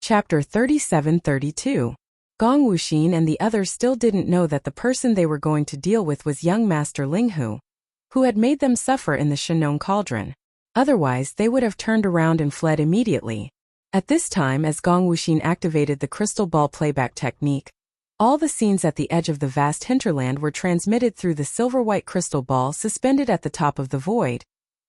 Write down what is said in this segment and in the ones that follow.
Chapter 37-32. Gong Wuxin and the others still didn't know that the person they were going to deal with was young Master Linghu, who had made them suffer in the Shenong cauldron. Otherwise, they would have turned around and fled immediately. At this time, as Gong Wuxin activated the crystal ball playback technique, all the scenes at the edge of the vast hinterland were transmitted through the silver-white crystal ball suspended at the top of the void,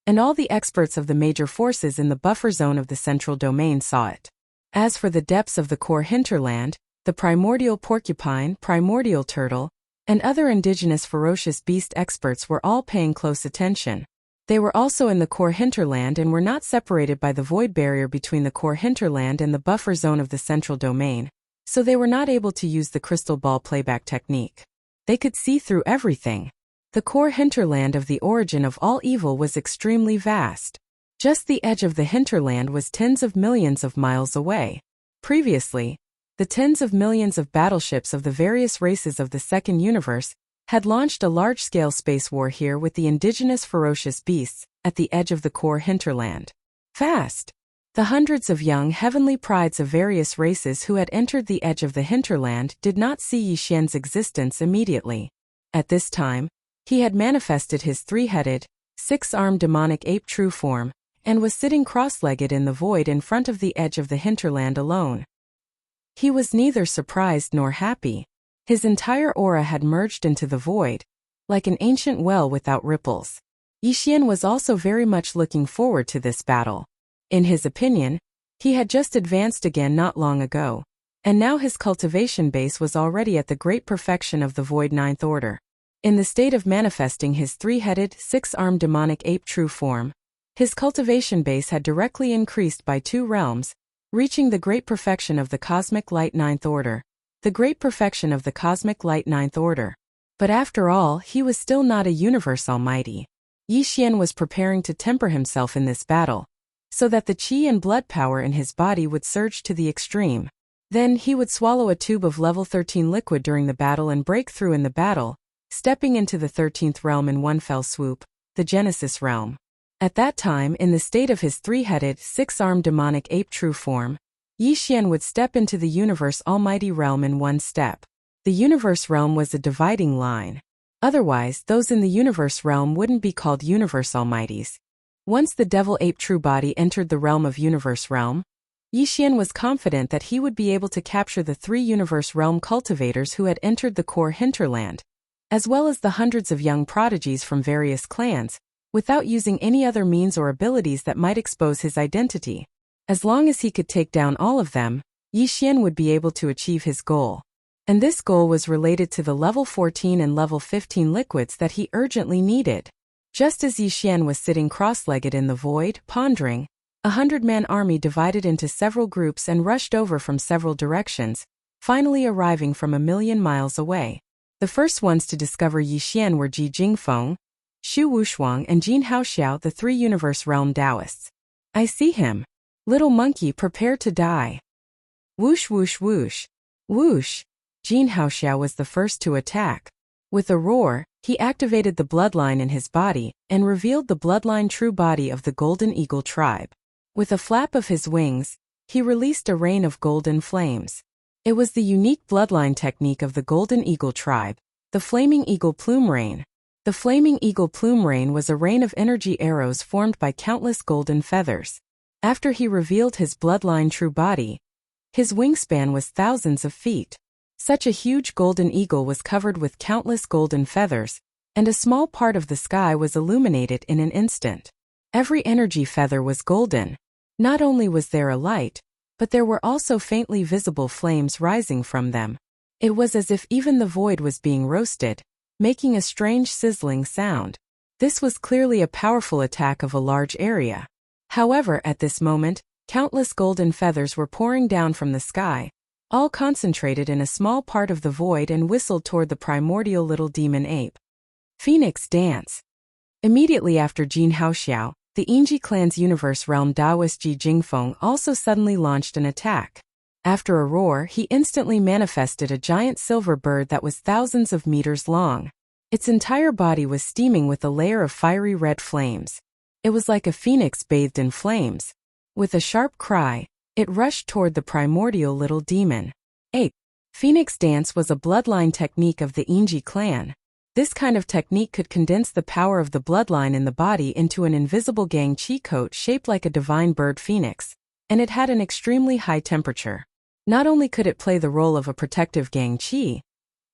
and all the experts of the major forces in the buffer zone of the central domain saw it. As for the depths of the core hinterland, the primordial porcupine, primordial turtle, and other indigenous ferocious beast experts were all paying close attention. They were also in the core hinterland and were not separated by the void barrier between the core hinterland and the buffer zone of the central domain, so they were not able to use the crystal ball playback technique. They could see through everything. The core hinterland of the origin of all evil was extremely vast. Just the edge of the hinterland was tens of millions of miles away. Previously, the tens of millions of battleships of the various races of the second universe had launched a large-scale space war here with the indigenous ferocious beasts at the edge of the core hinterland. Fast! The hundreds of young heavenly prides of various races who had entered the edge of the hinterland did not see Yi Xian's existence immediately. At this time, he had manifested his three-headed, six-armed demonic ape true form, and was sitting cross-legged in the void in front of the edge of the hinterland alone. He was neither surprised nor happy. His entire aura had merged into the void, like an ancient well without ripples. Yi Xian was also very much looking forward to this battle. In his opinion, he had just advanced again not long ago, and now his cultivation base was already at the great perfection of the void ninth order. In the state of manifesting his three-headed, six-armed demonic ape true form, his cultivation base had directly increased by 2 realms, reaching the great perfection of the cosmic light ninth order. The great perfection of the cosmic light ninth order. But after all, he was still not a universe almighty. Yi Xian was preparing to temper himself in this battle, so that the qi and blood power in his body would surge to the extreme. Then he would swallow a tube of level 13 liquid during the battle and break through in the battle, stepping into the 13th realm in one fell swoop, the Genesis realm. At that time, in the state of his three-headed, six-armed demonic ape true form, Yi Xian would step into the universe almighty realm in one step. The universe realm was a dividing line. Otherwise, those in the universe realm wouldn't be called universe almighties. Once the devil ape true body entered the realm of universe realm, Yi Xian was confident that he would be able to capture the 3 universe realm cultivators who had entered the core hinterland, as well as the hundreds of young prodigies from various clans, without using any other means or abilities that might expose his identity. As long as he could take down all of them, Yi Xian would be able to achieve his goal. And this goal was related to the level 14 and level 15 liquids that he urgently needed. Just as Yi Xian was sitting cross-legged in the void, pondering, 100-man army divided into several groups and rushed over from several directions, finally arriving from 1,000,000 miles away. The first ones to discover Yi Xian were Ji Jingfeng, Xu Wushuang and Jin Haoxiao, the 3 universe realm Taoists. I see him. Little monkey, prepare to die. Whoosh whoosh whoosh. Whoosh. Jin Haoxiao was the first to attack. With a roar, he activated the bloodline in his body and revealed the bloodline true body of the Golden Eagle tribe. With a flap of his wings, he released a rain of golden flames. It was the unique bloodline technique of the Golden Eagle tribe, the Flaming Eagle Plume Rain. The Flaming Eagle Plume Rain was a rain of energy arrows formed by countless golden feathers. After he revealed his bloodline true body, his wingspan was thousands of feet. Such a huge golden eagle was covered with countless golden feathers, and a small part of the sky was illuminated in an instant. Every energy feather was golden. Not only was there a light, but there were also faintly visible flames rising from them. It was as if even the void was being roasted, making a strange sizzling sound. This was clearly a powerful attack of a large area. However, at this moment, countless golden feathers were pouring down from the sky, all concentrated in a small part of the void, and whistled toward the primordial little demon ape. Phoenix Dance. Immediately after Jin Haoxiao, the Yingji clan's universe realm Taoist Ji Jingfeng also suddenly launched an attack. After a roar, he instantly manifested a giant silver bird that was thousands of meters long. Its entire body was steaming with a layer of fiery red flames. It was like a phoenix bathed in flames. With a sharp cry, It rushed toward the primordial little demon ape. Phoenix dance was a bloodline technique of the Inji clan. This kind of technique could condense the power of the bloodline in the body into an invisible gang chi coat shaped like a divine bird phoenix, and it had an extremely high temperature. Not only could it play the role of a protective gang chi,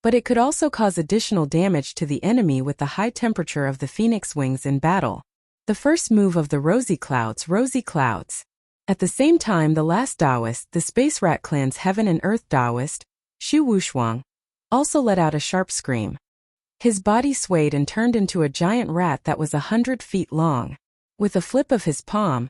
but it could also cause additional damage to the enemy with the high temperature of the phoenix wings in battle. The first move of the Rosy Clouds. At the same time, the last Taoist, the Space Rat clan's Heaven and Earth Taoist, Shu Wushuang, also let out a sharp scream. His body swayed and turned into a giant rat that was 100 feet long. With a flip of his palm,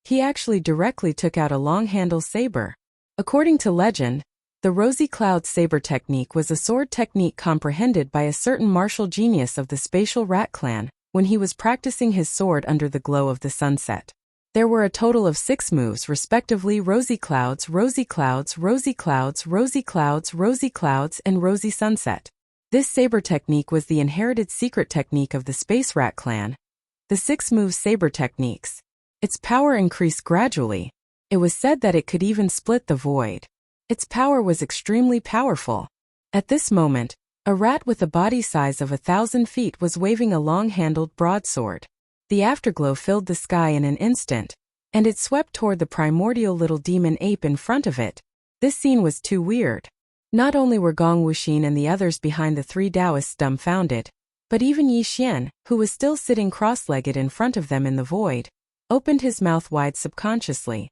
he actually directly took out a long-handled saber. According to legend, the Rosy Cloud saber technique was a sword technique comprehended by a certain martial genius of the Spatial Rat clan when he was practicing his sword under the glow of the sunset. There were a total of 6 moves, respectively: Rosy Clouds, Rosy Clouds, Rosy Clouds, Rosy Clouds, Rosy Clouds, and Rosy Sunset. This saber technique was the inherited secret technique of the Space Rat clan. The 6-move saber techniques. Its power increased gradually. It was said that it could even split the void. Its power was extremely powerful. At this moment, a rat with a body size of 1,000 feet was waving a long-handled broadsword. The afterglow filled the sky in an instant, and it swept toward the primordial little demon ape in front of it. This scene was too weird. Not only were Gong Wuxin and the others behind the 3 Taoists dumbfounded, but even Yi Xian, who was still sitting cross-legged in front of them in the void, opened his mouth wide subconsciously.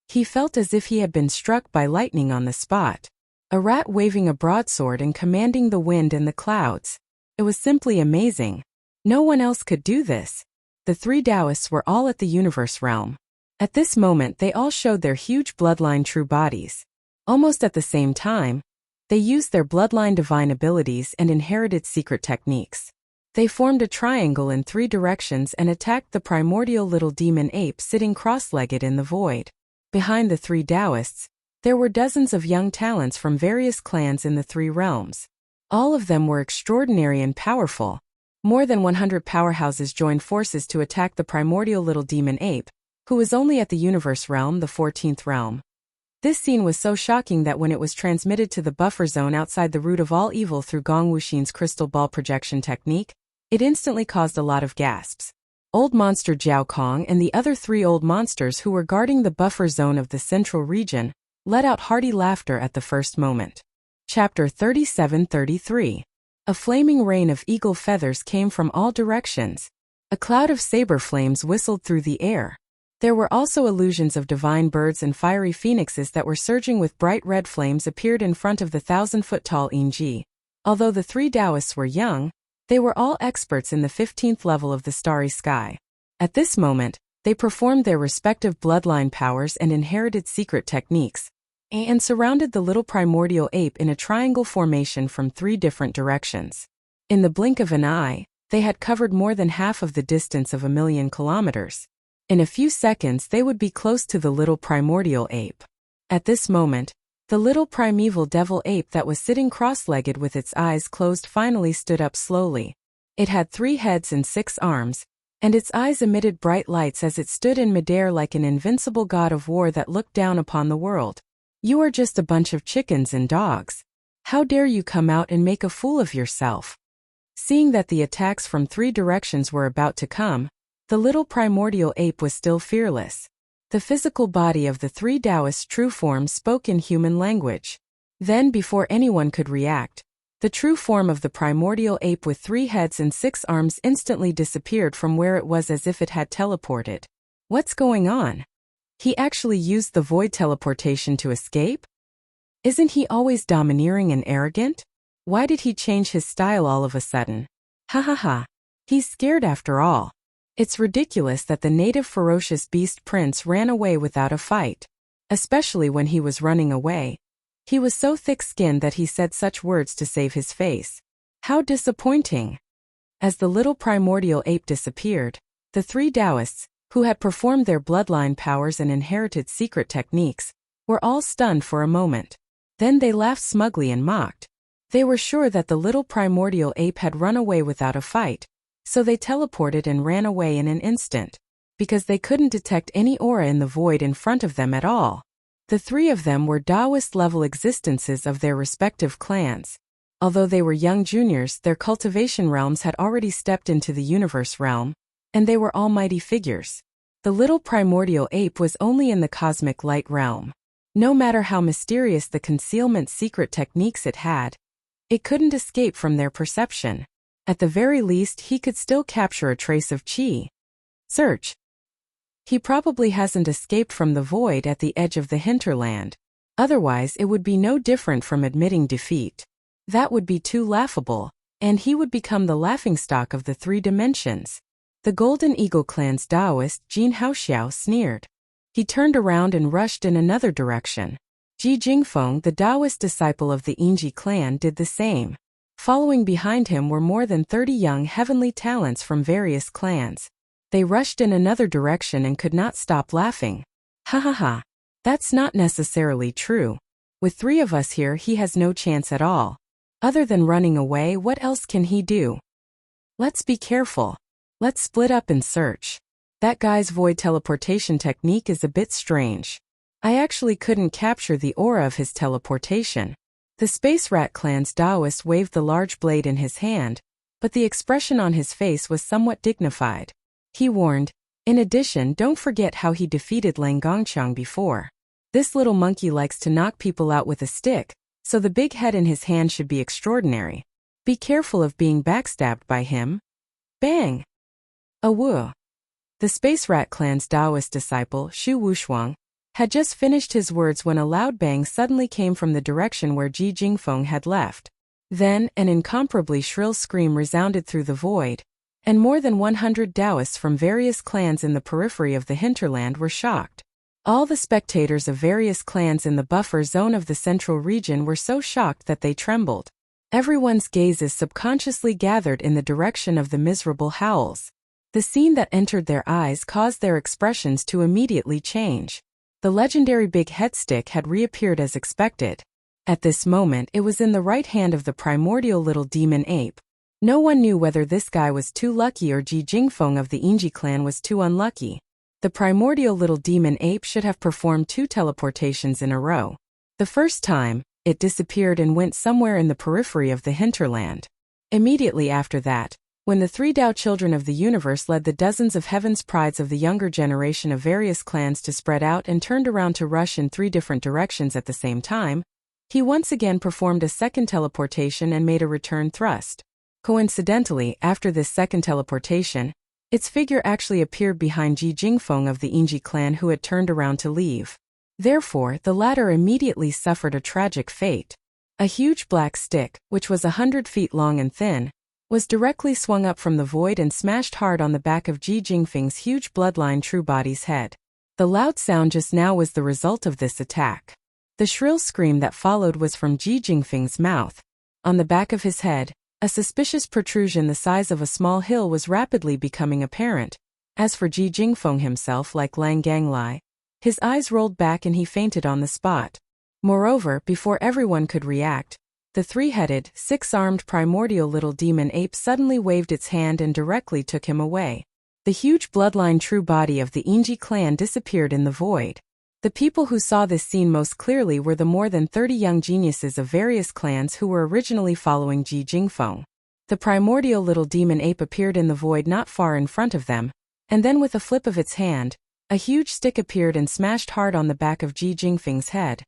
He felt as if he had been struck by lightning on the spot. A rat waving a broadsword and commanding the wind and the clouds. It was simply amazing. No one else could do this. The 3 Taoists were all at the universe realm. At this moment they all showed their huge bloodline true bodies. Almost at the same time, they used their bloodline divine abilities and inherited secret techniques. They formed a triangle in 3 directions and attacked the primordial little demon ape sitting cross-legged in the void. Behind the 3 Taoists, there were dozens of young talents from various clans in the 3 realms. All of them were extraordinary and powerful. More than 100 powerhouses joined forces to attack the primordial little demon ape, who was only at the universe realm, the 14th realm. This scene was so shocking that when it was transmitted to the buffer zone outside the root of all evil through Gong Wuxin's crystal ball projection technique, it instantly caused a lot of gasps. Old Monster Jiao Kong and the other 3 old monsters who were guarding the buffer zone of the central region let out hearty laughter at the first moment. Chapter 37-33. A flaming rain of eagle feathers came from all directions. A cloud of saber flames whistled through the air. There were also illusions of divine birds and fiery phoenixes that were surging with bright red flames appeared in front of the 1,000-foot-tall Inji. Although the 3 Taoists were young, they were all experts in the 15th level of the starry sky. At this moment, they performed their respective bloodline powers and inherited secret techniques, and surrounded the little primordial ape in a triangle formation from 3 different directions. In the blink of an eye, they had covered more than half of the distance of 1,000,000 kilometers. In a few seconds they would be close to the little primordial ape. At this moment, the little primeval devil ape that was sitting cross-legged with its eyes closed finally stood up slowly. It had 3 heads and 6 arms, and its eyes emitted bright lights as it stood in midair like an invincible god of war that looked down upon the world. "You are just a bunch of chickens and dogs. How dare you come out and make a fool of yourself?" Seeing that the attacks from 3 directions were about to come, the little primordial ape was still fearless. The physical body of the 3 Taoists' true forms spoke in human language. Then, before anyone could react, the true form of the primordial ape with 3 heads and 6 arms instantly disappeared from where it was as if it had teleported. What's going on? He actually used the void teleportation to escape? Isn't he always domineering and arrogant? Why did he change his style all of a sudden? Ha ha ha. He's scared after all. It's ridiculous that the native ferocious beast prince ran away without a fight. Especially when he was running away. He was so thick-skinned that he said such words to save his face. How disappointing. As the little primordial ape disappeared, the 3 Taoists, who had performed their bloodline powers and inherited secret techniques, were all stunned for a moment. Then they laughed smugly and mocked. They were sure that the little primordial ape had run away without a fight, so they teleported and ran away in an instant, because they couldn't detect any aura in the void in front of them at all. The three of them were Taoist-level existences of their respective clans. Although they were young juniors, their cultivation realms had already stepped into the universe realm, and they were almighty figures. The little primordial ape was only in the cosmic light realm. No matter how mysterious the concealment secret techniques it had, it couldn't escape from their perception. At the very least, he could still capture a trace of chi. Search. He probably hasn't escaped from the void at the edge of the hinterland. Otherwise, it would be no different from admitting defeat. That would be too laughable, and he would become the laughingstock of the three dimensions. The Golden Eagle clan's Taoist, Jin Haoxiao, sneered. He turned around and rushed in another direction. Ji Jingfeng, the Taoist disciple of the Yingji clan, did the same. Following behind him were more than 30 young heavenly talents from various clans. They rushed in another direction and could not stop laughing. Ha ha ha. That's not necessarily true. With 3 of us here, he has no chance at all. Other than running away, what else can he do? Let's be careful. Let's split up and search. That guy's void teleportation technique is a bit strange. I actually couldn't capture the aura of his teleportation. The Space Rat clan's Taoist waved the large blade in his hand, but the expression on his face was somewhat dignified. He warned, in addition, don't forget how he defeated Lang Gongqiang before. This little monkey likes to knock people out with a stick, so the big head in his hand should be extraordinary. Be careful of being backstabbed by him. Bang! Awoo! The Space Rat clan's Taoist disciple, Shu Wushuang, had just finished his words when a loud bang suddenly came from the direction where Ji Jingfeng had left. Then, an incomparably shrill scream resounded through the void, and more than 100 Taoists from various clans in the periphery of the hinterland were shocked. All the spectators of various clans in the buffer zone of the central region were so shocked that they trembled. Everyone's gazes subconsciously gathered in the direction of the miserable howls. The scene that entered their eyes caused their expressions to immediately change. The legendary big headstick had reappeared as expected. At this moment, it was in the right hand of the primordial little demon ape. No one knew whether this guy was too lucky or Ji Jingfeng of the Yingji clan was too unlucky. The primordial little demon ape should have performed 2 teleportations in a row. The first time, it disappeared and went somewhere in the periphery of the hinterland. Immediately after that, when the 3 Tao children of the universe led the dozens of heaven's prides of the younger generation of various clans to spread out and turned around to rush in 3 different directions at the same time, he once again performed a second teleportation and made a return thrust. Coincidentally, after this second teleportation, its figure actually appeared behind Ji Jingfeng of the Yingji clan, who had turned around to leave. Therefore, the latter immediately suffered a tragic fate. A huge black stick, which was 100 feet long and thin, was directly swung up from the void and smashed hard on the back of Ji Jingfeng's huge bloodline true body's head. The loud sound just now was the result of this attack. The shrill scream that followed was from Ji Jingfeng's mouth. On the back of his head, a suspicious protrusion the size of a small hill was rapidly becoming apparent. As for Ji Jingfeng himself, like Lang Ganglai, his eyes rolled back and he fainted on the spot. Moreover, before everyone could react, the 3-headed, 6-armed primordial little demon ape suddenly waved its hand and directly took him away. The huge bloodline true body of the Yingji clan disappeared in the void. The people who saw this scene most clearly were the more than 30 young geniuses of various clans who were originally following Ji Jingfeng. The primordial little demon ape appeared in the void not far in front of them, and then with a flip of its hand, a huge stick appeared and smashed hard on the back of Ji Jingfeng's head.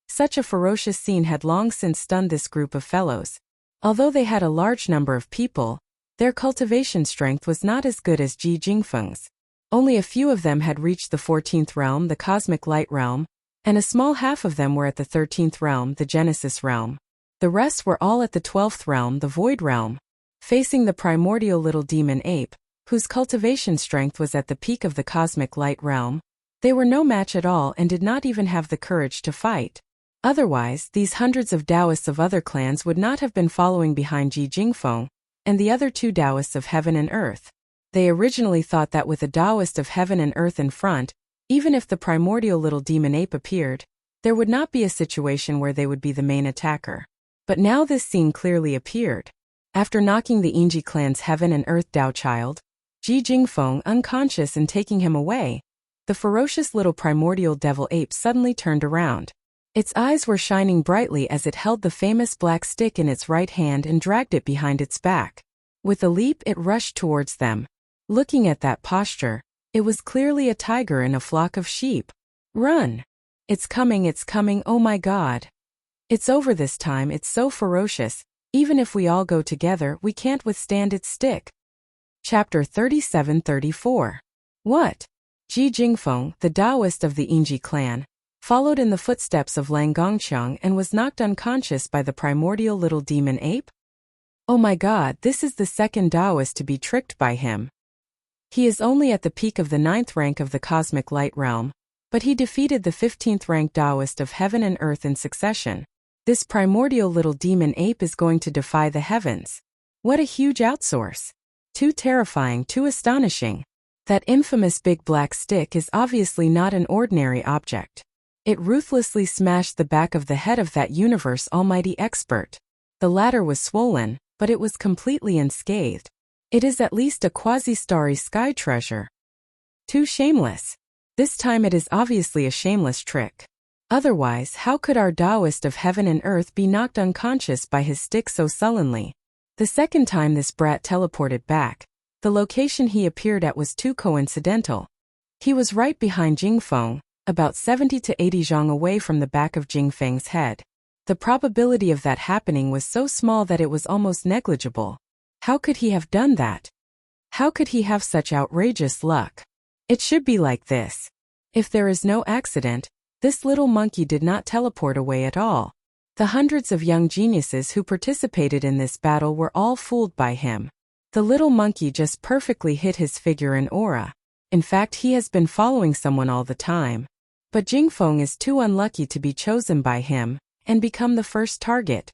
Such a ferocious scene had long since stunned this group of fellows. Although they had a large number of people, their cultivation strength was not as good as Ji Jingfeng's. Only a few of them had reached the 14th realm, the cosmic light realm, and a small half of them were at the 13th realm, the Genesis realm. The rest were all at the 12th realm, the void realm. Facing the primordial little demon ape, whose cultivation strength was at the peak of the cosmic light realm, they were no match at all and did not even have the courage to fight. Otherwise, these hundreds of Taoists of other clans would not have been following behind Ji Jingfeng and the other 2 Taoists of heaven and earth. They originally thought that with a Taoist of heaven and earth in front, even if the primordial little demon ape appeared, there would not be a situation where they would be the main attacker. But now this scene clearly appeared. After knocking the Yingji clan's heaven and earth Tao child, Ji Jingfeng unconscious and taking him away, the ferocious little primordial devil ape suddenly turned around. Its eyes were shining brightly as it held the famous black stick in its right hand and dragged it behind its back. With a leap it rushed towards them. Looking at that posture, it was clearly a tiger in a flock of sheep. Run! It's coming, oh my God. It's over this time, it's so ferocious, even if we all go together we can't withstand its stick. Chapter 37-34. What? Ji Jingfeng, the Taoist of the Yingji clan, followed in the footsteps of Lang Gongqiang and was knocked unconscious by the primordial little demon ape? Oh my God, this is the second Taoist to be tricked by him. He is only at the peak of the 9th rank of the cosmic light realm, but he defeated the 15th rank Taoist of heaven and earth in succession. This primordial little demon ape is going to defy the heavens. What a huge outsource. Too terrifying, too astonishing. That infamous big black stick is obviously not an ordinary object. It ruthlessly smashed the back of the head of that universe almighty expert. The latter was swollen, but it was completely unscathed. It is at least a quasi-starry sky treasure. Too shameless. This time it is obviously a shameless trick. Otherwise, how could our Taoist of heaven and earth be knocked unconscious by his stick so sullenly? The second time this brat teleported back, the location he appeared at was too coincidental. He was right behind Jingfeng, about 70 to 80 zhang away from the back of Jingfeng's head. The probability of that happening was so small that it was almost negligible. How could he have done that? How could he have such outrageous luck? It should be like this. If there is no accident, this little monkey did not teleport away at all. The hundreds of young geniuses who participated in this battle were all fooled by him. The little monkey just perfectly hit his figure and aura. In fact, he has been following someone all the time. But Jingfeng is too unlucky to be chosen by him and become the first target.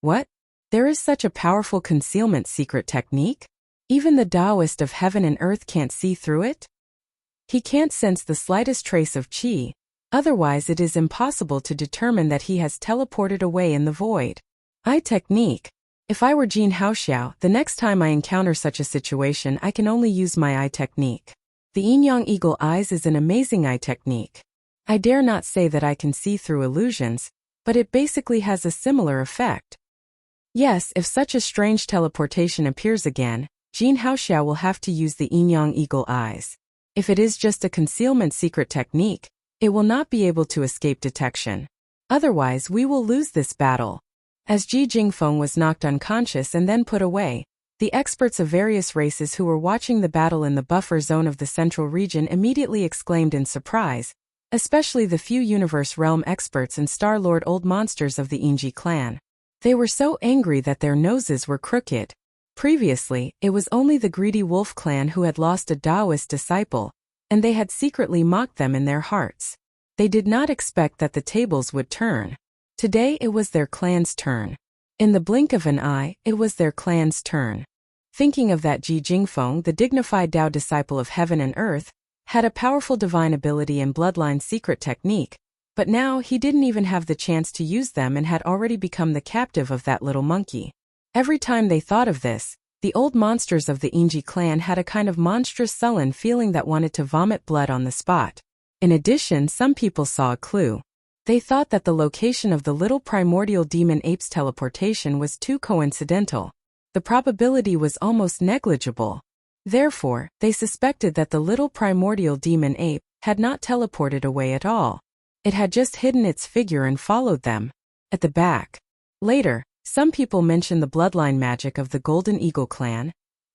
What? There is such a powerful concealment secret technique? Even the Taoist of heaven and earth can't see through it? He can't sense the slightest trace of qi, otherwise it is impossible to determine that he has teleported away in the void. Eye technique. If I were Jin Haoxiao, the next time I encounter such a situation I can only use my eye technique. The yin-yang eagle eyes is an amazing eye technique. I dare not say that I can see through illusions, but it basically has a similar effect. Yes, if such a strange teleportation appears again, Jin Haoxiao will have to use the yin-yang eagle eyes. If it is just a concealment secret technique, it will not be able to escape detection. Otherwise we will lose this battle. As Ji Jingfeng was knocked unconscious and then put away, the experts of various races who were watching the battle in the buffer zone of the central region immediately exclaimed in surprise, especially the few universe realm experts and Star-Lord old monsters of the Yingji clan. They were so angry that their noses were crooked. Previously, it was only the greedy wolf clan who had lost a Taoist disciple, and they had secretly mocked them in their hearts. They did not expect that the tables would turn. Today it was their clan's turn. In the blink of an eye, it was their clan's turn. Thinking of that, Ji Jingfeng, the dignified Tao disciple of heaven and earth, had a powerful divine ability and bloodline secret technique, but now he didn't even have the chance to use them and had already become the captive of that little monkey. Every time they thought of this, the old monsters of the Yingji clan had a kind of monstrous sullen feeling that wanted to vomit blood on the spot. In addition, some people saw a clue. They thought that the location of the little primordial demon ape's teleportation was too coincidental. The probability was almost negligible. Therefore, they suspected that the little primordial demon ape had not teleported away at all. It had just hidden its figure and followed them. At the back. Later, some people mentioned the bloodline magic of the Golden Eagle clan,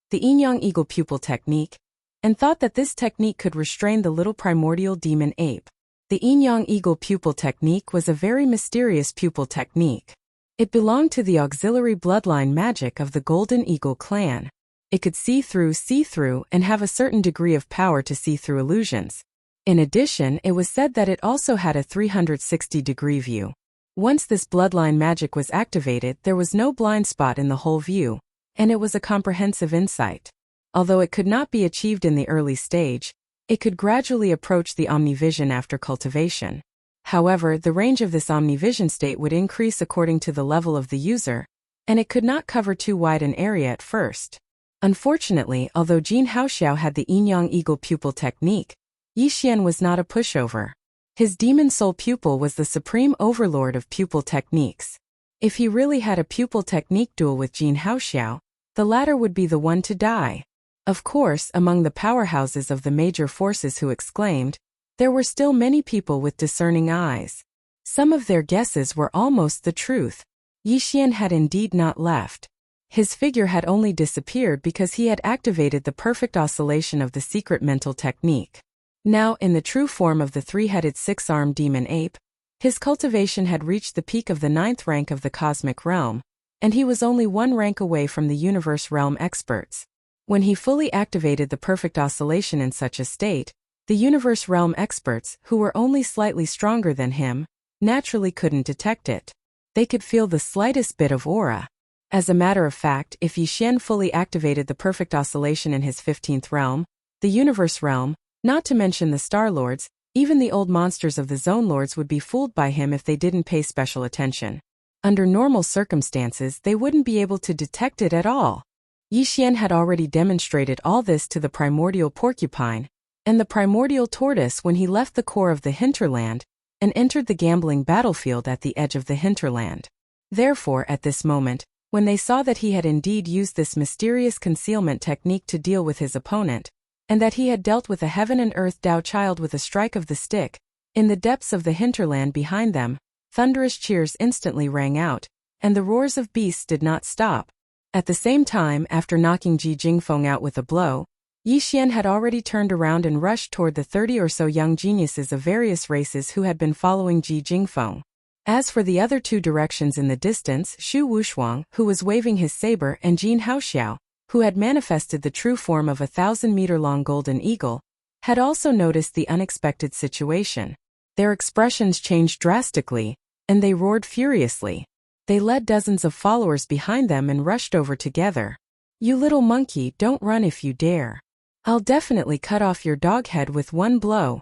the yin-yang eagle pupil technique, and thought that this technique could restrain the little primordial demon ape. The yin-yang eagle pupil technique was a very mysterious pupil technique. It belonged to the auxiliary bloodline magic of the Golden Eagle clan. It could see through, and have a certain degree of power to see through illusions. In addition, it was said that it also had a 360-degree view. Once this bloodline magic was activated, there was no blind spot in the whole view, and it was a comprehensive insight. Although it could not be achieved in the early stage, it could gradually approach the omnivision after cultivation. However, the range of this omnivision state would increase according to the level of the user, and it could not cover too wide an area at first. Unfortunately, although Jin Haoxiao had the yin-yang eagle pupil technique, Yixian was not a pushover. His demon soul pupil was the supreme overlord of pupil techniques. If he really had a pupil technique duel with Jin Haoxiao, the latter would be the one to die. Of course, among the powerhouses of the major forces who exclaimed, there were still many people with discerning eyes. Some of their guesses were almost the truth. Yixian had indeed not left. His figure had only disappeared because he had activated the perfect oscillation of the secret mental technique. Now, in the true form of the three-headed six-armed demon ape, his cultivation had reached the peak of the 9th rank of the cosmic realm, and he was only one rank away from the universe realm experts. When he fully activated the perfect oscillation in such a state, the universe realm experts, who were only slightly stronger than him, naturally couldn't detect it. They could feel the slightest bit of aura. As a matter of fact, if Yixian fully activated the perfect oscillation in his 15th realm, the universe realm, not to mention the Star Lords, even the old monsters of the Zone Lords would be fooled by him if they didn't pay special attention. Under normal circumstances, they wouldn't be able to detect it at all. Yixian had already demonstrated all this to the primordial porcupine and the primordial tortoise when he left the core of the hinterland and entered the gambling battlefield at the edge of the hinterland. Therefore, at this moment, when they saw that he had indeed used this mysterious concealment technique to deal with his opponent, and that he had dealt with a heaven and earth Tao child with a strike of the stick, in the depths of the hinterland behind them, thunderous cheers instantly rang out, and the roars of beasts did not stop. At the same time, after knocking Ji Jingfeng out with a blow, Yixian had already turned around and rushed toward the 30 or so young geniuses of various races who had been following Ji Jingfeng. As for the other two directions in the distance, Shu Wushuang, who was waving his saber, and Jin Haoxiao, who had manifested the true form of a 1,000-meter-long golden eagle, had also noticed the unexpected situation. Their expressions changed drastically, and they roared furiously. They led dozens of followers behind them and rushed over together. "You little monkey, don't run if you dare. I'll definitely cut off your dog head with one blow.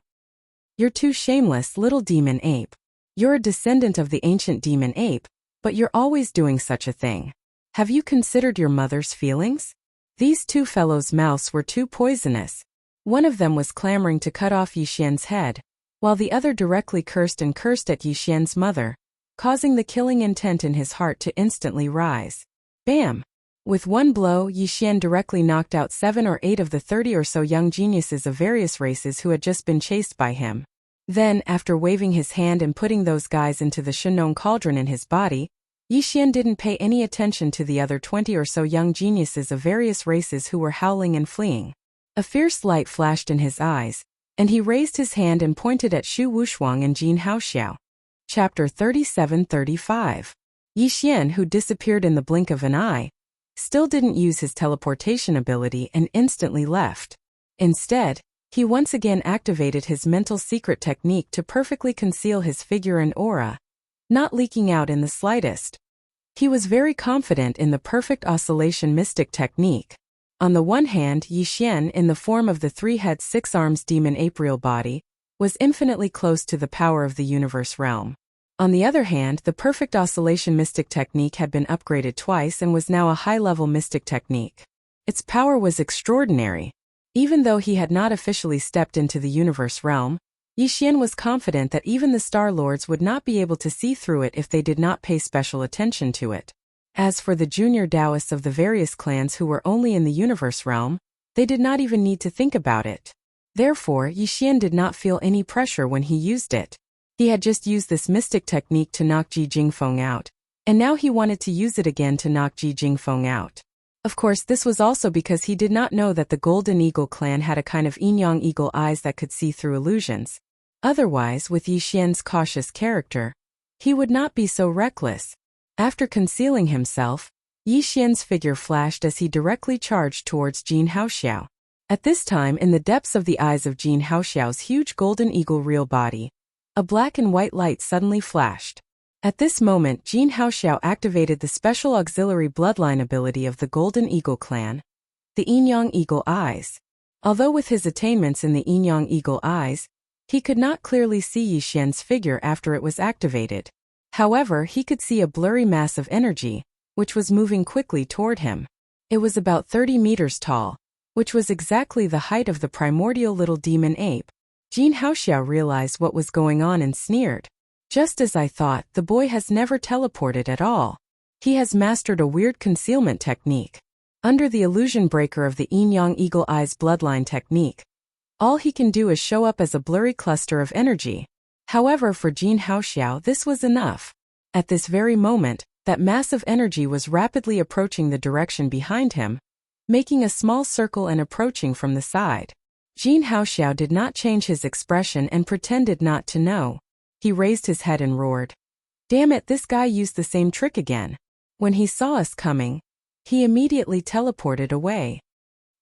You're too shameless, little demon ape. You're a descendant of the ancient demon ape, but you're always doing such a thing. Have you considered your mother's feelings?" These two fellows' mouths were too poisonous. One of them was clamoring to cut off Yixian's head, while the other directly cursed at Yixian's mother, causing the killing intent in his heart to instantly rise. Bam! With one blow, Yixian directly knocked out 7 or 8 of the 30 or so young geniuses of various races who had just been chased by him. Then, after waving his hand and putting those guys into the Shenong cauldron in his body, Yixian didn't pay any attention to the other 20 or so young geniuses of various races who were howling and fleeing. A fierce light flashed in his eyes, and he raised his hand and pointed at Shu Wushuang and Jin Haoxiao. Chapter 37-35. Yixian, who disappeared in the blink of an eye, still didn't use his teleportation ability and instantly left. Instead, he once again activated his mental secret technique to perfectly conceal his figure and aura, not leaking out in the slightest. He was very confident in the perfect oscillation mystic technique. On the one hand, Yixian, in the form of the 3-head 6-arms demon ape real body, was infinitely close to the power of the universe realm. On the other hand, the perfect oscillation mystic technique had been upgraded twice and was now a high-level mystic technique. Its power was extraordinary. Even though he had not officially stepped into the universe realm, Yixian was confident that even the Star Lords would not be able to see through it if they did not pay special attention to it. As for the junior Taoists of the various clans who were only in the universe realm, they did not even need to think about it. Therefore, Yixian did not feel any pressure when he used it. He had just used this mystic technique to knock Ji Jingfeng out, and now he wanted to use it again to knock Ji Jingfeng out. Of course, this was also because he did not know that the Golden Eagle clan had a kind of yin-yang eagle eyes that could see through illusions. Otherwise, with Yixian's cautious character, he would not be so reckless. After concealing himself, Yixian's figure flashed as he directly charged towards Jin Haoxiao. At this time, in the depths of the eyes of Jin Haoxiao's huge golden eagle real body, a black and white light suddenly flashed. At this moment, Jin Haoxiao activated the special auxiliary bloodline ability of the Golden Eagle clan, the yin-yang eagle eyes. Although with his attainments in the yin-yang eagle eyes, he could not clearly see Yixian's figure after it was activated. However, he could see a blurry mass of energy, which was moving quickly toward him. It was about 30 meters tall, which was exactly the height of the primordial little demon ape. Jin Haoxiao realized what was going on and sneered. Just as I thought, the boy has never teleported at all. He has mastered a weird concealment technique. Under the illusion breaker of the Yin-Yang Eagle Eyes bloodline technique, all he can do is show up as a blurry cluster of energy. However, for Jin Haoxiao, this was enough. At this very moment, that massive energy was rapidly approaching the direction behind him, making a small circle and approaching from the side. Jin Haoxiao did not change his expression and pretended not to know. He raised his head and roared. Damn it, this guy used the same trick again. When he saw us coming, he immediately teleported away.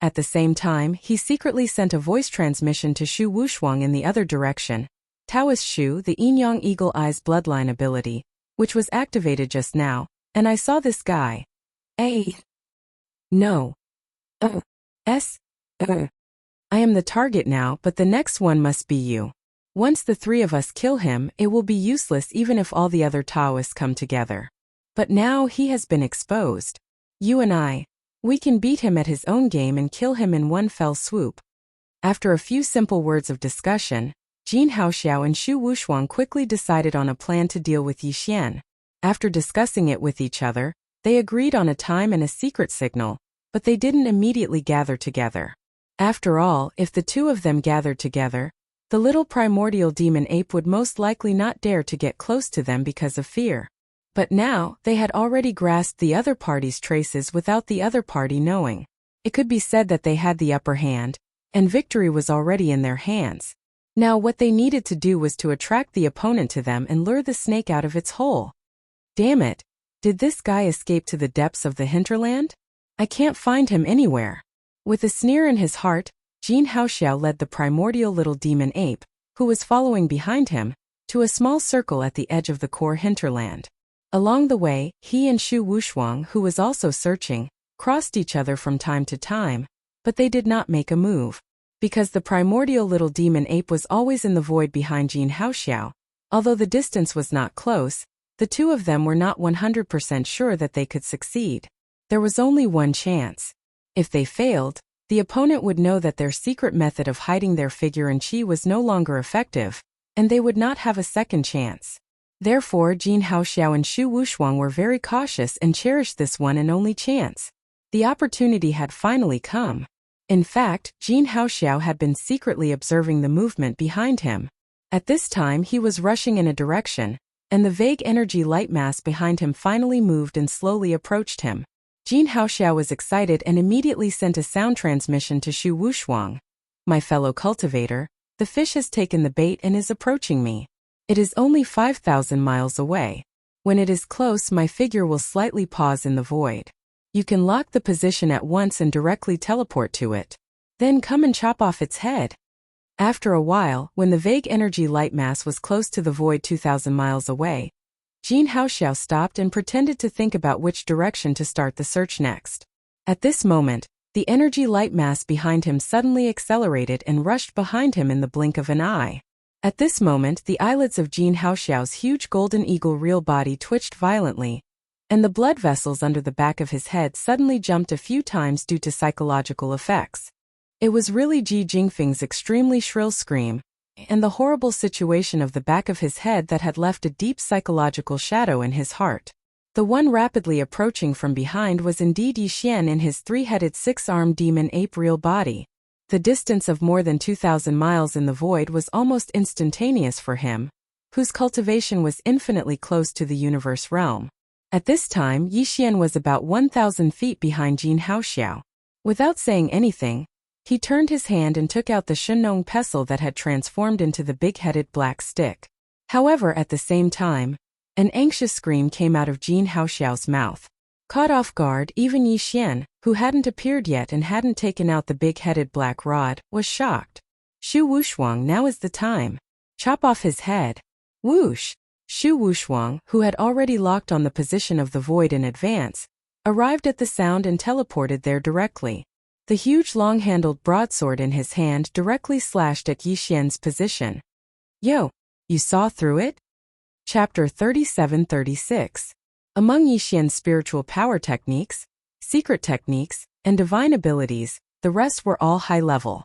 At the same time, he secretly sent a voice transmission to Shu Wushuang in the other direction. Taoist Shu, the Yin-Yang Eagle Eyes bloodline ability, which was activated just now, and I saw this guy. No. I am the target now, but the next one must be you. Once the three of us kill him, it will be useless even if all the other Taoists come together. But now he has been exposed. You and we can beat him at his own game and kill him in one fell swoop. After a few simple words of discussion, Jin Haoxiao and Shu Wushuang quickly decided on a plan to deal with Yixian. After discussing it with each other, they agreed on a time and a secret signal, but they didn't immediately gather together. After all, if the two of them gathered together, the little primordial demon ape would most likely not dare to get close to them because of fear. But now, they had already grasped the other party's traces without the other party knowing. It could be said that they had the upper hand, and victory was already in their hands. Now what they needed to do was to attract the opponent to them and lure the snake out of its hole. Damn it! Did this guy escape to the depths of the hinterland? I can't find him anywhere. With a sneer in his heart, Jin Haoxiao led the primordial little demon ape, who was following behind him, to a small circle at the edge of the core hinterland. Along the way, he and Shu Wushuang, who was also searching, crossed each other from time to time, but they did not make a move. Because the primordial little demon ape was always in the void behind Jin Haoxiao, although the distance was not close, the two of them were not 100% sure that they could succeed. There was only one chance. If they failed, the opponent would know that their secret method of hiding their figure and chi was no longer effective, and they would not have a second chance. Therefore, Jin Haoxiao and Shu Wushuang were very cautious and cherished this one and only chance. The opportunity had finally come. In fact, Jin Haoxiao had been secretly observing the movement behind him. At this time he was rushing in a direction, and the vague energy light mass behind him finally moved and slowly approached him. Jin Haoxiao was excited and immediately sent a sound transmission to Shu Wushuang. My fellow cultivator, the fish has taken the bait and is approaching me. It is only 5,000 miles away. When it is close, my figure will slightly pause in the void. You can lock the position at once and directly teleport to it. Then come and chop off its head. After a while, when the vague energy light mass was close to the void 2,000 miles away, Jin Haoxiao stopped and pretended to think about which direction to start the search next. At this moment, the energy light mass behind him suddenly accelerated and rushed behind him in the blink of an eye. At this moment, the eyelids of Jin Haoxiao's huge golden eagle real body twitched violently, and the blood vessels under the back of his head suddenly jumped a few times due to psychological effects. It was really Ji Jingfeng's extremely shrill scream, and the horrible situation of the back of his head that had left a deep psychological shadow in his heart. The one rapidly approaching from behind was indeed Yixian in his three-headed six-armed demon ape real body. The distance of more than 2,000 miles in the void was almost instantaneous for him, whose cultivation was infinitely close to the universe realm. At this time, Yixian was about 1,000 feet behind Jin Haoxiao. Without saying anything, he turned his hand and took out the Shenong pestle that had transformed into the big-headed black stick. However, at the same time, an anxious scream came out of Jin Haoxiao's mouth. Caught off guard, even Yixian, who hadn't appeared yet and hadn't taken out the big-headed black rod, was shocked. Shu Wushuang, now is the time. Chop off his head. Whoosh! Shu Wushuang, who had already locked on the position of the void in advance, arrived at the sound and teleported there directly. The huge long-handled broadsword in his hand directly slashed at Yixian's position. Yo! You saw through it? Chapter 37-36. Among Yixian's spiritual power techniques, secret techniques, and divine abilities, the rest were all high level.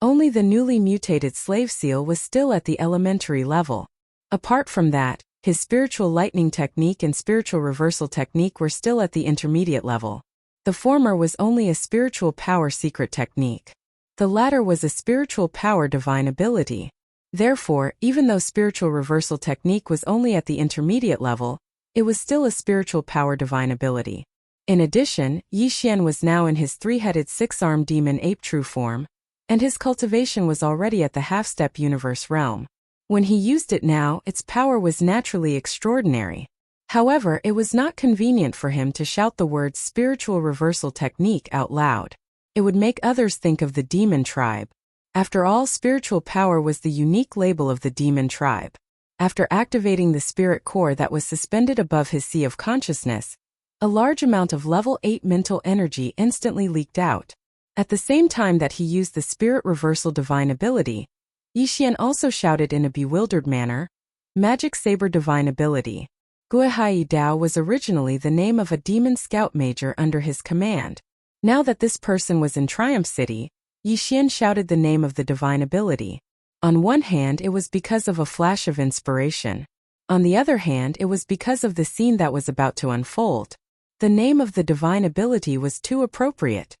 Only the newly mutated slave seal was still at the elementary level. Apart from that, his spiritual lightning technique and spiritual reversal technique were still at the intermediate level. The former was only a spiritual power secret technique. The latter was a spiritual power divine ability. Therefore, even though spiritual reversal technique was only at the intermediate level, it was still a spiritual power divine ability. In addition, Yi Xian was now in his three-headed six-armed demon ape true form, and his cultivation was already at the half-step universe realm. When he used it now, its power was naturally extraordinary. However, it was not convenient for him to shout the words spiritual reversal technique out loud. It would make others think of the demon tribe. After all, spiritual power was the unique label of the demon tribe. After activating the spirit core that was suspended above his sea of consciousness, a large amount of level 8 mental energy instantly leaked out. At the same time that he used the spirit reversal divine ability, Yi Xian also shouted in a bewildered manner, Magic Saber Divine Ability. Guihai Dao was originally the name of a demon scout major under his command. Now that this person was in Triumph City, Yi Xian shouted the name of the divine ability. On one hand, it was because of a flash of inspiration. On the other hand, it was because of the scene that was about to unfold. The name of the divine ability was too appropriate.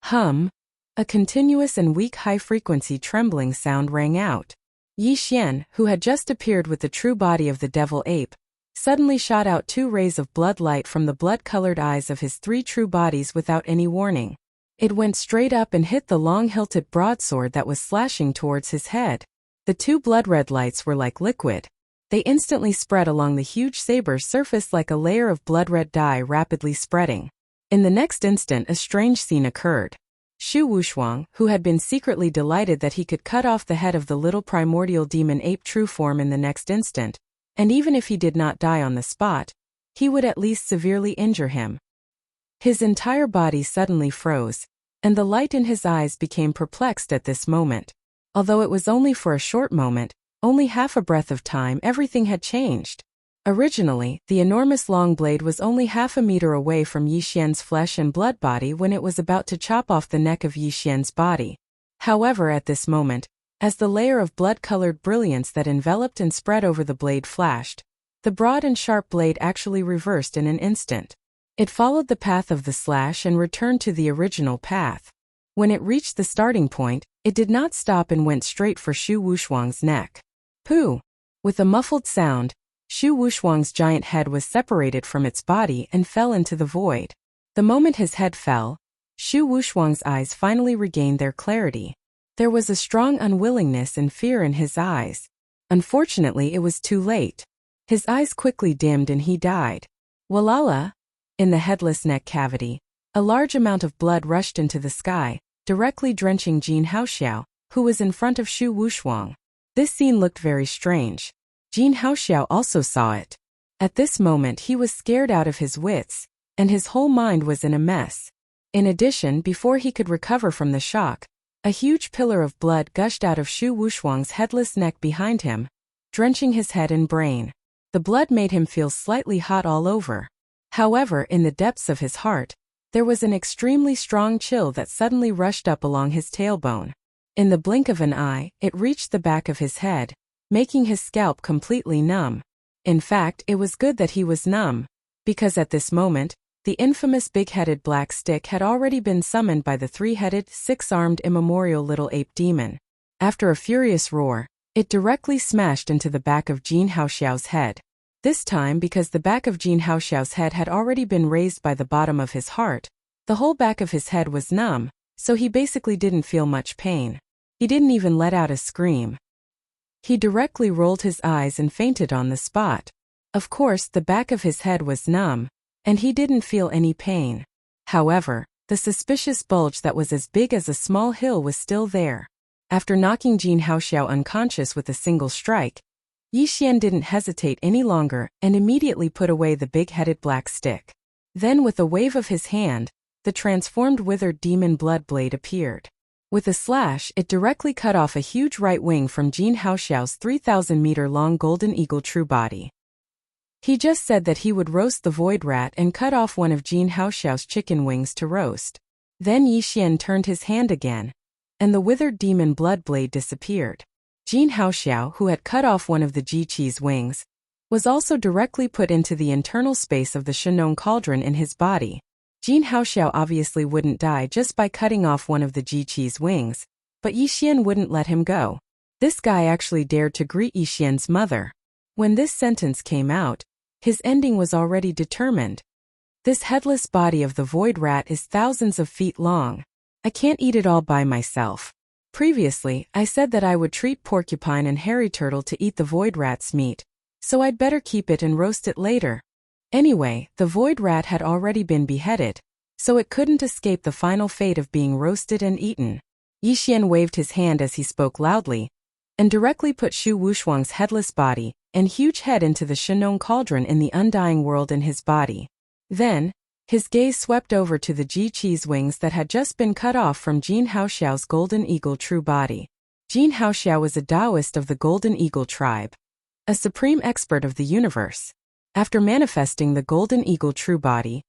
Hum. A continuous and weak high-frequency trembling sound rang out. Yi Xian, who had just appeared with the true body of the devil ape, suddenly shot out 2 rays of blood light from the blood-colored eyes of his 3 true bodies without any warning. It went straight up and hit the long-hilted broadsword that was slashing towards his head. The 2 blood-red lights were like liquid. They instantly spread along the huge saber's surface like a layer of blood-red dye rapidly spreading. In the next instant, a strange scene occurred. Shu Wushuang, who had been secretly delighted that he could cut off the head of the little primordial demon ape true form in the next instant, and even if he did not die on the spot, he would at least severely injure him. His entire body suddenly froze, and the light in his eyes became perplexed at this moment. Although it was only for a short moment, only half a breath of time, everything had changed. Originally, the enormous long blade was only half a meter away from Yi Xian's flesh and blood body when it was about to chop off the neck of Yi Xian's body. However, at this moment, as the layer of blood-colored brilliance that enveloped and spread over the blade flashed, the broad and sharp blade actually reversed in an instant. It followed the path of the slash and returned to the original path. When it reached the starting point, it did not stop and went straight for Shu Wushuang's neck. Pooh! With a muffled sound, Shu Wushuang's giant head was separated from its body and fell into the void. The moment his head fell, Shu Wushuang's eyes finally regained their clarity. There was a strong unwillingness and fear in his eyes. Unfortunately, it was too late. His eyes quickly dimmed and he died. Walala! In the headless neck cavity, a large amount of blood rushed into the sky, directly drenching Jin Haoxiao, who was in front of Shu Wushuang. This scene looked very strange. Jin Haoxiao also saw it. At this moment he was scared out of his wits, and his whole mind was in a mess. In addition, before he could recover from the shock, a huge pillar of blood gushed out of Shu Wushuang's headless neck behind him, drenching his head and brain. The blood made him feel slightly hot all over. However, in the depths of his heart, there was an extremely strong chill that suddenly rushed up along his tailbone. In the blink of an eye, it reached the back of his head, making his scalp completely numb. In fact, it was good that he was numb, because at this moment, the infamous big-headed black stick had already been summoned by the 3-headed, 6-armed immemorial little ape demon. After a furious roar, it directly smashed into the back of Jin Haoxiao's head. This time, because the back of Jin Haoxiao's head had already been raised by the bottom of his heart, the whole back of his head was numb, so he basically didn't feel much pain. He didn't even let out a scream. He directly rolled his eyes and fainted on the spot. Of course, the back of his head was numb, and he didn't feel any pain. However, the suspicious bulge that was as big as a small hill was still there. After knocking Jin Haoxiao unconscious with a single strike, Yi Xian didn't hesitate any longer and immediately put away the big-headed black stick. Then with a wave of his hand, the transformed withered demon blood blade appeared. With a slash, it directly cut off a huge right wing from Jin Haoxiao's 3,000-meter-long golden eagle true body. He just said that he would roast the void rat and cut off one of Jin Haoxiao's chicken wings to roast. Then Yi Xian turned his hand again, and the withered demon blood blade disappeared. Jin Haoxiao, who had cut off one of the Ji-Chi's wings, was also directly put into the internal space of the Shenong cauldron in his body. Jin Haoxiao obviously wouldn't die just by cutting off one of the Ji-Chi's wings, but Yixian wouldn't let him go. This guy actually dared to greet Yixian's mother. When this sentence came out, his ending was already determined. This headless body of the void rat is thousands of feet long. I can't eat it all by myself. Previously, I said that I would treat Porcupine and Hairy Turtle to eat the void rat's meat, so I'd better keep it and roast it later. Anyway, the void rat had already been beheaded, so it couldn't escape the final fate of being roasted and eaten. Yixian waved his hand as he spoke loudly, and directly put Shu Wushuang's headless body and huge head into the Shenong cauldron in the undying world in his body. Then, his gaze swept over to the Ji-Chi's wings that had just been cut off from Jin Haoxiao's Golden Eagle true body. Jin Haoxiao was a Taoist of the Golden Eagle tribe, a supreme expert of the universe. After manifesting the Golden Eagle true body,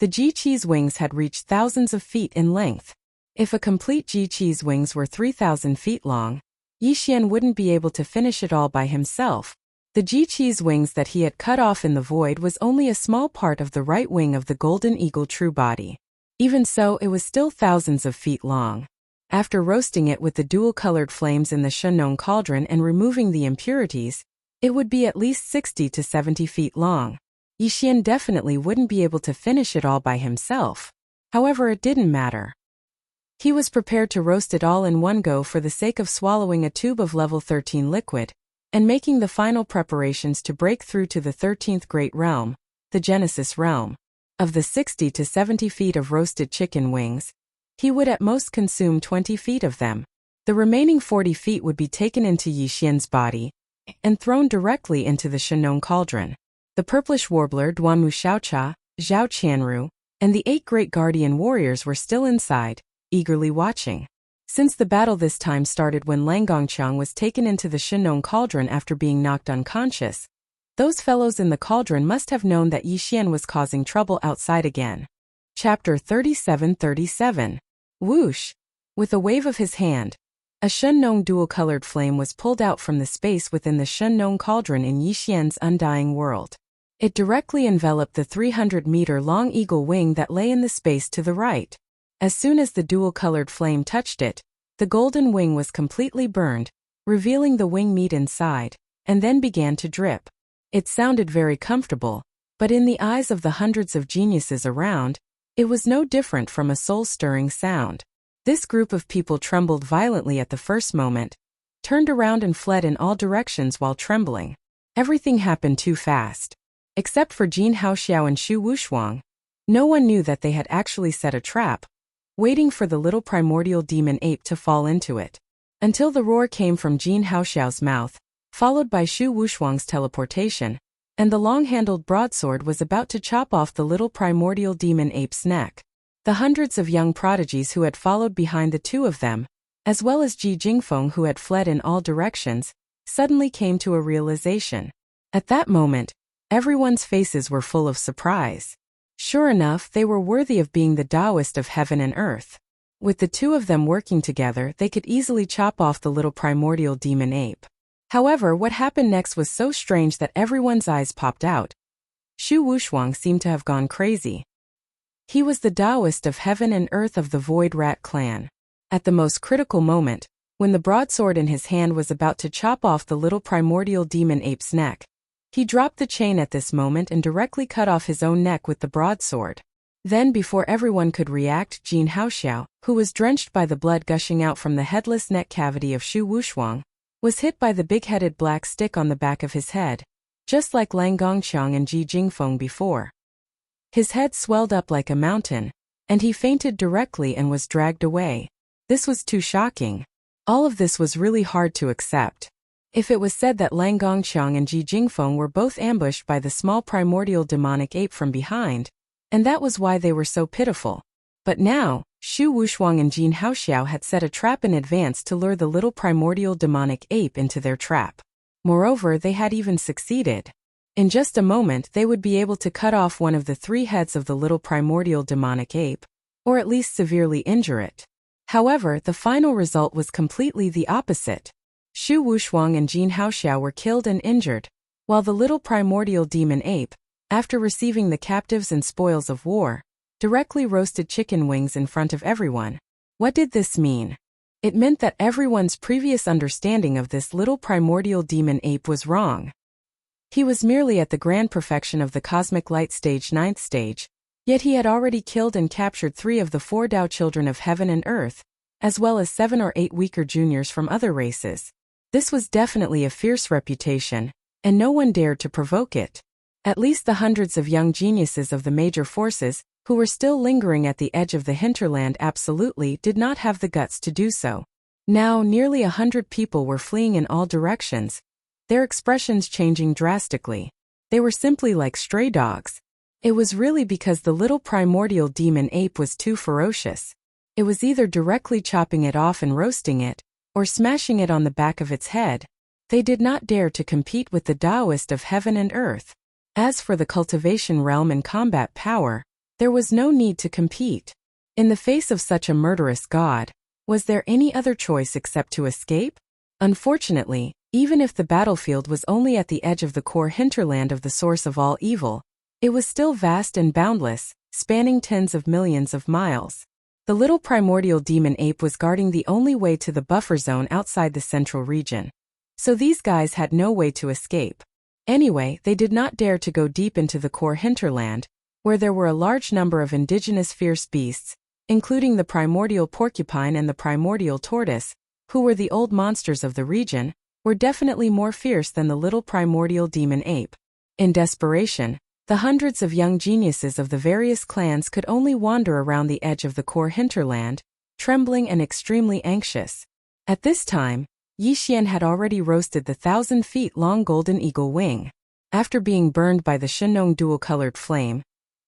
the Ji-Chi's wings had reached thousands of feet in length. If a complete Ji-Chi's wings were 3,000 feet long, Yixian wouldn't be able to finish it all by himself. The Ji-Chi's wings that he had cut off in the void was only a small part of the right wing of the Golden Eagle true body. Even so, it was still thousands of feet long. After roasting it with the dual-colored flames in the Shenong cauldron and removing the impurities, it would be at least 60 to 70 feet long. Yixian definitely wouldn't be able to finish it all by himself. However, it didn't matter. He was prepared to roast it all in one go for the sake of swallowing a tube of level 13 liquid, and making the final preparations to break through to the 13th Great Realm, the Genesis Realm. Of the 60 to 70 feet of roasted chicken wings, he would at most consume 20 feet of them. The remaining 40 feet would be taken into Yixian's body and thrown directly into the Shenong cauldron. The purplish warbler Duanmu Xiaocha, Zhao Qianru, and the 8 great guardian warriors were still inside, eagerly watching. Since the battle this time started when Lang Gongqiang was taken into the Shenong cauldron after being knocked unconscious, those fellows in the cauldron must have known that Yixian was causing trouble outside again. Chapter 37:37. Whoosh! With a wave of his hand, a Shenong dual-colored flame was pulled out from the space within the Shenong cauldron in Yixian's undying world. It directly enveloped the 300-meter-long eagle wing that lay in the space to the right. As soon as the dual-colored flame touched it, the golden wing was completely burned, revealing the wing meat inside, and then began to drip. It sounded very comfortable, but in the eyes of the hundreds of geniuses around, it was no different from a soul-stirring sound. This group of people trembled violently at the first moment, turned around and fled in all directions while trembling. Everything happened too fast. Except for Jin Haoxiao and Shu Wushuang, no one knew that they had actually set a trap, waiting for the little primordial demon ape to fall into it. Until the roar came from Jin Haoxiao's mouth, followed by Shu Wushuang's teleportation, and the long-handled broadsword was about to chop off the little primordial demon ape's neck. The hundreds of young prodigies who had followed behind the two of them, as well as Ji Jingfeng who had fled in all directions, suddenly came to a realization. At that moment, everyone's faces were full of surprise. Sure enough, they were worthy of being the Taoist of heaven and earth. With the two of them working together, they could easily chop off the little primordial demon ape. However, what happened next was so strange that everyone's eyes popped out. Shu Wushuang seemed to have gone crazy. He was the Taoist of heaven and earth of the Void Rat clan. At the most critical moment, when the broadsword in his hand was about to chop off the little primordial demon ape's neck, he dropped the chain at this moment and directly cut off his own neck with the broadsword. Then, before everyone could react, Jin Haoxiao, who was drenched by the blood gushing out from the headless neck cavity of Shu Wushuang, was hit by the big-headed black stick on the back of his head, just like Lang Gongqiang and Ji Jingfeng before. His head swelled up like a mountain, and he fainted directly and was dragged away. This was too shocking. All of this was really hard to accept. If it was said that Lang Gongqiang and Ji Jingfeng were both ambushed by the small primordial demonic ape from behind, and that was why they were so pitiful. But now, Shu Wushuang and Jin Haoxiao had set a trap in advance to lure the little primordial demonic ape into their trap. Moreover, they had even succeeded. In just a moment, they would be able to cut off one of the 3 heads of the little primordial demonic ape, or at least severely injure it. However, the final result was completely the opposite. Xu Wushuang and Jin Haoxiao were killed and injured, while the little primordial demon ape, after receiving the captives and spoils of war, directly roasted chicken wings in front of everyone. What did this mean? It meant that everyone's previous understanding of this little primordial demon ape was wrong. He was merely at the grand perfection of the cosmic light stage, 9th stage, yet he had already killed and captured 3 of the 4 Tao children of heaven and earth, as well as 7 or 8 weaker juniors from other races. This was definitely a fierce reputation, and no one dared to provoke it. At least the hundreds of young geniuses of the major forces, who were still lingering at the edge of the hinterland, absolutely did not have the guts to do so. Now nearly 100 people were fleeing in all directions, their expressions changing drastically. They were simply like stray dogs. It was really because the little primordial demon ape was too ferocious. It was either directly chopping it off and roasting it, or smashing it on the back of its head. They did not dare to compete with the Taoist of heaven and earth. As for the cultivation realm and combat power, there was no need to compete. In the face of such a murderous god, was there any other choice except to escape? Unfortunately, even if the battlefield was only at the edge of the core hinterland of the source of all evil, it was still vast and boundless, spanning tens of millions of miles. The little primordial demon ape was guarding the only way to the buffer zone outside the central region. So these guys had no way to escape. Anyway, they did not dare to go deep into the core hinterland, where there were a large number of indigenous fierce beasts, including the primordial porcupine and the primordial tortoise, who were the old monsters of the region, were definitely more fierce than the little primordial demon ape. In desperation, the hundreds of young geniuses of the various clans could only wander around the edge of the core hinterland, trembling and extremely anxious. At this time, Yixian had already roasted the 1,000-feet-long golden eagle wing. After being burned by the Shenong dual-colored flame,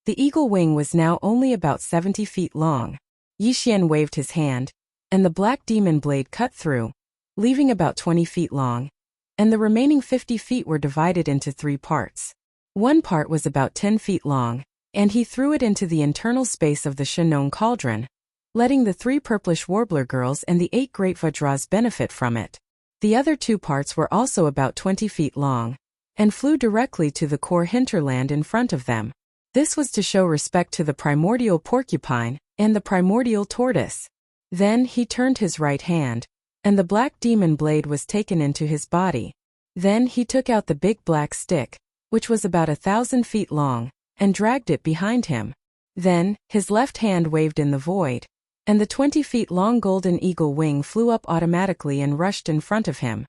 the eagle wing was now only about 70 feet long. Yixian waved his hand, and the black demon blade cut through, leaving about 20 feet long, and the remaining 50 feet were divided into 3 parts. One part was about 10 feet long, and he threw it into the internal space of the Shenong cauldron, letting the 3 purplish warbler girls and the 8 great Vajras benefit from it. The other 2 parts were also about 20 feet long, and flew directly to the core hinterland in front of them. This was to show respect to the primordial porcupine and the primordial tortoise. Then he turned his right hand, and the black demon blade was taken into his body. Then he took out the big black stick, which was about 1,000 feet long, and dragged it behind him. Then, his left hand waved in the void, and the 20-feet-long golden eagle wing flew up automatically and rushed in front of him.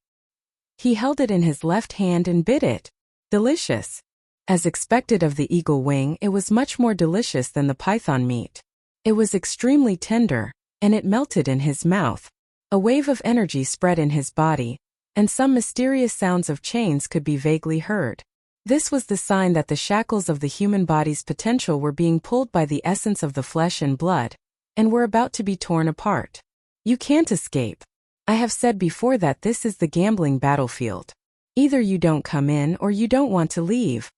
He held it in his left hand and bit it. Delicious. As expected of the eagle wing, it was much more delicious than the python meat. It was extremely tender, and it melted in his mouth. A wave of energy spread in his body, and some mysterious sounds of chains could be vaguely heard. This was the sign that the shackles of the human body's potential were being pulled by the essence of the flesh and blood, and were about to be torn apart. You can't escape. I have said before that this is the gambling battlefield. Either you don't come in or you don't want to leave.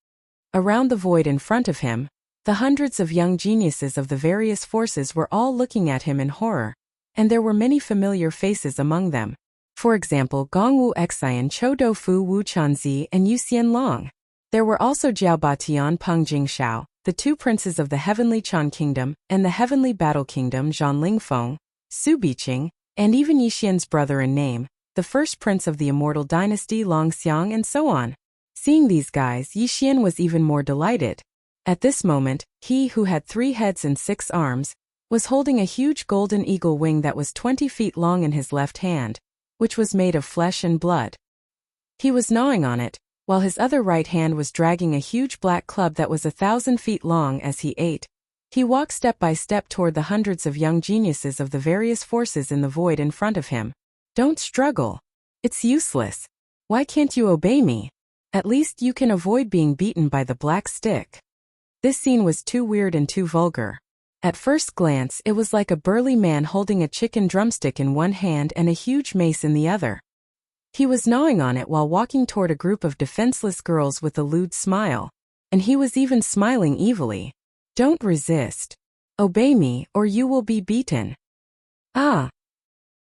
Around the void in front of him, the hundreds of young geniuses of the various forces were all looking at him in horror, and there were many familiar faces among them. For example, Gongwu Xian, Chou Doufu Wu Chanzi, and Yu Xianlong. There were also Jiao Batian Peng Jingshao, the 2 princes of the Heavenly Chan Kingdom and the Heavenly Battle Kingdom, Zhan Lingfeng, Su Biqing, and even Yixian's brother in name, the first prince of the immortal dynasty Long Xiang, and so on. Seeing these guys, Yixian was even more delighted. At this moment, he who had 3 heads and 6 arms, was holding a huge golden eagle wing that was 20 feet long in his left hand, which was made of flesh and blood. He was gnawing on it, while his other right hand was dragging a huge black club that was 1,000 feet long as he ate. He walked step by step toward the hundreds of young geniuses of the various forces in the void in front of him. Don't struggle. It's useless. Why can't you obey me? At least you can avoid being beaten by the black stick. This scene was too weird and too vulgar. At first glance, it was like a burly man holding a chicken drumstick in one hand and a huge mace in the other. He was gnawing on it while walking toward a group of defenseless girls with a lewd smile, and he was even smiling evilly. Don't resist. Obey me or you will be beaten. Ah!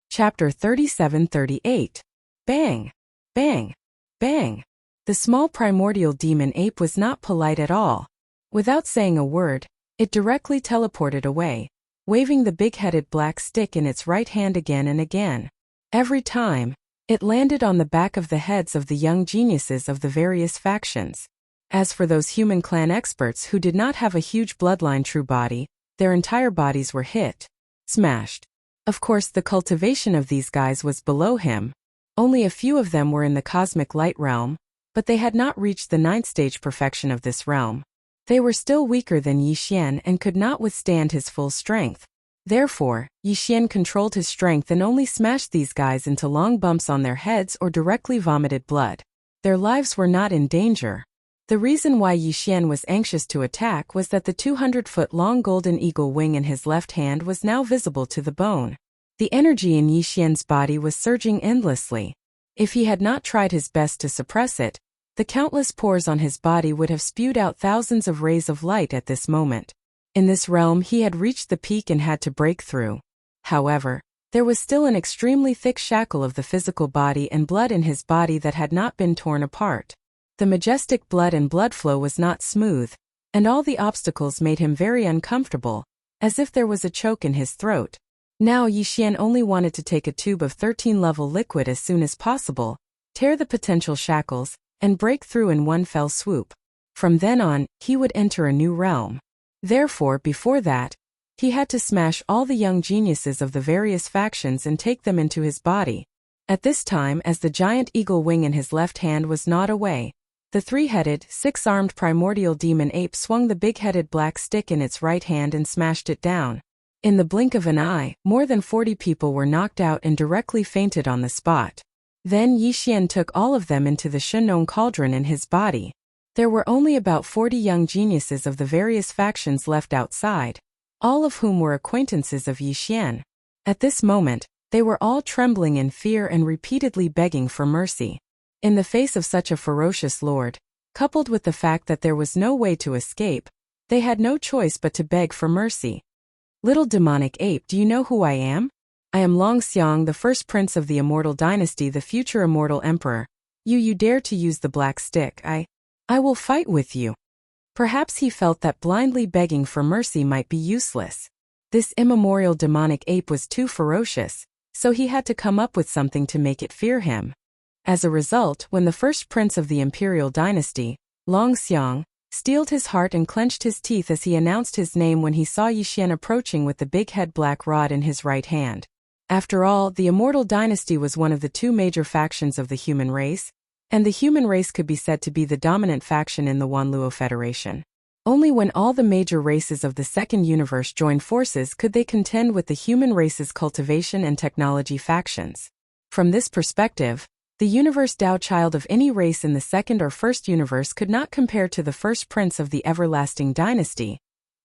Chapter 37-38. Bang! Bang! Bang! The small primordial demon ape was not polite at all. Without saying a word, it directly teleported away, waving the big-headed black stick in its right hand again and again. Every time, it landed on the back of the heads of the young geniuses of the various factions. As for those human clan experts who did not have a huge bloodline true body, their entire bodies were hit, smashed. Of course, the cultivation of these guys was below him. Only a few of them were in the cosmic light realm, but they had not reached the 9th stage perfection of this realm. They were still weaker than Yi Xian and could not withstand his full strength. Therefore, Yi Xian controlled his strength and only smashed these guys into long bumps on their heads or directly vomited blood. Their lives were not in danger. The reason why Yi Xian was anxious to attack was that the 200-foot-long golden eagle wing in his left hand was now visible to the bone. The energy in Yi Xian's body was surging endlessly. If he had not tried his best to suppress it, the countless pores on his body would have spewed out thousands of rays of light at this moment. In this realm he had reached the peak and had to break through. However, there was still an extremely thick shackle of the physical body and blood in his body that had not been torn apart. The majestic blood and blood flow was not smooth, and all the obstacles made him very uncomfortable, as if there was a choke in his throat. Now Yi Xian only wanted to take a tube of 13-level liquid as soon as possible, tear the potential shackles, and break through in one fell swoop. From then on, he would enter a new realm. Therefore, before that, he had to smash all the young geniuses of the various factions and take them into his body. At this time, as the giant eagle wing in his left hand was gnawed away, the 3-headed, 6-armed primordial demon ape swung the big-headed black stick in its right hand and smashed it down. In the blink of an eye, more than 40 people were knocked out and directly fainted on the spot. Then Yi Xian took all of them into the Shenong cauldron in his body. There were only about 40 young geniuses of the various factions left outside, all of whom were acquaintances of Yi Xian. At this moment, they were all trembling in fear and repeatedly begging for mercy. In the face of such a ferocious lord, coupled with the fact that there was no way to escape, they had no choice but to beg for mercy. Little demonic ape, do you know who I am? I am Long Xiang, the first prince of the immortal dynasty, the future immortal emperor. You dare to use the black stick, I will fight with you. Perhaps he felt that blindly begging for mercy might be useless. This immemorial demonic ape was too ferocious, so he had to come up with something to make it fear him. As a result, when the first prince of the imperial dynasty, Long Xiang, steeled his heart and clenched his teeth as he announced his name when he saw Yi Xian approaching with the big-head black rod in his right hand. After all, the immortal dynasty was one of the 2 major factions of the human race, and the human race could be said to be the dominant faction in the Wanluo Federation. Only when all the major races of the second universe joined forces could they contend with the human race's cultivation and technology factions. From this perspective, the universe Tao child of any race in the second or first universe could not compare to the first prince of the everlasting dynasty,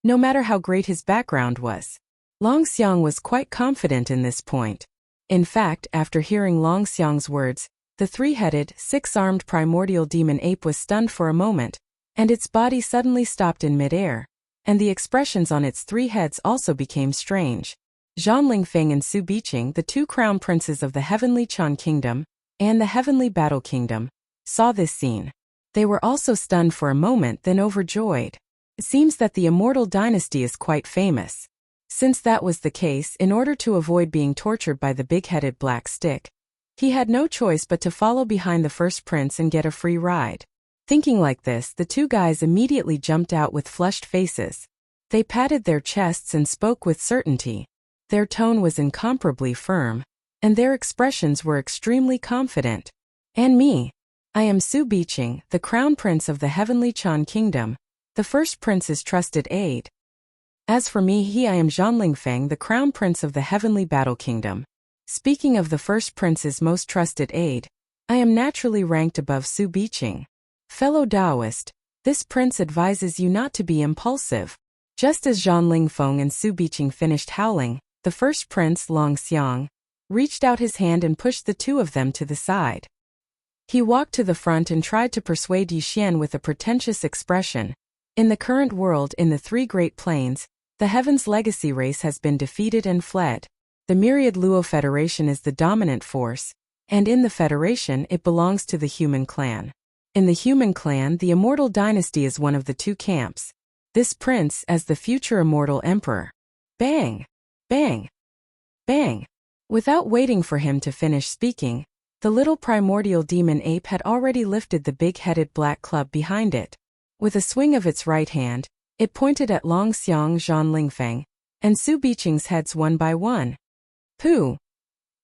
no matter how great his background was. Long Xiang was quite confident in this point. In fact, after hearing Long Xiang's words, the 3-headed, 6-armed primordial demon ape was stunned for a moment, and its body suddenly stopped in midair, and the expressions on its 3 heads also became strange. Zhang Lingfeng and Su Biqing, the 2 crown princes of the heavenly Chan kingdom, and the heavenly battle kingdom, saw this scene. They were also stunned for a moment, then overjoyed. It seems that the immortal dynasty is quite famous. Since that was the case, in order to avoid being tortured by the big-headed black stick, he had no choice but to follow behind the first prince and get a free ride. Thinking like this, the 2 guys immediately jumped out with flushed faces. They patted their chests and spoke with certainty. Their tone was incomparably firm, and their expressions were extremely confident. And me. I am Su Biqing, the crown prince of the heavenly Chan kingdom, the first prince's trusted aide. As for me, I am Zhang Lingfeng, the crown prince of the heavenly battle kingdom. Speaking of the first prince's most trusted aide, I am naturally ranked above Su Biqing. Fellow Taoist, this prince advises you not to be impulsive. Just as Zhang Lingfeng and Su Biqing finished howling, the first prince, Long Xiang, reached out his hand and pushed the 2 of them to the side. He walked to the front and tried to persuade Yi Xian with a pretentious expression. In the current world, in the 3 Great Plains, the Heaven's legacy race has been defeated and fled. The myriad Luo Federation is the dominant force, and in the Federation it belongs to the human clan. In the human clan, the immortal dynasty is one of the two camps. This prince as the future immortal emperor. Bang! Bang! Bang! Without waiting for him to finish speaking, the little primordial demon ape had already lifted the big-headed black club behind it. With a swing of its right hand, it pointed at Long Xiang, Zhan Lingfeng, and Su Biqing's heads one by one. Pooh!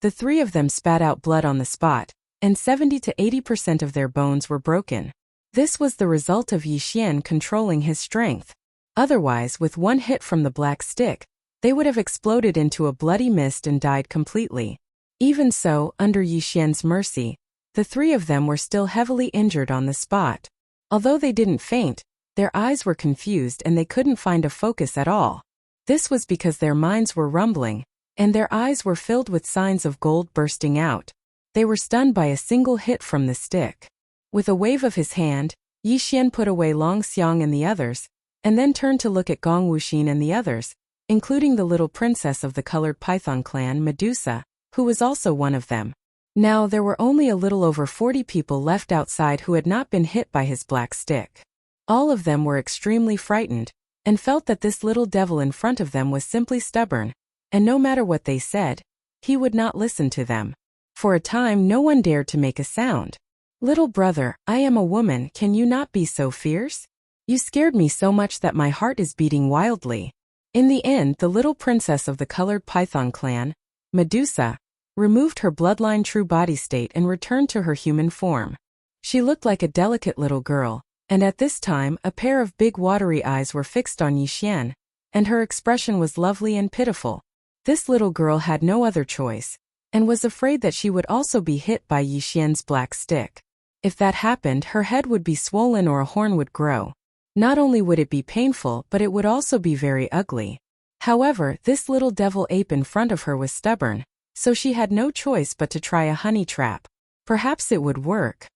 The three of them spat out blood on the spot, and 70 to 80% of their bones were broken. This was the result of Yi Xian controlling his strength. Otherwise, with one hit from the black stick, they would have exploded into a bloody mist and died completely. Even so, under Yi Xian's mercy, the three of them were still heavily injured on the spot. Although they didn't faint, their eyes were confused and they couldn't find a focus at all. This was because their minds were rumbling, and their eyes were filled with signs of gold bursting out. They were stunned by a single hit from the stick. With a wave of his hand, Yi Xian put away Long Xiang and the others, and then turned to look at Gong Wuxin and the others, including the little princess of the colored python clan, Medusa, who was also one of them. Now there were only a little over 40 people left outside who had not been hit by his black stick. All of them were extremely frightened, and felt that this little devil in front of them was simply stubborn, and no matter what they said, he would not listen to them. For a time no one dared to make a sound. "Little brother, I am a woman, can you not be so fierce? You scared me so much that my heart is beating wildly." In the end, the little princess of the colored python clan, Medusa, removed her bloodline true body state and returned to her human form. She looked like a delicate little girl, and at this time a pair of big watery eyes were fixed on Yi Xian, and her expression was lovely and pitiful. This little girl had no other choice, and was afraid that she would also be hit by Yi Xian's black stick. If that happened, her head would be swollen or a horn would grow. Not only would it be painful, but it would also be very ugly. However, this little devil ape in front of her was stubborn, so she had no choice but to try a honey trap. Perhaps it would work.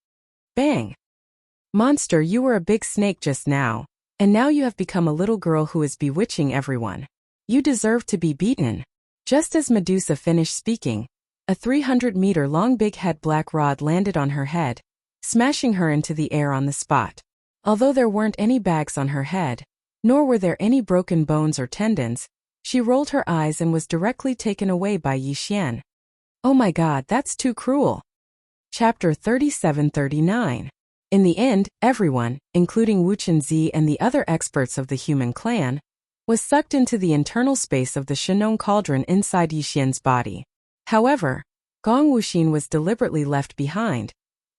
Bang! Monster, you were a big snake just now, and now you have become a little girl who is bewitching everyone. You deserve to be beaten. Just as Medusa finished speaking, a 300-meter-long big-head black rod landed on her head, smashing her into the air on the spot. Although there weren't any bags on her head, nor were there any broken bones or tendons, she rolled her eyes and was directly taken away by Yi Xian. Oh my god, that's too cruel. Chapter 37-39. In the end, everyone, including Wu Chenzi and the other experts of the human clan, was sucked into the internal space of the Shenong cauldron inside Yi Xian's body. However, Gong Wuxin was deliberately left behind,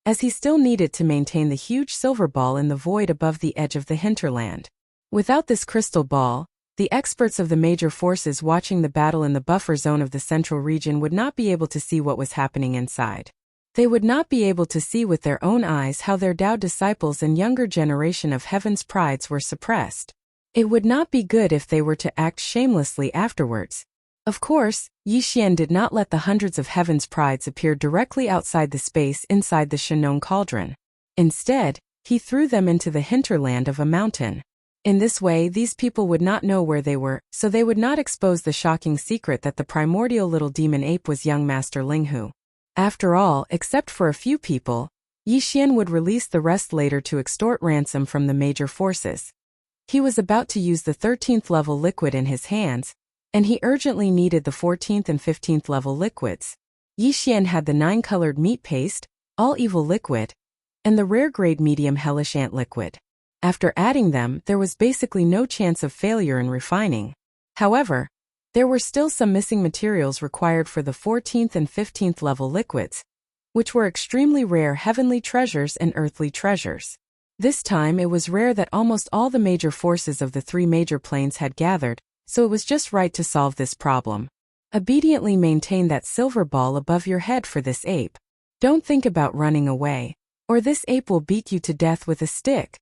as he still needed to maintain the huge silver ball in the void above the edge of the hinterland. Without this crystal ball, the experts of the major forces watching the battle in the buffer zone of the central region would not be able to see what was happening inside. They would not be able to see with their own eyes how their Tao disciples and younger generation of heaven's prides were suppressed. It would not be good if they were to act shamelessly afterwards. Of course, Yi Xian did not let the hundreds of heaven's prides appear directly outside the space inside the Shenong cauldron. Instead, he threw them into the hinterland of a mountain. In this way, these people would not know where they were, so they would not expose the shocking secret that the primordial little demon ape was young Master Linghu. After all, except for a few people, Yi Xian would release the rest later to extort ransom from the major forces. He was about to use the 13th level liquid in his hands, and he urgently needed the 14th and 15th level liquids. Yi Xian had the 9-colored meat paste, all evil liquid, and the rare grade medium hellish ant liquid. After adding them, there was basically no chance of failure in refining. However, there were still some missing materials required for the 14th and 15th level liquids, which were extremely rare heavenly treasures and earthly treasures. This time it was rare that almost all the major forces of the 3 major planes had gathered, so it was just right to solve this problem. Obediently maintain that silver ball above your head for this ape. Don't think about running away, or this ape will beat you to death with a stick.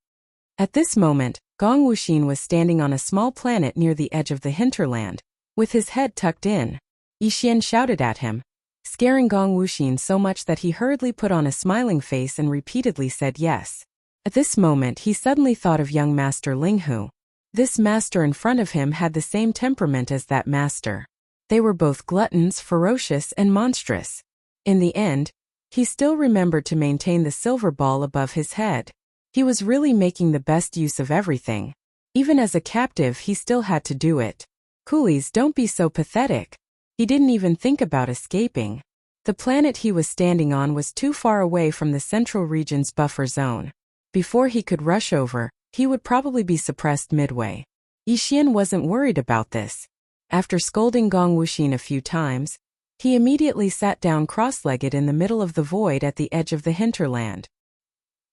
At this moment, Gong Wuxin was standing on a small planet near the edge of the hinterland, with his head tucked in. Yi Xian shouted at him, scaring Gong Wuxin so much that he hurriedly put on a smiling face and repeatedly said yes. At this moment he suddenly thought of young Master Linghu. This master in front of him had the same temperament as that master. They were both gluttons, ferocious and monstrous. In the end, he still remembered to maintain the silver ball above his head. He was really making the best use of everything. Even as a captive, he still had to do it. Coolies, don't be so pathetic. He didn't even think about escaping. The planet he was standing on was too far away from the central region's buffer zone. Before he could rush over, he would probably be suppressed midway. Yi Xian wasn't worried about this. After scolding Gong Wuxin a few times, he immediately sat down cross-legged in the middle of the void at the edge of the hinterland.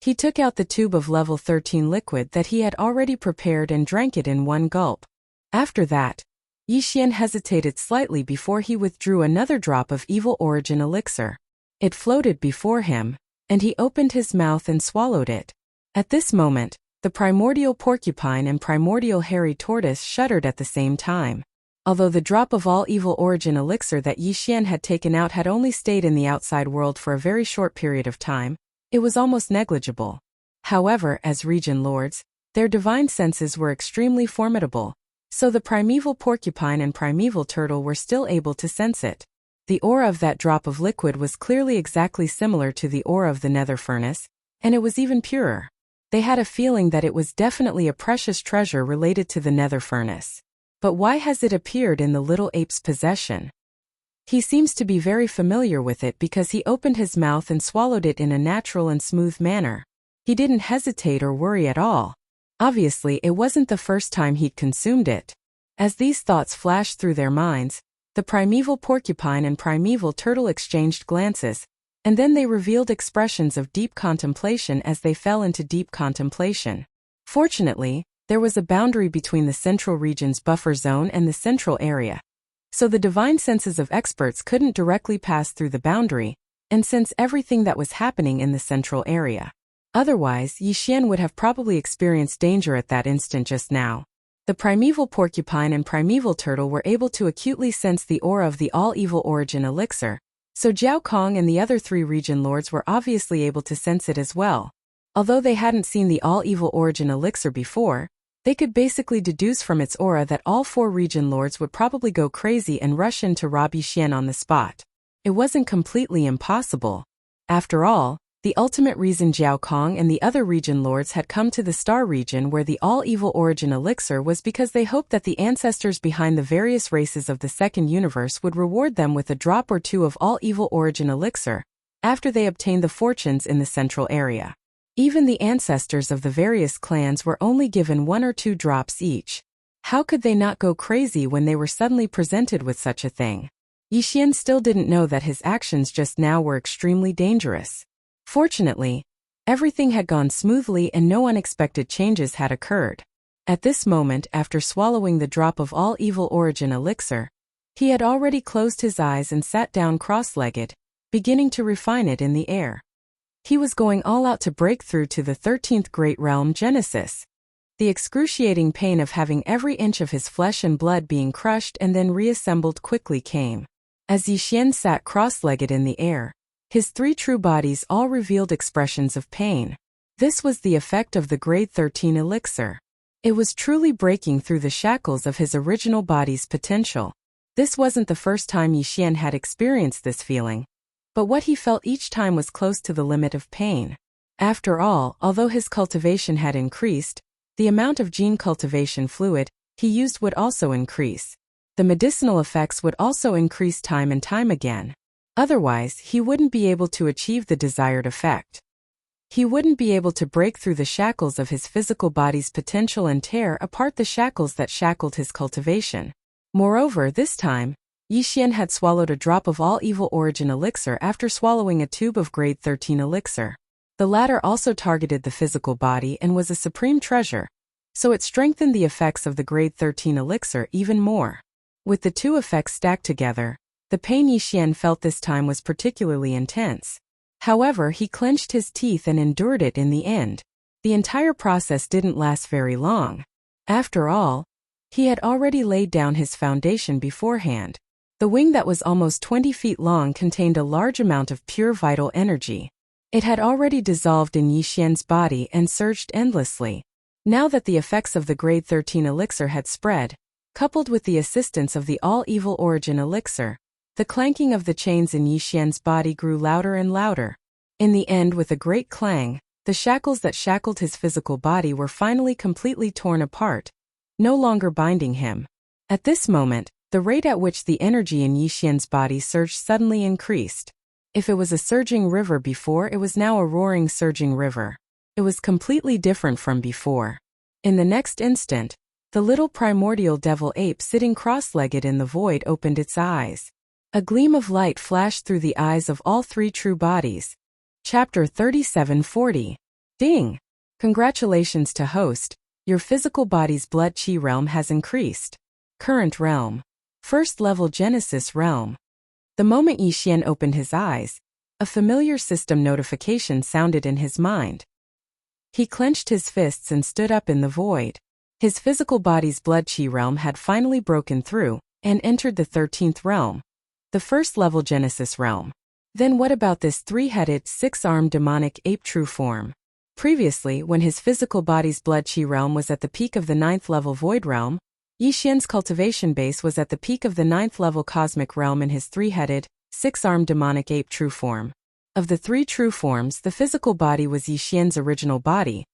He took out the tube of level 13 liquid that he had already prepared and drank it in one gulp. After that, Yi Xian hesitated slightly before he withdrew another drop of evil origin elixir. It floated before him, and he opened his mouth and swallowed it. At this moment, the primordial porcupine and primordial hairy tortoise shuddered at the same time. Although the drop of all evil origin elixir that Yi Xian had taken out had only stayed in the outside world for a very short period of time, it was almost negligible. However, as region lords, their divine senses were extremely formidable, so the primeval porcupine and primeval turtle were still able to sense it. The aura of that drop of liquid was clearly exactly similar to the aura of the nether furnace, and it was even purer. They had a feeling that it was definitely a precious treasure related to the nether furnace. But why has it appeared in the little ape's possession? He seems to be very familiar with it because he opened his mouth and swallowed it in a natural and smooth manner. He didn't hesitate or worry at all. Obviously, it wasn't the first time he'd consumed it. As these thoughts flashed through their minds, the primeval porcupine and primeval turtle exchanged glances, and then they revealed expressions of deep contemplation as they fell into deep contemplation. Fortunately, there was a boundary between the central region's buffer zone and the central area. So the divine senses of experts couldn't directly pass through the boundary and sense everything that was happening in the central area. Otherwise, Yi Xian would have probably experienced danger at that instant just now. The primeval porcupine and primeval turtle were able to acutely sense the aura of the all-evil origin elixir, so Zhao Kong and the other 3 region lords were obviously able to sense it as well. Although they hadn't seen the all-evil origin elixir before, they could basically deduce from its aura that all 4 region lords would probably go crazy and rush in to rob Yi Xian on the spot. It wasn't completely impossible. After all, the ultimate reason Zhao Kong and the other region lords had come to the star region where the all-evil origin elixir was because they hoped that the ancestors behind the various races of the second universe would reward them with a drop or 2 of all-evil origin elixir after they obtained the fortunes in the central area. Even the ancestors of the various clans were only given 1 or 2 drops each. How could they not go crazy when they were suddenly presented with such a thing? Yi Xian still didn't know that his actions just now were extremely dangerous. Fortunately, everything had gone smoothly and no unexpected changes had occurred. At this moment, after swallowing the drop of all evil origin elixir, he had already closed his eyes and sat down cross-legged, beginning to refine it in the air. He was going all out to break through to the 13th Great Realm Genesis. The excruciating pain of having every inch of his flesh and blood being crushed and then reassembled quickly came. As Yi Xian sat cross-legged in the air, his 3 true bodies all revealed expressions of pain. This was the effect of the grade 13 elixir. It was truly breaking through the shackles of his original body's potential. This wasn't the first time Yi Xian had experienced this feeling, but what he felt each time was close to the limit of pain. After all, although his cultivation had increased, the amount of gene cultivation fluid he used would also increase. The medicinal effects would also increase time and time again. Otherwise, he wouldn't be able to achieve the desired effect. He wouldn't be able to break through the shackles of his physical body's potential and tear apart the shackles that shackled his cultivation. Moreover, this time, Yi Xian had swallowed a drop of all evil origin elixir after swallowing a tube of grade 13 elixir. The latter also targeted the physical body and was a supreme treasure, so it strengthened the effects of the grade 13 elixir even more. With the 2 effects stacked together, the pain Yi Xian felt this time was particularly intense. However, he clenched his teeth and endured it in the end. The entire process didn't last very long. After all, he had already laid down his foundation beforehand. The wing that was almost 20 feet long contained a large amount of pure vital energy. It had already dissolved in Yi Xian's body and surged endlessly. Now that the effects of the grade 13 elixir had spread, Coupled with the assistance of the all-evil origin elixir, the clanking of the chains in Yixian's body grew louder and louder. In the end, with a great clang, the shackles that shackled his physical body were finally completely torn apart, no longer binding him. At this moment, the rate at which the energy in Yixian's body surged suddenly increased. If it was a surging river before, it was now a roaring surging river. It was completely different from before. In the next instant, the little primordial devil ape sitting cross-legged in the void opened its eyes. A gleam of light flashed through the eyes of all three true bodies. Chapter 3740. Ding! Congratulations to host, your physical body's blood chi realm has increased. Current realm. First level Genesis realm. The moment Yixian opened his eyes, a familiar system notification sounded in his mind. He clenched his fists and stood up in the void. His physical body's blood chi realm had finally broken through and entered the 13th realm, the first level Genesis realm. Then what about this three-headed, six-armed demonic ape true form? Previously, when his physical body's blood chi realm was at the peak of the 9th level void realm, Yixian's cultivation base was at the peak of the 9th level cosmic realm in his three-headed, six-armed demonic ape true form. Of the three true forms, the physical body was Yixian's original body,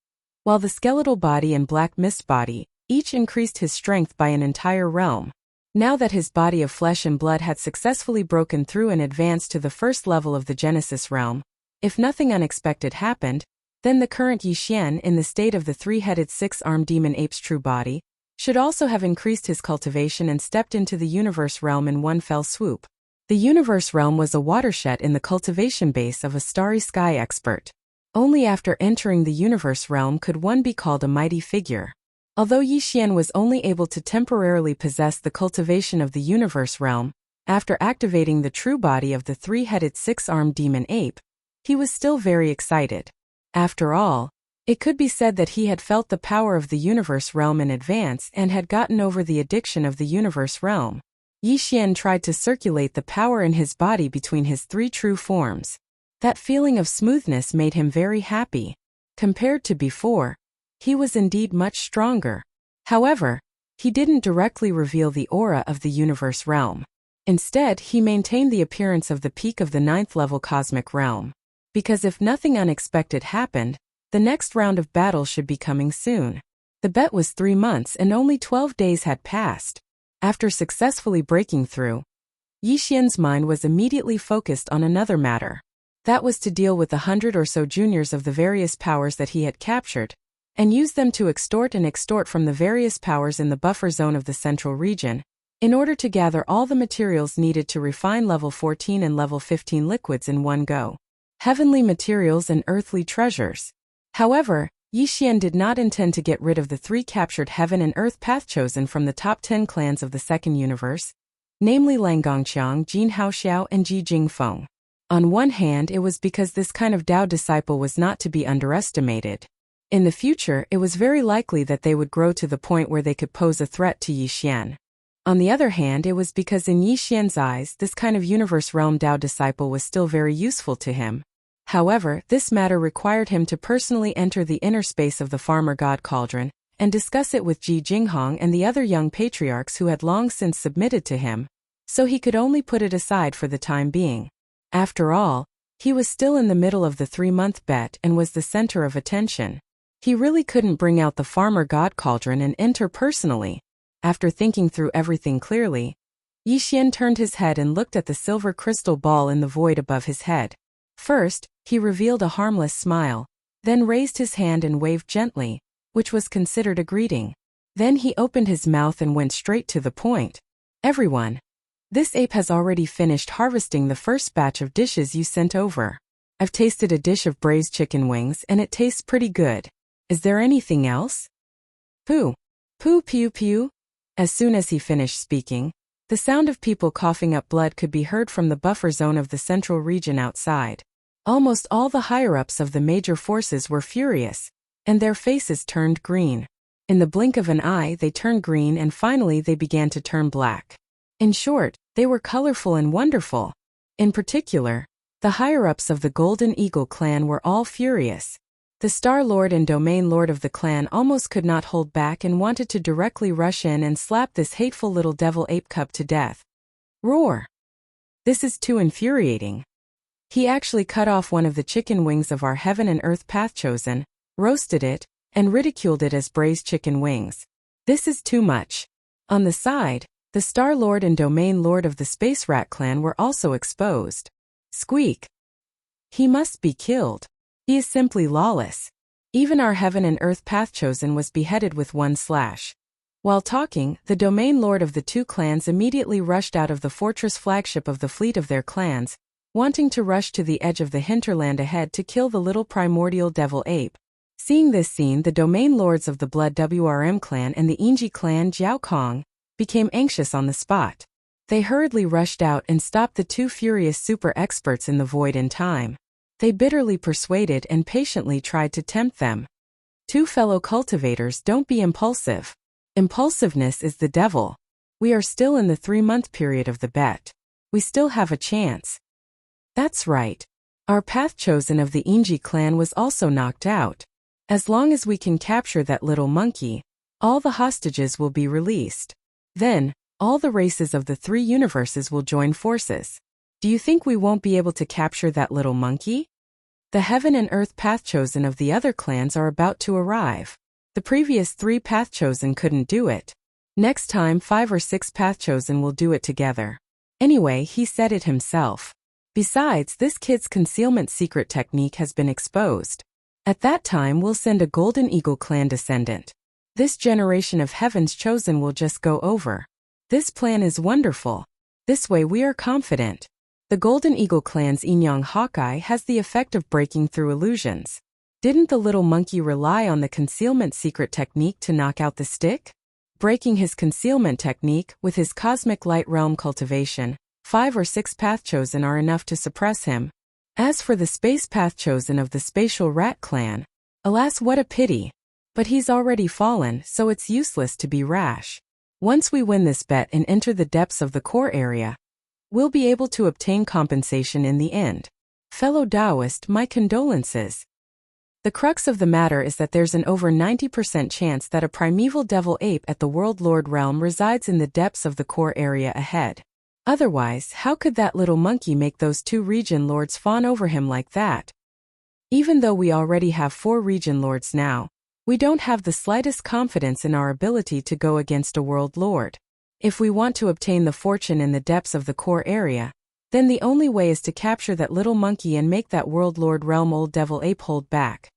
while the skeletal body and black mist body each increased his strength by an entire realm. Now that his body of flesh and blood had successfully broken through and advanced to the first level of the Genesis realm, if nothing unexpected happened, then the current Yixian, in the state of the three-headed six-armed demon ape's true body, should also have increased his cultivation and stepped into the universe realm in one fell swoop. The universe realm was a watershed in the cultivation base of a starry sky expert. Only after entering the universe realm could one be called a mighty figure. Although Yixian was only able to temporarily possess the cultivation of the universe realm, after activating the true body of the three-headed six-armed demon ape, he was still very excited. After all, it could be said that he had felt the power of the universe realm in advance and had gotten over the addiction of the universe realm. Yixian tried to circulate the power in his body between his three true forms. That feeling of smoothness made him very happy. Compared to before, he was indeed much stronger. However, he didn't directly reveal the aura of the universe realm. Instead, he maintained the appearance of the peak of the 9th level cosmic realm. Because if nothing unexpected happened, the next round of battle should be coming soon. The bet was 3 months and only 12 days had passed. After successfully breaking through, Yixian's mind was immediately focused on another matter. That was to deal with 100 or so juniors of the various powers that he had captured, and use them to extort from the various powers in the buffer zone of the central region, in order to gather all the materials needed to refine level 14 and level 15 liquids in one go. Heavenly materials and earthly treasures. However, Yixian did not intend to get rid of the 3 captured heaven and earth path chosen from the top 10 clans of the second universe, namely Lang Gongqiang, Jin Haoxiao, and Ji Jingfeng. On one hand, it was because this kind of Tao disciple was not to be underestimated. In the future, it was very likely that they would grow to the point where they could pose a threat to Yixian. On the other hand, it was because in Yixian's eyes, this kind of universe realm Tao disciple was still very useful to him. However, this matter required him to personally enter the inner space of the farmer god cauldron and discuss it with Ji Jinghong and the other young patriarchs who had long since submitted to him, so he could only put it aside for the time being. After all, he was still in the middle of the 3-month bet and was the center of attention. He really couldn't bring out the farmer god cauldron and enter personally. After thinking through everything clearly, Yixian turned his head and looked at the silver crystal ball in the void above his head. First, he revealed a harmless smile, then raised his hand and waved gently, which was considered a greeting. Then he opened his mouth and went straight to the point. Everyone, this ape has already finished harvesting the first batch of dishes you sent over. I've tasted a dish of braised chicken wings and it tastes pretty good. Is there anything else? Poo. Poo pew pew. As soon as he finished speaking, the sound of people coughing up blood could be heard from the buffer zone of the central region outside. Almost all the higher-ups of the major forces were furious, and their faces turned green. In the blink of an eye they turned green and finally they began to turn black. In short, they were colorful and wonderful. In particular, the higher-ups of the Golden Eagle clan were all furious. The Star Lord and Domain Lord of the clan almost could not hold back and wanted to directly rush in and slap this hateful little devil ape cub to death. Roar! This is too infuriating. He actually cut off one of the chicken wings of our heaven and earth path chosen, roasted it, and ridiculed it as braised chicken wings. This is too much. On the side, the Star Lord and Domain Lord of the Space Rat clan were also exposed. Squeak! He must be killed. He is simply lawless. Even our heaven and earth path chosen was beheaded with one slash. While talking, the Domain Lord of the two clans immediately rushed out of the fortress flagship of the fleet of their clans, wanting to rush to the edge of the hinterland ahead to kill the little primordial devil ape. Seeing this scene, the Domain Lords of the Blood WRM clan and the Inji clan Jiao Kong became anxious on the spot. They hurriedly rushed out and stopped the two furious super experts in the void in time. They bitterly persuaded and patiently tried to tempt them. Two fellow cultivators, don't be impulsive. Impulsiveness is the devil. We are still in the 3-month period of the bet. We still have a chance. That's right. Our path chosen of the Inji clan was also knocked out. As long as we can capture that little monkey, all the hostages will be released. Then, all the races of the 3 universes will join forces. Do you think we won't be able to capture that little monkey? The heaven and earth path chosen of the other clans are about to arrive. The previous 3 path chosen couldn't do it. Next time 5 or 6 path chosen will do it together. Anyway, he said it himself. Besides, this kid's concealment secret technique has been exposed. At that time we'll send a Golden Eagle clan descendant. This generation of Heaven's Chosen will just go over. This plan is wonderful. This way we are confident. The Golden Eagle clan's Inyang Hawkeye has the effect of breaking through illusions. Didn't the little monkey rely on the concealment secret technique to knock out the stick? Breaking his concealment technique with his cosmic light realm cultivation, 5 or 6 path chosen are enough to suppress him. As for the space path chosen of the Spatial Rat clan, alas, what a pity. But he's already fallen, so it's useless to be rash. Once we win this bet and enter the depths of the core area, we'll be able to obtain compensation in the end. Fellow Taoist, my condolences. The crux of the matter is that there's an over 90% chance that a primeval devil ape at the World Lord realm resides in the depths of the core area ahead. Otherwise, how could that little monkey make those 2 region lords fawn over him like that? Even though we already have 4 region lords now, we don't have the slightest confidence in our ability to go against a world lord. If we want to obtain the fortune in the depths of the core area, then the only way is to capture that little monkey and make that world lord realm old devil ape hold back.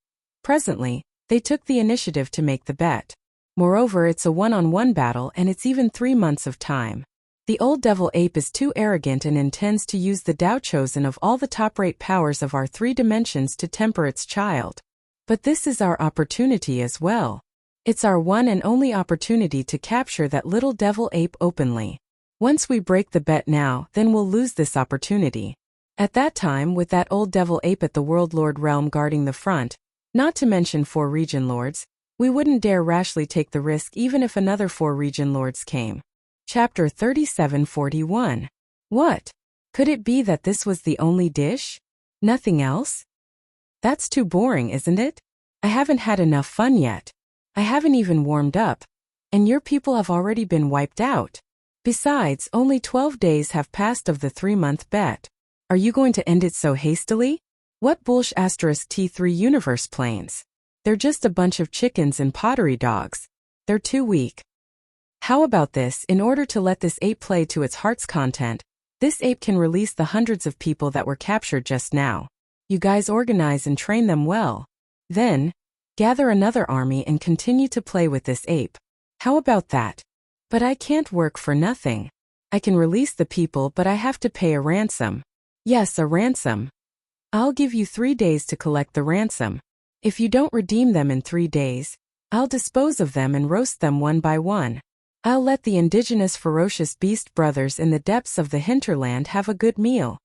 Presently, they took the initiative to make the bet. Moreover, it's a one-on-one battle and it's even 3 months of time. The old devil ape is too arrogant and intends to use the Tao chosen of all the top-rate powers of our 3 dimensions to temper its child. But this is our opportunity as well. It's our one and only opportunity to capture that little devil ape openly. Once we break the bet now, then we'll lose this opportunity. At that time, with that old devil ape at the World Lord realm guarding the front, not to mention 4 region lords, we wouldn't dare rashly take the risk even if another 4 region lords came. Chapter 3741. What? Could it be that this was the only dish? Nothing else? That's too boring, isn't it? I haven't had enough fun yet. I haven't even warmed up. And your people have already been wiped out. Besides, only 12 days have passed of the 3-month bet. Are you going to end it so hastily? What bullsh *T3 universe planes? They're just a bunch of chickens and pottery dogs. They're too weak. How about this? In order to let this ape play to its heart's content, this ape can release the hundreds of people that were captured just now. You guys organize and train them well. Then, gather another army and continue to play with this ape. How about that? But I can't work for nothing. I can release the people, but I have to pay a ransom. Yes, a ransom. I'll give you 3 days to collect the ransom. If you don't redeem them in 3 days, I'll dispose of them and roast them one by one. I'll let the indigenous ferocious beast brothers in the depths of the hinterland have a good meal.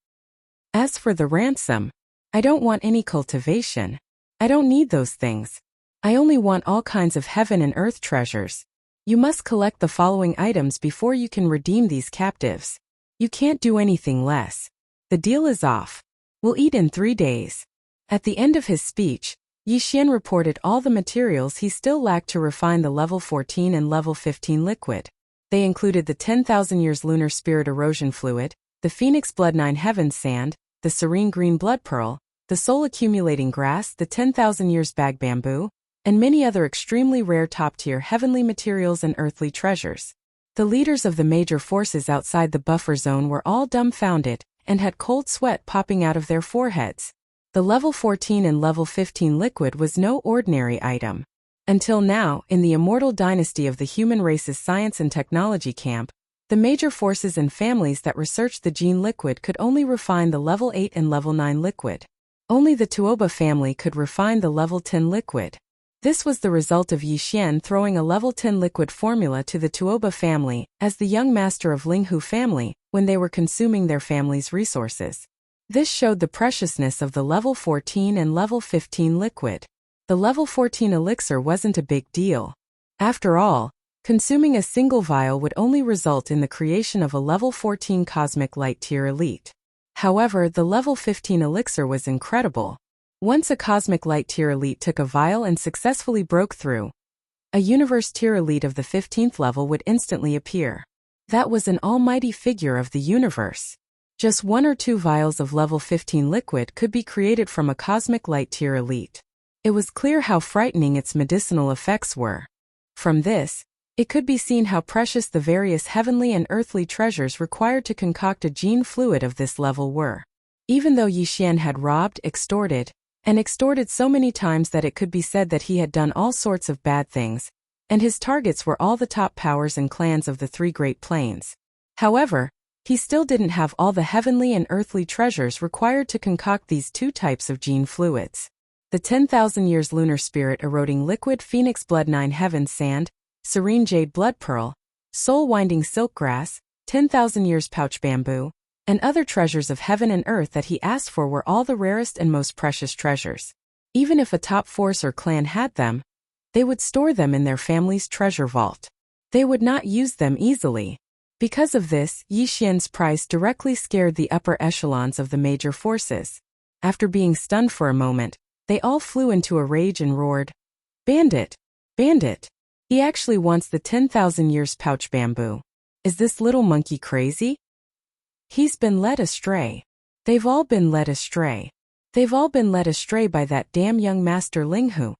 As for the ransom, I don't want any cultivation. I don't need those things. I only want all kinds of heaven and earth treasures. You must collect the following items before you can redeem these captives. You can't do anything less. The deal is off. We'll eat in 3 days. At the end of his speech, Yi Xian reported all the materials he still lacked to refine the level 14 and level 15 liquid. They included the 10,000 years lunar spirit erosion fluid, the phoenix blood 9 heavens sand, the serene green blood pearl, the soul accumulating grass, the 10,000 years bag bamboo, and many other extremely rare top-tier heavenly materials and earthly treasures. The leaders of the major forces outside the buffer zone were all dumbfounded and had cold sweat popping out of their foreheads. The level 14 and level 15 liquid was no ordinary item. Until now, in the immortal dynasty of the human race's science and technology camp, the major forces and families that researched the gene liquid could only refine the level 8 and level 9 liquid. Only the Tuoba family could refine the level 10 liquid. This was the result of Yi Xian throwing a level 10 liquid formula to the Tuoba family as the young master of Linghu family when they were consuming their family's resources. This showed the preciousness of the level 14 and level 15 liquid. The level 14 elixir wasn't a big deal. After all, consuming a single vial would only result in the creation of a level 14 cosmic light tier elite. However, the level 15 elixir was incredible. Once a cosmic light tier elite took a vial and successfully broke through, a universe tier elite of the 15th level would instantly appear. That was an almighty figure of the universe. Just 1 or 2 vials of level 15 liquid could be created from a cosmic light tier elite. It was clear how frightening its medicinal effects were. From this, it could be seen how precious the various heavenly and earthly treasures required to concoct a gene fluid of this level were. Even though Yi Xian had robbed, extorted so many times that it could be said that he had done all sorts of bad things, and his targets were all the top powers and clans of the 3 Great Plains. However, he still didn't have all the heavenly and earthly treasures required to concoct these 2 types of gene fluids. The 10,000 years lunar spirit eroding liquid phoenix blood 9 heavens sand, serene jade blood pearl, soul winding silk grass, 10,000 years pouch bamboo, and other treasures of heaven and earth that he asked for were all the rarest and most precious treasures. Even if a top force or clan had them, they would store them in their family's treasure vault. They would not use them easily. Because of this, Yi Xian's price directly scared the upper echelons of the major forces. After being stunned for a moment, they all flew into a rage and roared, "Bandit! Bandit! He actually wants the 10,000 years pouch bamboo. Is this little monkey crazy? He's been led astray. They've all been led astray. They've all been led astray by that damn young master Linghu."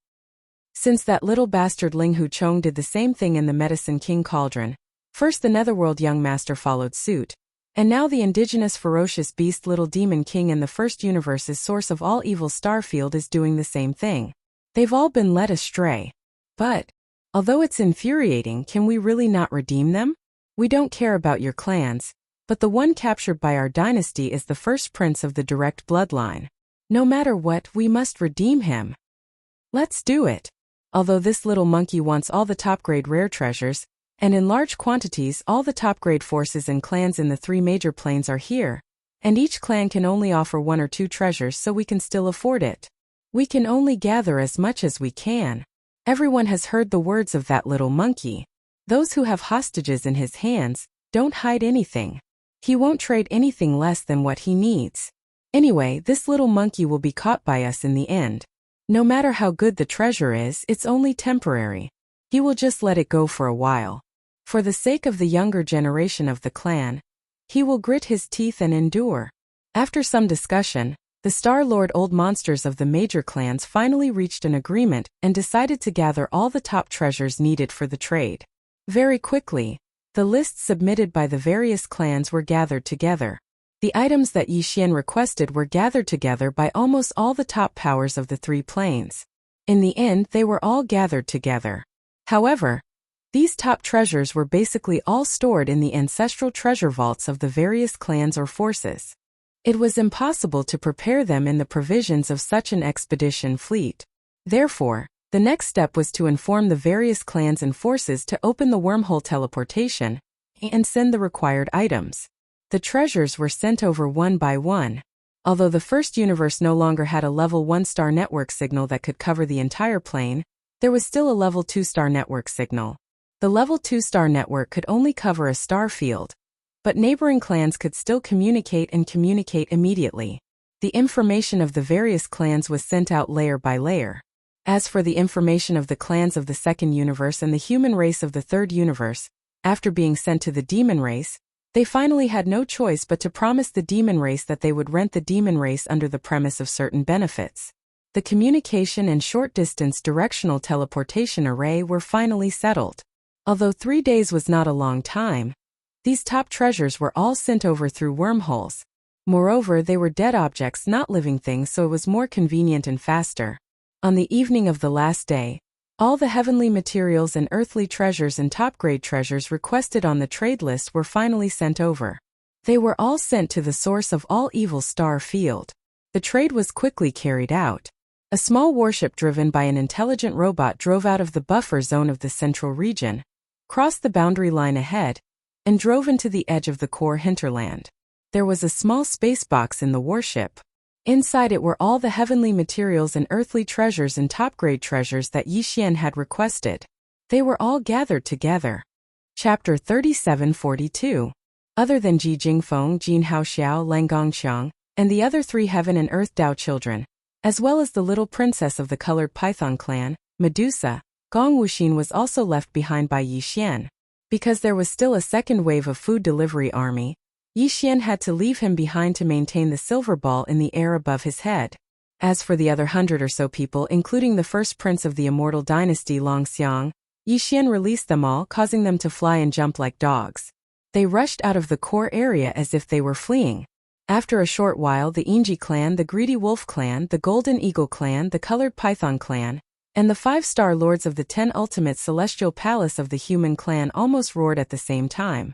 Since that little bastard Linghu Chong did the same thing in the Medicine King Cauldron, first the Netherworld young master followed suit, and now the indigenous ferocious beast little demon king in the first universe's source of all evil Starfield is doing the same thing. They've all been led astray. But, although it's infuriating, can we really not redeem them? We don't care about your clans, but the one captured by our dynasty is the first prince of the direct bloodline. No matter what, we must redeem him. Let's do it. Although this little monkey wants all the top-grade rare treasures, and in large quantities all the top-grade forces and clans in the 3 major planes are here, and each clan can only offer 1 or 2 treasures, so we can still afford it. We can only gather as much as we can. Everyone has heard the words of that little monkey. Those who have hostages in his hands don't hide anything. He won't trade anything less than what he needs. Anyway, this little monkey will be caught by us in the end. No matter how good the treasure is, it's only temporary. He will just let it go for a while. For the sake of the younger generation of the clan, he will grit his teeth and endure. After some discussion, the Star Lord old monsters of the major clans finally reached an agreement and decided to gather all the top treasures needed for the trade. Very quickly, the lists submitted by the various clans were gathered together. The items that Yi Xian requested were gathered together by almost all the top powers of the 3 planes. In the end, they were all gathered together. However, these top treasures were basically all stored in the ancestral treasure vaults of the various clans or forces. It was impossible to prepare them in the provisions of such an expedition fleet. Therefore, the next step was to inform the various clans and forces to open the wormhole teleportation and send the required items. The treasures were sent over one by one. Although the first universe no longer had a level 1 star network signal that could cover the entire plane, there was still a level 2 star network signal. The level 2 star network could only cover a star field, but neighboring clans could still communicate immediately. The information of the various clans was sent out layer by layer. As for the information of the clans of the second universe and the human race of the third universe, after being sent to the demon race, they finally had no choice but to promise the demon race that they would rent the demon race under the premise of certain benefits. The communication and short-distance directional teleportation array were finally settled. Although 3 days was not a long time, these top treasures were all sent over through wormholes. Moreover, they were dead objects, not living things, so it was more convenient and faster. On the evening of the last day, all the heavenly materials and earthly treasures and top-grade treasures requested on the trade list were finally sent over. They were all sent to the source of all evil star field. The trade was quickly carried out. A small warship driven by an intelligent robot drove out of the buffer zone of the central region, crossed the boundary line ahead, and drove into the edge of the core hinterland. There was a small space box in the warship. Inside it were all the heavenly materials and earthly treasures and top-grade treasures that Yixian had requested. They were all gathered together. Chapter 3742. Other than Ji Jingfeng, Jin Haoxiao, Lang Gongqiang, and the other 3 heaven and earth Dao children, as well as the little princess of the colored python clan, Medusa, Gong Wuxin was also left behind by Yixian. Because there was still a second wave of food delivery army, Yixian had to leave him behind to maintain the silver ball in the air above his head. As for the other 100 or so people, including the first prince of the immortal dynasty Long Xiang, Yixian released them all, causing them to fly and jump like dogs. They rushed out of the core area as if they were fleeing. After a short while, the Inji clan, the Greedy Wolf clan, the Golden Eagle clan, the Colored Python clan, and the 5-star lords of the 10 ultimate celestial palace of the human clan almost roared at the same time.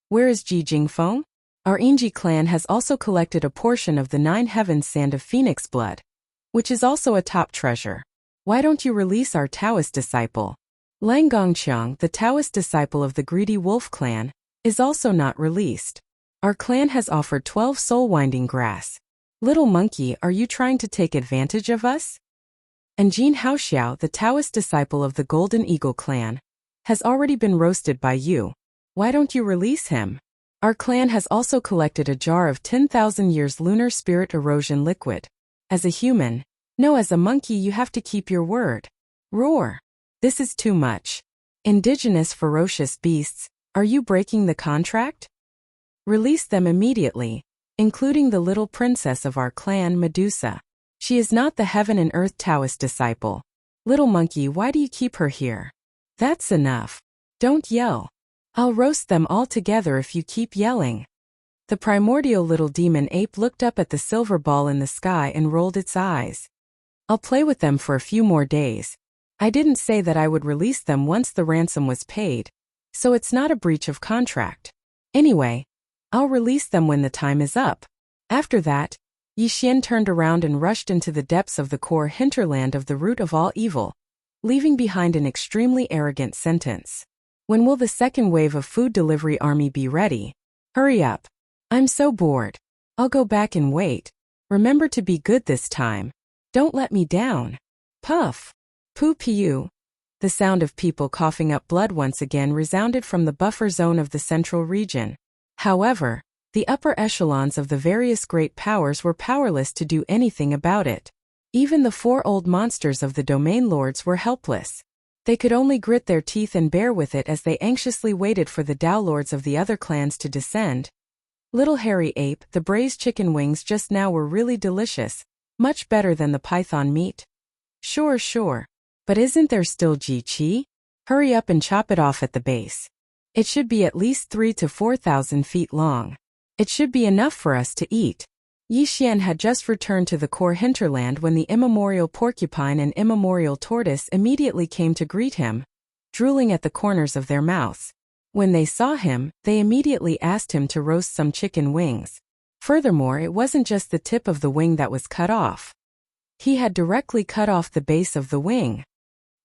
Where is Ji Jingfeng? Our Inji clan has also collected a portion of the 9 heavens sand of phoenix blood, which is also a top treasure. Why don't you release our Taoist disciple? Lang Gongqiang, the Taoist disciple of the Greedy Wolf clan, is also not released. Our clan has offered 12 soul-winding grass. Little monkey, are you trying to take advantage of us? And Jin Haoxiao, the Taoist disciple of the Golden Eagle clan, has already been roasted by you. Why don't you release him? Our clan has also collected a jar of 10,000 years lunar spirit erosion liquid. As a human, no, as a monkey you have to keep your word. Roar. This is too much. Indigenous ferocious beasts, are you breaking the contract? Release them immediately, including the little princess of our clan, Medusa. She is not the heaven and earth Taoist disciple. Little monkey, why do you keep her here? That's enough. Don't yell. I'll roast them all together if you keep yelling. The primordial little demon ape looked up at the silver ball in the sky and rolled its eyes. I'll play with them for a few more days. I didn't say that I would release them once the ransom was paid, so it's not a breach of contract. Anyway, I'll release them when the time is up. After that, Yixian turned around and rushed into the depths of the core hinterland of the root of all evil, leaving behind an extremely arrogant sentence. When will the second wave of food delivery army be ready? Hurry up. I'm so bored. I'll go back and wait. Remember to be good this time. Don't let me down. Puff. Poo pew. The sound of people coughing up blood once again resounded from the buffer zone of the central region. However, the upper echelons of the various great powers were powerless to do anything about it. Even the 4 old monsters of the domain lords were helpless. They could only grit their teeth and bear with it as they anxiously waited for the Dao lords of the other clans to descend. Little hairy ape, the braised chicken wings just now were really delicious, much better than the python meat. Sure. But isn't there still Ji Qi? Hurry up and chop it off at the base. It should be at least 3,000 to 4,000 feet long. It should be enough for us to eat. Yixian had just returned to the core hinterland when the immemorial porcupine and immemorial tortoise immediately came to greet him, drooling at the corners of their mouths. When they saw him, they immediately asked him to roast some chicken wings. Furthermore, it wasn't just the tip of the wing that was cut off. He had directly cut off the base of the wing.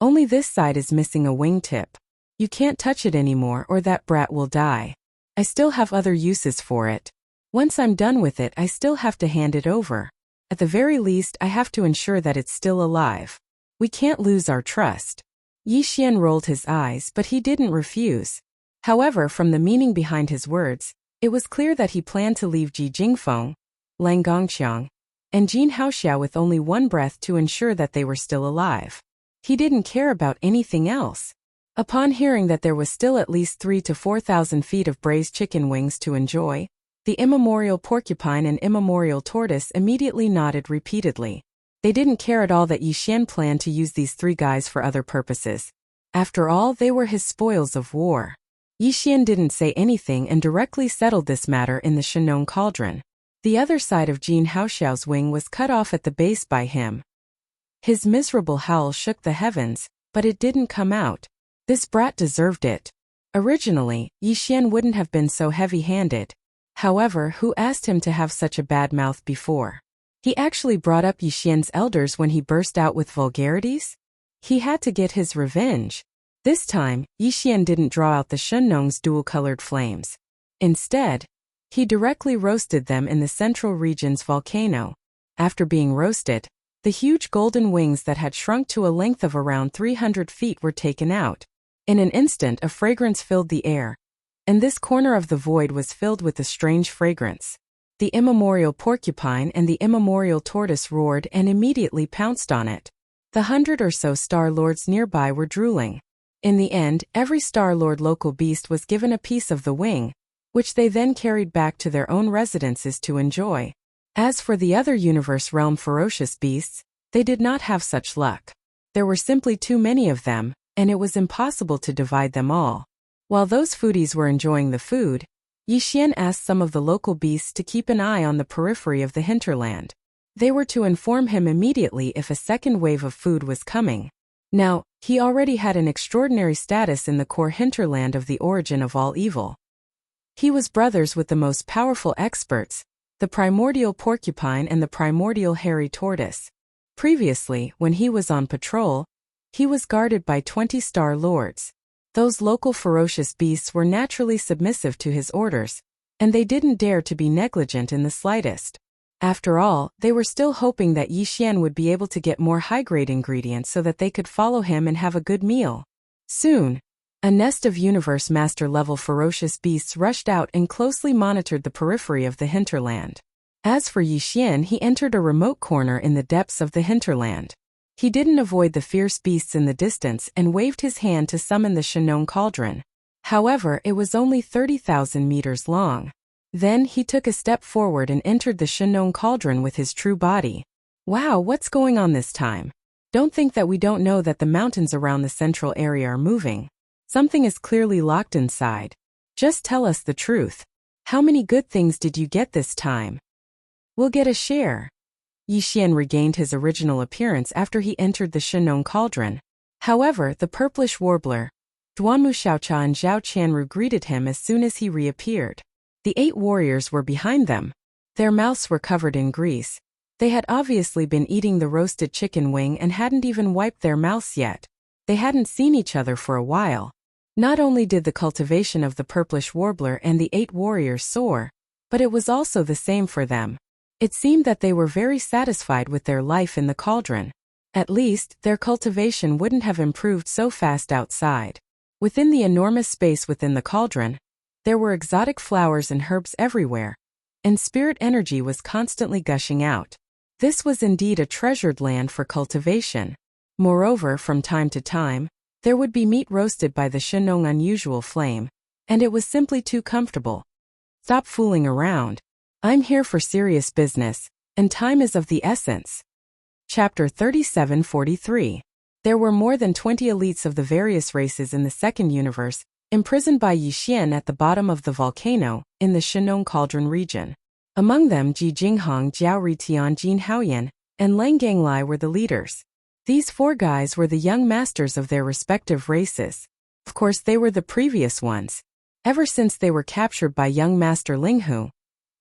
Only this side is missing a wingtip. You can't touch it anymore or that brat will die. I still have other uses for it. Once I'm done with it, I still have to hand it over. At the very least, I have to ensure that it's still alive. We can't lose our trust. Yixian rolled his eyes, but he didn't refuse. However, from the meaning behind his words, it was clear that he planned to leave Ji Jingfeng, Lang Gongqiang, and Jin Haoxiao with only one breath to ensure that they were still alive. He didn't care about anything else. Upon hearing that there was still at least 3,000 to 4,000 feet of braised chicken wings to enjoy, the immemorial porcupine and immemorial tortoise immediately nodded repeatedly. They didn't care at all that Yixian planned to use these three guys for other purposes. After all, they were his spoils of war. Yixian didn't say anything and directly settled this matter in the Shenong cauldron. The other side of Jin Haoxiao's wing was cut off at the base by him. His miserable howl shook the heavens, but it didn't come out. This brat deserved it. Originally, Yixian wouldn't have been so heavy-handed. However, who asked him to have such a bad mouth before? He actually brought up Yixian's elders when he burst out with vulgarities? He had to get his revenge. This time, Yixian didn't draw out the Shenong's dual-colored flames. Instead, he directly roasted them in the central region's volcano. After being roasted, the huge golden wings that had shrunk to a length of around 300 feet were taken out. In an instant, a fragrance filled the air, and this corner of the void was filled with a strange fragrance. The immemorial porcupine and the immemorial tortoise roared and immediately pounced on it. The 100 or so Star Lords nearby were drooling. In the end, every Star Lord local beast was given a piece of the wing, which they then carried back to their own residences to enjoy. As for the other universe realm ferocious beasts, they did not have such luck. There were simply too many of them, and it was impossible to divide them all. While those foodies were enjoying the food, Yixian asked some of the local beasts to keep an eye on the periphery of the hinterland. They were to inform him immediately if a second wave of food was coming. Now, he already had an extraordinary status in the core hinterland of the origin of all evil. He was brothers with the most powerful experts, the primordial porcupine and the primordial hairy tortoise. Previously, when he was on patrol, he was guarded by 20 Star Lords. Those local ferocious beasts were naturally submissive to his orders, and they didn't dare to be negligent in the slightest. After all, they were still hoping that Yixian would be able to get more high-grade ingredients so that they could follow him and have a good meal. Soon, a nest of Universe Master-level ferocious beasts rushed out and closely monitored the periphery of the hinterland. As for Yixian, he entered a remote corner in the depths of the hinterland. He didn't avoid the fierce beasts in the distance and waved his hand to summon the Shenong cauldron. However, it was only 30,000 meters long. Then he took a step forward and entered the Shenong cauldron with his true body. Wow, what's going on this time? Don't think that we don't know that the mountains around the central area are moving. Something is clearly locked inside. Just tell us the truth. How many good things did you get this time? We'll get a share. Yixian regained his original appearance after he entered the Shenong cauldron. However, the purplish warbler, Duanmu Xiaocha and Zhao Qianru greeted him as soon as he reappeared. The 8 warriors were behind them. Their mouths were covered in grease. They had obviously been eating the roasted chicken wing and hadn't even wiped their mouths yet. They hadn't seen each other for a while. Not only did the cultivation of the purplish warbler and the 8 warriors soar, but it was also the same for them. It seemed that they were very satisfied with their life in the cauldron. At least, their cultivation wouldn't have improved so fast outside. Within the enormous space within the cauldron, there were exotic flowers and herbs everywhere, and spirit energy was constantly gushing out. This was indeed a treasured land for cultivation. Moreover, from time to time, there would be meat roasted by the Shenong unusual flame, and it was simply too comfortable. Stop fooling around. I'm here for serious business, and time is of the essence. Chapter 3743. There were more than 20 elites of the various races in the second universe, imprisoned by Yixian at the bottom of the volcano, in the Shenong Cauldron region. Among them Ji Jinghong, Jiao Ritian, Jin Haoyan, and Lang Ganglai were the leaders. These 4 guys were the young masters of their respective races. Of course, they were the previous ones. Ever since they were captured by young Master Linghu,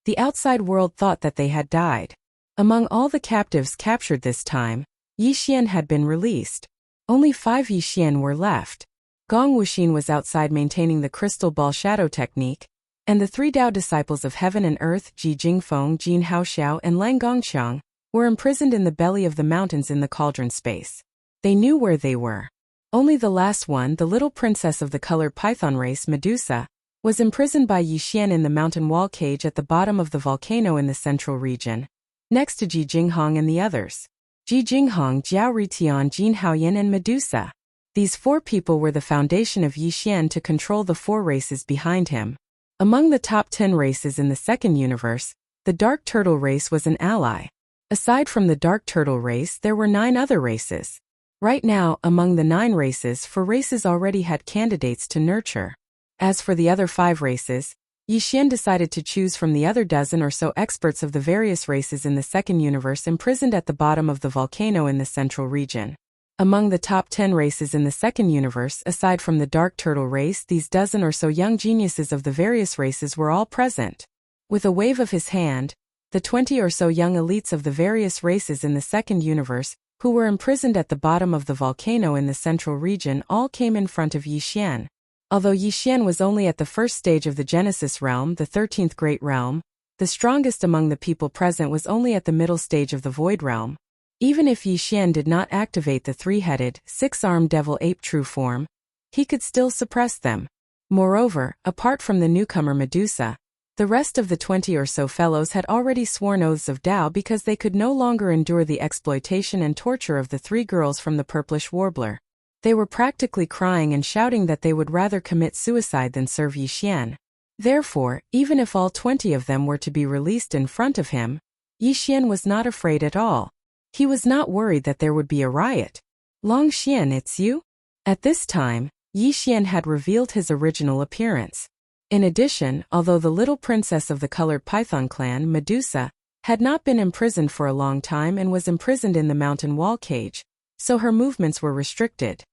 the outside world thought that they had died. Among all the captives captured this time, Yixian had been released. Only 5 Yixian were left. Gong Wuxin was outside maintaining the crystal ball shadow technique, and the 3 Dao disciples of heaven and earth, Ji Jingfeng, Jin Haoxiao, and Lang Gongqiang, were imprisoned in the belly of the mountains in the cauldron space. They knew where they were. Only the last one, the little princess of the colored python race, Medusa, was imprisoned by Yixian in the mountain wall cage at the bottom of the volcano in the central region. next to Ji Jinghong and the others. Ji Jinghong, Jiao Ritian, Jin Haoyan and Medusa. These 4 people were the foundation of Yi Xian to control the 4 races behind him. Among the top 10 races in the second universe, the Dark Turtle race was an ally. Aside from the Dark Turtle race, there were 9 other races. Right now, among the 9 races, 4 races already had candidates to nurture. As for the other 5 races, Yi Xian decided to choose from the other dozen or so experts of the various races in the second universe imprisoned at the bottom of the volcano in the central region. Among the top 10 races in the second universe, aside from the Dark Turtle race, these dozen or so young geniuses of the various races were all present. With a wave of his hand, the 20 or so young elites of the various races in the second universe, who were imprisoned at the bottom of the volcano in the central region, all came in front of Yi Xian. Although Yi Xian was only at the first stage of the Genesis realm, the 13th Great Realm, the strongest among the people present was only at the middle stage of the Void Realm. Even if Yi Xian did not activate the 3-headed, 6-armed devil ape true form, he could still suppress them. Moreover, apart from the newcomer Medusa, the rest of the 20 or so fellows had already sworn oaths of Tao because they could no longer endure the exploitation and torture of the 3 girls from the Purplish Warbler. They were practically crying and shouting that they would rather commit suicide than serve Yi Xian. Therefore, even if all 20 of them were to be released in front of him, Yi Xian was not afraid at all. He was not worried that there would be a riot. Long Xian, it's you? At this time, Yi Xian had revealed his original appearance. In addition, although the little princess of the colored python clan, Medusa, had not been imprisoned for a long time and was imprisoned in the mountain wall cage, so her movements were restricted.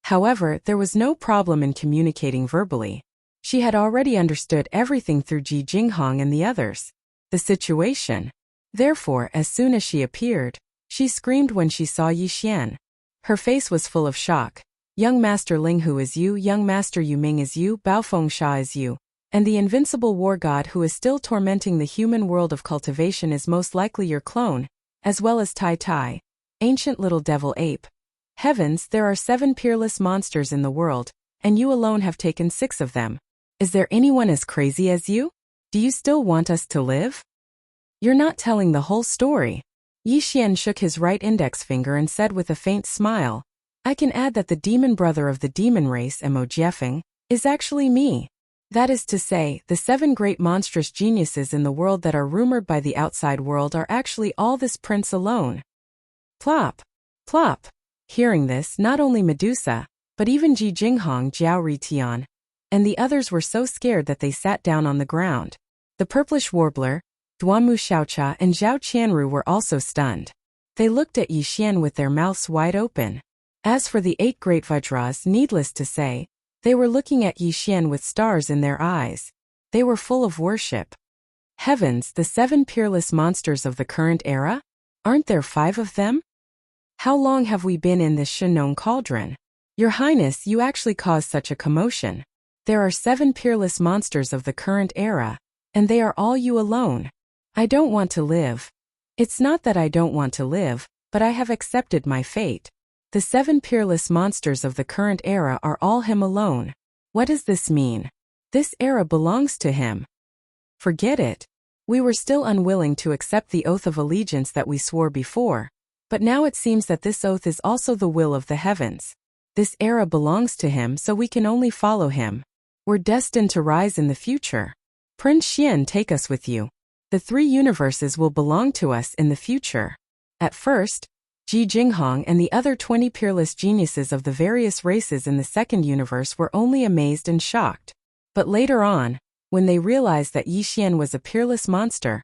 However, there was no problem in communicating verbally. She had already understood everything through Ji Jinghong and the others. The situation. Therefore, as soon as she appeared, she screamed when she saw Yi Xian. Her face was full of shock. Young Master Linghu is you, Young Master Yu Ming is you, Baofeng Sha is you, and the invincible war god who is still tormenting the human world of cultivation is most likely your clone, as well as Tai Tai, ancient little devil ape. Heavens, there are 7 peerless monsters in the world, and you alone have taken 6 of them. Is there anyone as crazy as you? Do you still want us to live? You're not telling the whole story. Yi Xian shook his right index finger and said with a faint smile, I can add that the demon brother of the demon race, Mo Jiefeng, is actually me. That is to say, the 7 great monstrous geniuses in the world that are rumored by the outside world are actually all this prince alone. Plop. Plop. Hearing this, not only Medusa, but even Ji Jinghong, Jiao Ritian, and the others were so scared that they sat down on the ground. The Purplish Warbler, Duanmu Xiaocha and Zhao Qianru were also stunned. They looked at Yi Xian with their mouths wide open. As for the 8 great Vajras, needless to say, they were looking at Yi Xian with stars in their eyes. They were full of worship. Heavens, the 7 peerless monsters of the current era? Aren't there 5 of them? How long have we been in this Shenong cauldron? Your Highness, you actually caused such a commotion. There are 7 peerless monsters of the current era, and they are all you alone. I don't want to live. It's not that I don't want to live, but I have accepted my fate. The 7 peerless monsters of the current era are all him alone. What does this mean? This era belongs to him. Forget it. We were still unwilling to accept the oath of allegiance that we swore before, but now it seems that this oath is also the will of the heavens. This era belongs to him, so we can only follow him. We're destined to rise in the future. Prince Xian, take us with you. The 3 universes will belong to us in the future. At first, Ji Jinghong and the other 20 peerless geniuses of the various races in the second universe were only amazed and shocked. But later on, when they realized that Yi Xian was a peerless monster,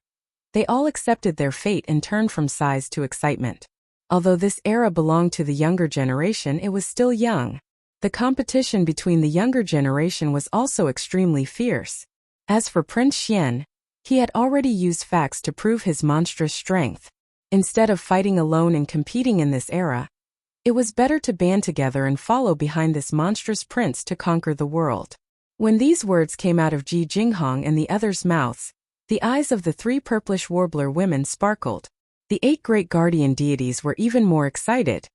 they all accepted their fate and turned from size to excitement. Although this era belonged to the younger generation, it was still young. The competition between the younger generation was also extremely fierce. As for Prince Xian, he had already used facts to prove his monstrous strength. Instead of fighting alone and competing in this era, it was better to band together and follow behind this monstrous prince to conquer the world. When these words came out of Ji Jinghong and the others' mouths, the eyes of the 3 purplish warbler women sparkled. The 8 great guardian deities were even more excited.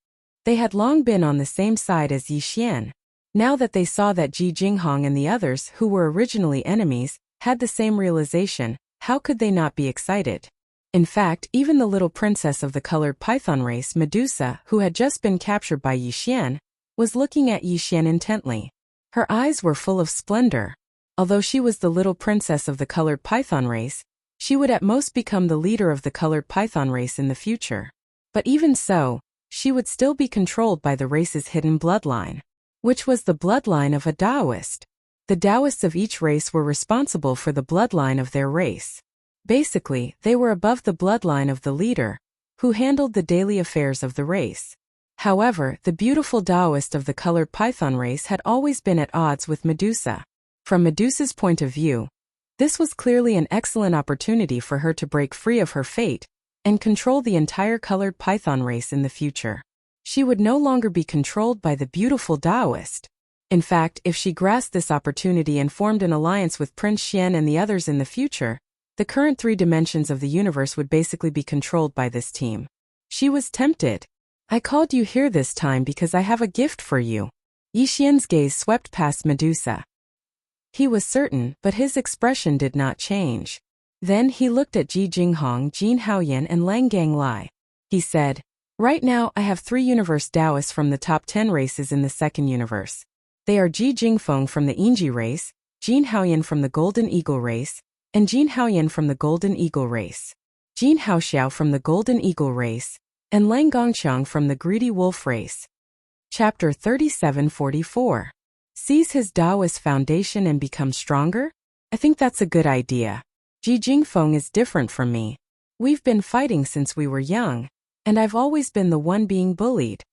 They had long been on the same side as Yi Xian. Now that they saw that Ji Jinghong and the others, who were originally enemies, had the same realization, how could they not be excited? In fact, even the little princess of the colored python race, Medusa, who had just been captured by Yixian, was looking at Yixian intently. Her eyes were full of splendor. Although she was the little princess of the colored python race, she would at most become the leader of the colored python race in the future. But even so, she would still be controlled by the race's hidden bloodline, which was the bloodline of a Taoist. The Taoists of each race were responsible for the bloodline of their race. Basically, they were above the bloodline of the leader, who handled the daily affairs of the race. However, the beautiful Taoist of the colored python race had always been at odds with Medusa. From Medusa's point of view, this was clearly an excellent opportunity for her to break free of her fate and control the entire colored python race in the future. She would no longer be controlled by the beautiful Taoist. In fact, if she grasped this opportunity and formed an alliance with Prince Xian and the others in the future, the current 3 dimensions of the universe would basically be controlled by this team. She was tempted. I called you here this time because I have a gift for you. Yixian's gaze swept past Medusa. He was certain, but his expression did not change. Then he looked at Ji Jinghong, Jin Haoyan and Lang Ganglai. He said, "Right now I have 3 universe Taoists from the top 10 races in the second universe. They are Ji Jingfeng from the Yingji race, Jin Haoyan from the Golden Eagle race, and Jin Haoyan from the Golden Eagle race, Jin Haoxiao from the Golden Eagle race, and Lang Gongqiang from the Greedy Wolf race." Chapter 3744. Seize his Taoist foundation and become stronger? I think that's a good idea. Ji Jingfeng is different from me. We've been fighting since we were young, and I've always been the one being bullied.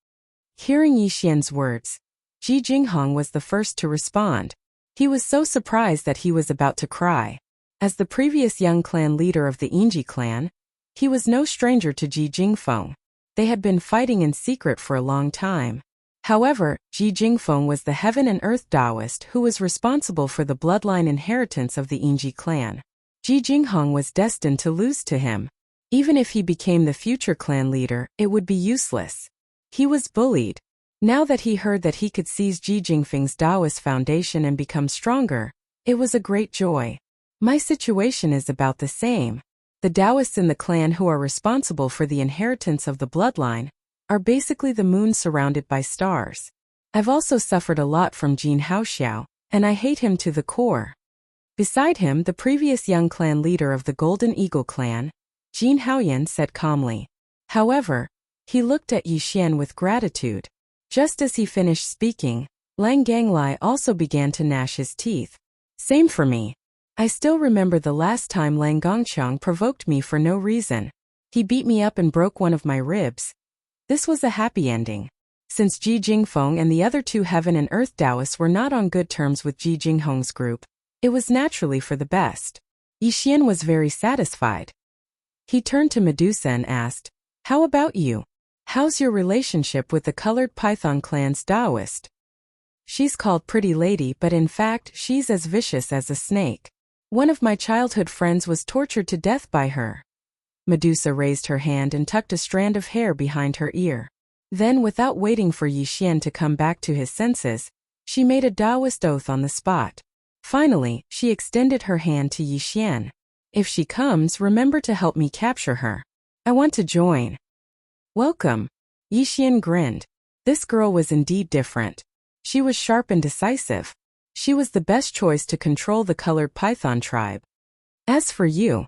Hearing Yixian's words, Ji Jinghong was the first to respond. He was so surprised that he was about to cry. As the previous young clan leader of the Yingji clan, he was no stranger to Ji Jingfeng. They had been fighting in secret for a long time. However, Ji Jingfeng was the Heaven and Earth Taoist who was responsible for the bloodline inheritance of the Yingji clan. Ji Jinghong was destined to lose to him. Even if he became the future clan leader, it would be useless. He was bullied. Now that he heard that he could seize Ji Jingfeng's Taoist foundation and become stronger, it was a great joy. My situation is about the same. The Taoists in the clan who are responsible for the inheritance of the bloodline are basically the moon surrounded by stars. I've also suffered a lot from Jin Haoxiao, and I hate him to the core. Beside him, the previous young clan leader of the Golden Eagle clan, Jin Haoyan, said calmly. However, he looked at Yixian with gratitude. Just as he finished speaking, Lang Ganglai also began to gnash his teeth. Same for me. I still remember the last time Lang Gongqiang provoked me for no reason. He beat me up and broke one of my ribs. This was a happy ending. Since Ji Jingfeng and the other 2 Heaven and Earth Taoists were not on good terms with Ji Jinghong's group, it was naturally for the best. Yixian was very satisfied. He turned to Medusa and asked, "How about you? How's your relationship with the colored python clan's Taoist?" "She's called Pretty Lady, but in fact, she's as vicious as a snake. One of my childhood friends was tortured to death by her." Medusa raised her hand and tucked a strand of hair behind her ear. Then, without waiting for Yixian to come back to his senses, she made a Taoist oath on the spot. Finally, she extended her hand to Yixian. "If she comes, remember to help me capture her. I want to join." "Welcome." Yixian grinned. This girl was indeed different. She was sharp and decisive. She was the best choice to control the colored python tribe. "As for you..."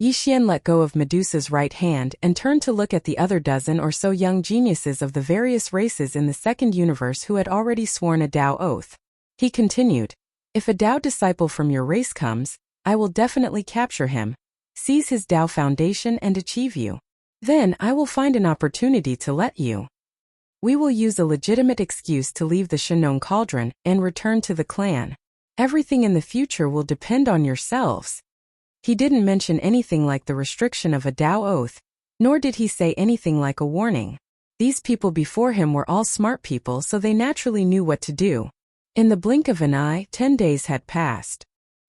Yixian let go of Medusa's right hand and turned to look at the other dozen or so young geniuses of the various races in the second universe who had already sworn a Tao oath. He continued, "If a Tao disciple from your race comes, I will definitely capture him, seize his Tao foundation and achieve you. Then I will find an opportunity to let you. We will use a legitimate excuse to leave the Shenong Cauldron and return to the clan. Everything in the future will depend on yourselves." He didn't mention anything like the restriction of a Tao oath, nor did he say anything like a warning. These people before him were all smart people, so they naturally knew what to do. In the blink of an eye, 10 days had passed.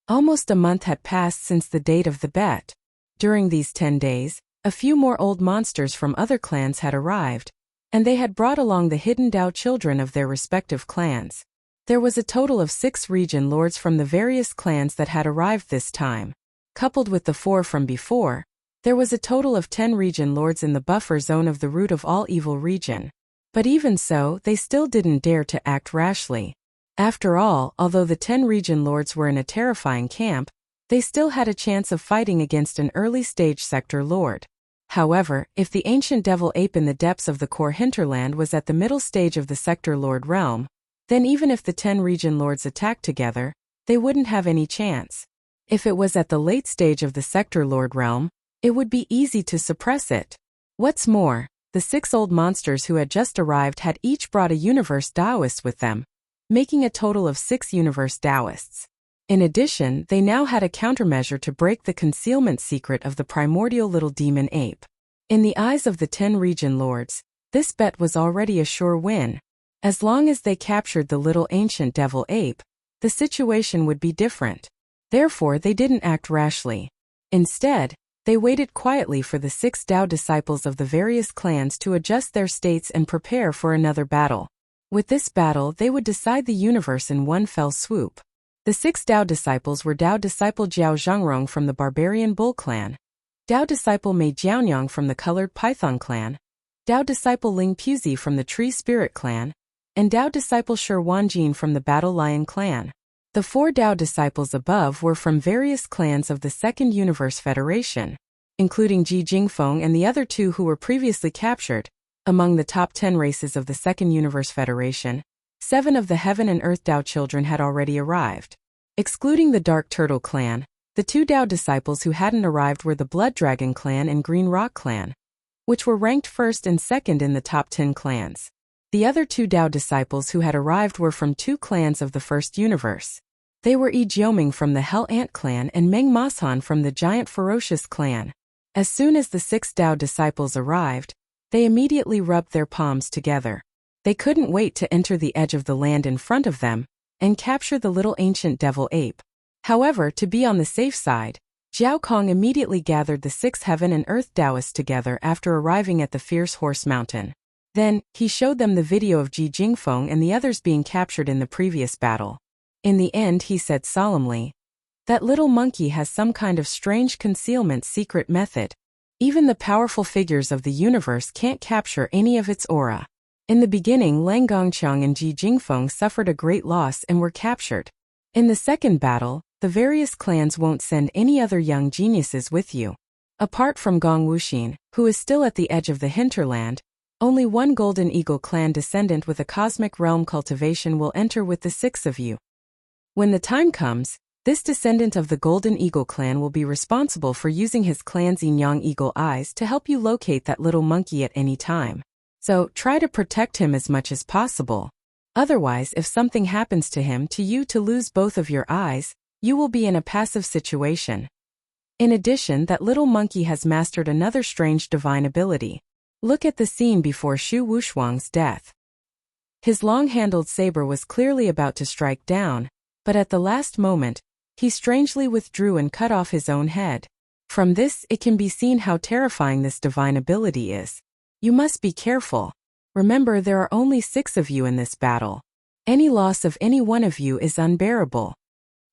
Almost a month had passed since the date of the bet. During these 10 days, a few more old monsters from other clans had arrived, and they had brought along the hidden Tao children of their respective clans. There was a total of 6 region lords from the various clans that had arrived this time. Coupled with the 4 from before, There was a total of 10 region lords in the buffer zone of the root of all evil region. But even so, they still didn't dare to act rashly. After all, although the 10 region lords were in a terrifying camp, they still had a chance of fighting against an early-stage sector lord. However, if the ancient devil ape in the depths of the core hinterland was at the middle stage of the sector lord realm, then even if the 10 region lords attacked together, they wouldn't have any chance. If it was at the late stage of the sector lord realm, it would be easy to suppress it. What's more, the 6 old monsters who had just arrived had each brought a universe Taoist with them, making a total of 6 universe Taoists. In addition, they now had a countermeasure to break the concealment secret of the primordial little demon ape. In the eyes of the 10 region lords, this bet was already a sure win. As long as they captured the little ancient devil ape, the situation would be different. Therefore, they didn't act rashly. Instead, they waited quietly for the 6 Tao disciples of the various clans to adjust their states and prepare for another battle. With this battle, they would decide the universe in one fell swoop. The 6 Tao disciples were Tao disciple Jiao Zhengrong from the Barbarian Bull clan, Tao disciple Mei Jianyang from the Colored Python clan, Tao disciple Ling Puzi from the Tree Spirit clan, and Tao disciple Shi Wanjin from the Battle Lion clan. The 4 Tao disciples above were from various clans of the Second Universe Federation, including Ji Jingfeng and the other 2 who were previously captured. Among the top 10 races of the Second Universe Federation, 7 of the Heaven and Earth Tao children had already arrived. Excluding the Dark Turtle clan, the 2 Tao disciples who hadn't arrived were the Blood Dragon clan and Green Rock clan, which were ranked first and second in the top 10 clans. The other 2 Tao disciples who had arrived were from 2 clans of the First Universe. They were Yi Jioming from the Hell Ant clan and Meng Mashan from the Giant Ferocious clan. As soon as the 6 Tao disciples arrived, they immediately rubbed their palms together. They couldn't wait to enter the edge of the land in front of them and capture the little ancient devil ape. However, to be on the safe side, Zhao Kong immediately gathered the 6 Heaven and Earth Taoists together after arriving at the Fierce Horse Mountain. Then, he showed them the video of Ji Jingfeng and the others being captured in the previous battle. In the end, he said solemnly, "That little monkey has some kind of strange concealment secret method. Even the powerful figures of the universe can't capture any of its aura." In the beginning, Lang Gongqiang and Ji Jingfeng suffered a great loss and were captured. In the second battle, the various clans won't send any other young geniuses with you. Apart from Gong Wuxin, who is still at the edge of the hinterland, only one Golden Eagle clan descendant with a cosmic realm cultivation will enter with the 6 of you. When the time comes, this descendant of the Golden Eagle clan will be responsible for using his clan's Yin-Yang Eagle eyes to help you locate that little monkey at any time. So, try to protect him as much as possible. Otherwise, if something happens to him to lose both of your eyes, you will be in a passive situation. In addition, that little monkey has mastered another strange divine ability. Look at the scene before Shu Wushuang's death. His long-handled saber was clearly about to strike down, but at the last moment, he strangely withdrew and cut off his own head. From this, it can be seen how terrifying this divine ability is. You must be careful. Remember, there are only 6 of you in this battle. Any loss of any one of you is unbearable.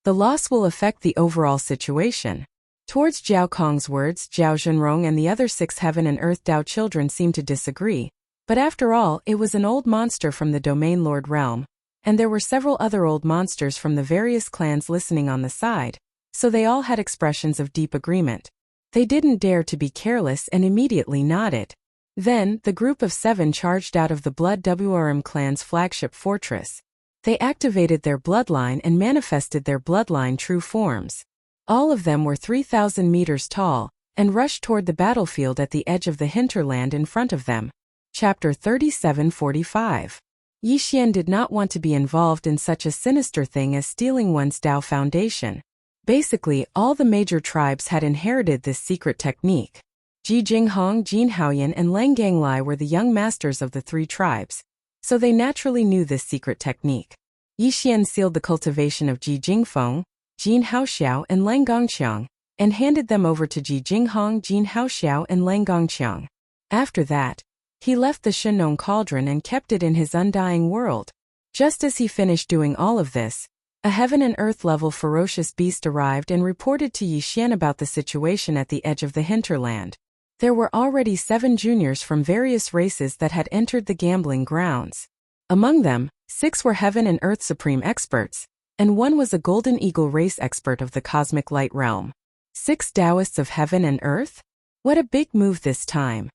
The loss will affect the overall situation. Towards Zhao Kong's words, Zhao Zhenrong and the other 6 Heaven and Earth Tao children seemed to disagree, but after all, it was an old monster from the Domain Lord realm, and there were several other old monsters from the various clans listening on the side, so they all had expressions of deep agreement. They didn't dare to be careless and immediately nodded. Then, the group of 7 charged out of the Blood Wrm clan's flagship fortress. They activated their bloodline and manifested their bloodline true forms. All of them were 3,000 meters tall, and rushed toward the battlefield at the edge of the hinterland in front of them. Chapter 3745. Yi Xian did not want to be involved in such a sinister thing as stealing one's Tao foundation. Basically, all the major tribes had inherited this secret technique. Ji Jinghong, Jin Haoyan and Lang Ganglai were the young masters of the 3 tribes, so they naturally knew this secret technique. Yi Xian sealed the cultivation of Ji Jingfeng, Jin Haoxiao and Lang Gongqiang, and handed them over to Ji Jinghong, Jin Haoxiao and Lang Gongqiang. After that, he left the Shenong cauldron and kept it in his undying world. Just as he finished doing all of this, A heaven and earth level ferocious beast arrived and reported to Yi Xian about the situation at the edge of the hinterland. There were already 7 juniors from various races that had entered the gambling grounds. Among them, 6 were heaven and earth supreme experts, and 1 was a golden eagle race expert of the cosmic light realm. 6 Taoists of heaven and earth? What a big move this time.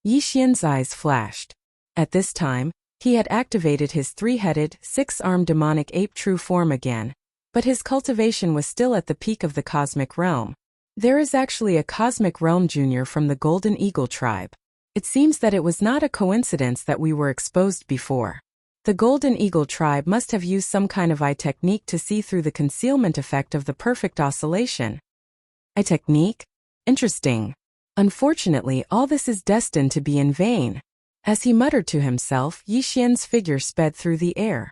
Yi Xian's eyes flashed. At this time, he had activated his 3-headed, 6-armed demonic ape true form again, but his cultivation was still at the peak of the cosmic realm. There is actually a cosmic realm junior from the Golden Eagle tribe. It seems that it was not a coincidence that we were exposed before. The Golden Eagle tribe must have used some kind of eye technique to see through the concealment effect of the perfect oscillation. Eye technique? Interesting. Unfortunately, all this is destined to be in vain. As he muttered to himself, Yi Xian's figure sped through the air.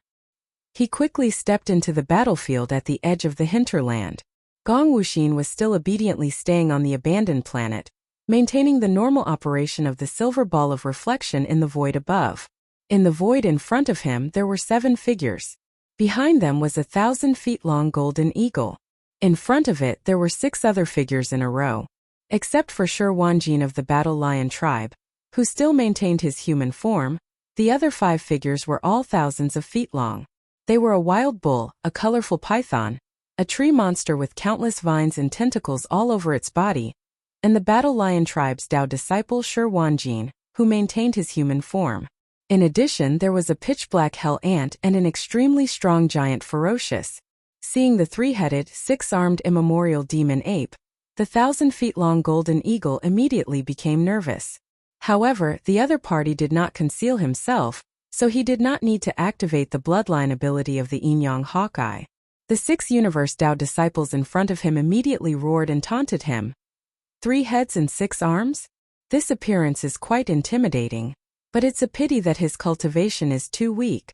He quickly stepped into the battlefield at the edge of the hinterland. Gong Wuxia was still obediently staying on the abandoned planet, maintaining the normal operation of the silver ball of reflection in the void above. In the void in front of him there were 7 figures. Behind them was a 1,000-feet-long golden eagle. In front of it there were 6 other figures in a row. Except for Swordsmanship of the Battle Lion tribe, who still maintained his human form, the other 5 figures were all thousands of feet long. They were a wild bull, a colorful python, a tree monster with countless vines and tentacles all over its body, and the Battle Lion tribe's Tao disciple Swordsmanship, who maintained his human form. In addition, there was a pitch-black hell ant and an extremely strong giant ferocious. Seeing the 3-headed, 6-armed immemorial demon ape, the 1,000-feet-long golden eagle immediately became nervous. However, the other party did not conceal himself, so he did not need to activate the bloodline ability of the Yin-Yang Hawkeye. The 6 universe Tao disciples in front of him immediately roared and taunted him. 3 heads and 6 arms? This appearance is quite intimidating, but it's a pity that his cultivation is too weak.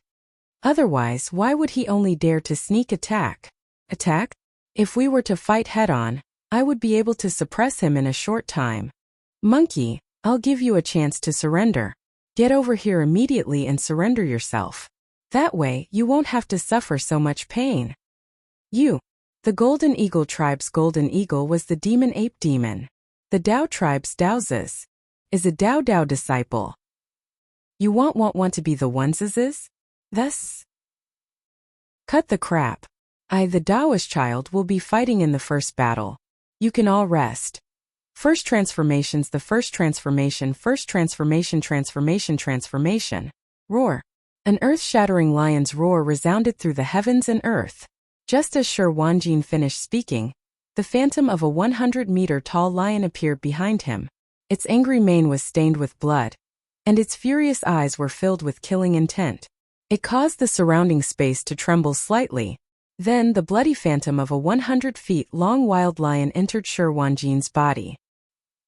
Otherwise, why would he only dare to sneak attack? Attack? If we were to fight head-on, I would be able to suppress him in a short time. Monkey, I'll give you a chance to surrender. Get over here immediately and surrender yourself. That way, you won't have to suffer so much pain. You. The Golden Eagle tribe's Golden Eagle was the demon ape demon. The Tao tribe's Daozes is a Tao disciple. You want to be the oneses? Thus? Cut the crap. I, the Taoist child, will be fighting in the first battle. You can all rest. First transformations, the first transformation, transformation. Roar. An earth-shattering lion's roar resounded through the heavens and earth. Just as Swordsmanship finished speaking, the phantom of a 100-meter-tall lion appeared behind him. Its angry mane was stained with blood, and its furious eyes were filled with killing intent. It caused the surrounding space to tremble slightly. Then the bloody phantom of a 100-feet-long wild lion entered Swordsmanship's body.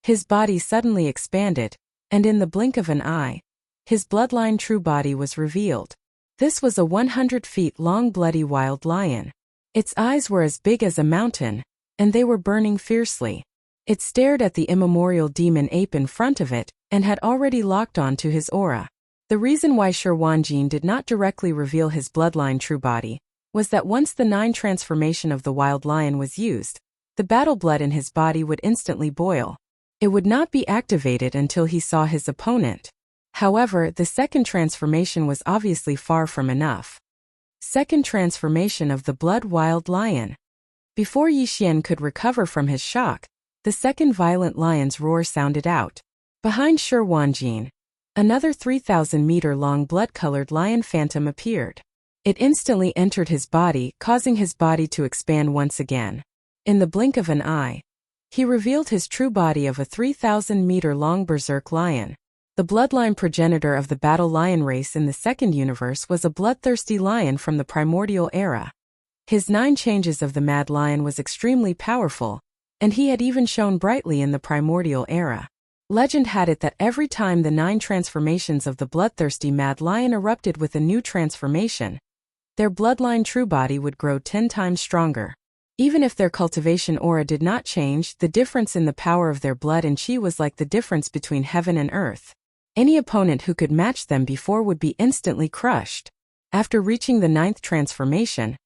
His body suddenly expanded, and in the blink of an eye, his bloodline true body was revealed. This was a 100-feet-long bloody wild lion. Its eyes were as big as a mountain, and they were burning fiercely. It stared at the immemorial demon ape in front of it, and had already locked on to his aura. The reason why Swordsmanship did not directly reveal his bloodline true body was that once the 9 transformation of the wild lion was used, the battle blood in his body would instantly boil. It would not be activated until he saw his opponent. However, the second transformation was obviously far from enough. Second transformation of the blood wild lion. Before Yi Xian could recover from his shock, the second violent lion's roar sounded out. Behind Swordsmanship, another 3,000-meter-long blood-colored lion phantom appeared. It instantly entered his body, causing his body to expand once again. In the blink of an eye, he revealed his true body of a 3,000-meter-long berserk lion. The bloodline progenitor of the battle lion race in the second universe was a bloodthirsty lion from the primordial era. His 9 changes of the mad lion was extremely powerful, and he had even shone brightly in the primordial era. Legend had it that every time the 9 transformations of the bloodthirsty mad lion erupted with a new transformation, their bloodline true body would grow 10 times stronger. Even if their cultivation aura did not change, the difference in the power of their blood and chi was like the difference between heaven and earth. Any opponent who could match them before would be instantly crushed. After reaching the 9th transformation,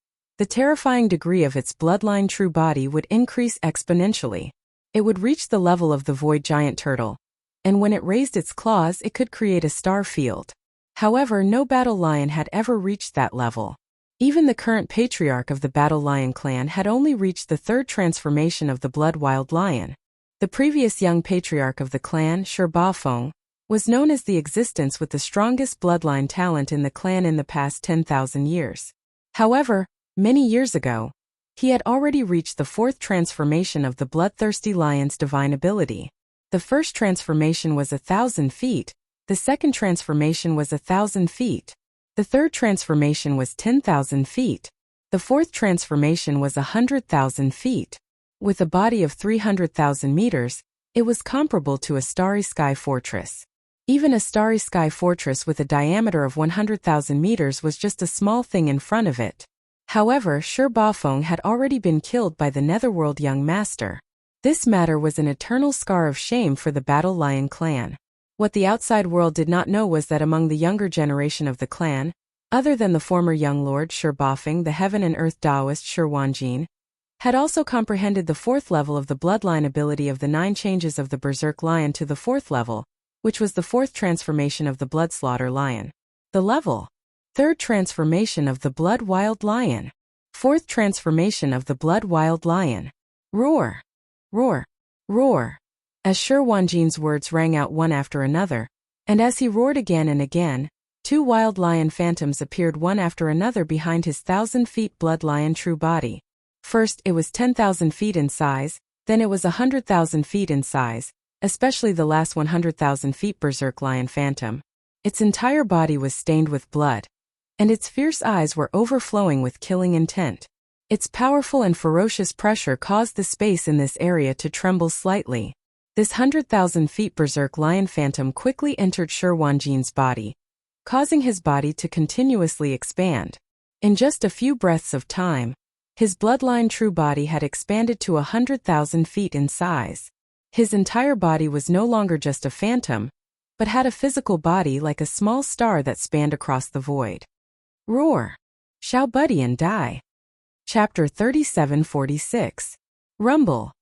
the terrifying degree of its bloodline true body would increase exponentially. It would reach the level of the void giant turtle, and when it raised its claws it could create a star field. However, no battle lion had ever reached that level. Even the current patriarch of the battle lion clan had only reached the third transformation of the blood wild lion. The previous young patriarch of the clan, Shi Bafeng, was known as the existence with the strongest bloodline talent in the clan in the past 10,000 years. However, many years ago, he had already reached the fourth transformation of the bloodthirsty lion's divine ability. The first transformation was 1,000 feet, the second transformation was 1,000 feet, the third transformation was 10,000 feet, the fourth transformation was 100,000 feet. With a body of 300,000 meters, it was comparable to a starry sky fortress. Even a starry sky fortress with a diameter of 100,000 meters was just a small thing in front of it. However, Shi Bafeng had already been killed by the Netherworld young master. This matter was an eternal scar of shame for the Battle Lion clan. What the outside world did not know was that among the younger generation of the clan, other than the former young lord Shi Bafeng, the heaven and earth Taoist Shi Wanjin, had also comprehended the fourth level of the bloodline ability of the 9 changes of the Berserk Lion to the fourth level, which was the fourth transformation of the Bloodslaughter Lion. The level. Third transformation of the Blood Wild Lion. Fourth transformation of the Blood Wild Lion. Roar! Roar! Roar! As Shi Wanjin's words rang out one after another, and as he roared again and again, 2 wild lion phantoms appeared one after another behind his 1,000 feet blood lion true body. First it was 10,000 feet in size, then it was 100,000 feet in size, especially the last 100,000 feet Berserk Lion Phantom. Its entire body was stained with blood, and its fierce eyes were overflowing with killing intent. Its powerful and ferocious pressure caused the space in this area to tremble slightly. This 100,000 feet Berserk Lion Phantom quickly entered Shi Wanjin's body, causing his body to continuously expand. In just a few breaths of time, his bloodline true body had expanded to 100,000 feet in size. His entire body was no longer just a phantom, but had a physical body like a small star that spanned across the void. Roar! Shout buddy and die. Chapter 3746. Rumble.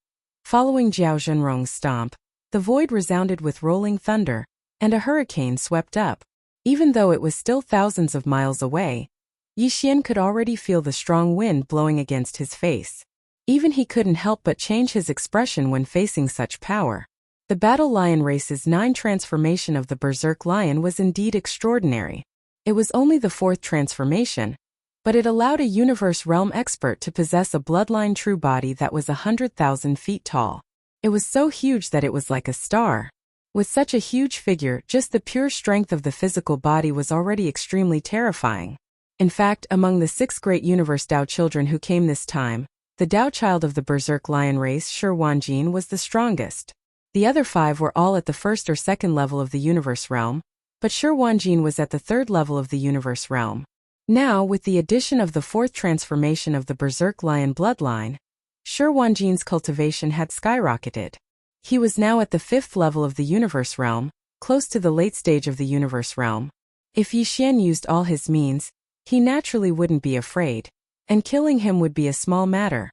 Following Jiao Zhenrong's stomp, the void resounded with rolling thunder, and a hurricane swept up. Even though it was still thousands of miles away, Yi Xian could already feel the strong wind blowing against his face. Even he couldn't help but change his expression when facing such power. The Battle Lion race's 9 transformation of the Berserk Lion was indeed extraordinary. It was only the 4th transformation, but it allowed a universe realm expert to possess a bloodline true body that was 100,000 feet tall. It was so huge that it was like a star. With such a huge figure, just the pure strength of the physical body was already extremely terrifying. In fact, among the 6 great universe Dao children who came this time, the Dao child of the Berserk Lion race, Shi Wanjin, was the strongest. The other 5 were all at the 1st or 2nd level of the universe realm, but Shi Wanjin was at the 3rd level of the universe realm. Now, with the addition of the 4th transformation of the Berserk Lion bloodline, Shi Wanjin's cultivation had skyrocketed. He was now at the 5th level of the universe realm, close to the late stage of the universe realm. If Yi Xian used all his means, he naturally wouldn't be afraid, and killing him would be a small matter.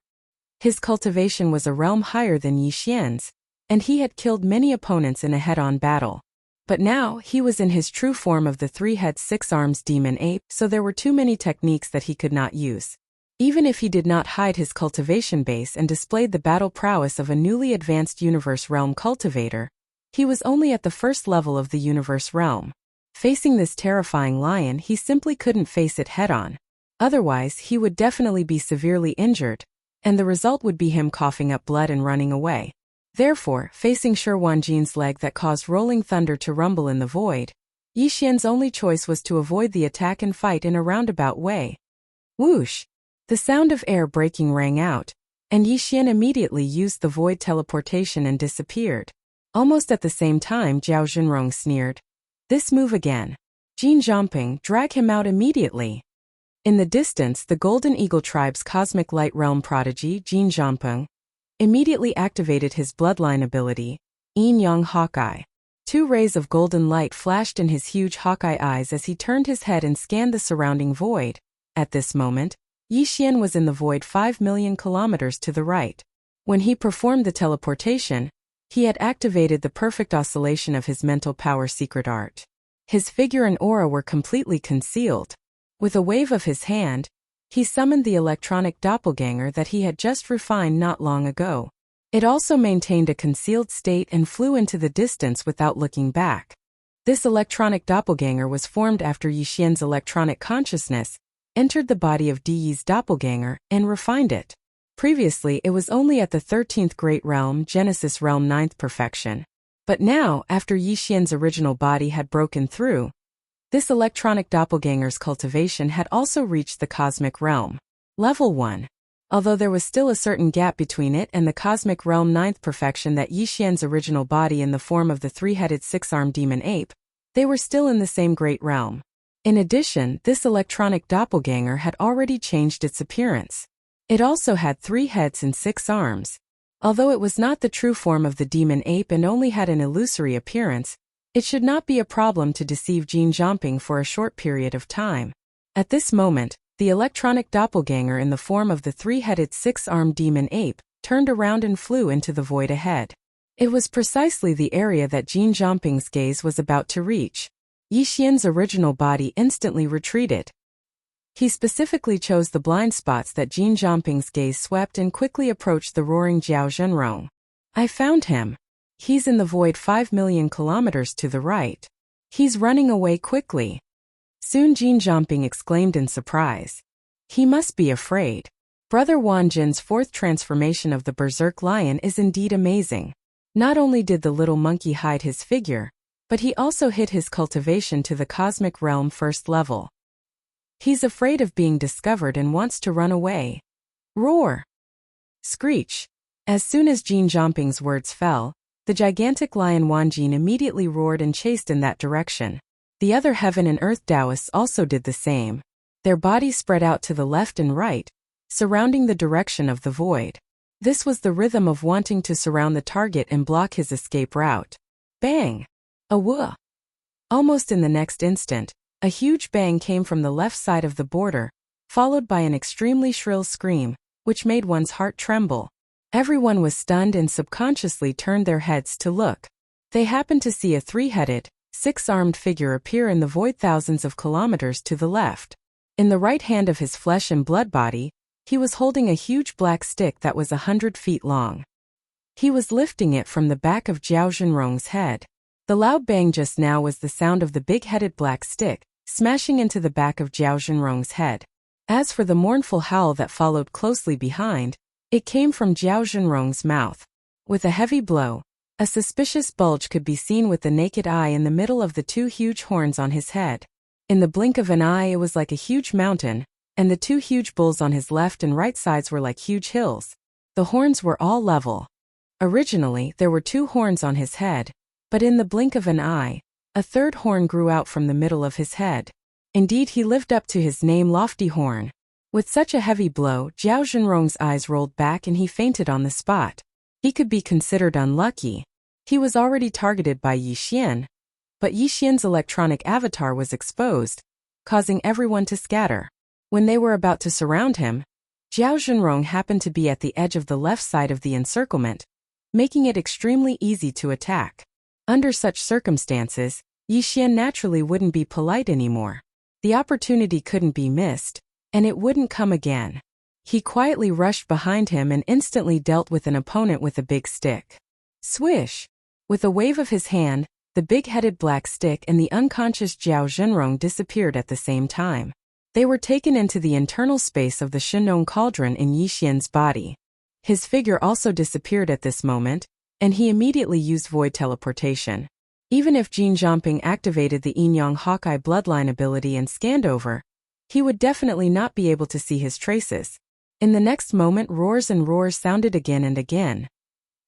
His cultivation was a realm higher than Yi Xian's, and he had killed many opponents in a head-on battle. But now, he was in his true form of the 3-head 6-arms demon ape, so there were too many techniques that he could not use. Even if he did not hide his cultivation base and displayed the battle prowess of a newly advanced universe realm cultivator, he was only at the 1st level of the universe realm. Facing this terrifying lion, he simply couldn't face it head-on. Otherwise, he would definitely be severely injured, and the result would be him coughing up blood and running away. Therefore, facing Shi Wanjin's leg that caused rolling thunder to rumble in the void, Yi Xian's only choice was to avoid the attack and fight in a roundabout way. Whoosh! The sound of air breaking rang out, and Yi Xian immediately used the void teleportation and disappeared. Almost at the same time, Jiao Zhenrong sneered. This move again. Jin Zhongping, drag him out immediately. In the distance, the Golden Eagle tribe's cosmic light realm prodigy, Jin Zhongping, immediately activated his bloodline ability, Yin Yang Hawkeye. 2 rays of golden light flashed in his huge hawkeye eyes as he turned his head and scanned the surrounding void. At this moment, Yixian was in the void 5 million kilometers to the right. When he performed the teleportation, he had activated the perfect oscillation of his mental power secret art. His figure and aura were completely concealed. With a wave of his hand, he summoned the electronic doppelganger that he had just refined not long ago. It also maintained a concealed state and flew into the distance without looking back. This electronic doppelganger was formed after Yixian's electronic consciousness entered the body of Diyi's doppelganger and refined it. Previously, it was only at the 13th Great Realm, Genesis Realm 9th perfection. But now, after Yixian's original body had broken through, this electronic doppelganger's cultivation had also reached the Cosmic Realm. Level 1. Although there was still a certain gap between it and the Cosmic Realm 9th perfection that Yixian's original body in the form of the three-headed six-armed demon ape, they were still in the same Great Realm. In addition, this electronic doppelganger had already changed its appearance. It also had 3 heads and 6 arms. Although it was not the true form of the demon ape and only had an illusory appearance, it should not be a problem to deceive Jin Zhongping for a short period of time. At this moment, the electronic doppelganger in the form of the 3-headed 6-armed demon ape turned around and flew into the void ahead. It was precisely the area that Jin Zhongping's gaze was about to reach. Yixian's original body instantly retreated. He specifically chose the blind spots that Jin Zhongping's gaze swept and quickly approached the roaring Jiao Zhenrong. I found him. He's in the void 5 million kilometers to the right. He's running away quickly. Soon Jin Zhongping exclaimed in surprise. He must be afraid. Brother Wan Jin's 4th transformation of the Berserk Lion is indeed amazing. Not only did the little monkey hide his figure, but he also hid his cultivation to the Cosmic Realm 1st level. He's afraid of being discovered and wants to run away. Roar! Screech! As soon as Jin Zhongping's words fell, the gigantic lion Wan Jin immediately roared and chased in that direction. The other heaven and earth Taoists also did the same. Their bodies spread out to the left and right, surrounding the direction of the void. This was the rhythm of wanting to surround the target and block his escape route. Bang! A whoa! Almost in the next instant, a huge bang came from the left side of the border, followed by an extremely shrill scream, which made one's heart tremble. Everyone was stunned and subconsciously turned their heads to look. They happened to see a 3-headed, 6-armed figure appear in the void thousands of kilometers to the left. In the right hand of his flesh and blood body, he was holding a huge black stick that was 100 feet long. He was lifting it from the back of Jiao Zhenrong's head. The loud bang just now was the sound of the big-headed black stick smashing into the back of Jiao Zhenrong's head. As for the mournful howl that followed closely behind, it came from Jiao Zhenrong's mouth. With a heavy blow, a suspicious bulge could be seen with the naked eye in the middle of the 2 huge horns on his head. In the blink of an eye it was like a huge mountain, and the 2 huge bulls on his left and right sides were like huge hills. The horns were all level. Originally, there were 2 horns on his head, but in the blink of an eye, a 3rd horn grew out from the middle of his head. Indeed, he lived up to his name, Lofty Horn. With such a heavy blow, Jiao Zhenrong's eyes rolled back and he fainted on the spot. He could be considered unlucky. He was already targeted by Yixian, but Yixian's electronic avatar was exposed, causing everyone to scatter. When they were about to surround him, Jiao Zhenrong happened to be at the edge of the left side of the encirclement, making it extremely easy to attack. Under such circumstances, Yixian naturally wouldn't be polite anymore. The opportunity couldn't be missed, and it wouldn't come again. He quietly rushed behind him and instantly dealt with an opponent with a big stick. Swish! With a wave of his hand, the big-headed black stick and the unconscious Jiao Zhenrong disappeared at the same time. They were taken into the internal space of the Shenong cauldron in Yixian's body. His figure also disappeared at this moment, and he immediately used void teleportation. Even if Jin Zhongping activated the Yin-Yang Hawkeye bloodline ability and scanned over, he would definitely not be able to see his traces. In the next moment, roars and roars sounded again and again.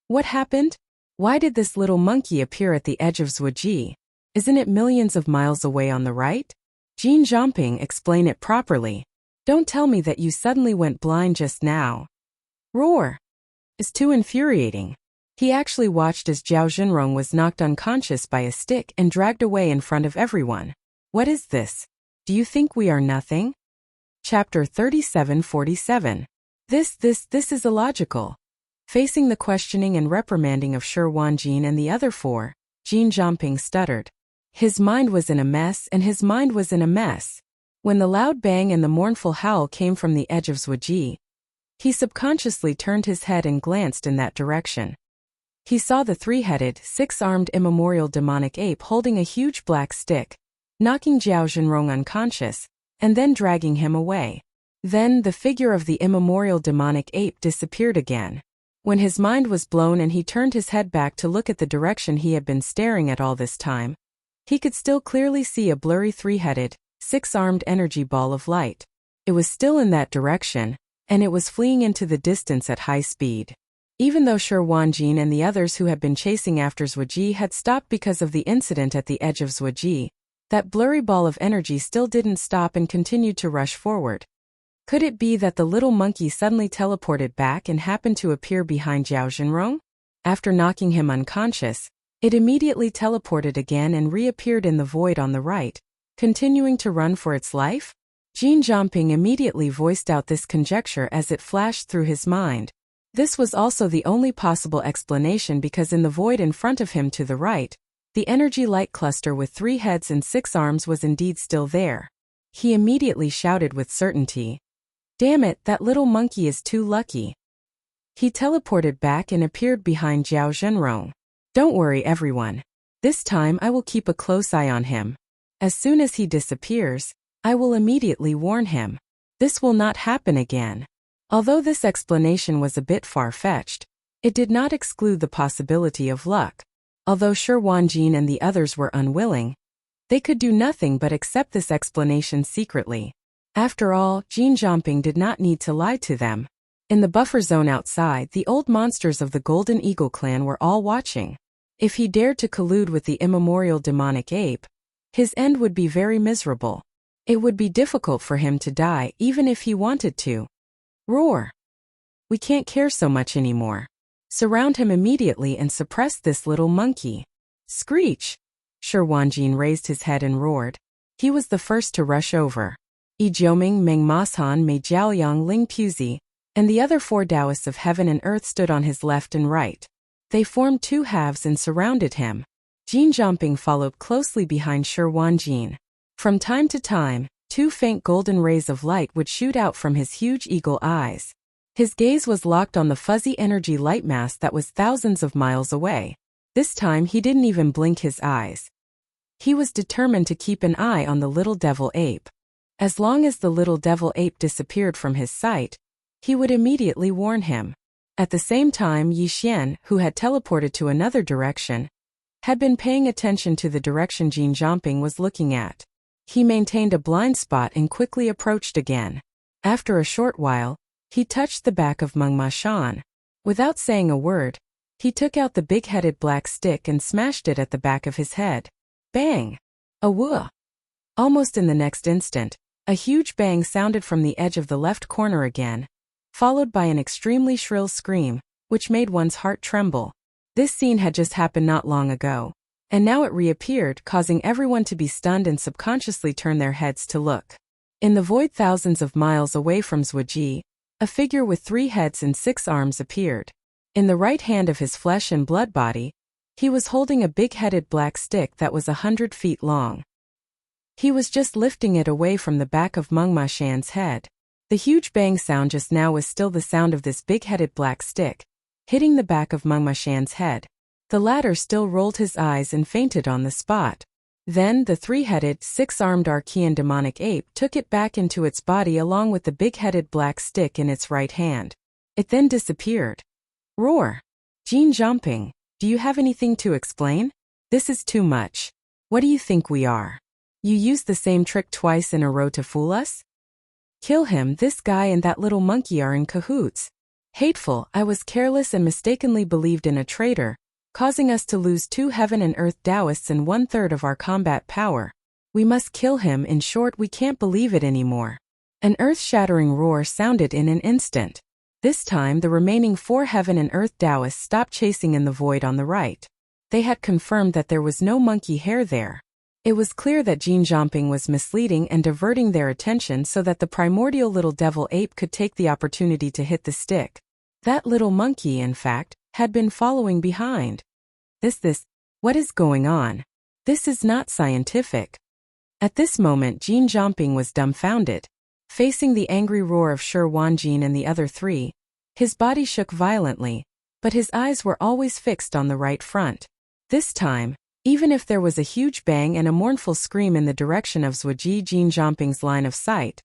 What happened? Why did this little monkey appear at the edge of Zhuoji? Isn't it millions of miles away on the right? Jin Zhongping, explain it properly. Don't tell me that you suddenly went blind just now. Roar! It's too infuriating. He actually watched as Jiao Zhenrong was knocked unconscious by a stick and dragged away in front of everyone. What is this? Do you think we are nothing? Chapter 37-47. This is illogical. Facing the questioning and reprimanding of Shi Wanjin and the other four, Jin Zhongping stuttered. His mind was in a mess, and his mind was in a mess. When the loud bang and the mournful howl came from the edge of Zhuji, he subconsciously turned his head and glanced in that direction. He saw the three-headed, six-armed immemorial demonic ape holding a huge black stick, knocking Zhao Zhenrong unconscious, and then dragging him away. Then the figure of the immemorial demonic ape disappeared again. When his mind was blown and he turned his head back to look at the direction he had been staring at all this time, he could still clearly see a blurry three-headed, six-armed energy ball of light. It was still in that direction, and it was fleeing into the distance at high speed. Even though Shi Wanjin and the others who had been chasing after Zhuji had stopped because of the incident at the edge of Zhuji, that blurry ball of energy still didn't stop and continued to rush forward. Could it be that the little monkey suddenly teleported back and happened to appear behind Zhao Zhenrong? After knocking him unconscious, it immediately teleported again and reappeared in the void on the right, continuing to run for its life? Jin Zhongping immediately voiced out this conjecture as it flashed through his mind. This was also the only possible explanation because in the void in front of him to the right, the energy light cluster with 3 heads and 6 arms was indeed still there. He immediately shouted with certainty, "Damn it, that little monkey is too lucky." He teleported back and appeared behind Zhao Zhenrong. "Don't worry everyone. This time I will keep a close eye on him. As soon as he disappears, I will immediately warn him. This will not happen again." Although this explanation was a bit far-fetched, it did not exclude the possibility of luck. Although Shi Wanjin and the others were unwilling, they could do nothing but accept this explanation secretly. After all, Jin Zhongping did not need to lie to them. In the buffer zone outside, the old monsters of the Golden Eagle clan were all watching. If he dared to collude with the immemorial demonic ape, his end would be very miserable. It would be difficult for him to die even if he wanted to. Roar! We can't care so much anymore. Surround him immediately and suppress this little monkey. Screech! Shi Wanjin raised his head and roared. He was the first to rush over. Yi Jiuming, Meng Mashan, Mei Jiaoyang, Ling Puzi, and the other 4 Taoists of heaven and earth stood on his left and right. They formed 2 halves and surrounded him. Jin Zhongping followed closely behind Shi Wanjin. From time to time, 2 faint golden rays of light would shoot out from his huge eagle eyes. His gaze was locked on the fuzzy energy light mass that was thousands of miles away. This time he didn't even blink his eyes. He was determined to keep an eye on the little devil ape. As long as the little devil ape disappeared from his sight, he would immediately warn him. At the same time, Yi Xian, who had teleported to another direction, had been paying attention to the direction Jin Zhongping was looking at. He maintained a blind spot and quickly approached again. After a short while, he touched the back of Meng Mashan. Without saying a word, he took out the big-headed black stick and smashed it at the back of his head. Bang! A whoa! Almost in the next instant, a huge bang sounded from the edge of the left corner again, followed by an extremely shrill scream, which made one's heart tremble. This scene had just happened not long ago, and now it reappeared, causing everyone to be stunned and subconsciously turn their heads to look. In the void thousands of miles away from Zhuji, a figure with 3 heads and 6 arms appeared. In the right hand of his flesh and blood body, he was holding a big-headed black stick that was 100 feet long. He was just lifting it away from the back of Meng Mashan's head. The huge bang sound just now was still the sound of this big-headed black stick, hitting the back of Meng Mashan's head. The latter still rolled his eyes and fainted on the spot. Then the 3-headed, 6-armed Archean demonic ape took it back into its body along with the big-headed black stick in its right hand. It then disappeared. Roar! Jin Zhongping, do you have anything to explain? This is too much. What do you think we are? You used the same trick twice in a row to fool us? Kill him, this guy and that little monkey are in cahoots. Hateful, I was careless and mistakenly believed in a traitor, causing us to lose 2 heaven and earth Taoists and 1/3 of our combat power. We must kill him, in short we can't believe it anymore. An earth-shattering roar sounded in an instant. This time the remaining 4 heaven and earth Taoists stopped chasing in the void on the right. They had confirmed that there was no monkey hair there. It was clear that Jin Zhongping was misleading and diverting their attention so that the primordial little devil ape could take the opportunity to hit the stick. That little monkey, in fact, had been following behind. What is going on? This is not scientific. At this moment Jin Zhongping was dumbfounded. Facing the angry roar of Shi Wanjin and the other three, his body shook violently, but his eyes were always fixed on the right front. This time, even if there was a huge bang and a mournful scream in the direction of Zhuji Jin Zhongping's line of sight,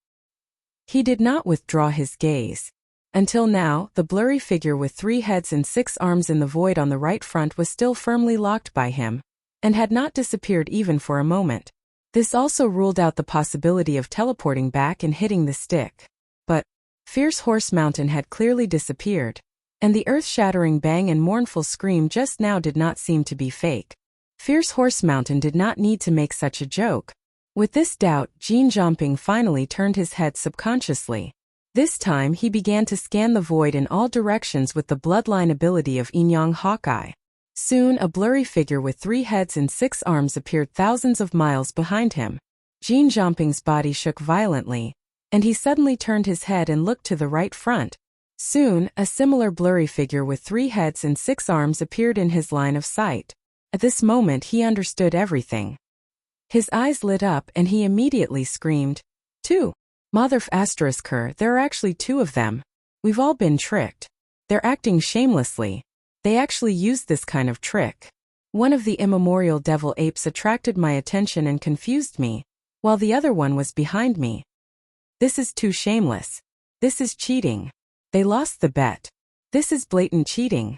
he did not withdraw his gaze. Until now, the blurry figure with 3 heads and 6 arms in the void on the right front was still firmly locked by him, and had not disappeared even for a moment. This also ruled out the possibility of teleporting back and hitting the stick. But Fierce Horse Mountain had clearly disappeared, and the earth-shattering bang and mournful scream just now did not seem to be fake. Fierce Horse Mountain did not need to make such a joke. With this doubt, Jin Zhongping finally turned his head subconsciously. This time he began to scan the void in all directions with the bloodline ability of Yin-Yang Hawkeye. Soon a blurry figure with 3 heads and 6 arms appeared thousands of miles behind him. Jin Zhongping's body shook violently, and he suddenly turned his head and looked to the right front. Soon, a similar blurry figure with 3 heads and 6 arms appeared in his line of sight. At this moment he understood everything. His eyes lit up and he immediately screamed, "Two! Mother****, there are actually 2 of them. We've all been tricked. They're acting shamelessly. They actually used this kind of trick. One of the immemorial devil apes attracted my attention and confused me, while the other one was behind me. This is too shameless. This is cheating. They lost the bet. This is blatant cheating."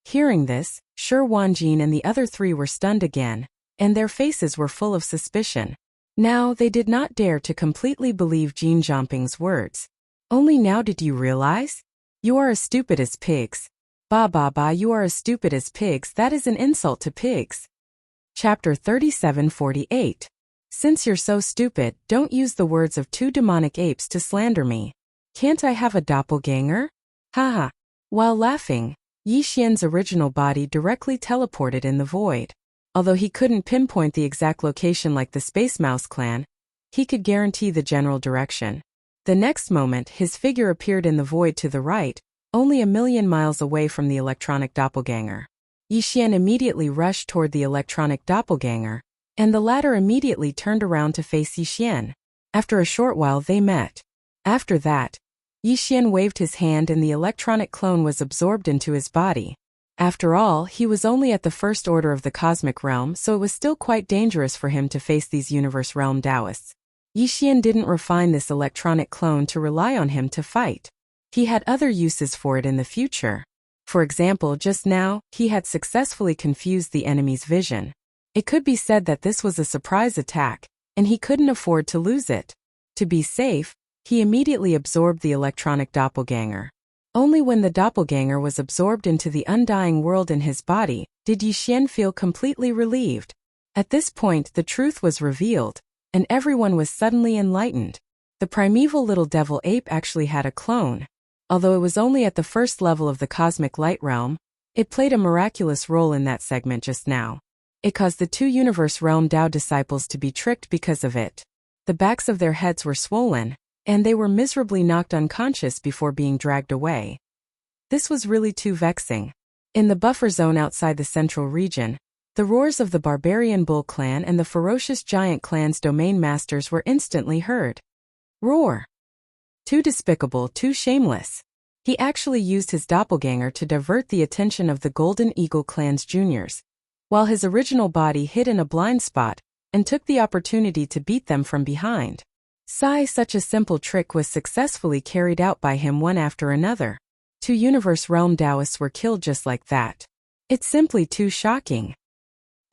Hearing this, Shi Wanjin and the other 3 were stunned again, and their faces were full of suspicion. Now they did not dare to completely believe Jin Zhongping's words. "Only now did you realize? You are as stupid as pigs. You are as stupid as pigs. That is an insult to pigs." Chapter 37:48. Since you're so stupid, don't use the words of 2 demonic apes to slander me. Can't I have a doppelganger? Haha. While laughing, Yi Xian's original body directly teleported in the void. Although he couldn't pinpoint the exact location like the Space Mouse clan, he could guarantee the general direction. The next moment his figure appeared in the void to the right, only 1,000,000 miles away from the electronic doppelganger. Yi Xian immediately rushed toward the electronic doppelganger, and the latter immediately turned around to face Yi Xian. After a short while they met. After that, Yi Xian waved his hand and the electronic clone was absorbed into his body. After all, he was only at the first order of the cosmic realm, so it was still quite dangerous for him to face these universe realm Taoists. Yi Xian didn't refine this electronic clone to rely on him to fight. He had other uses for it in the future. For example, just now, he had successfully confused the enemy's vision. It could be said that this was a surprise attack, and he couldn't afford to lose it. To be safe, he immediately absorbed the electronic doppelganger. Only when the doppelganger was absorbed into the undying world in his body did Yi Xian feel completely relieved. At this point the truth was revealed, and everyone was suddenly enlightened. The primeval little devil ape actually had a clone. Although it was only at the first level of the cosmic light realm, it played a miraculous role in that segment just now. It caused the 2 universe realm Tao disciples to be tricked because of it. The backs of their heads were swollen, and they were miserably knocked unconscious before being dragged away. This was really too vexing. In the buffer zone outside the central region, the roars of the barbarian bull clan and the ferocious giant clan's domain masters were instantly heard. Roar! Too despicable, too shameless. He actually used his doppelganger to divert the attention of the Golden Eagle clan's juniors, while his original body hid in a blind spot and took the opportunity to beat them from behind. Such a simple trick was successfully carried out by him one after another. 2 universe realm Taoists were killed just like that. It's simply too shocking.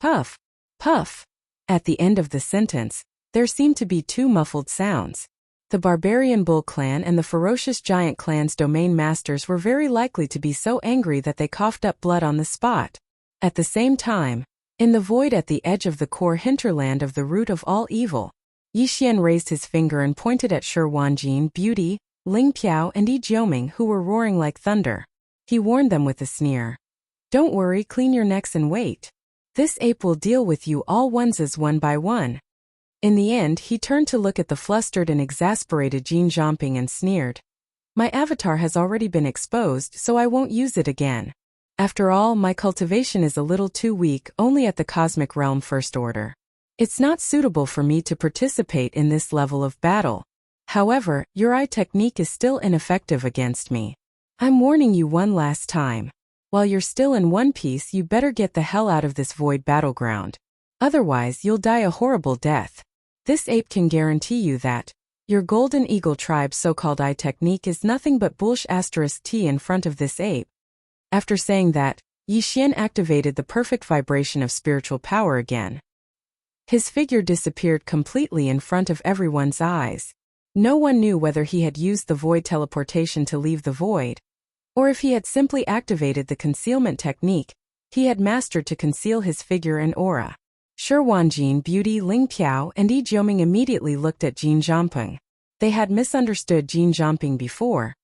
Puff, puff. At the end of the sentence, there seemed to be 2 muffled sounds. The barbarian bull clan and the ferocious giant clan's domain masters were very likely to be so angry that they coughed up blood on the spot. At the same time, in the void at the edge of the core hinterland of the root of all evil, Yi Xian raised his finger and pointed at Shi Wanjin, Beauty, Ling Piao and Yi Jiuming, who were roaring like thunder. He warned them with a sneer. "Don't worry, clean your necks and wait. This ape will deal with you all onesies one by one." In the end, he turned to look at the flustered and exasperated Jean Jumping and sneered. "My avatar has already been exposed, so I won't use it again. After all, my cultivation is a little too weak, only at the cosmic realm first order. It's not suitable for me to participate in this level of battle. However, your eye technique is still ineffective against me. I'm warning you one last time. While you're still in one piece, you better get the hell out of this void battleground. Otherwise, you'll die a horrible death. This ape can guarantee you that your Golden Eagle tribe's so-called eye technique is nothing but *T in front of this ape." After saying that, Yi Xian activated the perfect vibration of spiritual power again. His figure disappeared completely in front of everyone's eyes. No one knew whether he had used the void teleportation to leave the void, or if he had simply activated the concealment technique he had mastered to conceal his figure and aura. Shi Wanjin, Beauty, Ling Piao, and Yi Jioming immediately looked at Jean Jumping. They had misunderstood Jean Jumping before,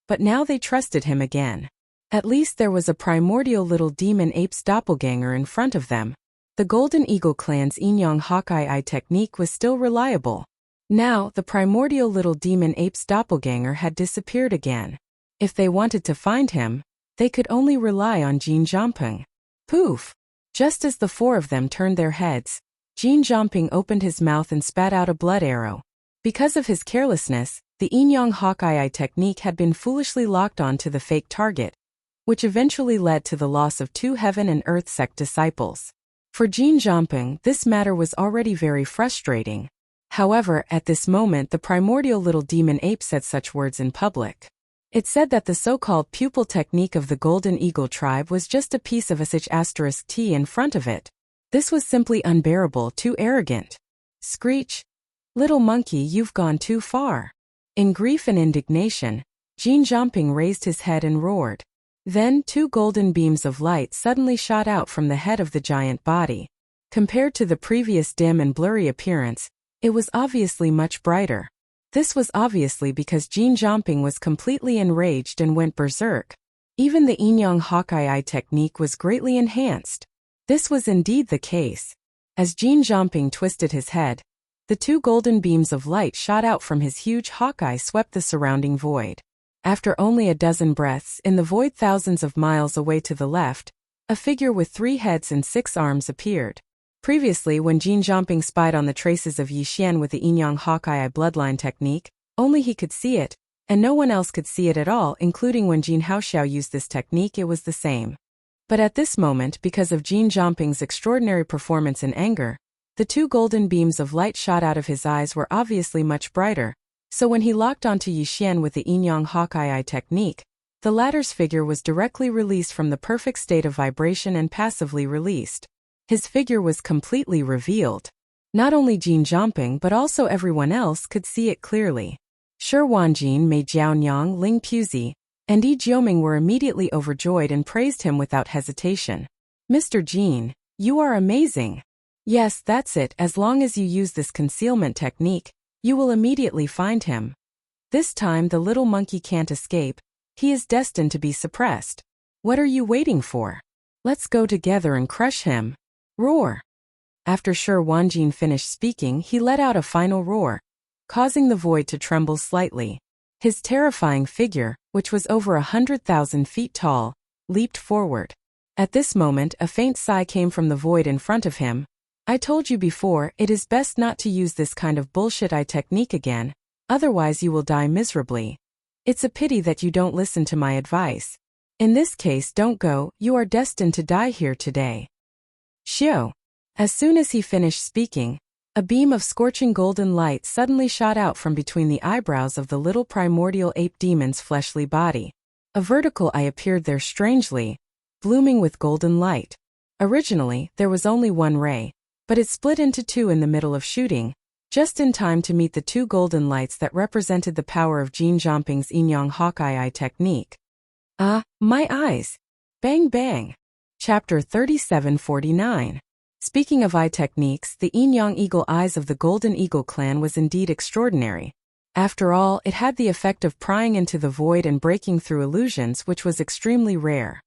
but now they trusted him again. At least there was a primordial little demon ape's doppelganger in front of them. The Golden Eagle clan's Yin-Yang Hawkeye eye technique was still reliable. Now, the primordial little demon ape's doppelganger had disappeared again. If they wanted to find him, they could only rely on Jean Jumping. Poof! Just as the four of them turned their heads, Jean Jumping opened his mouth and spat out a blood arrow. Because of his carelessness, the Yin-Yang Hawkeye eye technique had been foolishly locked onto the fake target, which eventually led to the loss of 2 Heaven and Earth sect disciples. For Jean Jumping, this matter was already very frustrating. However, at this moment the primordial little demon ape said such words in public. It said that the so-called pupil technique of the Golden Eagle tribe was just a piece of *T in front of it. This was simply unbearable, too arrogant. Screech! Little monkey, you've gone too far. In grief and indignation, Jean Jumping raised his head and roared. Then 2 golden beams of light suddenly shot out from the head of the giant body. Compared to the previous dim and blurry appearance, it was obviously much brighter. This was obviously because Jean Jumping was completely enraged and went berserk. Even the Yin-Yang Hawkeye eye technique was greatly enhanced. This was indeed the case. As Jean Jumping twisted his head, the 2 golden beams of light shot out from his huge hawkeye swept the surrounding void. After only a dozen breaths, in the void thousands of miles away to the left, a figure with 3 heads and 6 arms appeared. Previously, when Jean Jumping spied on the traces of Yi Xian with the Yin-Yang Hawkeye bloodline technique, only he could see it, and no one else could see it at all, including when Jean Haoxiao used this technique it was the same. But at this moment, because of Jean Jumping's extraordinary performance and anger, the 2 golden beams of light shot out of his eyes were obviously much brighter, so when he locked onto Yi Xian with the Yin-Yang Hawkeye eye technique, the latter's figure was directly released from the perfect state of vibration and passively released. His figure was completely revealed. Not only Jean Jumping but also everyone else could see it clearly. Shi Wanjin, Mei Jiaonyang, Ling Puzi, and Yi Jioming were immediately overjoyed and praised him without hesitation. "Mr. Jean, you are amazing." "Yes, that's it, as long as you use this concealment technique, you will immediately find him. This time the little monkey can't escape, he is destined to be suppressed. What are you waiting for? Let's go together and crush him. Roar." After Shi Wanjin finished speaking, he let out a final roar, causing the void to tremble slightly. His terrifying figure, which was over 100,000 feet tall, leaped forward. At this moment, a faint sigh came from the void in front of him. "I told you before, it is best not to use this kind of bullshit eye technique again, otherwise you will die miserably. It's a pity that you don't listen to my advice. In this case, don't go, you are destined to die here today." Xiao. As soon as he finished speaking, a beam of scorching golden light suddenly shot out from between the eyebrows of the little primordial ape demon's fleshly body. A vertical eye appeared there strangely, blooming with golden light. Originally, there was only one ray, but it split into 2 in the middle of shooting, just in time to meet the 2 golden lights that represented the power of Jean Jumping's Yin-Yang Hawkeye eye technique. Ah, my eyes! Bang bang! Chapter 3749. Speaking of eye techniques, the Yin-Yang Eagle eyes of the Golden Eagle clan was indeed extraordinary. After all, it had the effect of prying into the void and breaking through illusions, which was extremely rare.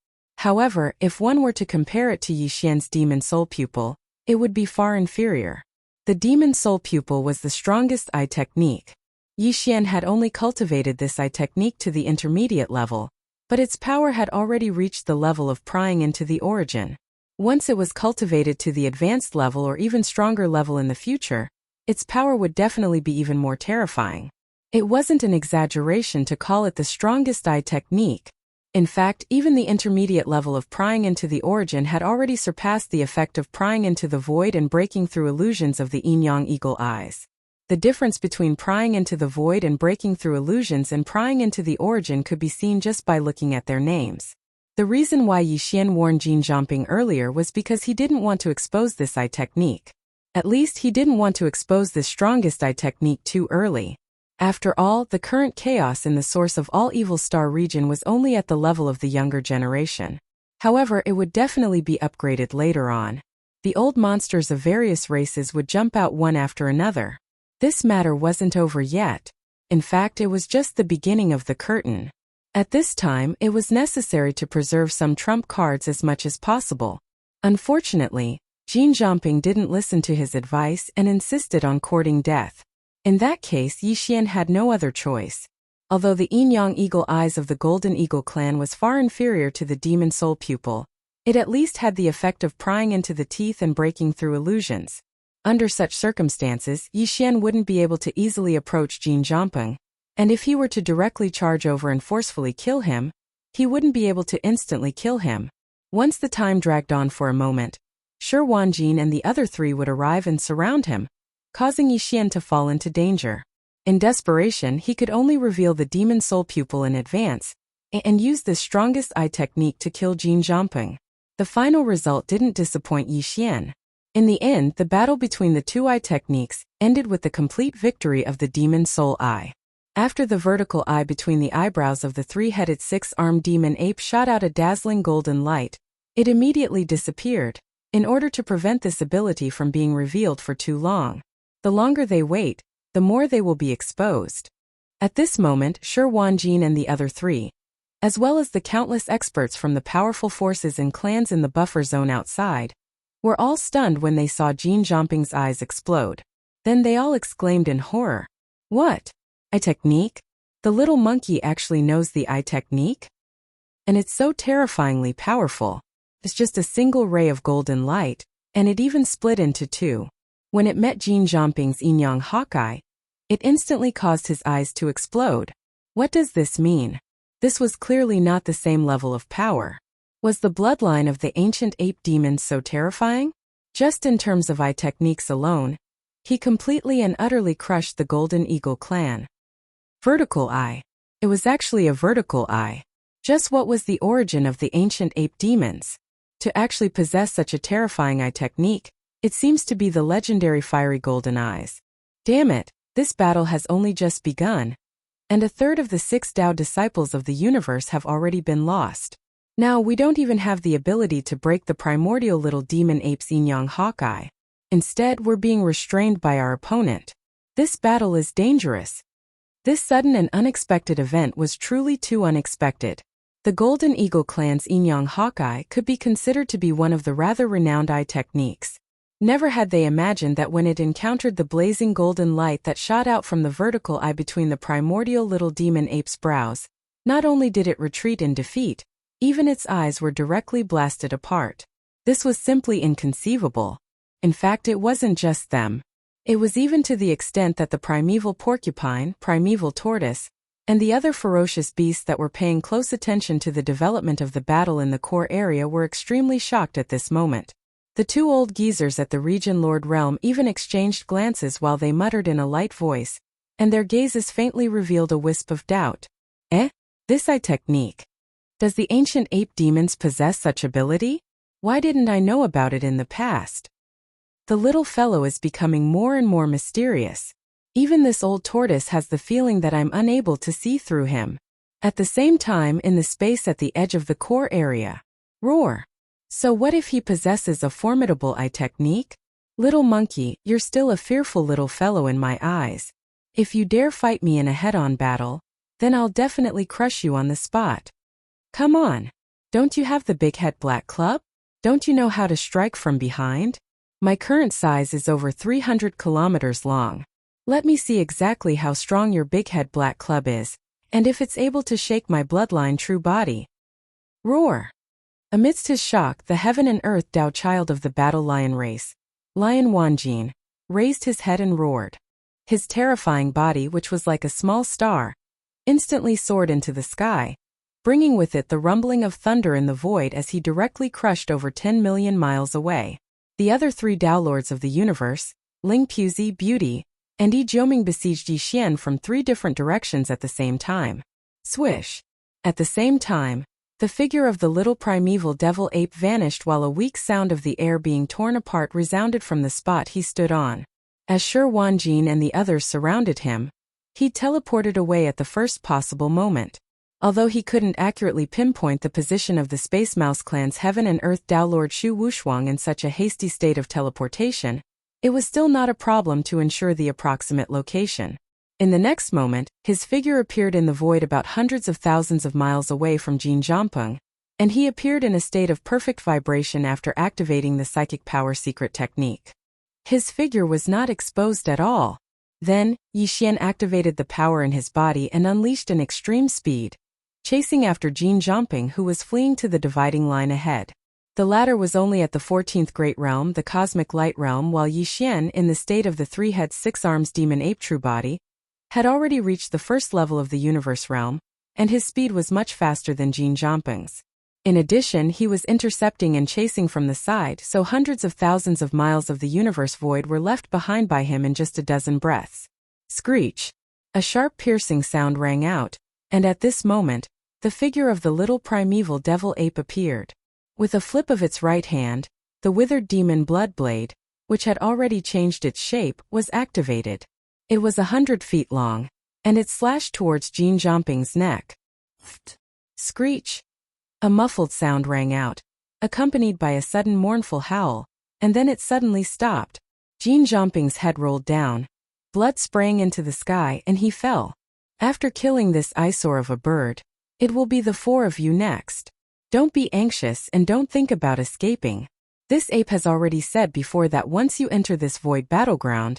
However, if one were to compare it to Yixian's demon soul pupil, it would be far inferior. The demon soul pupil was the strongest eye technique. Yixian had only cultivated this eye technique to the intermediate level, but its power had already reached the level of prying into the origin. Once it was cultivated to the advanced level or even stronger level in the future, its power would definitely be even more terrifying. It wasn't an exaggeration to call it the strongest eye technique. In fact, even the intermediate level of prying into the origin had already surpassed the effect of prying into the void and breaking through illusions of the yin-yang eagle eyes. The difference between prying into the void and breaking through illusions and prying into the origin could be seen just by looking at their names. The reason why Yixian warned Jin Zhongping earlier was because he didn't want to expose this eye technique. At least he didn't want to expose this strongest eye technique too early. After all, the current chaos in the source of all evil star region was only at the level of the younger generation. However, it would definitely be upgraded later on. The old monsters of various races would jump out one after another. This matter wasn't over yet. In fact, it was just the beginning of the curtain. At this time, it was necessary to preserve some trump cards as much as possible. Unfortunately, Jin Zhongping didn't listen to his advice and insisted on courting death. In that case, Yixian had no other choice. Although the yin-yang eagle eyes of the Golden Eagle clan was far inferior to the demon soul pupil, it at least had the effect of prying into the teeth and breaking through illusions. Under such circumstances, Yixian wouldn't be able to easily approach Jin Zhongping, and if he were to directly charge over and forcefully kill him, he wouldn't be able to instantly kill him. Once the time dragged on for a moment, Shi Wanjin and the other three would arrive and surround him, causing Yixian to fall into danger. In desperation, he could only reveal the demon soul pupil in advance, and use this strongest eye technique to kill Jin Zhongping. The final result didn't disappoint Yixian. In the end, the battle between the two eye techniques ended with the complete victory of the demon soul eye. After the vertical eye between the eyebrows of the three-headed six-armed demon ape shot out a dazzling golden light, it immediately disappeared. In order to prevent this ability from being revealed for too long, the longer they wait, the more they will be exposed. At this moment, Shi Wanjin and the other three, as well as the countless experts from the powerful forces and clans in the buffer zone outside, were all stunned when they saw Jin Zhongping's eyes explode. Then they all exclaimed in horror. What? Eye technique? The little monkey actually knows the eye technique? And it's so terrifyingly powerful. It's just a single ray of golden light, and it even split into two. When it met Jin Zhongping's yin-yang hawkeye, it instantly caused his eyes to explode. What does this mean? This was clearly not the same level of power. Was the bloodline of the ancient ape demons so terrifying? Just in terms of eye techniques alone, he completely and utterly crushed the Golden Eagle clan. Vertical eye. It was actually a vertical eye. Just what was the origin of the ancient ape demons? To actually possess such a terrifying eye technique, it seems to be the legendary fiery golden eyes. Damn it, this battle has only just begun. And a third of the 6 Tao disciples of the universe have already been lost. Now we don't even have the ability to break the primordial little demon ape's yin-yang hawkeye. Instead, we're being restrained by our opponent. This battle is dangerous. This sudden and unexpected event was truly too unexpected. The Golden Eagle clan's yin-yang hawkeye could be considered to be one of the rather renowned eye techniques. Never had they imagined that when it encountered the blazing golden light that shot out from the vertical eye between the primordial little demon ape's brows, not only did it retreat in defeat, even its eyes were directly blasted apart. This was simply inconceivable. In fact, it wasn't just them. It was even to the extent that the primeval porcupine, primeval tortoise, and the other ferocious beasts that were paying close attention to the development of the battle in the core area were extremely shocked at this moment. The 2 old geezers at the Region Lord realm even exchanged glances while they muttered in a light voice, and their gazes faintly revealed a wisp of doubt. This eye technique. Does the ancient ape demons possess such ability? Why didn't I know about it in the past? The little fellow is becoming more and more mysterious. Even this old tortoise has the feeling that I'm unable to see through him. At the same time, in the space at the edge of the core area. Roar. So what if he possesses a formidable eye technique? Little monkey, you're still a fearful little fellow in my eyes. If you dare fight me in a head-on battle, then I'll definitely crush you on the spot. Come on. Don't you have the big head black club? Don't you know how to strike from behind? My current size is over 300 kilometers long. Let me see exactly how strong your big head black club is, and if it's able to shake my bloodline true body. Roar! Amidst his shock, the heaven and earth Tao child of the battle lion race, Lion Wanjin, raised his head and roared. His terrifying body, which was like a small star, instantly soared into the sky, bringing with it the rumbling of thunder in the void as he directly crushed over 10 million miles away. The other three Tao lords of the universe, Ling Puzi, Beauty, and Yi Jiuming besieged Yi Xian from 3 different directions at the same time. Swish! At the same time, the figure of the little primeval devil ape vanished while a weak sound of the air being torn apart resounded from the spot he stood on. As Shi Wanjin and the others surrounded him, he teleported away at the first possible moment. Although he couldn't accurately pinpoint the position of the Space Mouse clan's Heaven and Earth Tao Lord Shu Wushuang in such a hasty state of teleportation, it was still not a problem to ensure the approximate location. In the next moment, his figure appeared in the void about hundreds of thousands of miles away from Jin Zhangpeng, and he appeared in a state of perfect vibration after activating the psychic power secret technique. His figure was not exposed at all. Then, Yi Xian activated the power in his body and unleashed an extreme speed, chasing after Jin Zhangpeng, who was fleeing to the dividing line ahead. The latter was only at the 14th Great Realm, the Cosmic Light Realm, while Yi Xian, in the state of the 3 heads 6 arms demon ape true body, had already reached the first level of the universe realm, and his speed was much faster than Jin Zhangpeng's. In addition, he was intercepting and chasing from the side, so hundreds of thousands of miles of the universe void were left behind by him in just a dozen breaths. Screech! A sharp piercing sound rang out, and at this moment, the figure of the little primeval devil ape appeared. With a flip of its right hand, the withered demon blood blade, which had already changed its shape, was activated. It was 100 feet long, and it slashed towards Jin Zhangpeng's neck. Screech! A muffled sound rang out, accompanied by a sudden mournful howl, and then it suddenly stopped. Jin Zhangpeng's head rolled down, blood spraying into the sky, and he fell. After killing this eyesore of a bird, it will be the 4 of you next. Don't be anxious and don't think about escaping. This ape has already said before that once you enter this void battleground,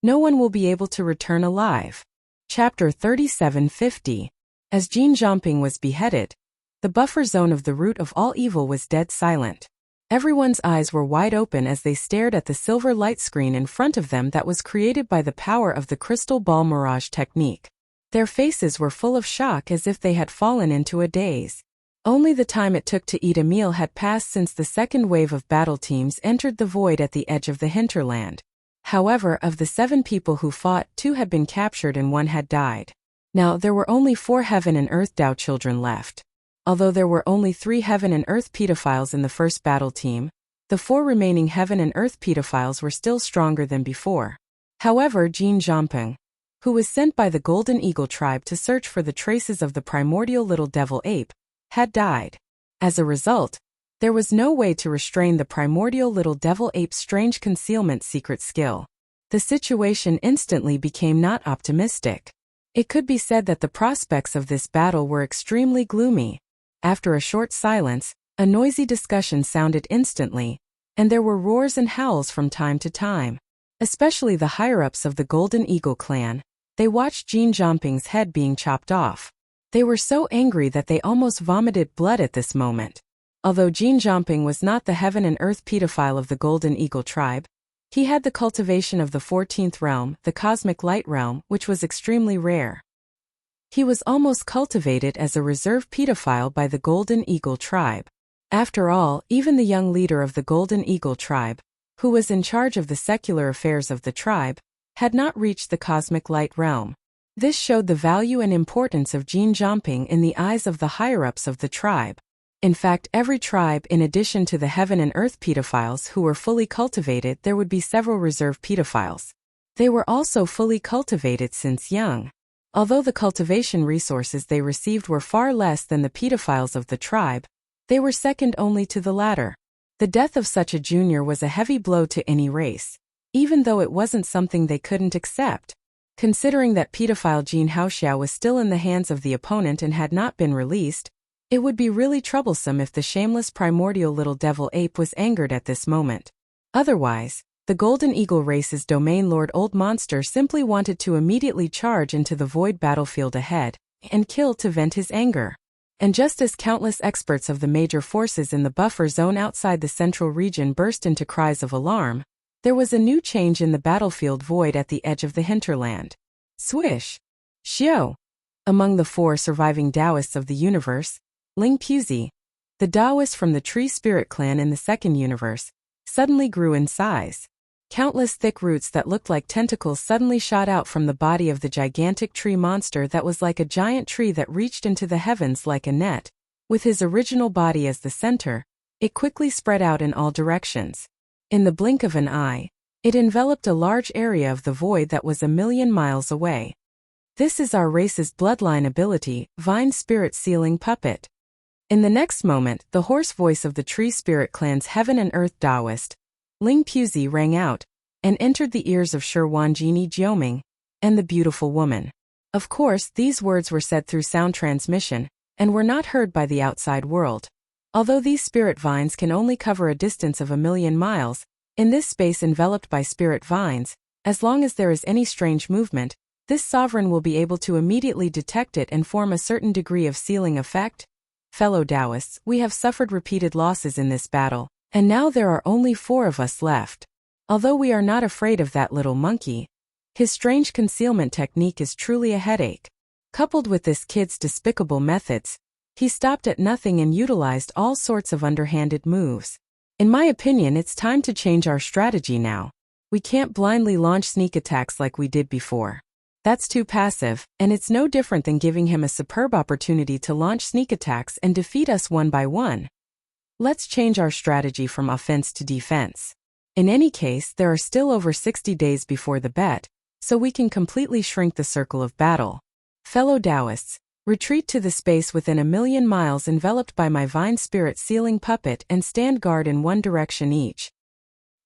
no one will be able to return alive. Chapter 3750. As Jin Zhangpeng was beheaded, the buffer zone of the root of all evil was dead silent. Everyone's eyes were wide open as they stared at the silver light screen in front of them that was created by the power of the crystal ball mirage technique. Their faces were full of shock as if they had fallen into a daze. Only the time it took to eat a meal had passed since the second wave of battle teams entered the void at the edge of the hinterland. However, of the 7 people who fought, 2 had been captured and 1 had died. Now, there were only 4 Heaven and Earth Tao children left. Although there were only 3 Heaven and Earth pedophiles in the first battle team, the 4 remaining Heaven and Earth pedophiles were still stronger than before. However, Jin Zhangpeng, who was sent by the Golden Eagle tribe to search for the traces of the primordial little devil ape, had died. As a result, there was no way to restrain the primordial little devil ape's strange concealment secret skill. The situation instantly became not optimistic. It could be said that the prospects of this battle were extremely gloomy. After a short silence, a noisy discussion sounded instantly, and there were roars and howls from time to time. Especially the higher-ups of the Golden Eagle clan, they watched Jin Zhangpeng's head being chopped off. They were so angry that they almost vomited blood at this moment. Although Jin Zhangpeng was not the Heaven and Earth pedophile of the Golden Eagle tribe, he had the cultivation of the 14th realm, the Cosmic Light realm, which was extremely rare. He was almost cultivated as a reserve pedophile by the Golden Eagle tribe. After all, even the young leader of the Golden Eagle tribe, who was in charge of the secular affairs of the tribe, had not reached the Cosmic Light realm. This showed the value and importance of Jin Zhangpeng in the eyes of the higher-ups of the tribe. In fact, every tribe, in addition to the Heaven and Earth pedophiles who were fully cultivated, there would be several reserve pedophiles. They were also fully cultivated since young. Although the cultivation resources they received were far less than the pedophiles of the tribe, they were second only to the latter. The death of such a junior was a heavy blow to any race, even though it wasn't something they couldn't accept. Considering that pedophile Jin Haoxiao was still in the hands of the opponent and had not been released, It would be really troublesome if the shameless primordial little devil ape was angered at this moment. Otherwise, the Golden Eagle race's domain lord Old Monster simply wanted to immediately charge into the void battlefield ahead and kill to vent his anger. And just as countless experts of the major forces in the buffer zone outside the central region burst into cries of alarm, there was a new change in the battlefield void at the edge of the hinterland. Swish! Xiao! Among the 4 surviving Taoists of the universe, Ling Puzi, the Taoist from the Tree Spirit clan in the second universe, suddenly grew in size. Countless thick roots that looked like tentacles suddenly shot out from the body of the gigantic tree monster that was like a giant tree that reached into the heavens like a net. With his original body as the center, it quickly spread out in all directions. In the blink of an eye, it enveloped a large area of the void that was 1,000,000 miles away. This is our race's bloodline ability, Vine Spirit Sealing Puppet. In the next moment, the hoarse voice of the Tree Spirit clan's Heaven and Earth Taoist, Ling Puzi, rang out, and entered the ears of Shi Wanjini Jioming, and the beautiful woman. Of course, these words were said through sound transmission, and were not heard by the outside world. Although these spirit vines can only cover a distance of 1,000,000 miles, in this space enveloped by spirit vines, as long as there is any strange movement, this sovereign will be able to immediately detect it and form a certain degree of sealing effect. Fellow Taoists, we have suffered repeated losses in this battle, and now there are only 4 of us left. Although we are not afraid of that little monkey, his strange concealment technique is truly a headache. Coupled with this kid's despicable methods, he stopped at nothing and utilized all sorts of underhanded moves. In my opinion, it's time to change our strategy now. We can't blindly launch sneak attacks like we did before. That's too passive, and it's no different than giving him a superb opportunity to launch sneak attacks and defeat us one by one. Let's change our strategy from offense to defense. In any case, there are still over 60 days before the bet, so we can completely shrink the circle of battle. Fellow Taoists, retreat to the space within 1,000,000 miles enveloped by my Vine Spirit Sealing Puppet and stand guard in one direction each.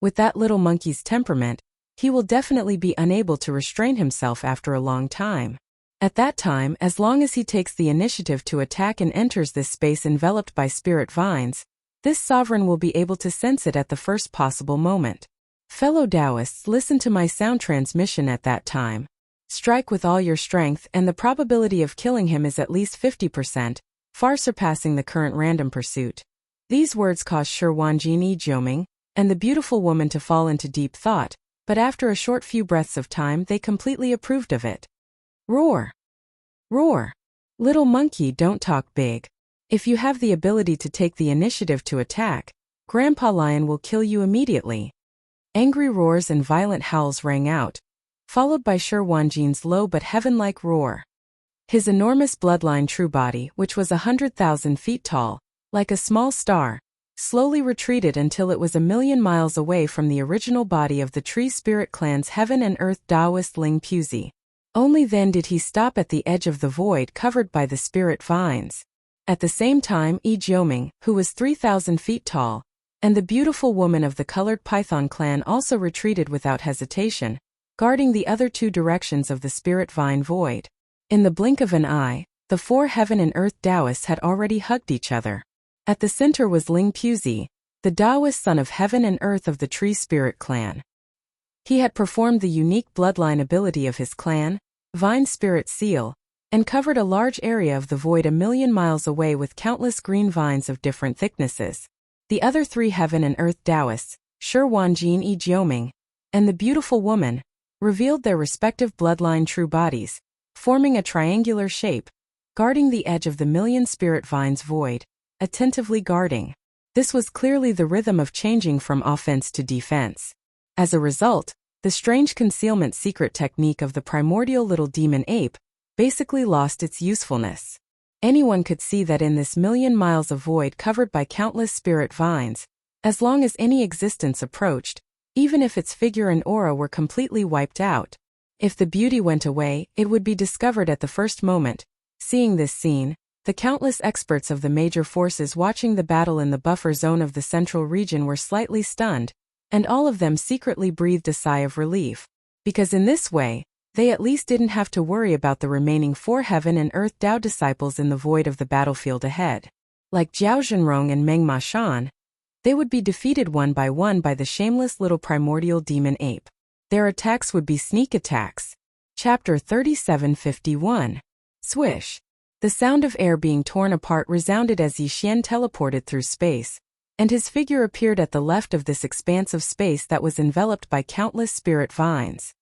With that little monkey's temperament, he will definitely be unable to restrain himself after a long time. At that time, as long as he takes the initiative to attack and enters this space enveloped by spirit vines, this sovereign will be able to sense it at the first possible moment. Fellow Taoists, listen to my sound transmission at that time. Strike with all your strength, and the probability of killing him is at least 50%, far surpassing the current random pursuit. These words caused Shi Wanjini Jioming and the beautiful woman to fall into deep thought, but after a short few breaths of time they completely approved of it. Roar! Roar! Little monkey, don't talk big. If you have the ability to take the initiative to attack, Grandpa Lion will kill you immediately. Angry roars and violent howls rang out, followed by Shi Wanjin's low but heaven-like roar. His enormous bloodline true body, which was 100,000 feet tall, like a small star, slowly retreated until it was 1,000,000 miles away from the original body of the Tree Spirit clan's Heaven and Earth Taoist Ling Puzi. Only then did he stop at the edge of the void covered by the spirit vines. At the same time, Jioming, who was 3,000 feet tall, and the beautiful woman of the colored python clan also retreated without hesitation, guarding the other 2 directions of the spirit vine void. In the blink of an eye, the 4 Heaven and Earth Taoists had already hugged each other. At the center was Ling Puzi, the Taoist son of Heaven and Earth of the Tree Spirit clan. He had performed the unique bloodline ability of his clan, Vine Spirit Seal, and covered a large area of the void 1,000,000 miles away with countless green vines of different thicknesses. The other 3 Heaven and Earth Taoists, Shi Wanjin Jioming, and the beautiful woman, revealed their respective bloodline true bodies, forming a triangular shape, guarding the edge of the 1,000,000 spirit vines void, attentively guarding. This was clearly the rhythm of changing from offense to defense. As a result, the strange concealment secret technique of the primordial little demon ape basically lost its usefulness. Anyone could see that in this 1,000,000 miles of void covered by countless spirit vines, as long as any existence approached, even if its figure and aura were completely wiped out, if the beauty went away, it would be discovered at the first moment. Seeing this scene, the countless experts of the major forces watching the battle in the buffer zone of the central region were slightly stunned, and all of them secretly breathed a sigh of relief, because in this way, They at least didn't have to worry about the remaining 4 heaven and earth Dao disciples in the void of the battlefield ahead. Like Jiao Zhenrong and Meng Ma Shan, they would be defeated one by the shameless little primordial demon ape. Their attacks would be sneak attacks. Chapter 3751. Swish. The sound of air being torn apart resounded as Yi Xian teleported through space, and his figure appeared at the left of this expanse of space that was enveloped by countless spirit vines.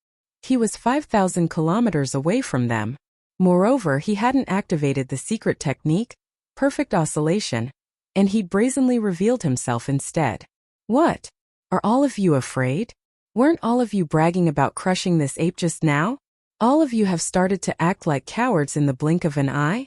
He was 5,000 kilometers away from them. Moreover, he hadn't activated the secret technique, perfect oscillation, and he'd brazenly revealed himself instead. What? Are all of you afraid? Weren't all of you bragging about crushing this ape just now? All of you have started to act like cowards in the blink of an eye?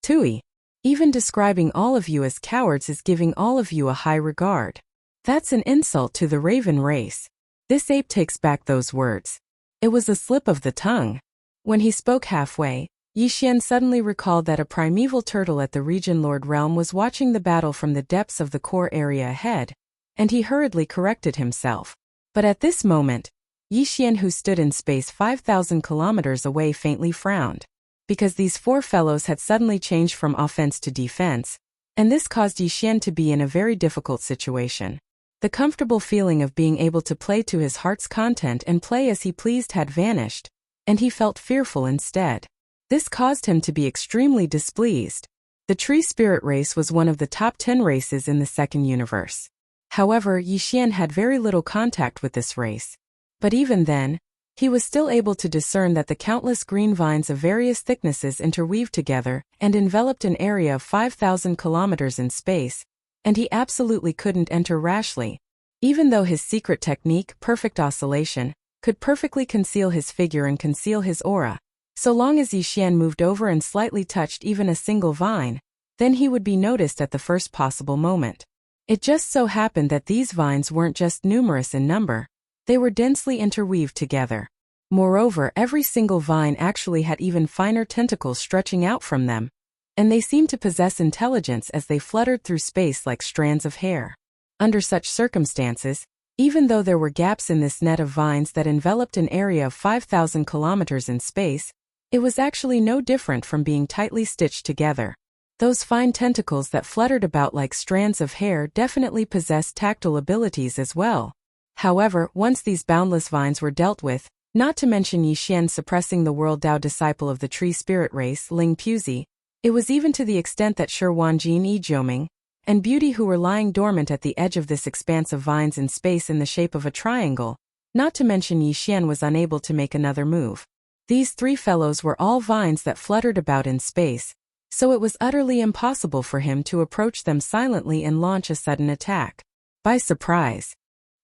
Tui. Even describing all of you as cowards is giving all of you a high regard. That's an insult to the Raven race. This ape takes back those words. It was a slip of the tongue. When he spoke halfway, Yi Xian suddenly recalled that a primeval turtle at the Region Lord realm was watching the battle from the depths of the core area ahead, and he hurriedly corrected himself. But at this moment, Yi Xian, who stood in space 5,000 kilometers away, faintly frowned, because these 4 fellows had suddenly changed from offense to defense, and this caused Yi Xian to be in a very difficult situation. The comfortable feeling of being able to play to his heart's content and play as he pleased had vanished, and he felt fearful instead. This caused him to be extremely displeased. The tree spirit race was one of the top 10 races in the second universe. However, Yi Xian had very little contact with this race. But even then, he was still able to discern that the countless green vines of various thicknesses interweaved together and enveloped an area of 5,000 kilometers in space, and he absolutely couldn't enter rashly. Even though his secret technique, perfect oscillation, could perfectly conceal his figure and conceal his aura, so long as Yi Xian moved over and slightly touched even a single vine, then he would be noticed at the first possible moment. It just so happened that these vines weren't just numerous in number, they were densely interweaved together. Moreover, every single vine actually had even finer tentacles stretching out from them, and they seemed to possess intelligence as they fluttered through space like strands of hair. Under such circumstances, even though there were gaps in this net of vines that enveloped an area of 5,000 kilometers in space, it was actually no different from being tightly stitched together. Those fine tentacles that fluttered about like strands of hair definitely possessed tactile abilities as well. However, once these boundless vines were dealt with, not to mention Yi Xian suppressing the World Dao disciple of the tree spirit race, Ling Puzi, it was even to the extent that Shi Wanjin Yi Jiuming and Beauty, who were lying dormant at the edge of this expanse of vines in space in the shape of a triangle, not to mention Yi Xian, was unable to make another move. These 3 fellows were all vines that fluttered about in space, so it was utterly impossible for him to approach them silently and launch a sudden attack by surprise.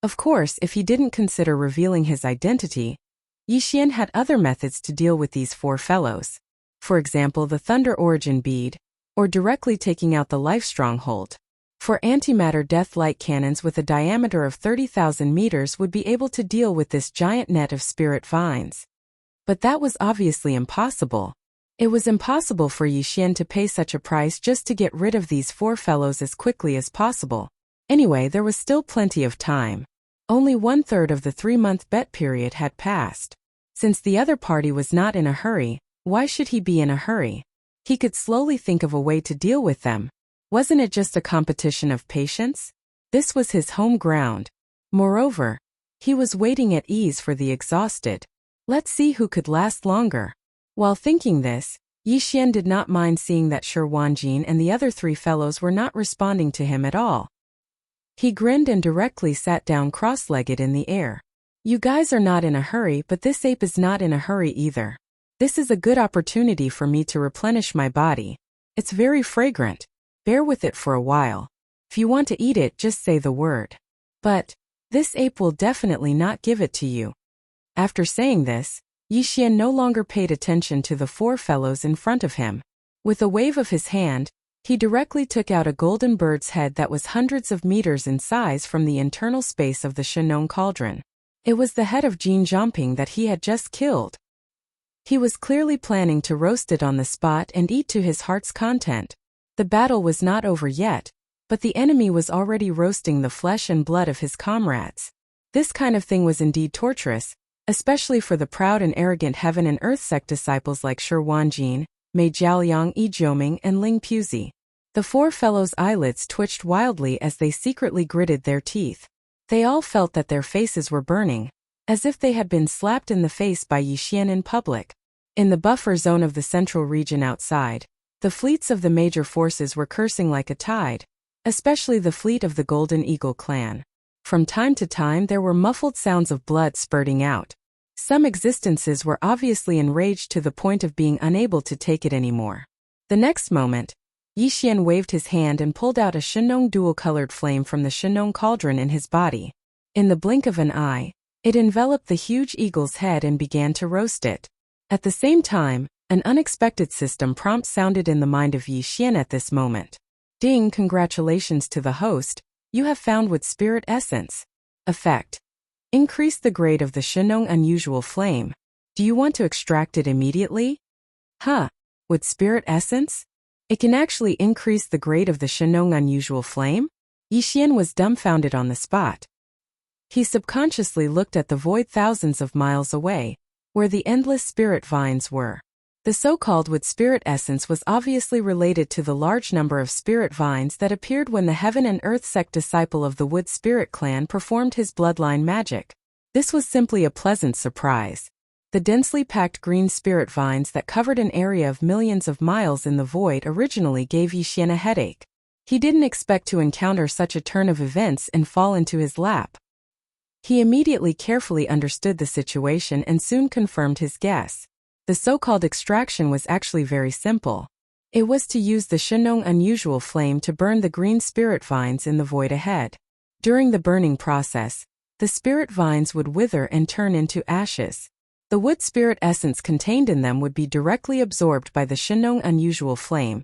Of course, if he didn't consider revealing his identity, Yi Xian had other methods to deal with these 4 fellows. For example, the Thunder Origin Bead, or directly taking out the Life Stronghold. For antimatter death light cannons with a diameter of 30,000 meters would be able to deal with this giant net of spirit vines. But that was obviously impossible. It was impossible for Yi Xian to pay such a price just to get rid of these 4 fellows as quickly as possible. Anyway, there was still plenty of time. Only 1/3 of the 3-month bet period had passed. Since the other party was not in a hurry, why should he be in a hurry? He could slowly think of a way to deal with them. Wasn't it just a competition of patience? This was his home ground. Moreover, he was waiting at ease for the exhausted. Let's see who could last longer. While thinking this, Yi Xian did not mind seeing that Shi Wanjin and the other 3 fellows were not responding to him at all. He grinned and directly sat down cross-legged in the air. You guys are not in a hurry, but this ape is not in a hurry either. This is a good opportunity for me to replenish my body. It's very fragrant. Bear with it for a while. If you want to eat it, just say the word. But this ape will definitely not give it to you. After saying this, Yi Xian no longer paid attention to the 4 fellows in front of him. With a wave of his hand, he directly took out a golden bird's head that was hundreds of meters in size from the internal space of the Shenong cauldron. It was the head of Jin Zhongping that he had just killed. He was clearly planning to roast it on the spot and eat to his heart's content. The battle was not over yet, but the enemy was already roasting the flesh and blood of his comrades. This kind of thing was indeed torturous, especially for the proud and arrogant heaven and earth sect disciples like Shi Wanjin, Mei Jiaoliang, Yi Jiuming, and Ling Puzi. The four fellows' eyelids twitched wildly as they secretly gritted their teeth. They all felt that their faces were burning, as if they had been slapped in the face by Yi Xian in public. In the buffer zone of the central region outside, the fleets of the major forces were cursing like a tide, especially the fleet of the Golden Eagle clan. From time to time there were muffled sounds of blood spurting out. Some existences were obviously enraged to the point of being unable to take it anymore. The next moment, Yi Xian waved his hand and pulled out a Shenong dual-colored flame from the Shenong cauldron in his body. In the blink of an eye, it enveloped the huge eagle's head and began to roast it. At the same time, an unexpected system prompt sounded in the mind of Yi Xian at this moment. Ding! Congratulations to the host, you have found Wood Spirit Essence. Effect: increase the grade of the Shenong Unusual Flame. Do you want to extract it immediately? Wood Spirit Essence? It can actually increase the grade of the Shenong Unusual Flame? Yi Xian was dumbfounded on the spot. He subconsciously looked at the void thousands of miles away, where the endless spirit vines were. The so-called Wood Spirit Essence was obviously related to the large number of spirit vines that appeared when the Heaven and Earth sect disciple of the Wood Spirit clan performed his bloodline magic. This was simply a pleasant surprise. The densely packed green spirit vines that covered an area of millions of miles in the void originally gave Yi Xian a headache. He didn't expect to encounter such a turn of events and fall into his lap. He immediately carefully understood the situation and soon confirmed his guess. The so-called extraction was actually very simple. It was to use the Shenong Unusual Flame to burn the green spirit vines in the void ahead. During the burning process, the spirit vines would wither and turn into ashes. The Wood Spirit Essence contained in them would be directly absorbed by the Shenong Unusual Flame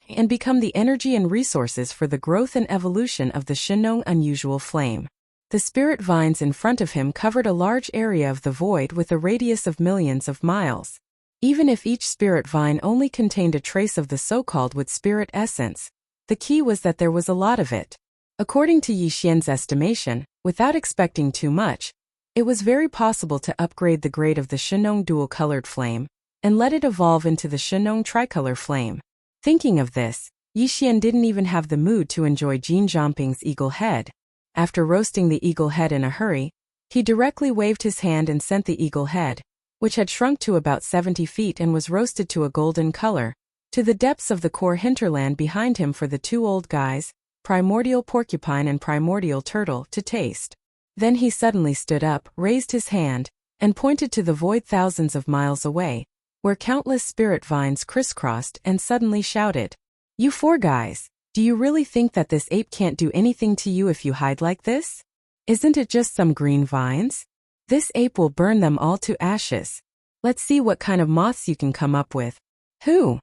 and become the energy and resources for the growth and evolution of the Shenong Unusual Flame. The spirit vines in front of him covered a large area of the void with a radius of millions of miles. Even if each spirit vine only contained a trace of the so-called Wood Spirit Essence, the key was that there was a lot of it. According to Yi Xian's estimation, without expecting too much, it was very possible to upgrade the grade of the Shenong dual-colored flame and let it evolve into the Shenong tricolor flame. Thinking of this, Yi Xian didn't even have the mood to enjoy Jin Zhongping's eagle head. After roasting the eagle head in a hurry, he directly waved his hand and sent the eagle head, which had shrunk to about 70 feet and was roasted to a golden color, to the depths of the core hinterland behind him for the two old guys, Primordial Porcupine and Primordial Turtle, to taste. Then he suddenly stood up, raised his hand, and pointed to the void thousands of miles away, where countless spirit vines crisscrossed, and suddenly shouted, "You four guys, do you really think that this ape can't do anything to you if you hide like this? Isn't it just some green vines? This ape will burn them all to ashes. Let's see what kind of moths you can come up with." Who?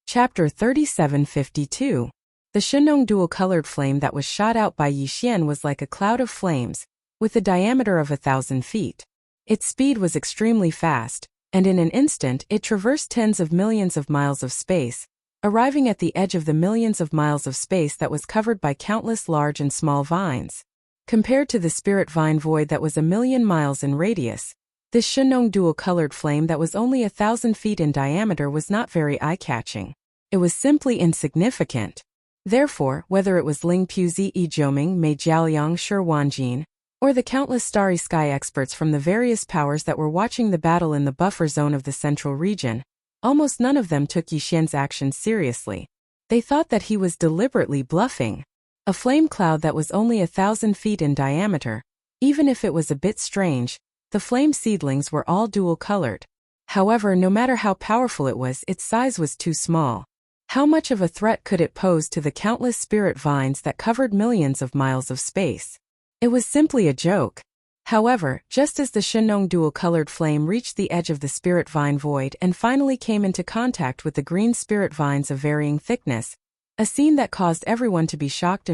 Chapter 3752. The Shenong dual-colored flame that was shot out by Yi Xian was like a cloud of flames, with a diameter of 1,000 feet. Its speed was extremely fast, and in an instant it traversed tens of millions of miles of space, arriving at the edge of the millions of miles of space that was covered by countless large and small vines. Compared to the spirit vine void that was 1,000,000 miles in radius, this Shenong dual-colored flame that was only 1,000 feet in diameter was not very eye-catching. It was simply insignificant. Therefore, whether it was Ling Puzi, Yi Jiuming, Mei Jiaoliang, Shi Wanjin, or the countless starry sky experts from the various powers that were watching the battle in the buffer zone of the central region, almost none of them took Yi Xian's actions seriously. They thought that he was deliberately bluffing. A flame cloud that was only 1,000 feet in diameter, even if it was a bit strange, the flame seedlings were all dual-colored. However, no matter how powerful it was, its size was too small. How much of a threat could it pose to the countless spirit vines that covered millions of miles of space? It was simply a joke. However, just as the Shenong dual-colored flame reached the edge of the spirit vine void and finally came into contact with the green spirit vines of varying thickness, a scene that caused everyone to be shocked,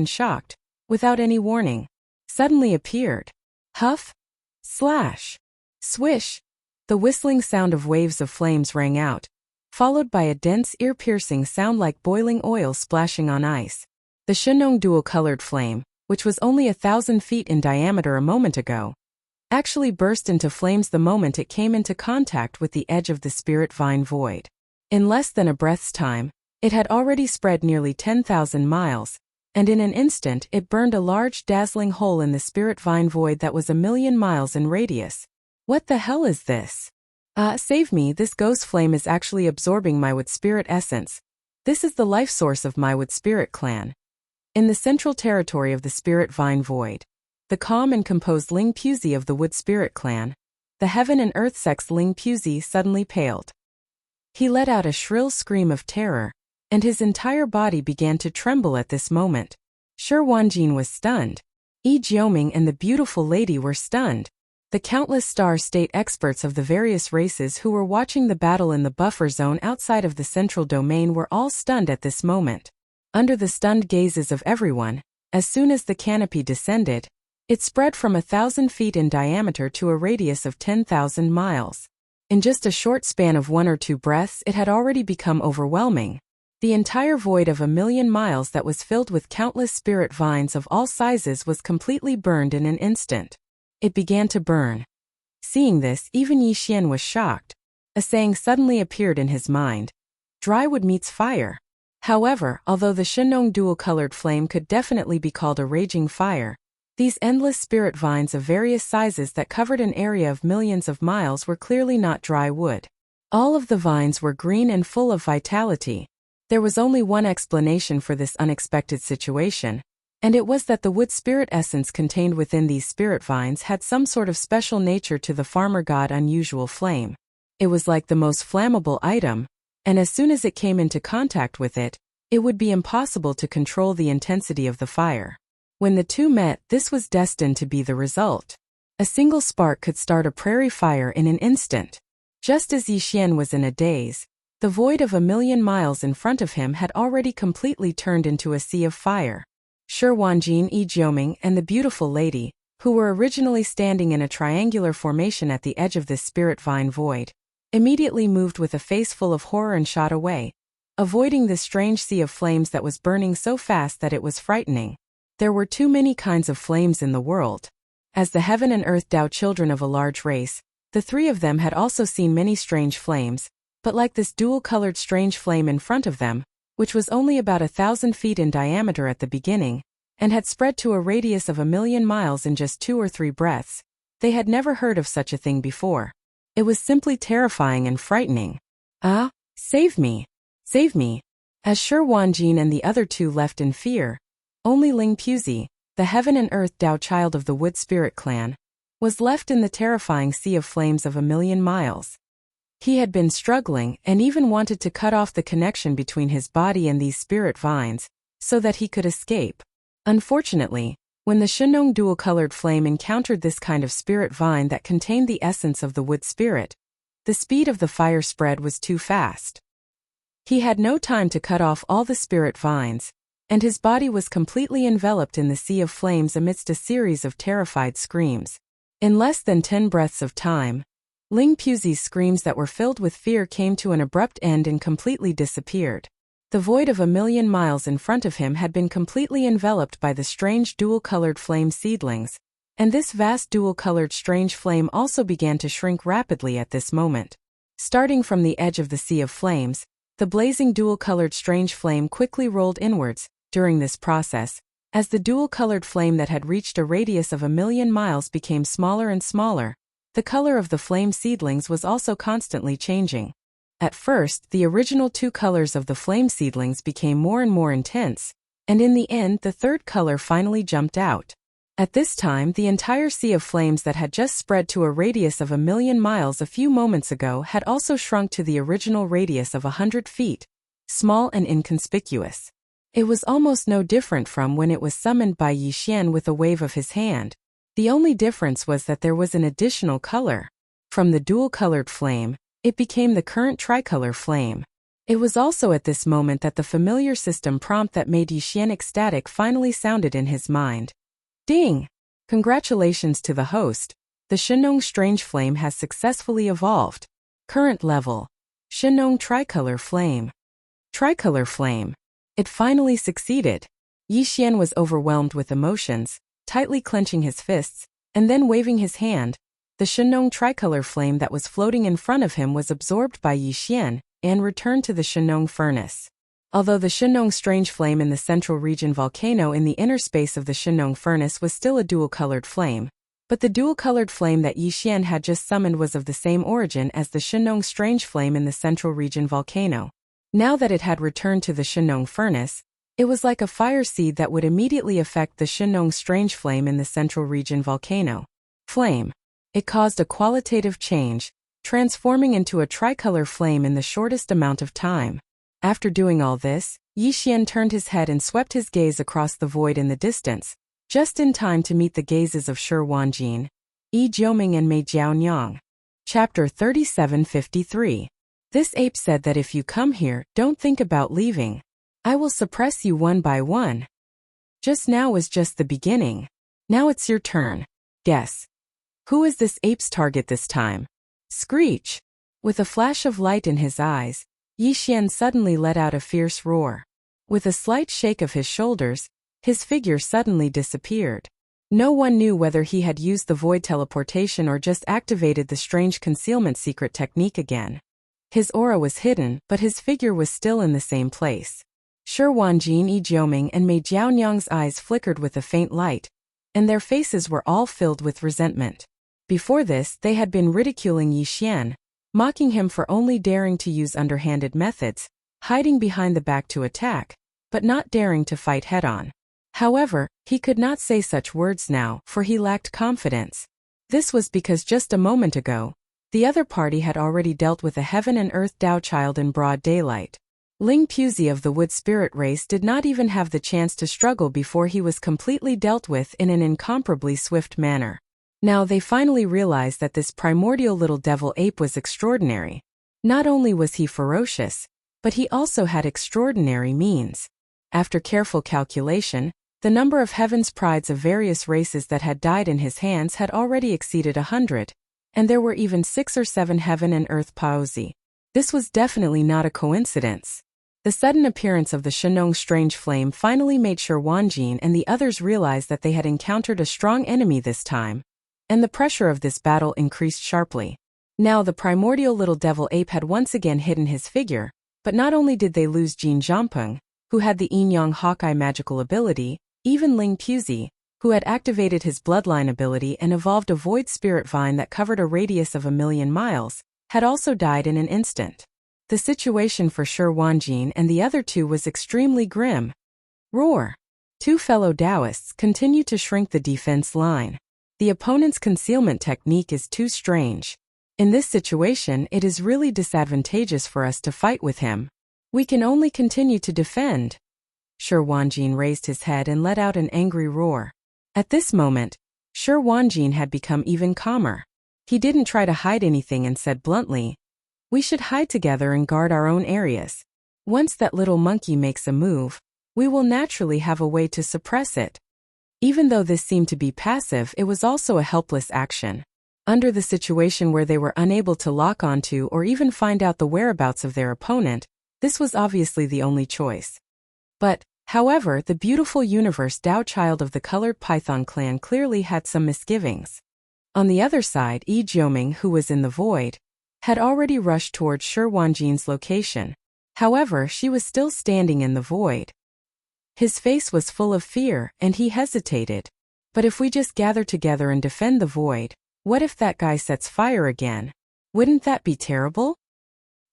without any warning, suddenly appeared. Huff! Slash! Swish! The whistling sound of waves of flames rang out, followed by a dense, ear-piercing sound like boiling oil splashing on ice. The Shenong dual-colored flame, which was only 1,000 feet in diameter a moment ago, actually burst into flames the moment it came into contact with the edge of the spirit vine void. In less than a breath's time, it had already spread nearly 10,000 miles, and in an instant it burned a large dazzling hole in the spirit vine void that was 1,000,000 miles in radius. What the hell is this? Save me, this ghost flame is actually absorbing my wood spirit essence. This is the life source of my wood spirit clan. In the central territory of the spirit vine void, the calm and composed Ling Puzi of the wood spirit clan, the heaven and earth sex Ling Puzi suddenly paled. He let out a shrill scream of terror, and his entire body began to tremble at this moment. Shi Wanjin was stunned. Yi Jioming and the beautiful lady were stunned. The countless star state experts of the various races who were watching the battle in the buffer zone outside of the central domain were all stunned at this moment. Under the stunned gazes of everyone, as soon as the canopy descended, it spread from 1,000 feet in diameter to a radius of 10,000 miles. In just a short span of 1 or 2 breaths, it had already become overwhelming. The entire void of 1,000,000 miles that was filled with countless spirit vines of all sizes was completely burned in an instant. It began to burn. Seeing this, even Yi Xian was shocked. A saying suddenly appeared in his mind. Dry wood meets fire. However, although the Shenong dual-colored flame could definitely be called a raging fire, these endless spirit vines of various sizes that covered an area of millions of miles were clearly not dry wood. All of the vines were green and full of vitality. There was only one explanation for this unexpected situation, and it was that the wood spirit essence contained within these spirit vines had some sort of special nature to the farmer god unusual flame. It was like the most flammable item, and as soon as it came into contact with it, it would be impossible to control the intensity of the fire. When the two met, this was destined to be the result. A single spark could start a prairie fire in an instant. Just as Yi Xian was in a daze, the void of 1,000,000 miles in front of him had already completely turned into a sea of fire. Shi Wanjin, Yi Jioming, and the beautiful lady, who were originally standing in a triangular formation at the edge of this spirit vine void, immediately moved with a face full of horror and shot away, avoiding this strange sea of flames that was burning so fast that it was frightening. There were too many kinds of flames in the world. As the heaven and earth Dao children of a large race, the three of them had also seen many strange flames, but like this dual-colored strange flame in front of them, which was only about 1,000 feet in diameter at the beginning, and had spread to a radius of 1,000,000 miles in just 2 or 3 breaths, they had never heard of such a thing before. It was simply terrifying and frightening. Save me! Save me! As Shi Wanjin and the other two left in fear, only Ling Puzi, the heaven and earth Dao child of the wood spirit clan, was left in the terrifying sea of flames of 1,000,000 miles. He had been struggling and even wanted to cut off the connection between his body and these spirit vines, so that he could escape. Unfortunately, when the Shenong dual-colored flame encountered this kind of spirit vine that contained the essence of the wood spirit, the speed of the fire spread was too fast. He had no time to cut off all the spirit vines, and his body was completely enveloped in the sea of flames amidst a series of terrified screams. In less than 10 breaths of time, Ling Puzi's screams that were filled with fear came to an abrupt end and completely disappeared. The void of 1,000,000 miles in front of him had been completely enveloped by the strange dual-colored flame seedlings, and this vast dual-colored strange flame also began to shrink rapidly at this moment. Starting from the edge of the sea of flames, the blazing dual-colored strange flame quickly rolled inwards. During this process, as the dual-colored flame that had reached a radius of 1,000,000 miles became smaller and smaller, the color of the flame seedlings was also constantly changing. At first, the original 2 colors of the flame seedlings became more and more intense, and in the end the third color finally jumped out. At this time, the entire sea of flames that had just spread to a radius of 1,000,000 miles a few moments ago had also shrunk to the original radius of 100 feet, small and inconspicuous. It was almost no different from when it was summoned by Yi Xian with a wave of his hand. The only difference was that there was an additional color. From the dual-colored flame, it became the current tricolor flame. It was also at this moment that the familiar system prompt that made Yi Xian ecstatic finally sounded in his mind. Ding! Congratulations to the host. The Shenong Strange Flame has successfully evolved. Current level: Shenong Tricolor Flame. Tricolor Flame. It finally succeeded. Yi Xian was overwhelmed with emotions, tightly clenching his fists, and then waving his hand. The Shenong tricolor flame that was floating in front of him was absorbed by Yi Xian and returned to the Shenong furnace. Although the Shenong strange flame in the central region volcano in the inner space of the Shenong furnace was still a dual-colored flame, but the dual-colored flame that Yi Xian had just summoned was of the same origin as the Shenong strange flame in the central region volcano. Now that it had returned to the Shenong furnace, it was like a fire seed that would immediately affect the Shenong strange flame in the central region volcano. Flame. It caused a qualitative change, transforming into a tricolor flame in the shortest amount of time. After doing all this, Yi Xian turned his head and swept his gaze across the void in the distance, just in time to meet the gazes of Shi Wanjin, Yi Jiuming and Mei Jiaonyang. Chapter 3753. This ape said that if you come here, don't think about leaving. I will suppress you one by one. Just now was just the beginning. Now it's your turn. Guess. Who is this ape's target this time? Screech. With a flash of light in his eyes, Yi Xian suddenly let out a fierce roar. With a slight shake of his shoulders, his figure suddenly disappeared. No one knew whether he had used the void teleportation or just activated the strange concealment secret technique again. His aura was hidden, but his figure was still in the same place. Shi Wanjin, Yi Jiuming and Mei Jiaonyang's eyes flickered with a faint light, and their faces were all filled with resentment. Before this, they had been ridiculing Yi Xian, mocking him for only daring to use underhanded methods, hiding behind the back to attack, but not daring to fight head-on. However, he could not say such words now, for he lacked confidence. This was because just a moment ago, the other party had already dealt with a heaven and earth Tao child in broad daylight. Ling Puzi of the wood spirit race did not even have the chance to struggle before he was completely dealt with in an incomparably swift manner. Now they finally realized that this primordial little devil ape was extraordinary. Not only was he ferocious, but he also had extraordinary means. After careful calculation, the number of heaven's prides of various races that had died in his hands had already exceeded 100, and there were even 6 or 7 heaven and earth Paozi. This was definitely not a coincidence. The sudden appearance of the Shenong strange flame finally made Shi Wanjin and the others realize that they had encountered a strong enemy this time, and the pressure of this battle increased sharply. Now the primordial little devil ape had once again hidden his figure, but not only did they lose Jin Zhampeng, who had the Yin-Yang Hawkeye magical ability, even Ling Puzi, who had activated his bloodline ability and evolved a void spirit vine that covered a radius of 1,000,000 miles, had also died in an instant. The situation for Shi Wanjin and the other two was extremely grim. Roar! 2 fellow Taoists continued to shrink the defense line. The opponent's concealment technique is too strange. In this situation, it is really disadvantageous for us to fight with him. We can only continue to defend. Shi Wanjin raised his head and let out an angry roar. At this moment, Shi Wanjin had become even calmer. He didn't try to hide anything and said bluntly, "We should hide together and guard our own areas. Once that little monkey makes a move, we will naturally have a way to suppress it." Even though this seemed to be passive, it was also a helpless action. Under the situation where they were unable to lock onto or even find out the whereabouts of their opponent, this was obviously the only choice. But, however, the beautiful universe Tao child of the colored python clan clearly had some misgivings. On the other side, Yi Jiuming, who was in the void, had already rushed towards Shi Wanjin's location. However, she was still standing in the void. His face was full of fear, and he hesitated. But if we just gather together and defend the void, what if that guy sets fire again? Wouldn't that be terrible?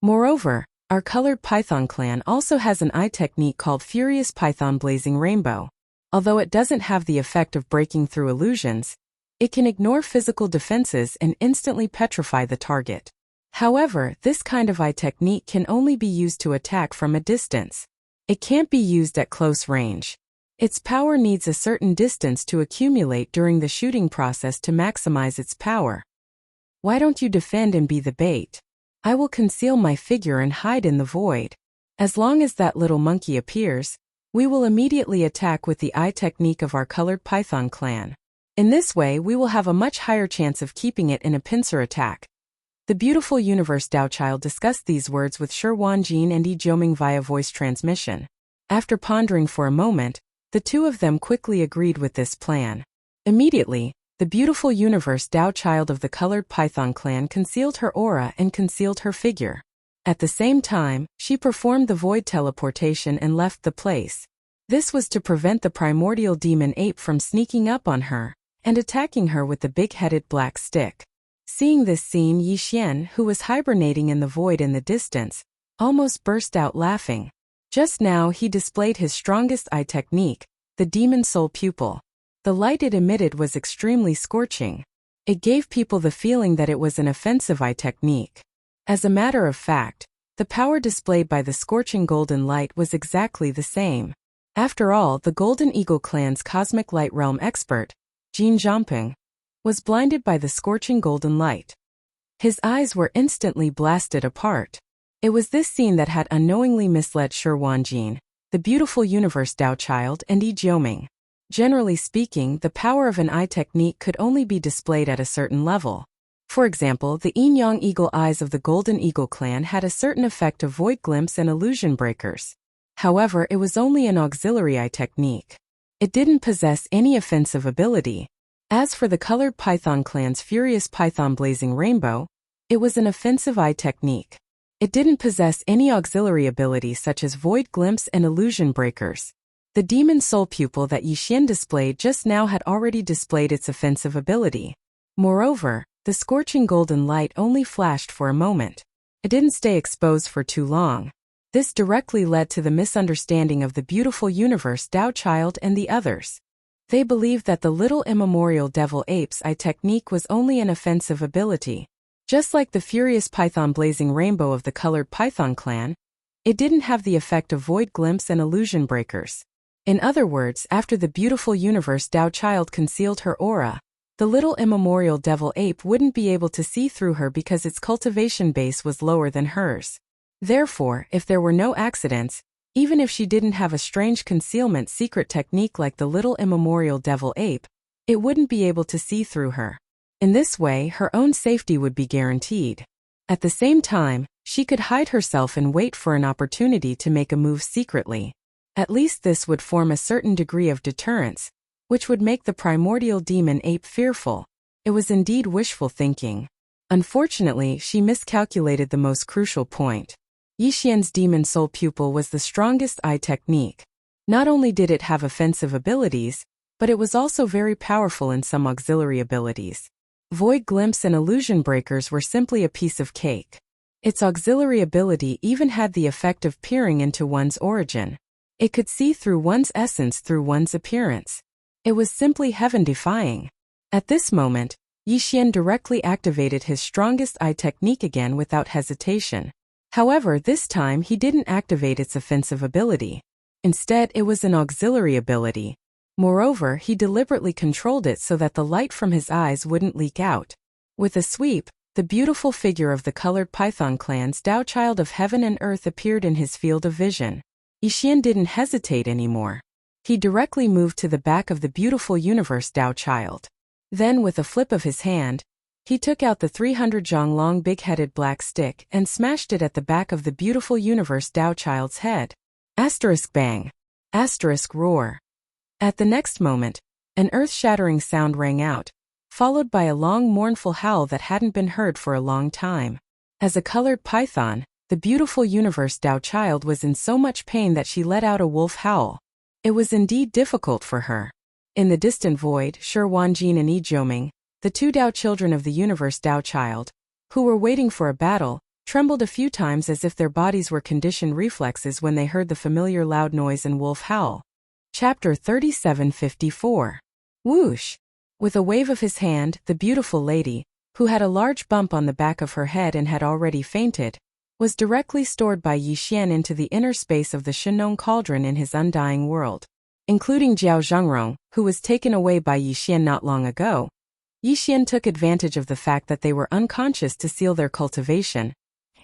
Moreover, our colored python clan also has an eye technique called Furious Python Blazing Rainbow. Although it doesn't have the effect of breaking through illusions, it can ignore physical defenses and instantly petrify the target. However, this kind of eye technique can only be used to attack from a distance. It can't be used at close range. Its power needs a certain distance to accumulate during the shooting process to maximize its power. Why don't you defend and be the bait? I will conceal my figure and hide in the void. As long as that little monkey appears, we will immediately attack with the eye technique of our colored python clan. In this way, we will have a much higher chance of keeping it in a pincer attack. The beautiful universe Tao child discussed these words with Shi Wanjin and Yi Jiuming via voice transmission. After pondering for a moment, the two of them quickly agreed with this plan. Immediately, The beautiful universe Tao child of the colored python clan concealed her aura and concealed her figure. At the same time, she performed the void teleportation and left the place. This was to prevent the primordial demon ape from sneaking up on her and attacking her with the big-headed black stick. Seeing this scene, Yi Xian, who was hibernating in the void in the distance, almost burst out laughing. Just now he displayed his strongest eye technique, the demon soul pupil. The light it emitted was extremely scorching. It gave people the feeling that it was an offensive eye technique. As a matter of fact, the power displayed by the scorching golden light was exactly the same. After all, the Golden Eagle clan's cosmic light realm expert, Jin Zhangping, was blinded by the scorching golden light. His eyes were instantly blasted apart. It was this scene that had unknowingly misled Shi Wanjin, the beautiful universe Tao child, and Yi Jiuming. Generally speaking, the power of an eye technique could only be displayed at a certain level. For example, the yin-yang eagle eyes of the Golden Eagle clan had a certain effect of void glimpse and illusion breakers. However, it was only an auxiliary eye technique. It didn't possess any offensive ability. As for the colored python clan's furious python blazing rainbow, it was an offensive eye technique. It didn't possess any auxiliary ability such as void glimpse and illusion breakers. The demon soul pupil that Yi Xian displayed just now had already displayed its offensive ability. Moreover, the scorching golden light only flashed for a moment. It didn't stay exposed for too long. This directly led to the misunderstanding of the beautiful universe Tao child and the others. They believed that the little immemorial devil ape's eye technique was only an offensive ability. Just like the furious python blazing rainbow of the colored python clan, it didn't have the effect of void glimpse and illusion breakers. In other words, after the beautiful universe Tao child concealed her aura, the little immemorial devil ape wouldn't be able to see through her because its cultivation base was lower than hers. Therefore, if there were no accidents, even if she didn't have a strange concealment secret technique like the little immemorial devil ape, it wouldn't be able to see through her. In this way, her own safety would be guaranteed. At the same time, she could hide herself and wait for an opportunity to make a move secretly. At least this would form a certain degree of deterrence, which would make the primordial demon ape fearful. It was indeed wishful thinking. Unfortunately, she miscalculated the most crucial point. Yi Xian's demon soul pupil was the strongest eye technique. Not only did it have offensive abilities, but it was also very powerful in some auxiliary abilities. Void glimpse and illusion breakers were simply a piece of cake. Its auxiliary ability even had the effect of peering into one's origin. It could see through one's essence through one's appearance. It was simply heaven-defying. At this moment, Yi Xian directly activated his strongest eye technique again without hesitation. However, this time he didn't activate its offensive ability. Instead, it was an auxiliary ability. Moreover, he deliberately controlled it so that the light from his eyes wouldn't leak out. With a sweep, the beautiful figure of the colored python clan's Tao child of heaven and earth appeared in his field of vision. Yi Xian didn't hesitate anymore. He directly moved to the back of the beautiful universe Tao child. Then, with a flip of his hand, he took out the 300 zhang long big-headed black stick and smashed it at the back of the beautiful universe Tao child's head. Asterisk bang. Asterisk roar. At the next moment, an earth-shattering sound rang out, followed by a long mournful howl that hadn't been heard for a long time. As a colored python, the beautiful universe Tao child was in so much pain that she let out a wolf howl. It was indeed difficult for her. In the distant void, Shi Wanjin and Yi Jiuming, the two Tao children of the universe Tao child, who were waiting for a battle, trembled a few times as if their bodies were conditioned reflexes when they heard the familiar loud noise and wolf howl. Chapter 3754. Whoosh! With a wave of his hand, the beautiful lady, who had a large bump on the back of her head and had already fainted, was directly stored by Yi Xian into the inner space of the Shenong cauldron in his undying world. Including Jiao Zhengrong, who was taken away by Yi Xian not long ago, Yi Xian took advantage of the fact that they were unconscious to seal their cultivation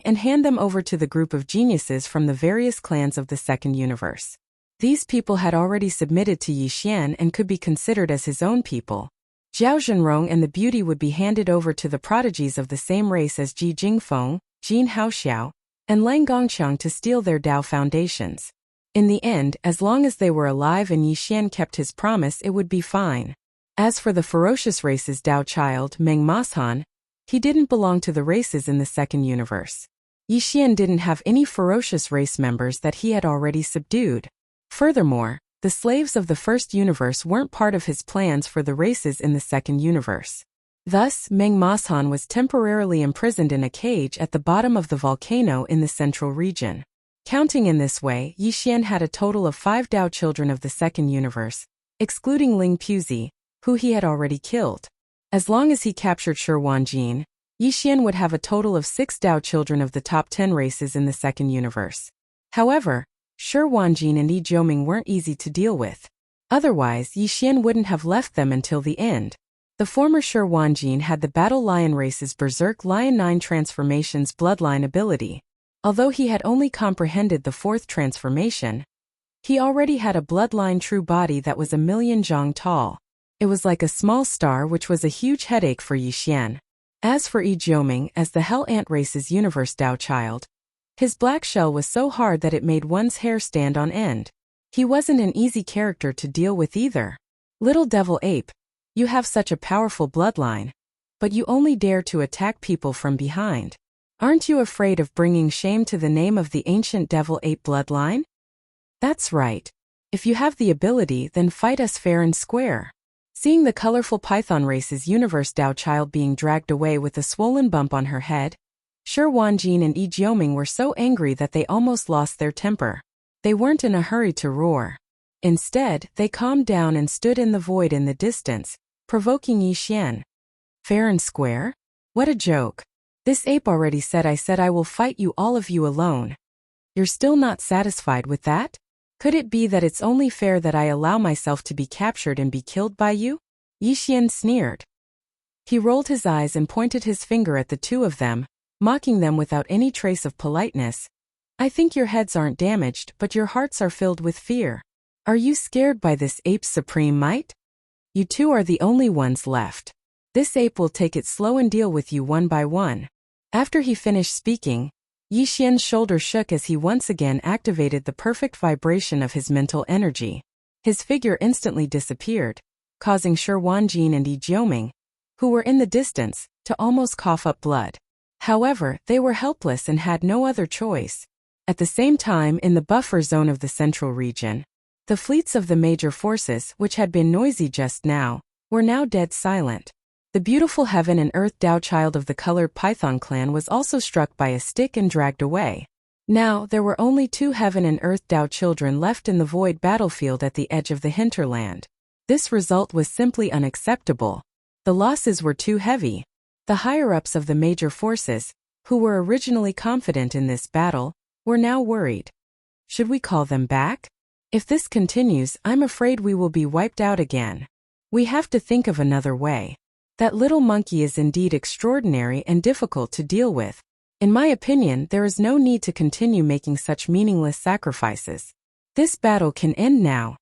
and hand them over to the group of geniuses from the various clans of the second universe. These people had already submitted to Yi Xian and could be considered as his own people. Jiao Zhenrong and the beauty would be handed over to the prodigies of the same race as Ji Jingfeng, Jin Haoxiao, and Lang Gongqiang to steal their Dao foundations. In the end, as long as they were alive and Yi Xian kept his promise, it would be fine. As for the ferocious race's Dao child, Meng Mashan, he didn't belong to the races in the second universe. Yixian didn't have any ferocious race members that he had already subdued. Furthermore, the slaves of the first universe weren't part of his plans for the races in the second universe. Thus, Meng Mashan was temporarily imprisoned in a cage at the bottom of the volcano in the central region. Counting in this way, Yixian had a total of 5 Dao children of the second universe, excluding Ling Puzi, who he had already killed. As long as he captured Shi Wanjin, Yixian would have a total of 6 Dao children of the top 10 races in the second universe. However, Shi Wanjin and Yi Jiuming weren't easy to deal with. Otherwise, Yixian wouldn't have left them until the end. The former Shi Wanjin had the Battle Lion race's Berserk Lion 9 transformation's bloodline ability. Although he had only comprehended the 4th transformation, he already had a bloodline true body that was 1,000,000 zhang tall. It was like a small star, which was a huge headache for Yixian. As for Yi Jiuming, as the Hell Ant race's universe Dao child, his black shell was so hard that it made one's hair stand on end. He wasn't an easy character to deal with either. Little devil ape, you have such a powerful bloodline, but you only dare to attack people from behind. Aren't you afraid of bringing shame to the name of the ancient devil ape bloodline? That's right. If you have the ability, then fight us fair and square. Seeing the colorful Python race's universe Dao child being dragged away with a swollen bump on her head, Shi Wanjin and Yi Jiuming were so angry that they almost lost their temper. They weren't in a hurry to roar. Instead, they calmed down and stood in the void in the distance, provoking Yixian. Fair and square? What a joke. This ape already said I will fight you, all of you alone. You're still not satisfied with that? Could it be that it's only fair that I allow myself to be captured and be killed by you? Yixian sneered. He rolled his eyes and pointed his finger at the two of them, mocking them without any trace of politeness. I think your heads aren't damaged, but your hearts are filled with fear. Are you scared by this ape's supreme might? You two are the only ones left. This ape will take it slow and deal with you one by one. After he finished speaking, Yixian's shoulder shook as he once again activated the perfect vibration of his mental energy. His figure instantly disappeared, causing Shi Wanjin and Yi Jiuming, who were in the distance, to almost cough up blood. However, they were helpless and had no other choice. At the same time, in the buffer zone of the central region, the fleets of the major forces, which had been noisy just now, were now dead silent. The beautiful Heaven and Earth Dao child of the colored Python clan was also struck by a stick and dragged away. Now, there were only 2 Heaven and Earth Dao children left in the void battlefield at the edge of the hinterland. This result was simply unacceptable. The losses were too heavy. The higher-ups of the major forces, who were originally confident in this battle, were now worried. Should we call them back? If this continues, I'm afraid we will be wiped out again. We have to think of another way. That little monkey is indeed extraordinary and difficult to deal with. In my opinion, there is no need to continue making such meaningless sacrifices. This battle can end now.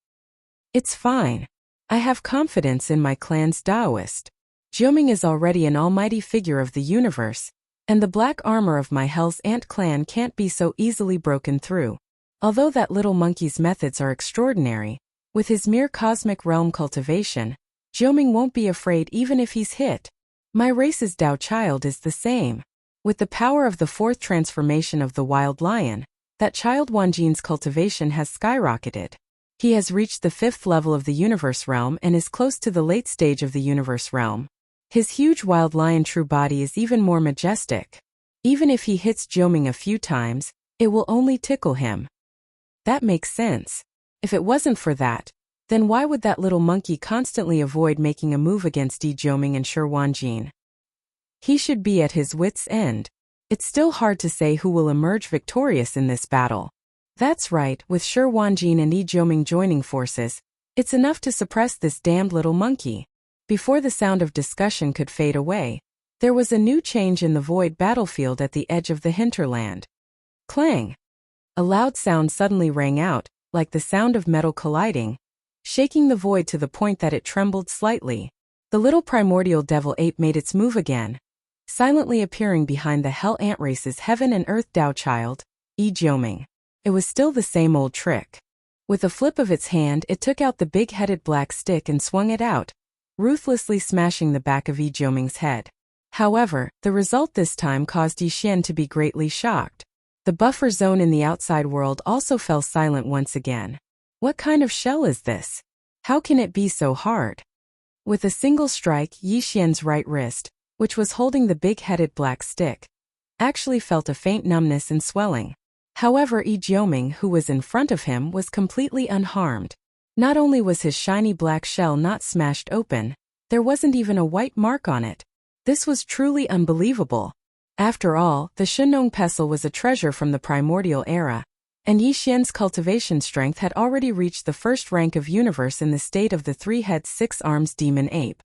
It's fine. I have confidence in my clan's Taoist. Jiuming is already an almighty figure of the universe, and the black armor of my Hell's Ant clan can't be so easily broken through. Although that little monkey's methods are extraordinary, with his mere cosmic realm cultivation, Jiuming won't be afraid even if he's hit. My race's Dao child is the same. With the power of the 4th transformation of the wild lion, that child Wanjin's cultivation has skyrocketed. He has reached the 5th level of the universe realm and is close to the late stage of the universe realm. His huge wild lion true body is even more majestic. Even if he hits Jiuming a few times, it will only tickle him. That makes sense. If it wasn't for that, then why would that little monkey constantly avoid making a move against Yi Jiuming and Shi Wanjin? He should be at his wits' end. It's still hard to say who will emerge victorious in this battle. That's right, with Shi Wanjin and Yi Jiuming joining forces, it's enough to suppress this damned little monkey. Before the sound of discussion could fade away, there was a new change in the void battlefield at the edge of the hinterland. Clang! A loud sound suddenly rang out, like the sound of metal colliding, shaking the void to the point that it trembled slightly. The little primordial devil ape made its move again, silently appearing behind the Hell Ant race's Heaven and Earth Dao child, Yi Jiuming. It was still the same old trick. With a flip of its hand, it took out the big-headed black stick and swung it out, ruthlessly smashing the back of Yi Jiuming's head. However, the result this time caused Yi Xian to be greatly shocked. The buffer zone in the outside world also fell silent once again. What kind of shell is this? How can it be so hard? With a single strike, Yi Xian's right wrist, which was holding the big-headed black stick, actually felt a faint numbness and swelling. However, Yi Jiuming, who was in front of him, was completely unharmed. Not only was his shiny black shell not smashed open, there wasn't even a white mark on it. This was truly unbelievable. After all, the Shennong pestle was a treasure from the primordial era, and Yi Xian's cultivation strength had already reached the first rank of universe in the state of the three-head six-arms demon ape.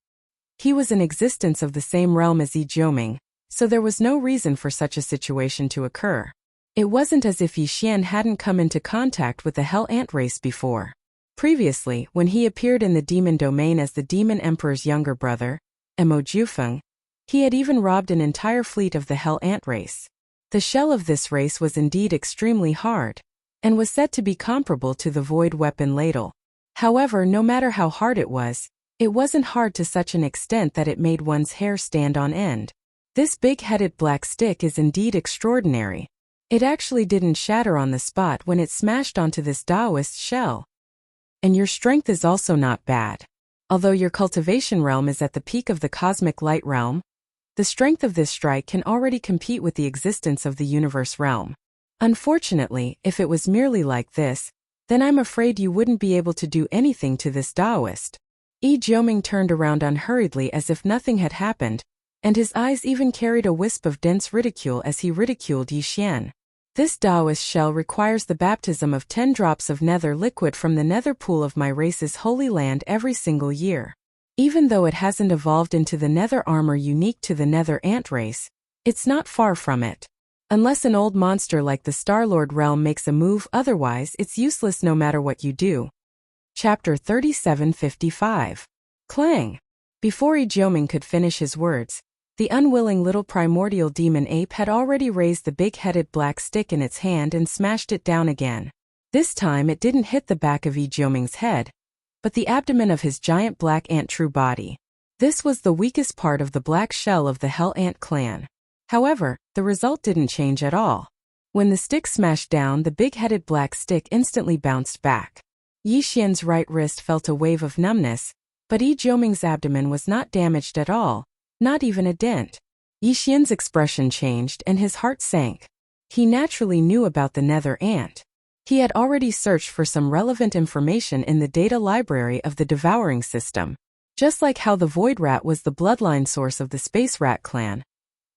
He was an existence of the same realm as Yi Jiuming, so there was no reason for such a situation to occur. It wasn't as if Yi Xian hadn't come into contact with the Hell Ant race before. Previously, when he appeared in the demon domain as the Demon Emperor's younger brother, Mo Jufeng, he had even robbed an entire fleet of the Hell Ant race. The shell of this race was indeed extremely hard, and was said to be comparable to the void weapon ladle. However, no matter how hard it wasn't hard to such an extent that it made one's hair stand on end. This big-headed black stick is indeed extraordinary. It actually didn't shatter on the spot when it smashed onto this Taoist shell. And your strength is also not bad. Although your cultivation realm is at the peak of the cosmic light realm, the strength of this strike can already compete with the existence of the universe realm. Unfortunately, if it was merely like this, then I'm afraid you wouldn't be able to do anything to this Taoist. Yi Jiuming turned around unhurriedly as if nothing had happened, and his eyes even carried a wisp of dense ridicule as he ridiculed Yi Xian. This Taoist shell requires the baptism of 10 drops of nether liquid from the nether pool of my race's holy land every single year. Even though it hasn't evolved into the nether armor unique to the nether ant race, it's not far from it. Unless an old monster like the Star-Lord realm makes a move, otherwise it's useless no matter what you do. Chapter 3755. Clang! Before Yi Jiuming could finish his words, the unwilling little primordial demon ape had already raised the big-headed black stick in its hand and smashed it down again. This time it didn't hit the back of Yi Jiuming's head, but the abdomen of his giant black ant true body. This was the weakest part of the black shell of the Hell Ant clan. However, the result didn't change at all. When the stick smashed down, the big-headed black stick instantly bounced back. Yi Xian's right wrist felt a wave of numbness, but Yi Jiuming's abdomen was not damaged at all. Not even a dent. Yi Xian's expression changed and his heart sank. He naturally knew about the nether ant. He had already searched for some relevant information in the data library of the devouring system. Just like how the void rat was the bloodline source of the space rat clan,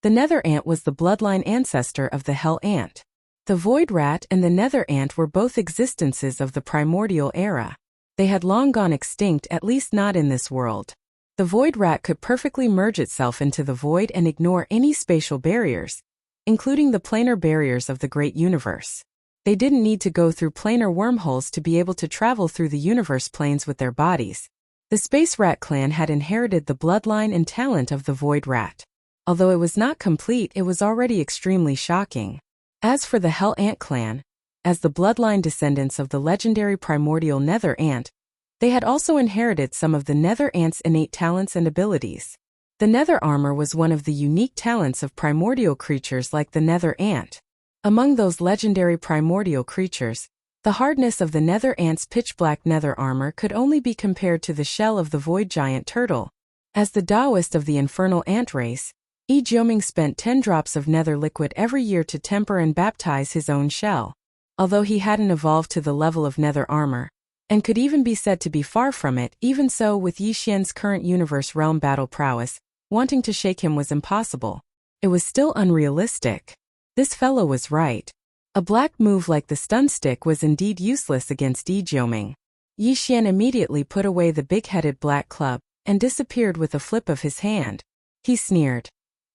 the nether ant was the bloodline ancestor of the hell ant. The void rat and the nether ant were both existences of the primordial era. They had long gone extinct, at least not in this world. The void rat could perfectly merge itself into the void and ignore any spatial barriers, including the planar barriers of the great universe. They didn't need to go through planar wormholes to be able to travel through the universe planes with their bodies. The space rat clan had inherited the bloodline and talent of the void rat. Although it was not complete, it was already extremely shocking. As for the Hell Ant clan, as the bloodline descendants of the legendary primordial nether ant, they had also inherited some of the nether ant's innate talents and abilities. The nether armor was one of the unique talents of primordial creatures like the nether ant. Among those legendary primordial creatures, the hardness of the nether ant's pitch-black nether armor could only be compared to the shell of the void giant turtle. As the Taoist of the infernal ant race, Yi Jiuming spent 10 drops of nether liquid every year to temper and baptize his own shell. Although he hadn't evolved to the level of nether armor, and could even be said to be far from it, even so, with Yi Xian's current universe realm battle prowess, wanting to shake him was impossible. It was still unrealistic. This fellow was right. A black move like the stun stick was indeed useless against Yi Jiuming. Yi Xian immediately put away the big-headed black club and disappeared with a flip of his hand. He sneered.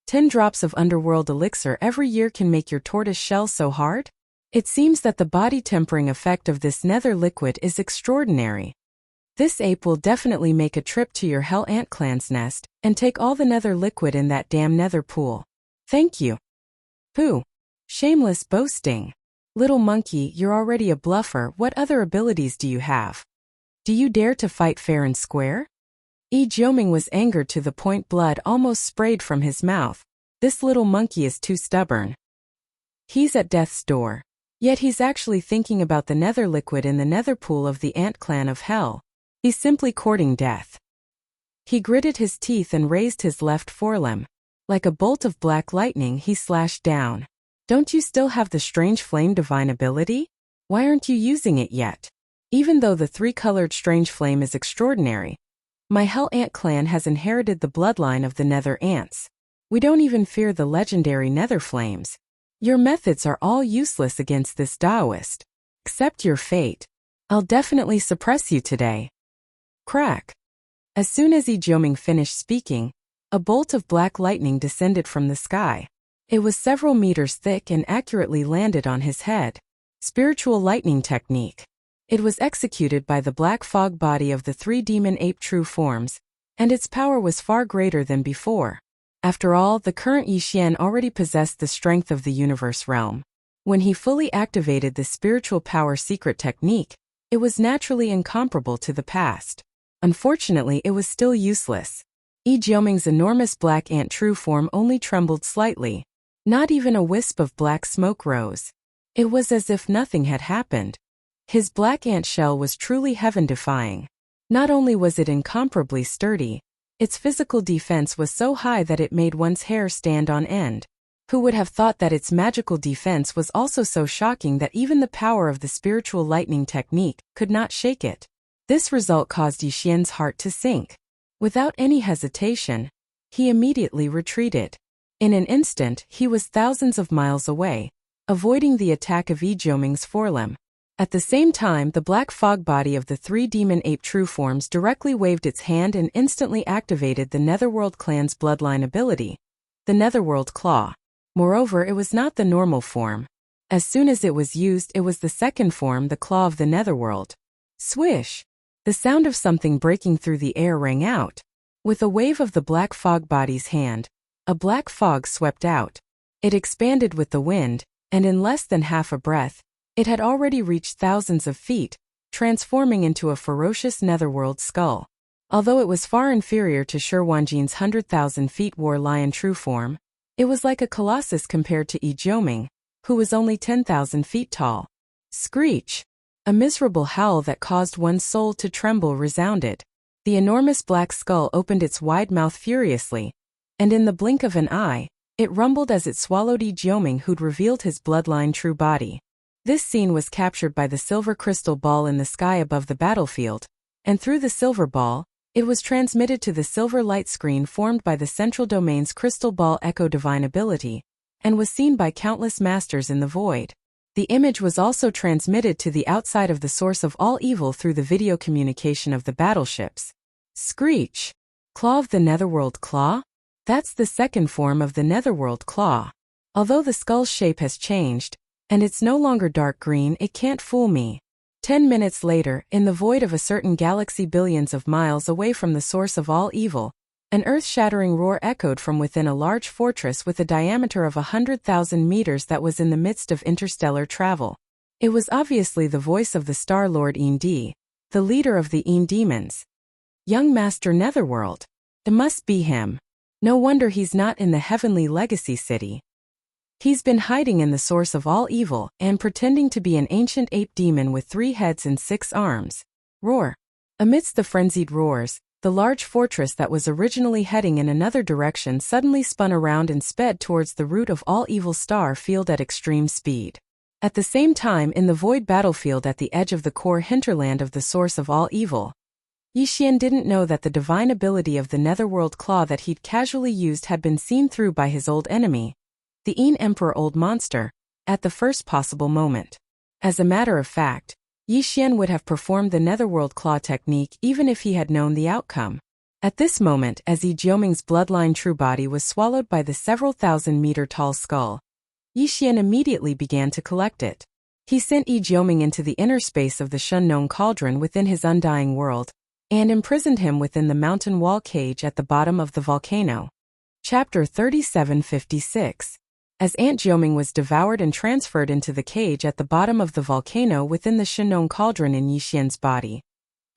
10 drops of underworld elixir every year can make your tortoise shell so hard? It seems that the body tempering effect of this nether liquid is extraordinary. This ape will definitely make a trip to your Hell Ant clan's nest and take all the nether liquid in that damn nether pool. Thank you. Pooh. Shameless boasting. Little monkey, you're already a bluffer. What other abilities do you have? Do you dare to fight fair and square? Yi Jiuming was angered to the point blood almost sprayed from his mouth. This little monkey is too stubborn. He's at death's door. Yet he's actually thinking about the nether liquid in the nether pool of the ant clan of hell. He's simply courting death. He gritted his teeth and raised his left forelimb. Like a bolt of black lightning, he slashed down. Don't you still have the strange flame divine ability? Why aren't you using it yet? Even though the three-colored strange flame is extraordinary, my Hell Ant clan has inherited the bloodline of the nether ants. We don't even fear the legendary nether flames. Your methods are all useless against this Taoist. Accept your fate. I'll definitely suppress you today. Crack. As soon as Yi Jiuming finished speaking, a bolt of black lightning descended from the sky. It was several meters thick and accurately landed on his head. Spiritual lightning technique. It was executed by the black fog body of the three demon ape true forms, and its power was far greater than before. After all, the current Yixian already possessed the strength of the universe realm. When he fully activated the spiritual power secret technique, it was naturally incomparable to the past. Unfortunately, it was still useless. Yi Jiuming's enormous black ant true form only trembled slightly. Not even a wisp of black smoke rose. It was as if nothing had happened. His black ant shell was truly heaven-defying. Not only was it incomparably sturdy, its physical defense was so high that it made one's hair stand on end. Who would have thought that its magical defense was also so shocking that even the power of the spiritual lightning technique could not shake it? This result caused Yixian's heart to sink. Without any hesitation, he immediately retreated. In an instant, he was thousands of miles away, avoiding the attack of Yi Jiuming's forelimb. At the same time, the black fog body of the three demon ape true forms directly waved its hand and instantly activated the Netherworld clan's bloodline ability, the Netherworld Claw. Moreover, it was not the normal form. As soon as it was used, it was the second form, the Claw of the Netherworld. Swish! The sound of something breaking through the air rang out. With a wave of the black fog body's hand, a black fog swept out. It expanded with the wind, and in less than half a breath, it had already reached thousands of feet, transforming into a ferocious netherworld skull. Although it was far inferior to Shi Wanjin's 100,000 feet war lion true form, it was like a colossus compared to Yi Jiuming, who was only 10,000 feet tall. Screech! A miserable howl that caused one's soul to tremble resounded. The enormous black skull opened its wide mouth furiously, and in the blink of an eye, it rumbled as it swallowed Yi Jiuming, who'd revealed his bloodline true body. This scene was captured by the silver crystal ball in the sky above the battlefield, and through the silver ball, it was transmitted to the silver light screen formed by the central domain's crystal ball echo divine ability, and was seen by countless masters in the void. The image was also transmitted to the outside of the source of all evil through the video communication of the battleships. Screech! Claw of the Netherworld Claw? That's the second form of the Netherworld Claw. Although the skull's shape has changed, and it's no longer dark green, it can't fool me. 10 minutes later, in the void of a certain galaxy billions of miles away from the source of all evil, an earth-shattering roar echoed from within a large fortress with a diameter of 100,000 meters that was in the midst of interstellar travel. It was obviously the voice of the Star Lord Endi, the leader of the Een demons. Young Master Netherworld. It must be him. No wonder he's not in the Heavenly Legacy City. He's been hiding in the source of all evil and pretending to be an ancient ape demon with 3 heads and 6 arms. Roar! Amidst the frenzied roars, the large fortress that was originally heading in another direction suddenly spun around and sped towards the root of all evil star field at extreme speed. At the same time, in the void battlefield at the edge of the core hinterland of the source of all evil, Yixian didn't know that the divine ability of the Netherworld Claw that he'd casually used had been seen through by his old enemy, the Een Emperor Old Monster, at the first possible moment. As a matter of fact, Yixian would have performed the Netherworld Claw technique even if he had known the outcome. At this moment, as Yi Jiuming's bloodline true body was swallowed by the several thousand-meter-tall skull, Yixian immediately began to collect it. He sent Yi Jiuming into the inner space of the Shunnong cauldron within his undying world, and imprisoned him within the mountain wall cage at the bottom of the volcano. Chapter 3756. As Aunt Jiuming was devoured and transferred into the cage at the bottom of the volcano within the Shunnong cauldron in Yixian's body,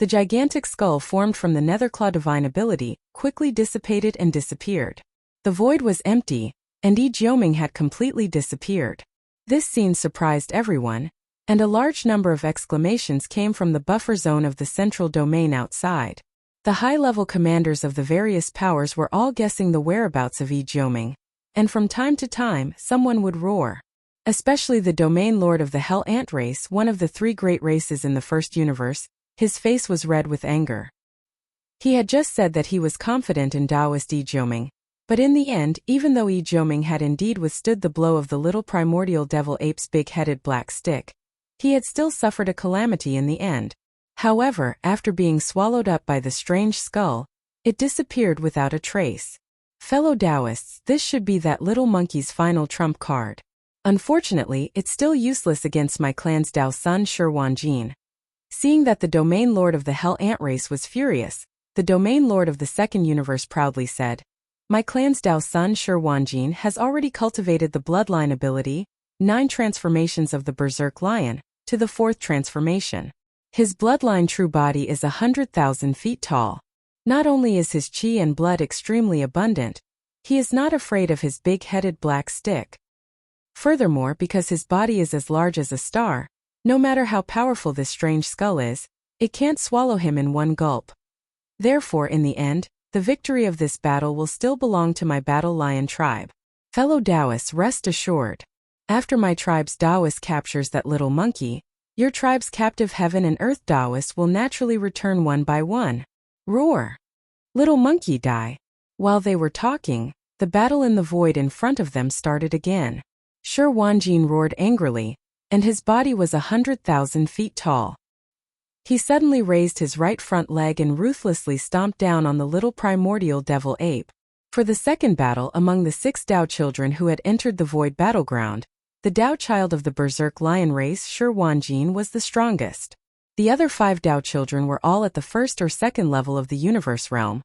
The gigantic skull formed from the Netherclaw divine ability quickly dissipated and disappeared. The void was empty, and Yi Jioming had completely disappeared. This scene surprised everyone, and a large number of exclamations came from the buffer zone of the central domain outside. The high-level commanders of the various powers were all guessing the whereabouts of Yi Jioming, and from time to time someone would roar. Especially the domain lord of the Hell Ant race, one of the three great races in the first universe. His face was red with anger. He had just said that he was confident in Taoist Yi Jioming, but in the end, even though Yi Jioming had indeed withstood the blow of the little primordial devil ape's big-headed black stick, he had still suffered a calamity in the end. However, after being swallowed up by the strange skull, it disappeared without a trace. Fellow Taoists, this should be that little monkey's final trump card. Unfortunately, it's still useless against my clan's Dao son Shi Wanjin. Seeing that the domain lord of the Hell Ant race was furious, the domain lord of the second universe proudly said, "My clan's Dao son Shi Wanjin has already cultivated the bloodline ability, 9 transformations of the Berserk Lion, to the 4th transformation. His bloodline true body is 100,000 feet tall. Not only is his chi and blood extremely abundant, he is not afraid of his big-headed black stick. Furthermore, because his body is as large as a star, no matter how powerful this strange skull is, it can't swallow him in one gulp. Therefore, in the end, the victory of this battle will still belong to my Battle Lion tribe. Fellow Taoists, rest assured. After my tribe's Taoist captures that little monkey, your tribe's captive heaven and earth Taoists will naturally return one by one. Roar! Little monkey die!" While they were talking, the battle in the void in front of them started again. Shi Wanjin roared angrily, and his body was 100,000 feet tall. He suddenly raised his right front leg and ruthlessly stomped down on the little primordial devil ape. For the second battle among the 6 Dao children who had entered the void battleground, the Dao child of the Berserk Lion race, Shi Wanjin, was the strongest. The other 5 Dao children were all at the first or second level of the universe realm,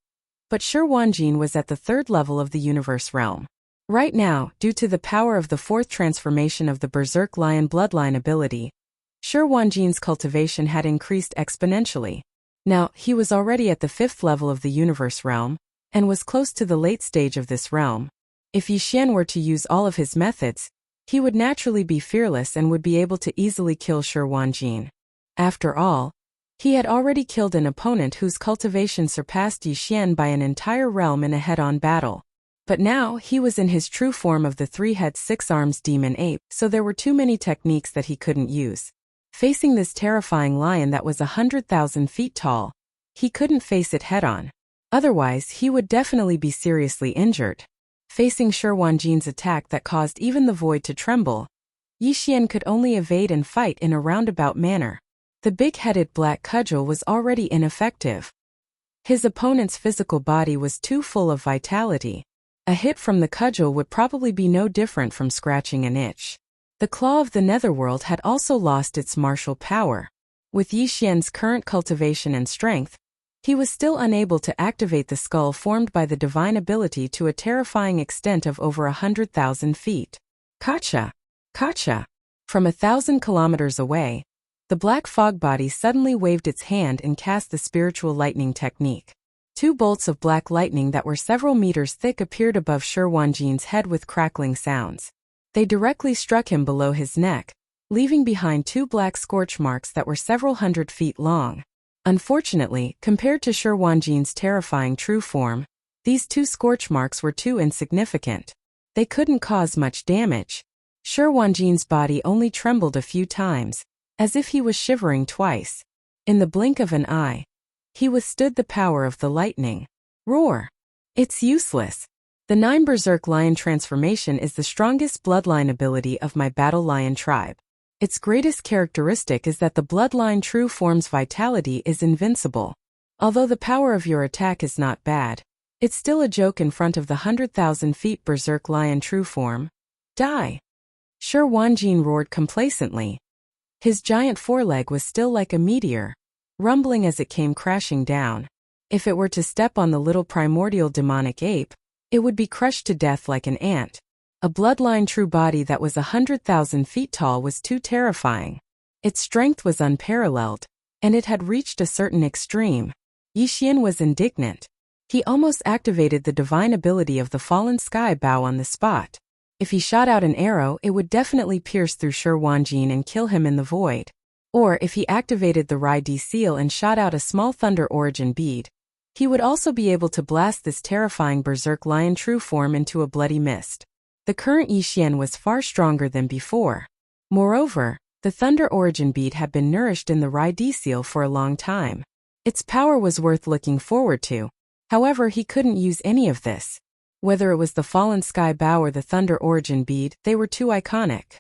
but Shi Wanjin was at the 3rd level of the universe realm. Right now, due to the power of the 4th transformation of the Berserk Lion bloodline ability, Shi Wanjin's cultivation had increased exponentially. Now, he was already at the 5th level of the universe realm, and was close to the late stage of this realm. If Yi Xian were to use all of his methods, he would naturally be fearless and would be able to easily kill Shi Wanjin. After all, he had already killed an opponent whose cultivation surpassed Yi Xian by an entire realm in a head-on battle. But now he was in his true form of the 3-head 6-arms demon ape, so there were too many techniques that he couldn't use. Facing this terrifying lion that was 100,000 feet tall, he couldn't face it head-on. Otherwise, he would definitely be seriously injured. Facing Shi Wanjin's attack that caused even the void to tremble, Yi Xian could only evade and fight in a roundabout manner. The big-headed black cudgel was already ineffective. His opponent's physical body was too full of vitality. A hit from the cudgel would probably be no different from scratching an itch. The claw of the netherworld had also lost its martial power. With Yi Xian's current cultivation and strength, he was still unable to activate the skull formed by the divine ability to a terrifying extent of over 100,000 feet. Kacha! Kacha! From 1,000 kilometers away, the black fog body suddenly waved its hand and cast the spiritual lightning technique. 2 bolts of black lightning that were several meters thick appeared above Shi Wanjin's head with crackling sounds. They directly struck him below his neck, leaving behind 2 black scorch marks that were several hundred feet long. Unfortunately, compared to Shi Wanjin's terrifying true form, these 2 scorch marks were too insignificant. They couldn't cause much damage. Shi Wanjin's body only trembled a few times, as if he was shivering twice. In the blink of an eye, he withstood the power of the lightning. Roar! It's useless. The 9 Berserk Lion transformation is the strongest bloodline ability of my Battle Lion tribe. Its greatest characteristic is that the bloodline true form's vitality is invincible. Although the power of your attack is not bad, it's still a joke in front of the 100,000 feet Berserk Lion true form. Die! Shi Wanjin roared complacently. His giant foreleg was still like a meteor, rumbling as it came crashing down. If it were to step on the little primordial demonic ape, it would be crushed to death like an ant. A bloodline true body that was 100,000 feet tall was too terrifying. Its strength was unparalleled, and it had reached a certain extreme. Yixian was indignant. He almost activated the divine ability of the fallen sky bow on the spot. If he shot out an arrow, it would definitely pierce through Shi Wanjin and kill him in the void. Or if he activated the Rai Di seal and shot out a small thunder origin bead, he would also be able to blast this terrifying berserk lion true form into a bloody mist. The current Yixian was far stronger than before. Moreover, the thunder origin bead had been nourished in the Rai Di seal for a long time. Its power was worth looking forward to. However, he couldn't use any of this. Whether it was the fallen sky bow or the thunder origin bead, they were too iconic.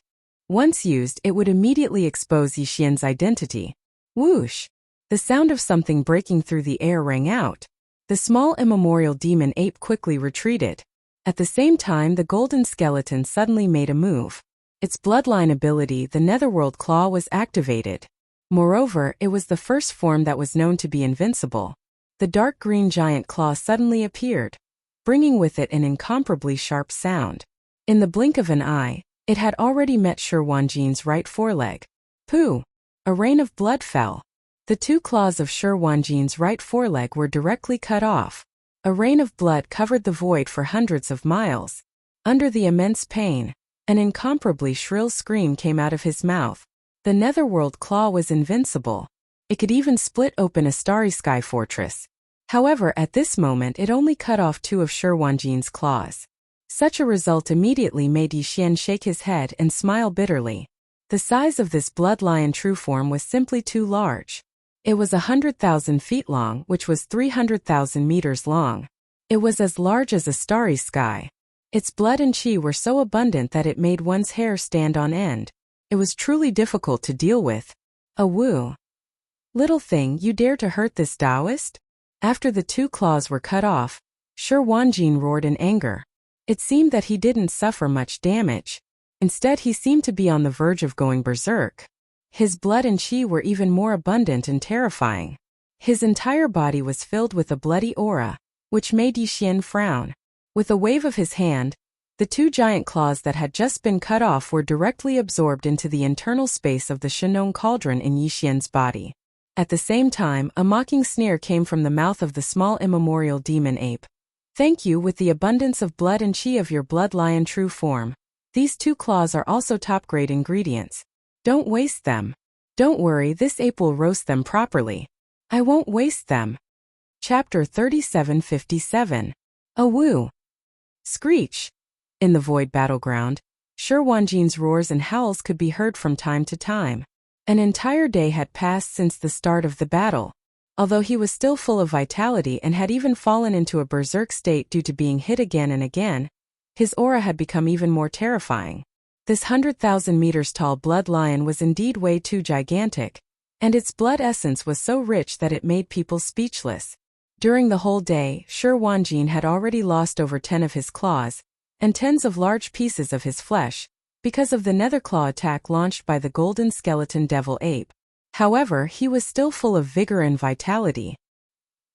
Once used, it would immediately expose Yixian's identity. Whoosh! The sound of something breaking through the air rang out. The small immemorial demon ape quickly retreated. At the same time, the golden skeleton suddenly made a move. Its bloodline ability, the Netherworld Claw, was activated. Moreover, it was the first form that was known to be invincible. The dark green giant claw suddenly appeared, bringing with it an incomparably sharp sound. In the blink of an eye, it had already met Shi Wanjin's right foreleg. Pooh! A rain of blood fell. The two claws of Shi Wanjin's right foreleg were directly cut off. A rain of blood covered the void for hundreds of miles. Under the immense pain, an incomparably shrill scream came out of his mouth. The Netherworld Claw was invincible. It could even split open a starry sky fortress. However, at this moment it only cut off two of Shi Wanjin's claws. Such a result immediately made Yixian shake his head and smile bitterly. The size of this blood lion true form was simply too large. It was 100,000 feet long, which was 300,000 meters long. It was as large as a starry sky. Its blood and chi were so abundant that it made one's hair stand on end. It was truly difficult to deal with. Awoo! Little thing, you dare to hurt this Taoist? After the two claws were cut off, Shi Wanjin roared in anger. It seemed that he didn't suffer much damage. Instead, he seemed to be on the verge of going berserk. His blood and chi were even more abundant and terrifying. His entire body was filled with a bloody aura, which made Yixian frown. With a wave of his hand, the two giant claws that had just been cut off were directly absorbed into the internal space of the Shinong cauldron in Yixian's body. At the same time, a mocking sneer came from the mouth of the small immemorial demon ape. Thank you, with the abundance of blood and chi of your blood lion true form. These two claws are also top-grade ingredients. Don't waste them. Don't worry, this ape will roast them properly. I won't waste them. Chapter 3757. Awoo! Screech! In the void battleground, Shi Wanjin's roars and howls could be heard from time to time. An entire day had passed since the start of the battle. Although he was still full of vitality and had even fallen into a berserk state due to being hit again and again, his aura had become even more terrifying. This 100,000 meters tall blood lion was indeed way too gigantic, and its blood essence was so rich that it made people speechless. During the whole day, Shi Wanjin had already lost over 10 of his claws, and tens of large pieces of his flesh, because of the nether claw attack launched by the golden skeleton devil ape. However, he was still full of vigor and vitality.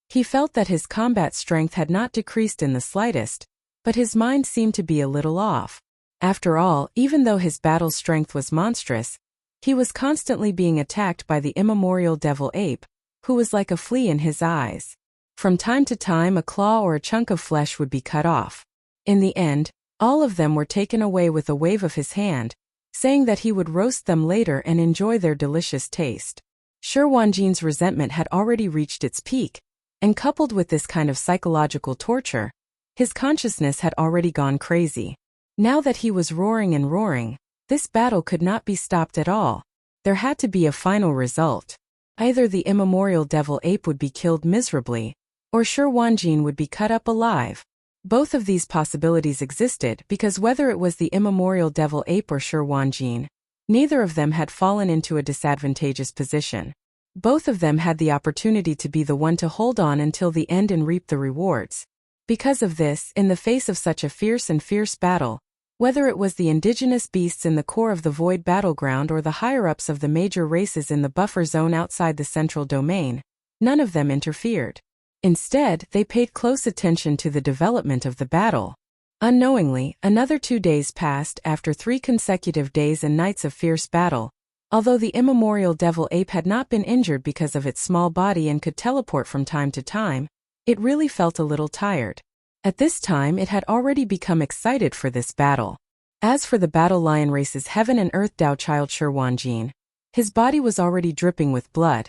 He felt that his combat strength had not decreased in the slightest, but his mind seemed to be a little off. After all, even though his battle strength was monstrous, he was constantly being attacked by the immemorial devil ape, who was like a flea in his eyes. From time to time, a claw or a chunk of flesh would be cut off. In the end, all of them were taken away with a wave of his hand, saying that he would roast them later and enjoy their delicious taste. Shi Wanjin's resentment had already reached its peak, and coupled with this kind of psychological torture, his consciousness had already gone crazy. Now that he was roaring and roaring, this battle could not be stopped at all. There had to be a final result. Either the immemorial devil ape would be killed miserably, or Shi Wanjin would be cut up alive. Both of these possibilities existed because whether it was the immemorial devil ape or Shi Wanjin, neither of them had fallen into a disadvantageous position. Both of them had the opportunity to be the one to hold on until the end and reap the rewards. Because of this, in the face of such a fierce battle, whether it was the indigenous beasts in the core of the void battleground or the higher-ups of the major races in the buffer zone outside the central domain, none of them interfered. Instead, they paid close attention to the development of the battle. Unknowingly, another 2 days passed after 3 consecutive days and nights of fierce battle. Although the immemorial devil ape had not been injured because of its small body and could teleport from time to time, it really felt a little tired. At this time it had already become excited for this battle. As for the battle lion race's heaven and earth Tao child Shi Wanjin, his body was already dripping with blood,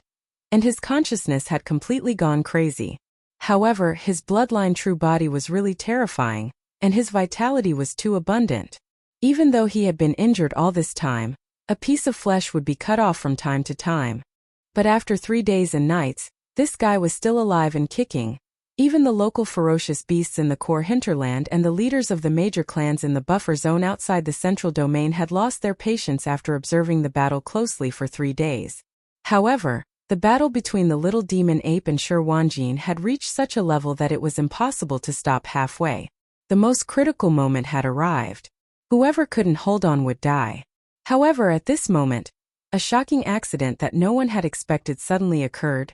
and his consciousness had completely gone crazy. However, his bloodline true body was really terrifying, and his vitality was too abundant. Even though he had been injured all this time, a piece of flesh would be cut off from time to time. But after 3 days and nights, this guy was still alive and kicking. Even the local ferocious beasts in the core hinterland and the leaders of the major clans in the buffer zone outside the central domain had lost their patience after observing the battle closely for 3 days. However, the battle between the little demon ape and Shi Wanjin had reached such a level that it was impossible to stop halfway. The most critical moment had arrived. Whoever couldn't hold on would die. However, at this moment, a shocking accident that no one had expected suddenly occurred.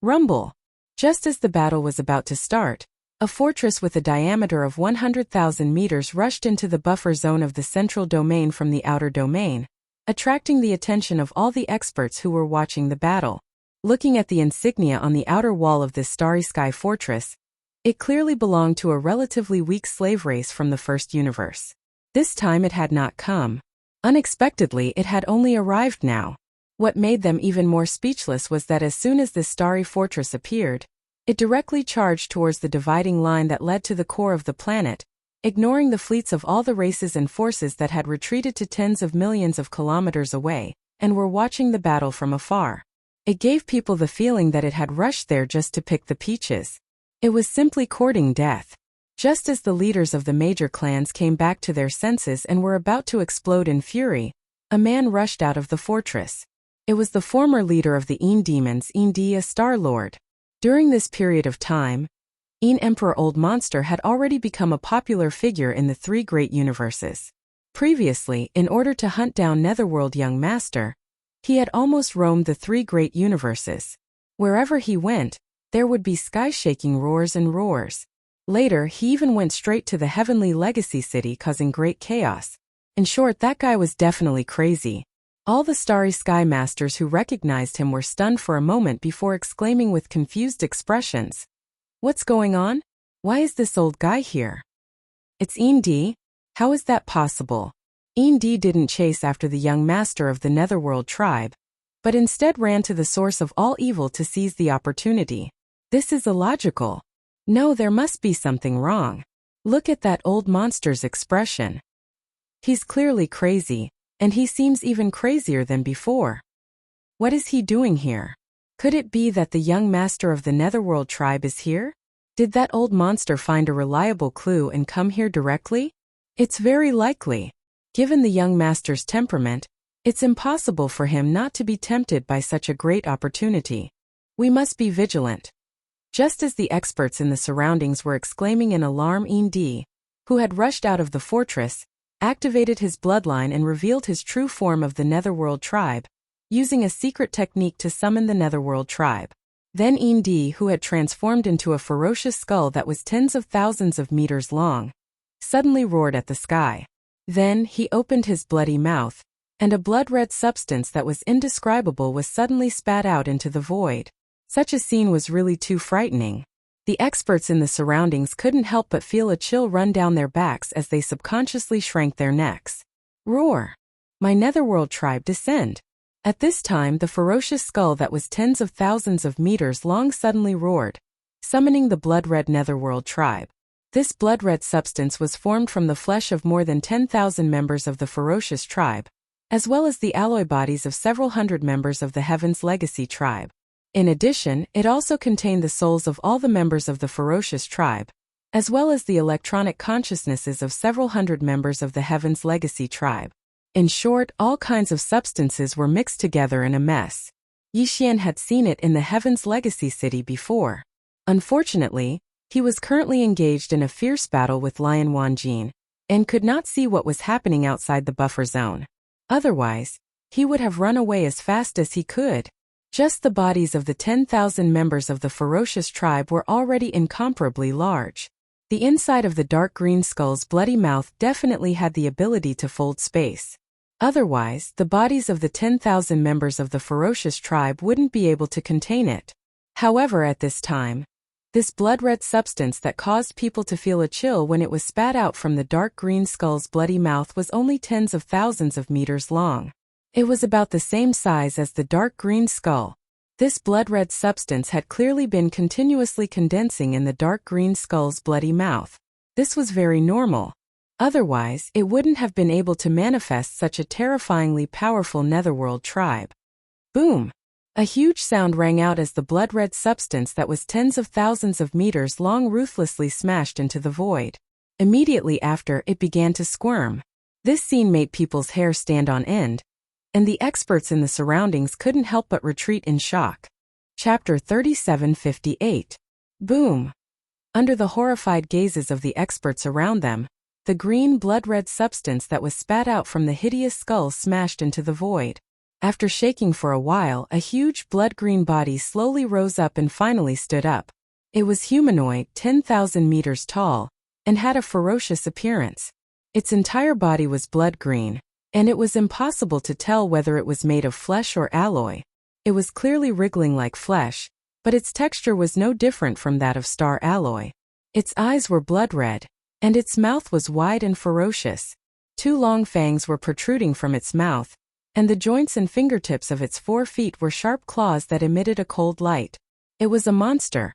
Rumble! Just as the battle was about to start, a fortress with a diameter of 100,000 meters rushed into the buffer zone of the central domain from the outer domain, attracting the attention of all the experts who were watching the battle. Looking at the insignia on the outer wall of this starry sky fortress, it clearly belonged to a relatively weak slave race from the first universe. This time it had not come. Unexpectedly, it had only arrived now. What made them even more speechless was that as soon as this starry fortress appeared, it directly charged towards the dividing line that led to the core of the planet, ignoring the fleets of all the races and forces that had retreated to tens of millions of kilometers away, and were watching the battle from afar. It gave people the feeling that it had rushed there just to pick the peaches. It was simply courting death. Just as the leaders of the major clans came back to their senses and were about to explode in fury, a man rushed out of the fortress. It was the former leader of the Een demons, Een a Star Lord. During this period of time, Een Emperor Old Monster had already become a popular figure in the 3 great universes. Previously, in order to hunt down Netherworld Young Master, he had almost roamed the 3 great universes. Wherever he went, there would be sky-shaking roars and roars. Later, he even went straight to the Heavenly Legacy City, causing great chaos. In short, that guy was definitely crazy. All the Starry Sky Masters who recognized him were stunned for a moment before exclaiming with confused expressions, "What's going on? Why is this old guy here? It's Een D? How is that possible?" Een D didn't chase after the young master of the Netherworld tribe, but instead ran to the source of all evil to seize the opportunity. This is illogical. No, there must be something wrong. Look at that old monster's expression. He's clearly crazy, and he seems even crazier than before. What is he doing here? Could it be that the young master of the Netherworld tribe is here? Did that old monster find a reliable clue and come here directly? It's very likely. Given the young master's temperament, it's impossible for him not to be tempted by such a great opportunity. We must be vigilant. Just as the experts in the surroundings were exclaiming in alarm, Een D, who had rushed out of the fortress, activated his bloodline and revealed his true form of the Netherworld tribe, using a secret technique to summon the Netherworld tribe. Then Een D, who had transformed into a ferocious skull that was tens of thousands of meters long, suddenly roared at the sky. Then he opened his bloody mouth, and a blood-red substance that was indescribable was suddenly spat out into the void. Such a scene was really too frightening. The experts in the surroundings couldn't help but feel a chill run down their backs as they subconsciously shrank their necks. Roar! My Netherworld tribe descend! At this time, the ferocious skull that was tens of thousands of meters long suddenly roared, summoning the blood-red Netherworld tribe. This blood-red substance was formed from the flesh of more than 10,000 members of the ferocious tribe, as well as the alloy bodies of several hundred members of the Heaven's Legacy tribe. In addition, it also contained the souls of all the members of the ferocious tribe, as well as the electronic consciousnesses of several hundred members of the Heaven's Legacy tribe. In short, all kinds of substances were mixed together in a mess. Yixian had seen it in the Heaven's Legacy City before. Unfortunately, he was currently engaged in a fierce battle with Lion Wanjin, and could not see what was happening outside the buffer zone. Otherwise, he would have run away as fast as he could. Just the bodies of the 10,000 members of the ferocious tribe were already incomparably large. The inside of the dark green skull's bloody mouth definitely had the ability to fold space. Otherwise, the bodies of the 10,000 members of the ferocious tribe wouldn't be able to contain it. However, at this time, this blood-red substance that caused people to feel a chill when it was spat out from the dark green skull's bloody mouth was only tens of thousands of meters long. It was about the same size as the dark green skull. This blood-red substance had clearly been continuously condensing in the dark green skull's bloody mouth. This was very normal. Otherwise, it wouldn't have been able to manifest such a terrifyingly powerful netherworld tribe. Boom! A huge sound rang out as the blood-red substance that was tens of thousands of meters long ruthlessly smashed into the void. Immediately after, it began to squirm. This scene made people's hair stand on end, and the experts in the surroundings couldn't help but retreat in shock. Chapter 3758. Boom! Under the horrified gazes of the experts around them, the green blood-red substance that was spat out from the hideous skull smashed into the void. After shaking for a while, a huge blood-green body slowly rose up and finally stood up. It was humanoid, 10,000 meters tall, and had a ferocious appearance. Its entire body was blood-green, and it was impossible to tell whether it was made of flesh or alloy. It was clearly wriggling like flesh, but its texture was no different from that of star alloy. Its eyes were blood-red, and its mouth was wide and ferocious. 2 long fangs were protruding from its mouth, and the joints and fingertips of its 4 feet were sharp claws that emitted a cold light. It was a monster.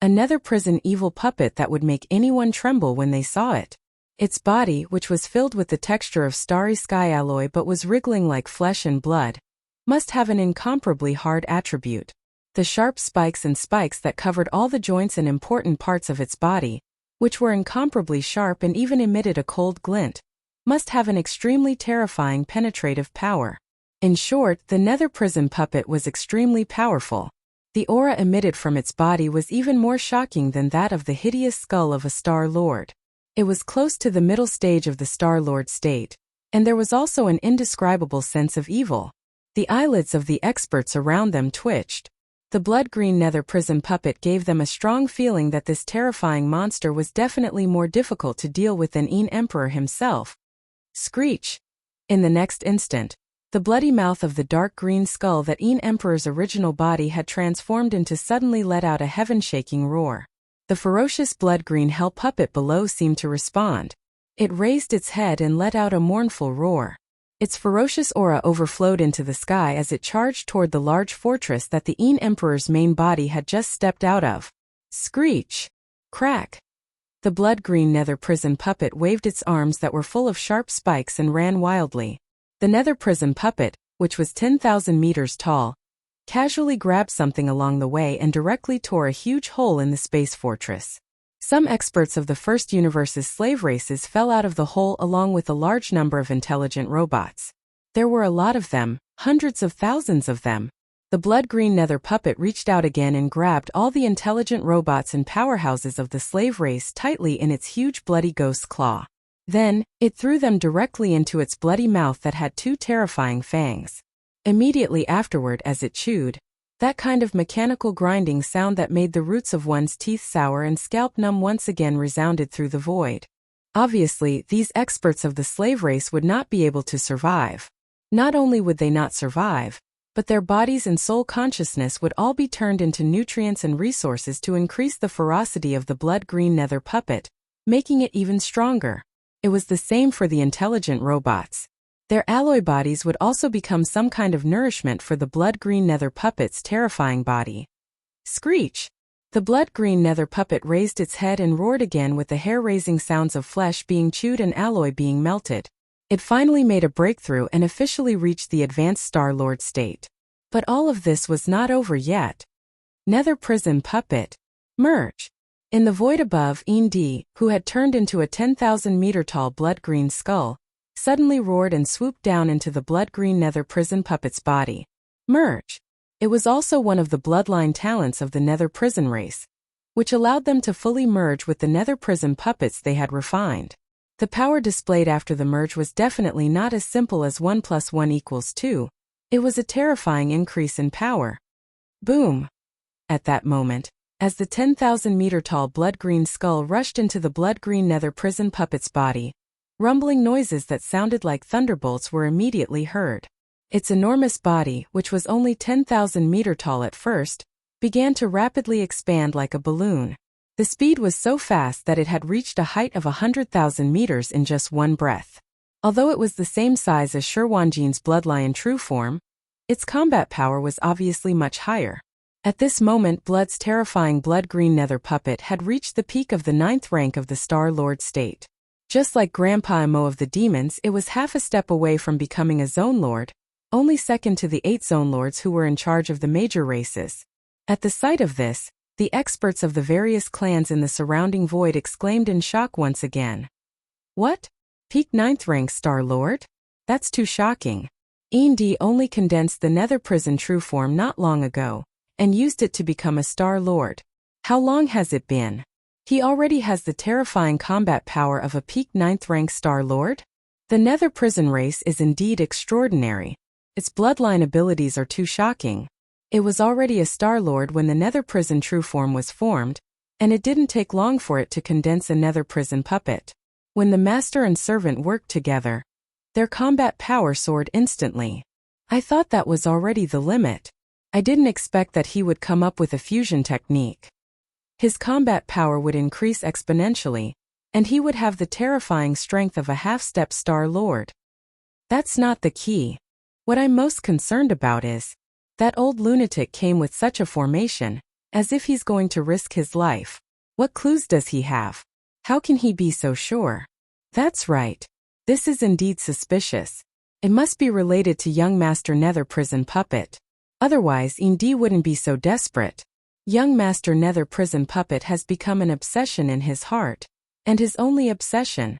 A nether prison evil puppet that would make anyone tremble when they saw it. Its body, which was filled with the texture of starry sky alloy but was wriggling like flesh and blood, must have an incomparably hard attribute. The sharp spikes and spikes that covered all the joints and important parts of its body, which were incomparably sharp and even emitted a cold glint, must have an extremely terrifying penetrative power. In short, the nether prison puppet was extremely powerful. The aura emitted from its body was even more shocking than that of the hideous skull of a Star Lord. It was close to the middle stage of the Star Lord state, and there was also an indescribable sense of evil. The eyelids of the experts around them twitched. The blood-green nether prison puppet gave them a strong feeling that this terrifying monster was definitely more difficult to deal with than Een Emperor himself. Screech! In the next instant, the bloody mouth of the dark green skull that Een Emperor's original body had transformed into suddenly let out a heaven-shaking roar. The ferocious blood-green hell puppet below seemed to respond. It raised its head and let out a mournful roar. Its ferocious aura overflowed into the sky as it charged toward the large fortress that the Een Emperor's main body had just stepped out of. Screech! Crack! The blood-green nether prison puppet waved its arms that were full of sharp spikes and ran wildly. The nether prison puppet, which was 10,000 meters tall, casually grabbed something along the way and directly tore a huge hole in the space fortress. Some experts of the first universe's slave races fell out of the hole along with a large number of intelligent robots. There were a lot of them, hundreds of thousands of them. The blood-green nether puppet reached out again and grabbed all the intelligent robots and powerhouses of the slave race tightly in its huge bloody ghost claw. Then, it threw them directly into its bloody mouth that had 2 terrifying fangs. Immediately afterward, as it chewed, that kind of mechanical grinding sound that made the roots of one's teeth sour and scalp numb once again resounded through the void. Obviously, these experts of the slave race would not be able to survive. Not only would they not survive, but their bodies and soul consciousness would all be turned into nutrients and resources to increase the ferocity of the blood-green nether puppet, making it even stronger. It was the same for the intelligent robots. Their alloy bodies would also become some kind of nourishment for the blood-green nether puppet's terrifying body. Screech! The blood-green nether puppet raised its head and roared again with the hair-raising sounds of flesh being chewed and alloy being melted. It finally made a breakthrough and officially reached the advanced Star Lord state. But all of this was not over yet. Nether prison puppet. Merge! In the void above, Een, who had turned into a 10,000-meter-tall blood-green skull, suddenly roared and swooped down into the blood-green nether prison puppet's body. Merge! It was also one of the bloodline talents of the nether prison race, which allowed them to fully merge with the nether prison puppets they had refined. The power displayed after the merge was definitely not as simple as 1 + 1 = 2. It was a terrifying increase in power. Boom! At that moment, as the 10,000-meter-tall blood-green skull rushed into the blood-green nether prison puppet's body, Rumbling noises that sounded like thunderbolts were immediately heard. Its enormous body, which was only 10,000 meters tall at first, began to rapidly expand like a balloon. The speed was so fast that it had reached a height of 100,000 meters in just one breath. Although it was the same size as Sherwanjin's bloodlion true form, its combat power was obviously much higher. At this moment, Blood's terrifying blood-green nether puppet had reached the peak of the 9th rank of the Star Lord state. Just like Grandpa Emo of the demons, it was half a step away from becoming a Zone Lord, only second to the 8 Zone Lords who were in charge of the major races. At the sight of this, the experts of the various clans in the surrounding void exclaimed in shock once again. What? Peak 9th rank Star Lord? That's too shocking. E&D only condensed the Nether Prison true form not long ago, and used it to become a Star Lord. How long has it been? He already has the terrifying combat power of a peak 9th rank Star Lord? The Nether Prison race is indeed extraordinary. Its bloodline abilities are too shocking. It was already a Star Lord when the Nether Prison true form was formed, and it didn't take long for it to condense a Nether Prison puppet. When the master and servant worked together, their combat power soared instantly. I thought that was already the limit. I didn't expect that he would come up with a fusion technique. His combat power would increase exponentially, and he would have the terrifying strength of a half-step Star Lord. That's not the key. What I'm most concerned about is, that old lunatic came with such a formation, as if he's going to risk his life. What clues does he have? How can he be so sure? That's right. This is indeed suspicious. It must be related to young Master Nether Prison Puppet. Otherwise, E&D wouldn't be so desperate. Young Master Nether Prison Puppet has become an obsession in his heart, and his only obsession.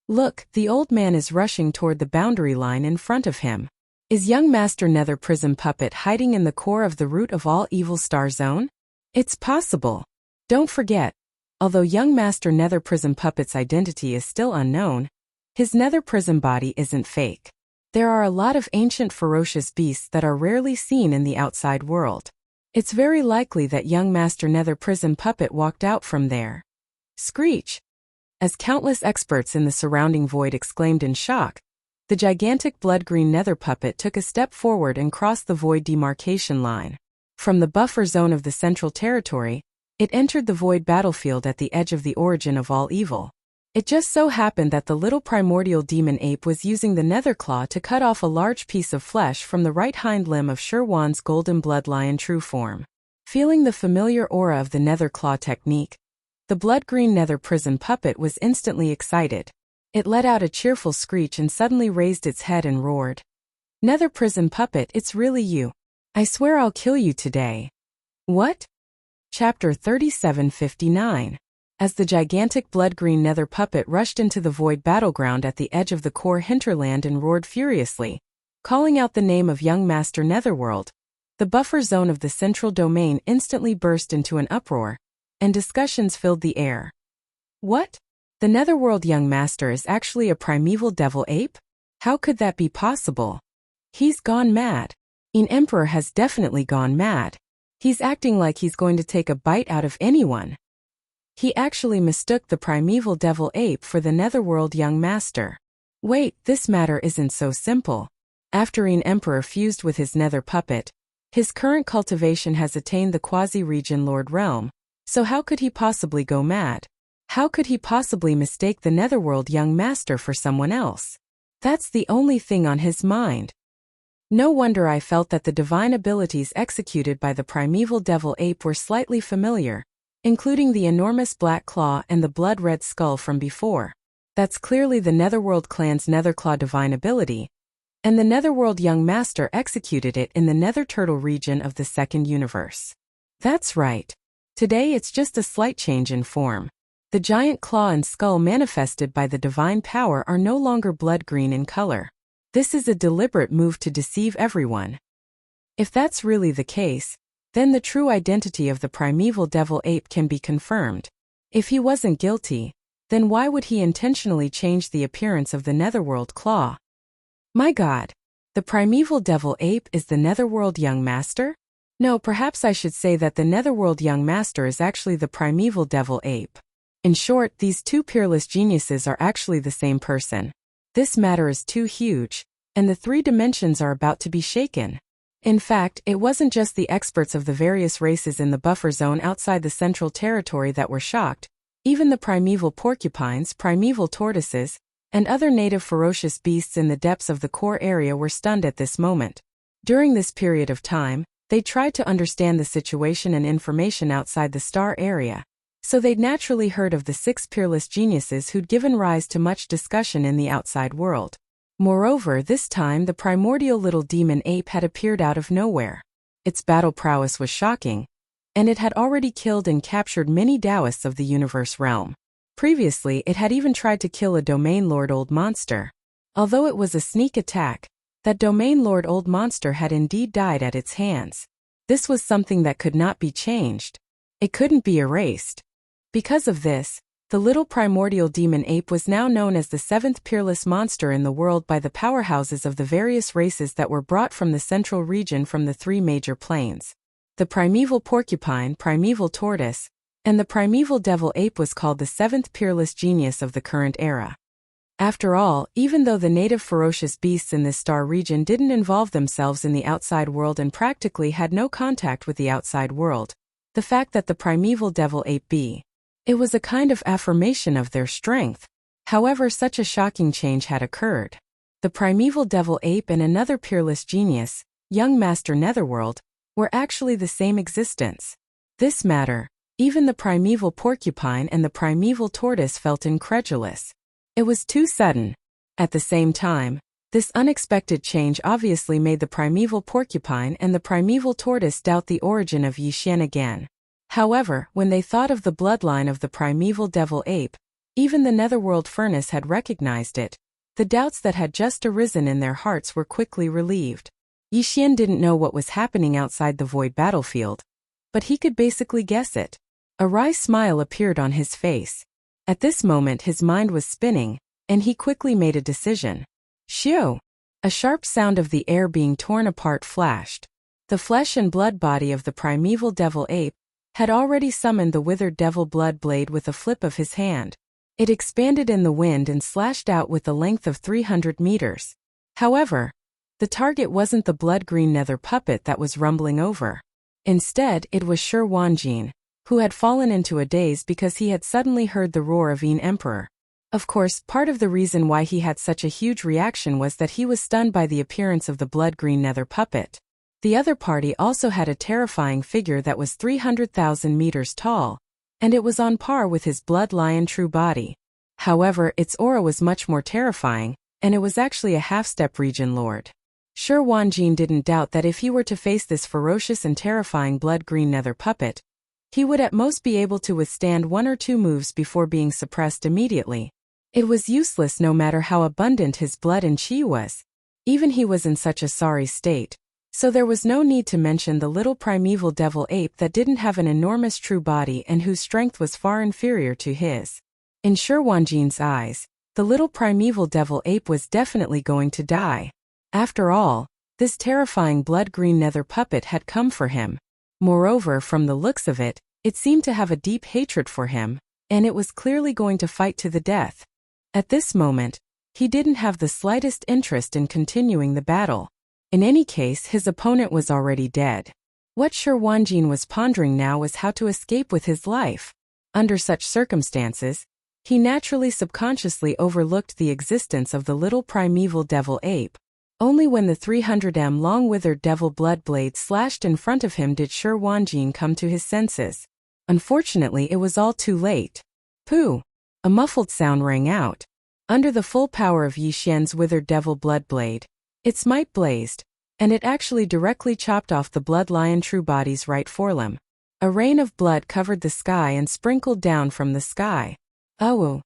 Look, the old man is rushing toward the boundary line in front of him. Is young Master Nether Prison Puppet hiding in the core of the root of all evil Star Zone? It's possible. Don't forget, although young Master Nether Prison Puppet's identity is still unknown, his Nether Prison body isn't fake. There are a lot of ancient ferocious beasts that are rarely seen in the outside world. It's very likely that young Master Nether Prison Puppet walked out from there. Screech! As countless experts in the surrounding void exclaimed in shock, the gigantic blood-green nether puppet took a step forward and crossed the void demarcation line. From the buffer zone of the Central Territory, it entered the void battlefield at the edge of the origin of all evil. It just so happened that the little primordial demon ape was using the nether claw to cut off a large piece of flesh from the right hind limb of Sherwan's golden bloodlion true form. Feeling the familiar aura of the nether claw technique, the blood-green nether prison puppet was instantly excited. It let out a cheerful screech and suddenly raised its head and roared. Nether prison puppet, it's really you. I swear I'll kill you today. What? Chapter 3759. As the gigantic blood-green nether puppet rushed into the void battleground at the edge of the core hinterland and roared furiously, calling out the name of young Master Netherworld, the buffer zone of the central domain instantly burst into an uproar, and discussions filled the air. What? The Netherworld young master is actually a primeval devil ape? How could that be possible? He's gone mad. An emperor has definitely gone mad. He's acting like he's going to take a bite out of anyone. He actually mistook the primeval devil ape for the Netherworld young master. Wait, this matter isn't so simple. After an emperor fused with his nether puppet, his current cultivation has attained the quasi-region lord realm, so how could he possibly go mad? How could he possibly mistake the Netherworld young master for someone else? That's the only thing on his mind. No wonder I felt that the divine abilities executed by the primeval devil ape were slightly familiar, including the enormous black claw and the blood-red skull from before. That's clearly the Netherworld clan's Netherclaw divine ability, and the Netherworld young master executed it in the Nether Turtle region of the second universe. That's right. Today it's just a slight change in form. The giant claw and skull manifested by the divine power are no longer blood-green in color. This is a deliberate move to deceive everyone. If that's really the case, then the true identity of the primeval devil ape can be confirmed. If he wasn't guilty, then why would he intentionally change the appearance of the Netherworld claw? My God, the primeval devil ape is the Netherworld young master? No, perhaps I should say that the Netherworld young master is actually the primeval devil ape. In short, these two peerless geniuses are actually the same person. This matter is too huge, and the three dimensions are about to be shaken. In fact, it wasn't just the experts of the various races in the buffer zone outside the central territory that were shocked. Even the primeval porcupines, primeval tortoises, and other native ferocious beasts in the depths of the core area were stunned at this moment. During this period of time, they tried to understand the situation and information outside the star area, so they'd naturally heard of the 6 peerless geniuses who'd given rise to much discussion in the outside world. Moreover, this time the primordial little demon ape had appeared out of nowhere. Its battle prowess was shocking, and it had already killed and captured many Taoists of the universe realm. Previously, it had even tried to kill a domain lord old monster. Although it was a sneak attack, that domain lord old monster had indeed died at its hands. This was something that could not be changed. It couldn't be erased. Because of this, the little primordial demon ape was now known as the 7th peerless monster in the world by the powerhouses of the various races that were brought from the central region from the 3 major planes. The primeval porcupine, primeval tortoise, and the primeval devil ape was called the 7th peerless genius of the current era. After all, even though the native ferocious beasts in this star region didn't involve themselves in the outside world and practically had no contact with the outside world, the fact that the primeval devil ape it was a kind of affirmation of their strength. However, such a shocking change had occurred. The primeval devil ape and another peerless genius, young Master Netherworld, were actually the same existence. This matter, even the primeval porcupine and the primeval tortoise felt incredulous. It was too sudden. At the same time, this unexpected change obviously made the primeval porcupine and the primeval tortoise doubt the origin of Wuxia again. However, when they thought of the bloodline of the primeval devil ape, even the netherworld furnace had recognized it. The doubts that had just arisen in their hearts were quickly relieved. Wuxia didn't know what was happening outside the void battlefield, but he could basically guess it. A wry smile appeared on his face. At this moment his mind was spinning, and he quickly made a decision. Shoo! A sharp sound of the air being torn apart flashed. The flesh and blood body of the primeval devil ape had already summoned the withered devil blood blade with a flip of his hand. It expanded in the wind and slashed out with a length of 300 meters. However, the target wasn't the blood-green nether puppet that was rumbling over. Instead, it was Shi Wanjin, who had fallen into a daze because he had suddenly heard the roar of Yin Emperor. Of course, part of the reason why he had such a huge reaction was that he was stunned by the appearance of the blood-green nether puppet. The other party also had a terrifying figure that was 300,000 meters tall, and it was on par with his blood lion true body. However, its aura was much more terrifying, and it was actually a half-step region lord. Shi Wanjin didn't doubt that if he were to face this ferocious and terrifying blood-green nether puppet, he would at most be able to withstand 1 or 2 moves before being suppressed immediately. It was useless no matter how abundant his blood and chi was. Even he was in such a sorry state. So there was no need to mention the little primeval devil ape that didn't have an enormous true body and whose strength was far inferior to his. In Shi Wanjin's eyes, the little primeval devil ape was definitely going to die. After all, this terrifying blood-green nether puppet had come for him. Moreover, from the looks of it, it seemed to have a deep hatred for him, and it was clearly going to fight to the death. At this moment, he didn't have the slightest interest in continuing the battle. In any case, his opponent was already dead. What Shi Wanjin was pondering now was how to escape with his life. Under such circumstances, he naturally subconsciously overlooked the existence of the little primeval devil ape. Only when the 300 long withered devil blood blade slashed in front of him did Shi Wanjin come to his senses. Unfortunately, it was all too late. Pooh! A muffled sound rang out. Under the full power of Wuxia's withered devil blood blade, its might blazed, and it actually directly chopped off the blood lion true body's right forelimb. A rain of blood covered the sky and sprinkled down from the sky. Oh!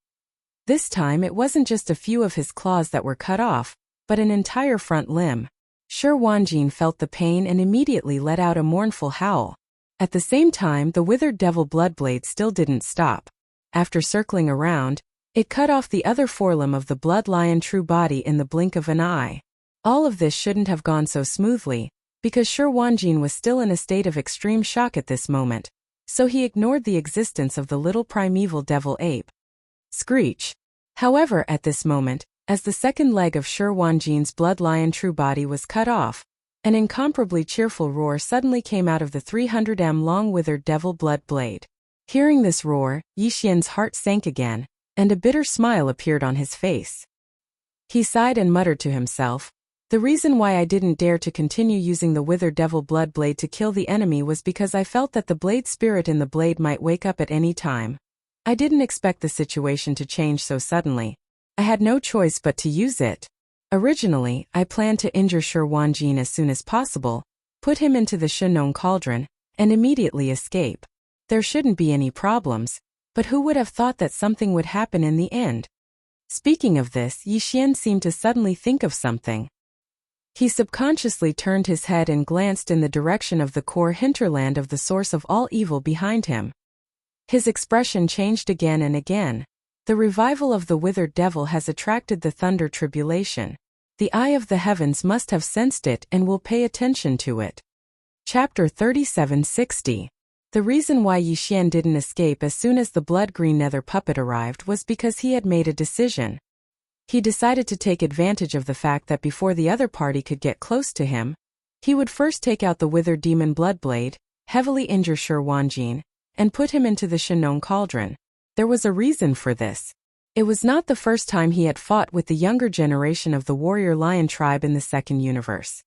This time it wasn't just a few of his claws that were cut off, but an entire front limb. Shi Wanjin felt the pain and immediately let out a mournful howl. At the same time, the withered devil blood blade still didn't stop. After circling around, it cut off the other forelimb of the blood lion true body in the blink of an eye. All of this shouldn't have gone so smoothly, because Shi Wanjin was still in a state of extreme shock at this moment. so he ignored the existence of the little primeval devil ape. Screech. However, at this moment, as the second leg of Shi Wanjin's blood lion true body was cut off, an incomparably cheerful roar suddenly came out of the 300 long withered devil blood blade. Hearing this roar, Yi Xian's heart sank again, and a bitter smile appeared on his face. He sighed and muttered to himself, "The reason why I didn't dare to continue using the withered devil blood blade to kill the enemy was because I felt that the blade spirit in the blade might wake up at any time. I didn't expect the situation to change so suddenly. I had no choice but to use it. Originally, I planned to injure Shi Wanjin as soon as possible, put him into the Shinong cauldron, and immediately escape. There shouldn't be any problems, but who would have thought that something would happen in the end?" Speaking of this, Yi Xian seemed to suddenly think of something. He subconsciously turned his head and glanced in the direction of the core hinterland of the source of all evil behind him. His expression changed again and again. The revival of the withered devil has attracted the thunder tribulation. The eye of the heavens must have sensed it and will pay attention to it. Chapter 3760. The reason why Yi Xian didn't escape as soon as the blood-green nether puppet arrived was because he had made a decision. He decided to take advantage of the fact that before the other party could get close to him, he would first take out the withered demon bloodblade, heavily injure Shi Wanjin, and put him into the Shinong cauldron. There was a reason for this. It was not the first time he had fought with the younger generation of the warrior lion tribe in the second universe.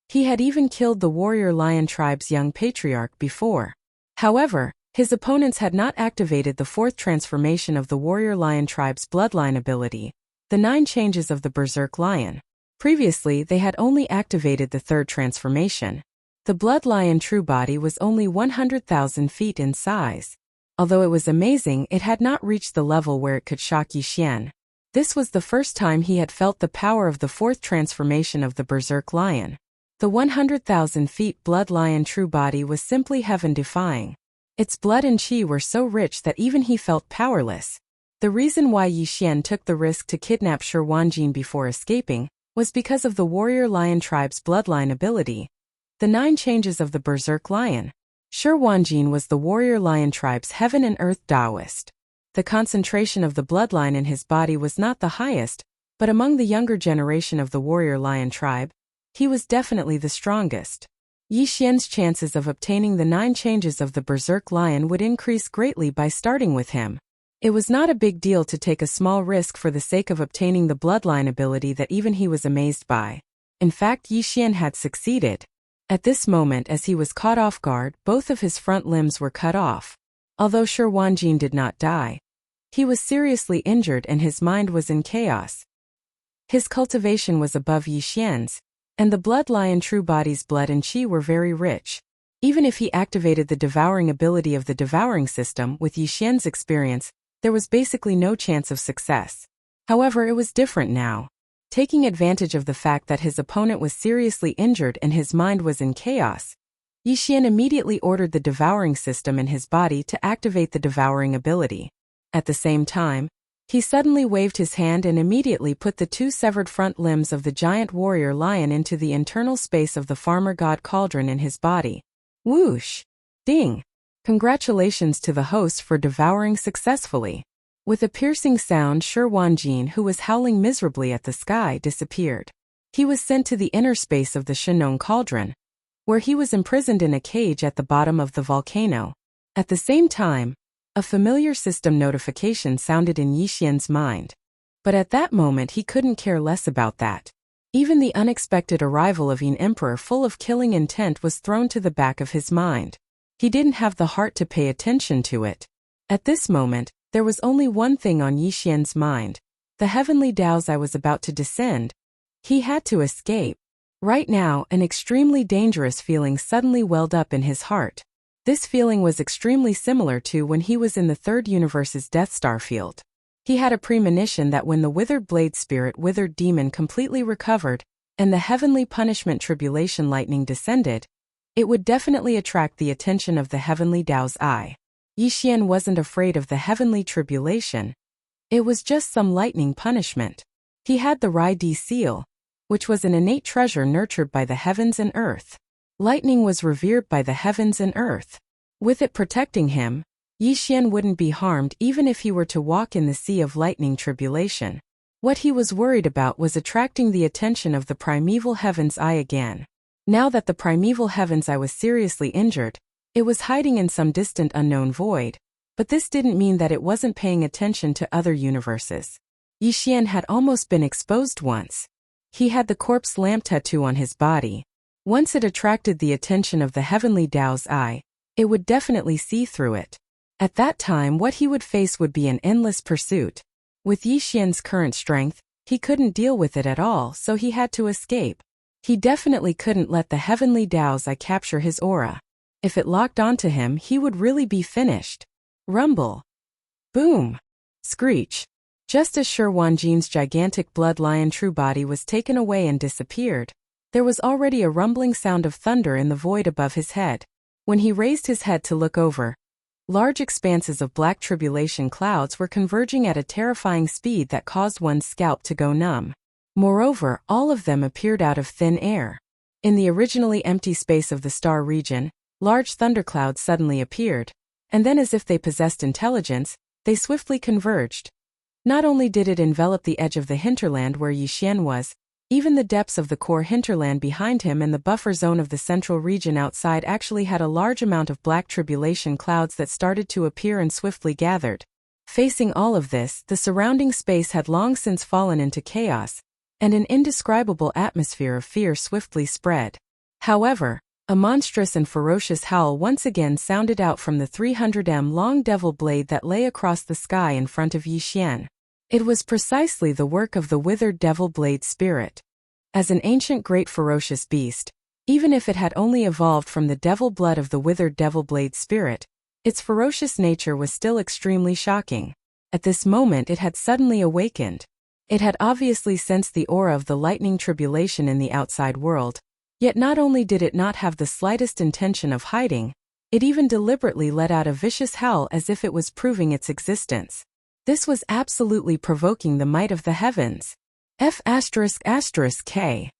He had even killed the warrior lion tribe's young patriarch before. However, his opponents had not activated the fourth transformation of the warrior lion tribe's bloodline ability, the 9 changes of the berserk lion. Previously, they had only activated the third transformation. The blood lion true body was only 100,000 feet in size. Although it was amazing, it had not reached the level where it could shock Yi Xian. This was the first time he had felt the power of the fourth transformation of the berserk lion. The 100,000 feet blood lion true body was simply heaven-defying. Its blood and qi were so rich that even he felt powerless. The reason why Yi Xian took the risk to kidnap Shi Wanjin before escaping was because of the warrior lion tribe's bloodline ability, the 9 changes of the berserk lion. Shi Wanjin was the warrior lion tribe's heaven and earth Taoist. The concentration of the bloodline in his body was not the highest, but among the younger generation of the warrior lion tribe, he was definitely the strongest. Yi Xian's chances of obtaining the 9 changes of the berserk lion would increase greatly by starting with him. It was not a big deal to take a small risk for the sake of obtaining the bloodline ability that even he was amazed by. In fact, Yi Xian had succeeded. At this moment, as he was caught off guard, both of his front limbs were cut off. Although Shi Wanjin did not die, he was seriously injured and his mind was in chaos. His cultivation was above Yi Xian's, and the blood lion true body's blood and qi were very rich. Even if he activated the devouring ability of the devouring system with Yi Xian's experience, there was basically no chance of success. However, it was different now. Taking advantage of the fact that his opponent was seriously injured and his mind was in chaos, Yi Xian immediately ordered the devouring system in his body to activate the devouring ability. At the same time, he suddenly waved his hand and immediately put the 2 severed front limbs of the giant warrior lion into the internal space of the farmer god cauldron in his body. Whoosh! Ding! Congratulations to the host for devouring successfully. With a piercing sound, Shi Wanjin, who was howling miserably at the sky, disappeared. He was sent to the inner space of the Shinong cauldron, where he was imprisoned in a cage at the bottom of the volcano. At the same time, a familiar system notification sounded in Yi Xian's mind. But at that moment he couldn't care less about that. Even the unexpected arrival of an emperor full of killing intent was thrown to the back of his mind. He didn't have the heart to pay attention to it. At this moment, there was only one thing on Yi Xian's mind. The heavenly Taos I was about to descend. He had to escape. Right now, an extremely dangerous feeling suddenly welled up in his heart. This feeling was extremely similar to when he was in the third universe's Death Star field. He had a premonition that when the withered blade spirit withered demon completely recovered, and the heavenly punishment tribulation lightning descended, it would definitely attract the attention of the heavenly Tao's eye. Yi Xian wasn't afraid of the heavenly tribulation. It was just some lightning punishment. He had the Rai Di seal, which was an innate treasure nurtured by the heavens and earth. Lightning was revered by the heavens and earth. With it protecting him, Yixian wouldn't be harmed even if he were to walk in the sea of lightning tribulation. What he was worried about was attracting the attention of the primeval heaven's eye again. Now that the primeval heaven's eye was seriously injured, it was hiding in some distant unknown void, but this didn't mean that it wasn't paying attention to other universes. Yixian had almost been exposed once. He had the corpse lamp tattoo on his body. Once it attracted the attention of the heavenly Tao's eye, it would definitely see through it. At that time, what he would face would be an endless pursuit. With Yixian's current strength, he couldn't deal with it at all, so he had to escape. He definitely couldn't let the heavenly Tao's eye capture his aura. If it locked onto him, he would really be finished. Rumble. Boom. Screech. Just as Shi Wanjin's gigantic blood lion true body was taken away and disappeared, there was already a rumbling sound of thunder in the void above his head. When he raised his head to look over, large expanses of black tribulation clouds were converging at a terrifying speed that caused one's scalp to go numb. Moreover, all of them appeared out of thin air. In the originally empty space of the star region, large thunderclouds suddenly appeared, and then as if they possessed intelligence, they swiftly converged. Not only did it envelop the edge of the hinterland where Yixian was, even the depths of the core hinterland behind him and the buffer zone of the central region outside actually had a large amount of black tribulation clouds that started to appear and swiftly gathered. Facing all of this, the surrounding space had long since fallen into chaos, and an indescribable atmosphere of fear swiftly spread. However, a monstrous and ferocious howl once again sounded out from the 300-m-long devil blade that lay across the sky in front of Yixian. It was precisely the work of the withered devil blade spirit. As an ancient great ferocious beast, even if it had only evolved from the devil blood of the withered devil blade spirit, its ferocious nature was still extremely shocking. At this moment it had suddenly awakened. It had obviously sensed the aura of the lightning tribulation in the outside world, yet not only did it not have the slightest intention of hiding, it even deliberately let out a vicious howl as if it was proving its existence. This was absolutely provoking the might of the heavens. F***K.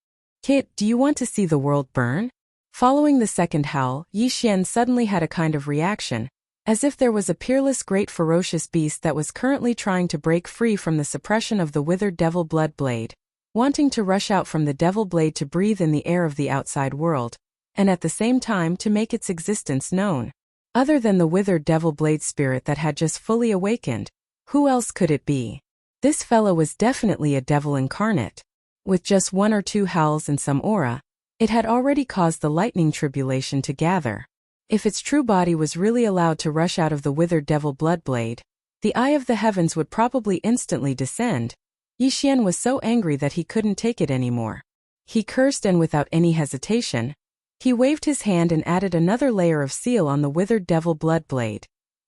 Kit, do you want to see the world burn? Following the second howl, Yixian suddenly had a kind of reaction, as if there was a peerless great ferocious beast that was currently trying to break free from the suppression of the withered devil blood blade, wanting to rush out from the devil blade to breathe in the air of the outside world, and at the same time to make its existence known. Other than the withered devil blade spirit that had just fully awakened, who else could it be? This fellow was definitely a devil incarnate. With just one or two howls and some aura, it had already caused the lightning tribulation to gather. If its true body was really allowed to rush out of the withered devil blood blade, the eye of the heavens would probably instantly descend. Yixian was so angry that he couldn't take it anymore. He cursed and without any hesitation, he waved his hand and added another layer of seal on the withered devil blood blade,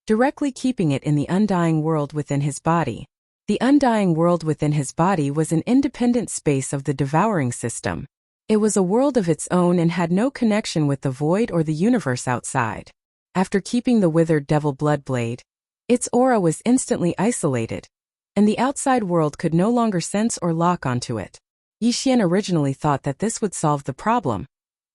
directly keeping it in the undying world within his body. The undying world within his body was an independent space of the devouring system. It was a world of its own and had no connection with the void or the universe outside. After keeping the withered devil blood blade, its aura was instantly isolated, and the outside world could no longer sense or lock onto it. Yixian originally thought that this would solve the problem,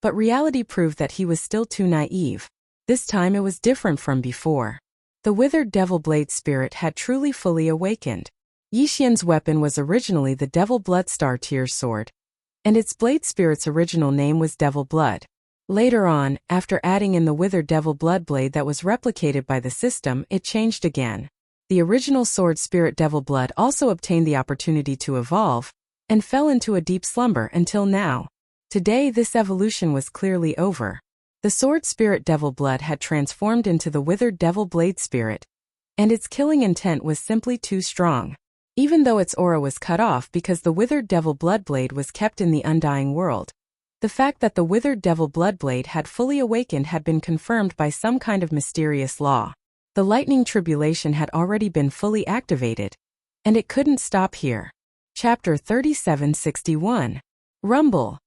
but reality proved that he was still too naive. This time it was different from before. The withered devil blade spirit had truly fully awakened. Yixian's weapon was originally the Devil Blood Star Tier sword, and its blade spirit's original name was Devil Blood. Later on, after adding in the withered devil blood blade that was replicated by the system, it changed again. The original sword spirit Devil Blood also obtained the opportunity to evolve, and fell into a deep slumber until now. Today this evolution was clearly over. The sword spirit Devil Blood had transformed into the withered devil blade spirit, and its killing intent was simply too strong. Even though its aura was cut off because the withered devil blood blade was kept in the undying world, the fact that the withered devil blood blade had fully awakened had been confirmed by some kind of mysterious law. The lightning tribulation had already been fully activated, and it couldn't stop here. Chapter 3761. Rumble.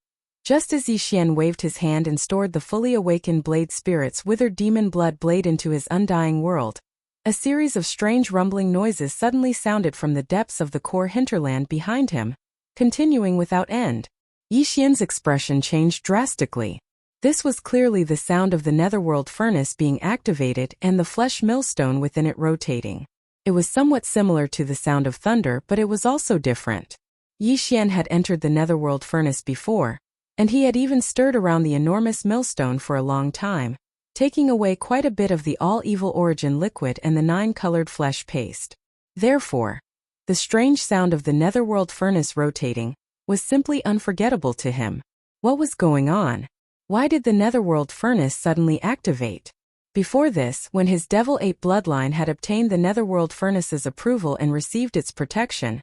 Just as Yixian waved his hand and stored the fully awakened blade spirit's withered demon blood blade into his undying world, a series of strange rumbling noises suddenly sounded from the depths of the core hinterland behind him, continuing without end. Yixian's expression changed drastically. This was clearly the sound of the netherworld furnace being activated and the flesh millstone within it rotating. It was somewhat similar to the sound of thunder, but it was also different. Yi Xian had entered the netherworld furnace before, and he had even stirred around the enormous millstone for a long time, taking away quite a bit of the all-evil origin liquid and the 9-colored flesh paste. Therefore, the strange sound of the netherworld furnace rotating was simply unforgettable to him. What was going on? Why did the netherworld furnace suddenly activate? Before this, when his Devil Ape bloodline had obtained the netherworld furnace's approval and received its protection,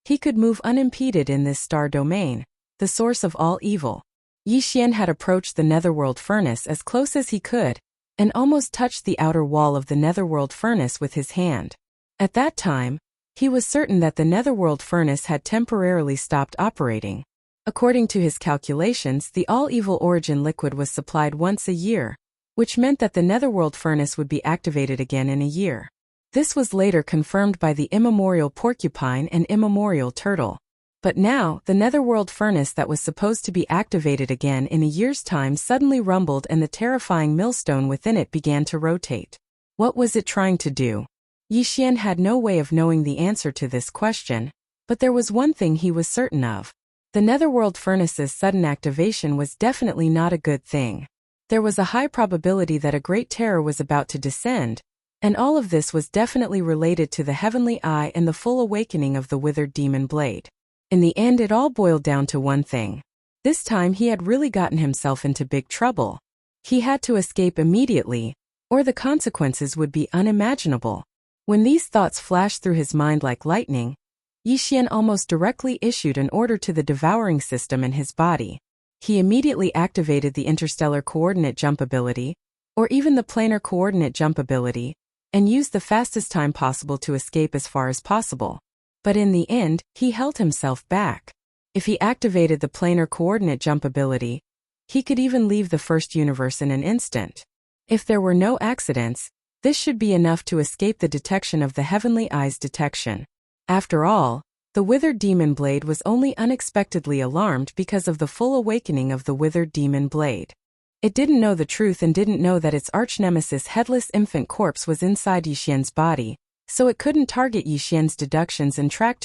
he could move unimpeded in this star domain, the source of all evil. Yi Xian had approached the netherworld furnace as close as he could, and almost touched the outer wall of the netherworld furnace with his hand. At that time, he was certain that the netherworld furnace had temporarily stopped operating. According to his calculations, the all-evil origin liquid was supplied once a year, which meant that the netherworld furnace would be activated again in a year. This was later confirmed by the immemorial porcupine and immemorial turtle. But now, the netherworld furnace that was supposed to be activated again in a year's time suddenly rumbled and the terrifying millstone within it began to rotate. What was it trying to do? Yi Xian had no way of knowing the answer to this question, but there was one thing he was certain of. The netherworld furnace's sudden activation was definitely not a good thing. There was a high probability that a great terror was about to descend, and all of this was definitely related to the heavenly eye and the full awakening of the withered demon blade. In the end, it all boiled down to one thing. This time he had really gotten himself into big trouble. He had to escape immediately, or the consequences would be unimaginable. When these thoughts flashed through his mind like lightning, Yi Xian almost directly issued an order to the devouring system in his body. He immediately activated the interstellar coordinate jump ability, or even the planar coordinate jump ability, and used the fastest time possible to escape as far as possible. But in the end, he held himself back. If he activated the planar coordinate jump ability, he could even leave the first universe in an instant. If there were no accidents, this should be enough to escape the detection of the heavenly eye's detection. After all, the withered demon blade was only unexpectedly alarmed because of the full awakening of the withered demon blade. It didn't know the truth and didn't know that its arch-nemesis headless infant corpse was inside Yi Xian's body, so it couldn't target Yi Xian's deductions and track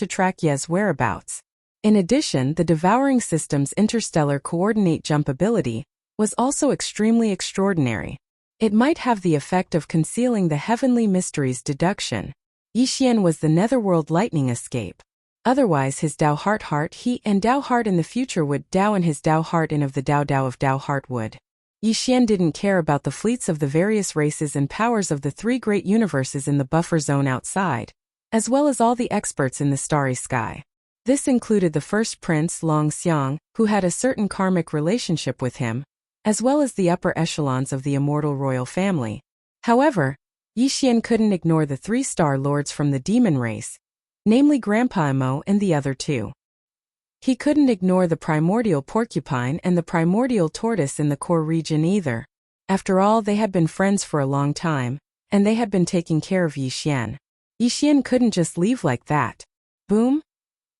Ye's whereabouts. In addition, the devouring system's interstellar coordinate jump ability was also extremely extraordinary. It might have the effect of concealing the heavenly mysteries deduction. Yi Xian was the netherworld lightning escape. Otherwise his Dao Heart he and Dao Heart in the future would Dao and his Dao Heart in of the Dao of Dao Heart would. Yi Xian didn't care about the fleets of the various races and powers of the 3 great universes in the buffer zone outside, as well as all the experts in the starry sky. This included the first prince Long Xiang, who had a certain karmic relationship with him, as well as the upper echelons of the immortal royal family. However, Yi Xian couldn't ignore the 3 star lords from the demon race, namely Grandpa Imo and the other 2. He couldn't ignore the primordial porcupine and the primordial tortoise in the core region either. After all, they had been friends for a long time, and they had been taking care of Yi Xian. Yi Xian couldn't just leave like that. Boom!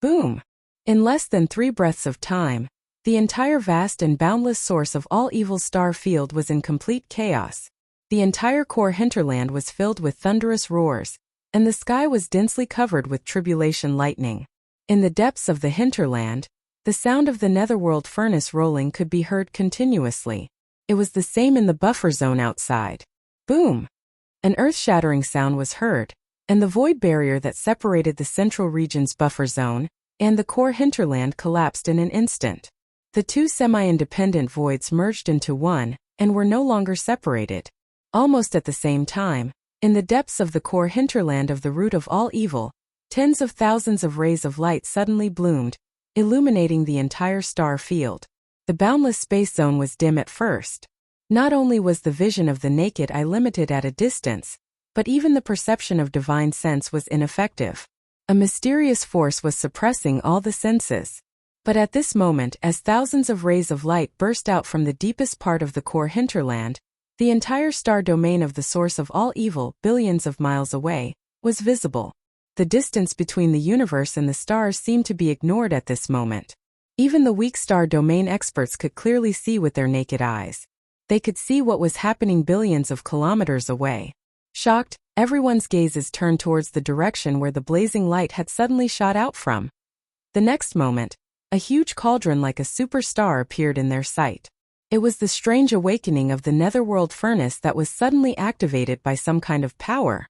Boom! In less than 3 breaths of time, the entire vast and boundless source of all evil star field was in complete chaos. The entire core hinterland was filled with thunderous roars, and the sky was densely covered with tribulation lightning. In the depths of the hinterland, the sound of the netherworld furnace rolling could be heard continuously. It was the same in the buffer zone outside. Boom! An earth-shattering sound was heard, and the void barrier that separated the central region's buffer zone and the core hinterland collapsed in an instant. The 2 semi-independent voids merged into one and were no longer separated. Almost at the same time, in the depths of the core hinterland of the root of all evil, tens of thousands of rays of light suddenly bloomed, illuminating the entire star field. The boundless space zone was dim at first. Not only was the vision of the naked eye limited at a distance, but even the perception of divine sense was ineffective. A mysterious force was suppressing all the senses. But at this moment, as thousands of rays of light burst out from the deepest part of the core hinterland, the entire star domain of the source of all evil, billions of miles away, was visible. The distance between the universe and the stars seemed to be ignored at this moment. Even the weak star domain experts could clearly see with their naked eyes. They could see what was happening billions of kilometers away. Shocked, everyone's gazes turned towards the direction where the blazing light had suddenly shot out from. The next moment, a huge cauldron like a superstar appeared in their sight. It was the strange awakening of the netherworld furnace that was suddenly activated by some kind of power.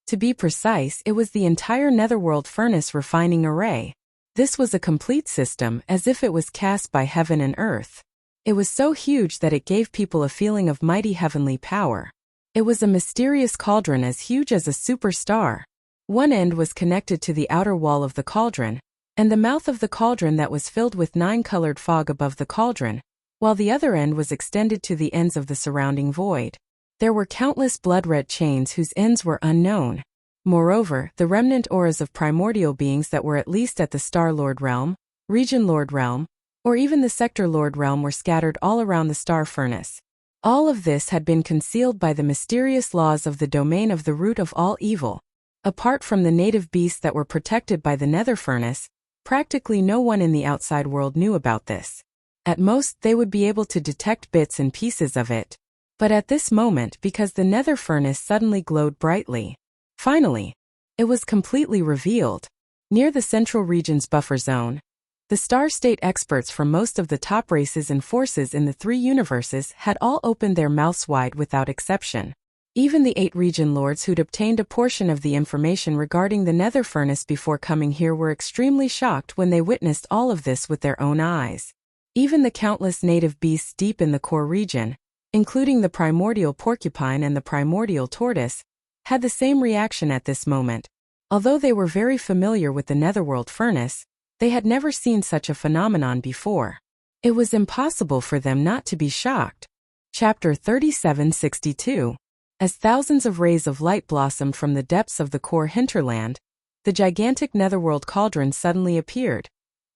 To be precise, it was the entire netherworld furnace refining array. This was a complete system, as if it was cast by heaven and earth. It was so huge that it gave people a feeling of mighty heavenly power. It was a mysterious cauldron as huge as a superstar. One end was connected to the outer wall of the cauldron, and the mouth of the cauldron that was filled with 9-colored fog above the cauldron, while the other end was extended to the ends of the surrounding void. There were countless blood-red chains whose ends were unknown. Moreover, the remnant auras of primordial beings that were at least at the Star Lord realm, Region Lord realm, or even the Sector Lord realm were scattered all around the star furnace. All of this had been concealed by the mysterious laws of the domain of the root of all evil. Apart from the native beasts that were protected by the nether furnace, practically no one in the outside world knew about this. At most, they would be able to detect bits and pieces of it. But at this moment, because the nether furnace suddenly glowed brightly, finally, it was completely revealed. Near the central region's buffer zone, the star state experts from most of the top races and forces in the 3 universes had all opened their mouths wide without exception. Even the 8 region lords who'd obtained a portion of the information regarding the nether furnace before coming here were extremely shocked when they witnessed all of this with their own eyes. Even the countless native beasts deep in the core region, including the primordial porcupine and the primordial tortoise, had the same reaction at this moment. Although they were very familiar with the netherworld furnace, they had never seen such a phenomenon before. It was impossible for them not to be shocked. Chapter 3762. As thousands of rays of light blossomed from the depths of the core hinterland, the gigantic netherworld cauldron suddenly appeared,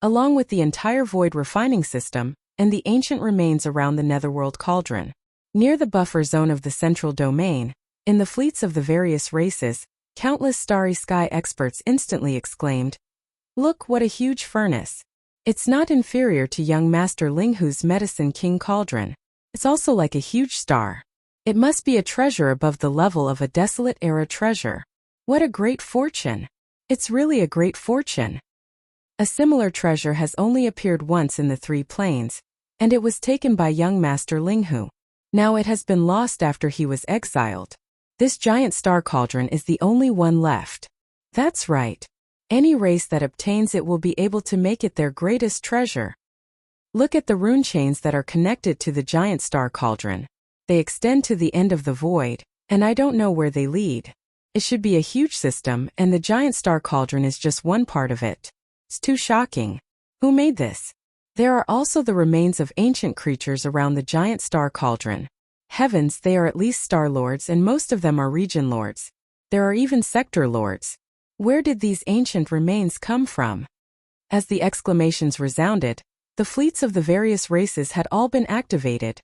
along with the entire void refining system and the ancient remains around the netherworld cauldron. Near the buffer zone of the central domain, in the fleets of the various races, countless starry sky experts instantly exclaimed, "Look, what a huge furnace! It's not inferior to young Master Linghu's Medicine King cauldron. It's also like a huge star. It must be a treasure above the level of a desolate era treasure. What a great fortune! It's really a great fortune." A similar treasure has only appeared once in the 3 planes, and it was taken by young Master Linghu. Now it has been lost after he was exiled. This giant star cauldron is the only one left. That's right. Any race that obtains it will be able to make it their greatest treasure. Look at the rune chains that are connected to the giant star cauldron. They extend to the end of the void, and I don't know where they lead. It should be a huge system, and the giant star cauldron is just one part of it. It's too shocking. Who made this? There are also the remains of ancient creatures around the giant star cauldron. Heavens, they are at least star lords, and most of them are region lords. There are even sector lords. Where did these ancient remains come from? As the exclamations resounded, the fleets of the various races had all been activated,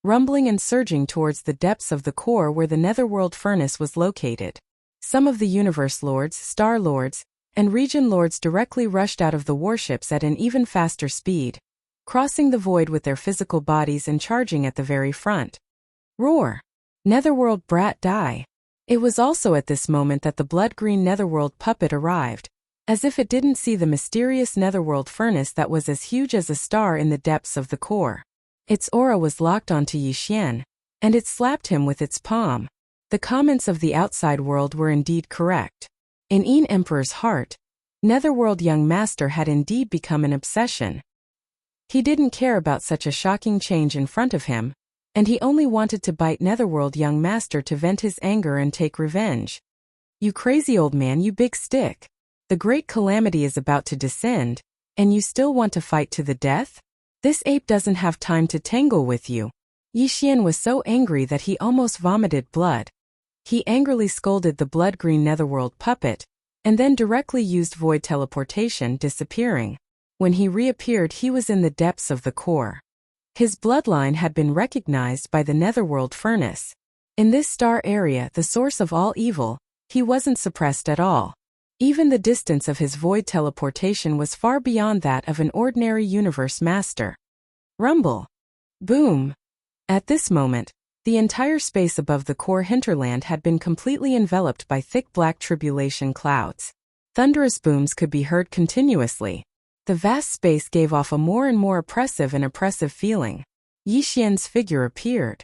rumbling and surging towards the depths of the core where the netherworld furnace was located. Some of the universe lords, star lords, and region lords directly rushed out of the warships at an even faster speed, crossing the void with their physical bodies and charging at the very front. Roar! Netherworld brat die! It was also at this moment that the blood-green netherworld puppet arrived, as if it didn't see the mysterious netherworld furnace that was as huge as a star in the depths of the core. Its aura was locked onto Yi Xian, and it slapped him with its palm. The comments of the outside world were indeed correct. In Yin Emperor's heart, netherworld young master had indeed become an obsession. He didn't care about such a shocking change in front of him, and he only wanted to bite netherworld young master to vent his anger and take revenge. "You crazy old man, you big stick. The great calamity is about to descend, and you still want to fight to the death? This ape doesn't have time to tangle with you." Yi Xian was so angry that he almost vomited blood. He angrily scolded the blood-green netherworld puppet, and then directly used void teleportation, disappearing. When he reappeared, he was in the depths of the core. His bloodline had been recognized by the netherworld furnace. In this star area, the source of all evil, he wasn't suppressed at all. Even the distance of his void teleportation was far beyond that of an ordinary universe master. Rumble! Boom! At this moment, the entire space above the core hinterland had been completely enveloped by thick black tribulation clouds. Thunderous booms could be heard continuously. The vast space gave off a more and more oppressive feeling. Yi Xian's figure appeared.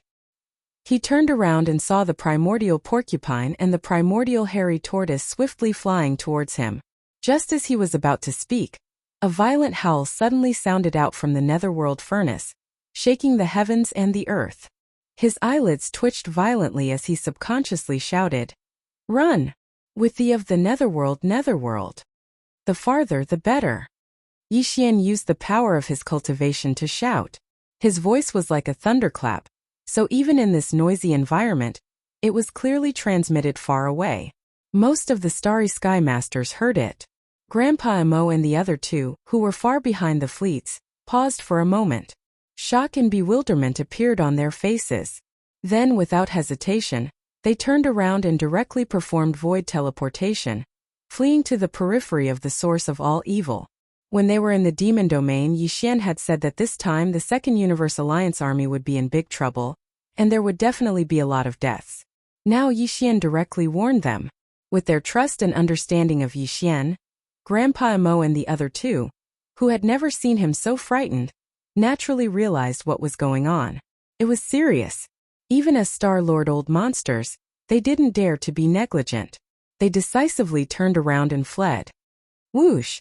He turned around and saw the primordial porcupine and the primordial hairy tortoise swiftly flying towards him. Just as he was about to speak, a violent howl suddenly sounded out from the netherworld furnace, shaking the heavens and the earth. His eyelids twitched violently as he subconsciously shouted, "Run! With thee of the netherworld. The farther the better." Yi Xian used the power of his cultivation to shout. His voice was like a thunderclap, so even in this noisy environment, it was clearly transmitted far away. Most of the Starry Sky Masters heard it. Grandpa Emo and the other two, who were far behind the fleets, paused for a moment. Shock and bewilderment appeared on their faces. Then, without hesitation, they turned around and directly performed void teleportation, fleeing to the periphery of the source of all evil. When they were in the demon domain, Yi Xian had said that this time the Second Universe Alliance army would be in big trouble, and there would definitely be a lot of deaths. Now Yi Xian directly warned them. With their trust and understanding of Yi Xian, Grandpa Emo and the other two, who had never seen him so frightened, naturally realized what was going on. It was serious. Even as Star-Lord old monsters, they didn't dare to be negligent. They decisively turned around and fled. Whoosh!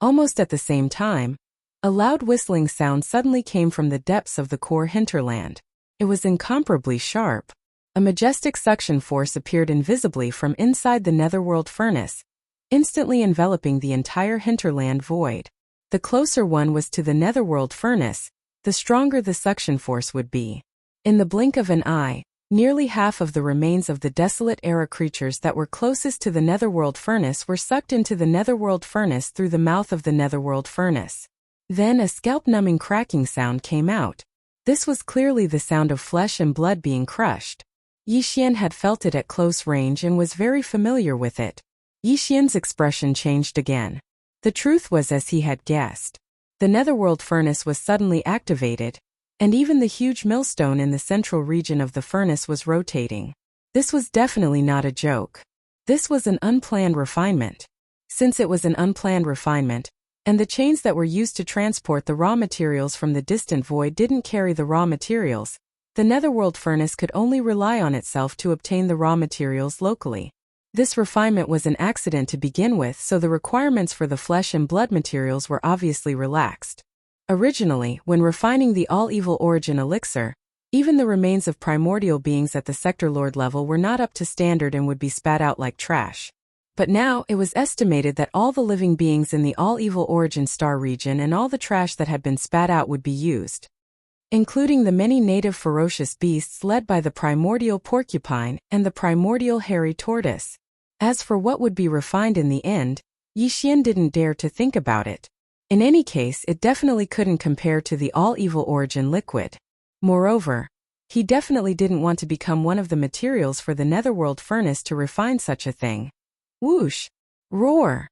Almost at the same time, a loud whistling sound suddenly came from the depths of the core hinterland. It was incomparably sharp. A majestic suction force appeared invisibly from inside the netherworld furnace, instantly enveloping the entire hinterland void. The closer one was to the netherworld furnace, the stronger the suction force would be. In the blink of an eye, nearly half of the remains of the desolate era creatures that were closest to the netherworld furnace were sucked into the netherworld furnace through the mouth of the netherworld furnace. Then a scalp-numbing cracking sound came out. This was clearly the sound of flesh and blood being crushed. Yi Xian had felt it at close range and was very familiar with it. Yi Xian's expression changed again. The truth was as he had guessed. The netherworld furnace was suddenly activated, and even the huge millstone in the central region of the furnace was rotating. This was definitely not a joke. This was an unplanned refinement. Since it was an unplanned refinement, and the chains that were used to transport the raw materials from the distant void didn't carry the raw materials, the netherworld furnace could only rely on itself to obtain the raw materials locally. This refinement was an accident to begin with, so the requirements for the flesh and blood materials were obviously relaxed. Originally, when refining the all-evil origin elixir, even the remains of primordial beings at the sector lord level were not up to standard and would be spat out like trash. But now it was estimated that all the living beings in the all-evil origin star region and all the trash that had been spat out would be used, including the many native ferocious beasts led by the primordial porcupine and the primordial hairy tortoise. As for what would be refined in the end, Yi Xian didn't dare to think about it. In any case, it definitely couldn't compare to the all-evil origin liquid. Moreover, he definitely didn't want to become one of the materials for the netherworld furnace to refine such a thing. Whoosh! Roar!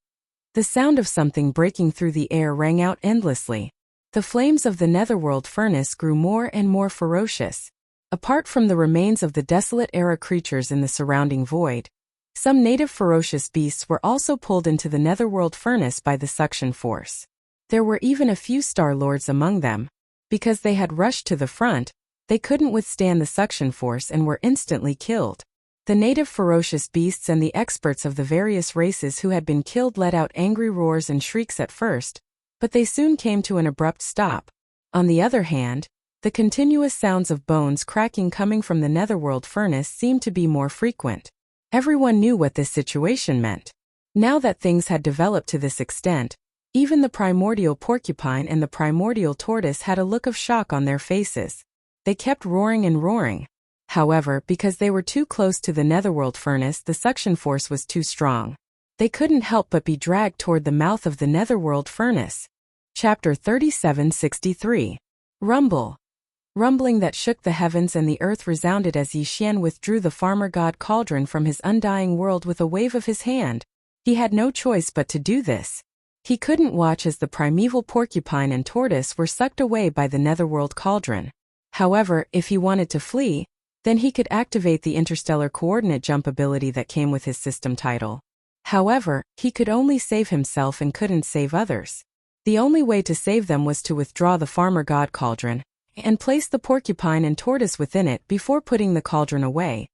The sound of something breaking through the air rang out endlessly. The flames of the netherworld furnace grew more and more ferocious. Apart from the remains of the desolate era creatures in the surrounding void, some native ferocious beasts were also pulled into the netherworld furnace by the suction force. There were even a few Star-Lords among them. Because they had rushed to the front, they couldn't withstand the suction force and were instantly killed. The native ferocious beasts and the experts of the various races who had been killed let out angry roars and shrieks at first, but they soon came to an abrupt stop. On the other hand, the continuous sounds of bones cracking coming from the netherworld furnace seemed to be more frequent. Everyone knew what this situation meant. Now that things had developed to this extent, even the primordial porcupine and the primordial tortoise had a look of shock on their faces. They kept roaring and roaring. However, because they were too close to the netherworld furnace, the suction force was too strong. They couldn't help but be dragged toward the mouth of the netherworld furnace. Chapter 3763. Rumble. Rumbling that shook the heavens and the earth resounded as Yi Xian withdrew the farmer god cauldron from his undying world with a wave of his hand. He had no choice but to do this. He couldn't watch as the primeval porcupine and tortoise were sucked away by the netherworld cauldron. However, if he wanted to flee, then he could activate the interstellar coordinate jump ability that came with his system title. However, he could only save himself and couldn't save others. The only way to save them was to withdraw the farmer god cauldron and place the porcupine and tortoise within it before putting the cauldron away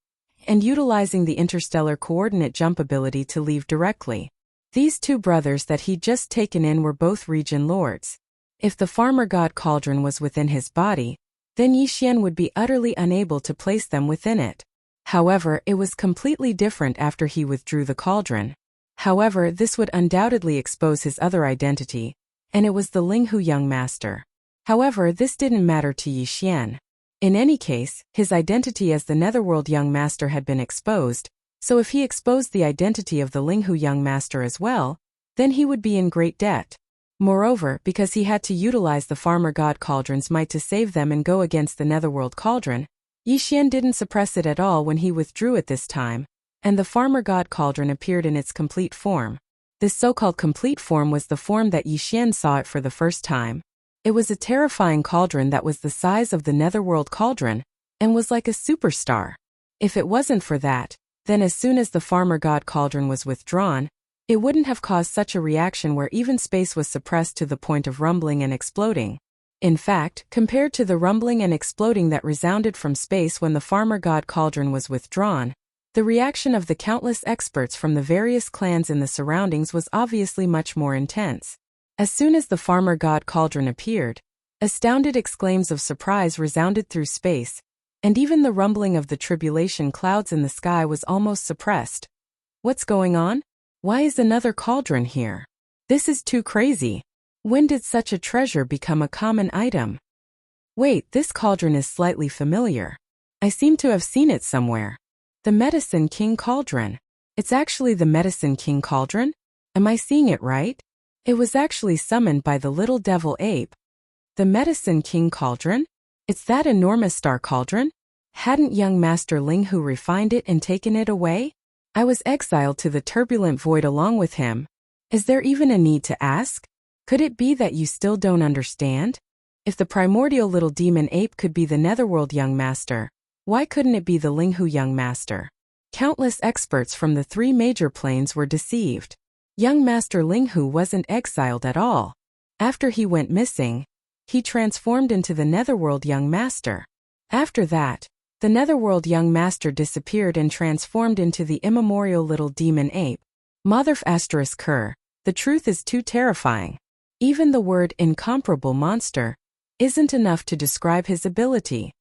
and utilizing the interstellar coordinate jump ability to leave directly. These two brothers that he'd just taken in were both region lords. If the farmer god cauldron was within his body, then Yixian would be utterly unable to place them within it. However, it was completely different after he withdrew the cauldron. However, this would undoubtedly expose his other identity, and it was the Linghu young master. However, this didn't matter to Yixian. In any case, his identity as the Netherworld young master had been exposed, so if he exposed the identity of the Linghu young master as well, then he would be in great debt. Moreover, because he had to utilize the farmer god cauldron's might to save them and go against the Netherworld cauldron, Yixian didn't suppress it at all when he withdrew it this time, and the farmer god cauldron appeared in its complete form. This so-called complete form was the form that Yixian saw it for the first time. It was a terrifying cauldron that was the size of the Netherworld cauldron, and was like a superstar. If it wasn't for that, then as soon as the farmer god cauldron was withdrawn, it wouldn't have caused such a reaction where even space was suppressed to the point of rumbling and exploding. In fact, compared to the rumbling and exploding that resounded from space when the farmer god cauldron was withdrawn, the reaction of the countless experts from the various clans in the surroundings was obviously much more intense. As soon as the farmer god cauldron appeared, astounded exclaims of surprise resounded through space, and even the rumbling of the tribulation clouds in the sky was almost suppressed. What's going on? Why is another cauldron here? This is too crazy. When did such a treasure become a common item? Wait, this cauldron is slightly familiar. I seem to have seen it somewhere. The Medicine King Cauldron. It's actually the Medicine King Cauldron? Am I seeing it right? It was actually summoned by the little devil ape. The Medicine King Cauldron? It's that enormous star cauldron? Hadn't young Master Linghu refined it and taken it away? I was exiled to the turbulent void along with him. Is there even a need to ask? Could it be that you still don't understand? If the primordial little demon ape could be the Netherworld young master, why couldn't it be the Linghu young master? Countless experts from the three major planes were deceived. Young Master Linghu wasn't exiled at all. After he went missing, he transformed into the Netherworld young master. After that, the Netherworld young master disappeared and transformed into the immemorial little demon ape. Motherf ****, the truth is too terrifying. Even the word incomparable monster isn't enough to describe his ability.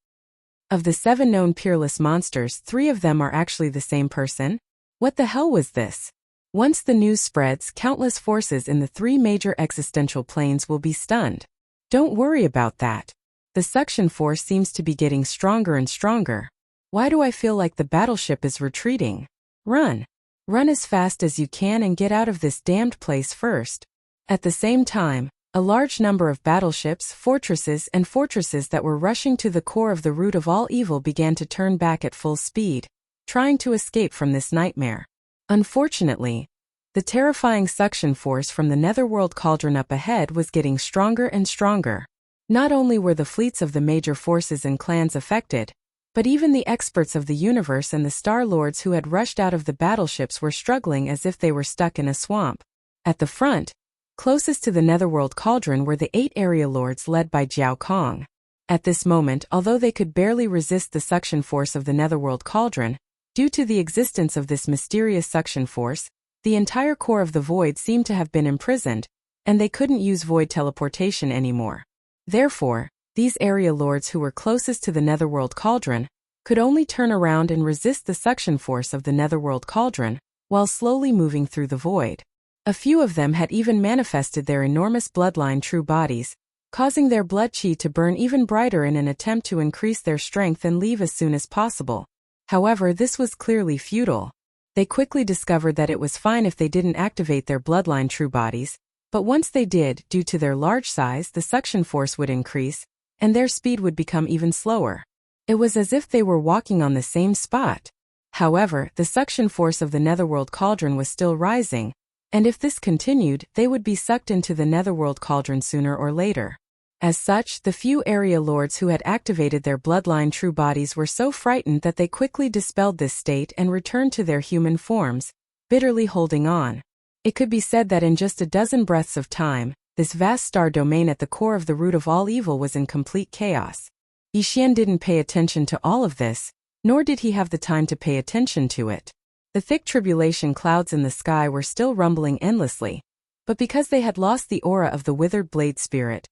Of the 7 known peerless monsters, 3 of them are actually the same person. What the hell was this? Once the news spreads, countless forces in the 3 major existential planes will be stunned. Don't worry about that. The suction force seems to be getting stronger and stronger. Why do I feel like the battleship is retreating? Run. Run as fast as you can and get out of this damned place first. At the same time, a large number of battleships, fortresses that were rushing to the core of the root of all evil began to turn back at full speed, trying to escape from this nightmare. Unfortunately, the terrifying suction force from the Netherworld cauldron up ahead was getting stronger and stronger. Not only were the fleets of the major forces and clans affected, but even the experts of the universe and the Star Lords who had rushed out of the battleships were struggling as if they were stuck in a swamp. At the front, closest to the Netherworld cauldron, were the 8 area lords led by Jiao Kong. At this moment, although they could barely resist the suction force of the Netherworld cauldron, due to the existence of this mysterious suction force, the entire core of the void seemed to have been imprisoned, and they couldn't use void teleportation anymore. Therefore, these area lords who were closest to the Netherworld cauldron could only turn around and resist the suction force of the Netherworld cauldron while slowly moving through the void. A few of them had even manifested their enormous bloodline true bodies, causing their blood chi to burn even brighter in an attempt to increase their strength and leave as soon as possible. However, this was clearly futile. They quickly discovered that it was fine if they didn't activate their bloodline true bodies, but once they did, due to their large size, the suction force would increase, and their speed would become even slower. It was as if they were walking on the same spot. However, the suction force of the Netherworld cauldron was still rising, and if this continued, they would be sucked into the Netherworld cauldron sooner or later. As such, the few area lords who had activated their bloodline true bodies were so frightened that they quickly dispelled this state and returned to their human forms, bitterly holding on. It could be said that in just a dozen breaths of time, this vast star domain at the core of the root of all evil was in complete chaos. Yi Xian didn't pay attention to all of this, nor did he have the time to pay attention to it. The thick tribulation clouds in the sky were still rumbling endlessly, but because they had lost the aura of the withered blade spirit,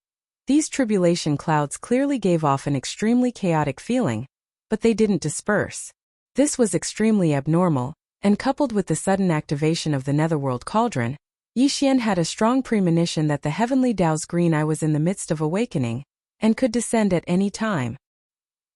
these tribulation clouds clearly gave off an extremely chaotic feeling, but they didn't disperse. This was extremely abnormal, and coupled with the sudden activation of the netherworld cauldron, Yi Xian had a strong premonition that the heavenly Tao's green eye was in the midst of awakening, and could descend at any time.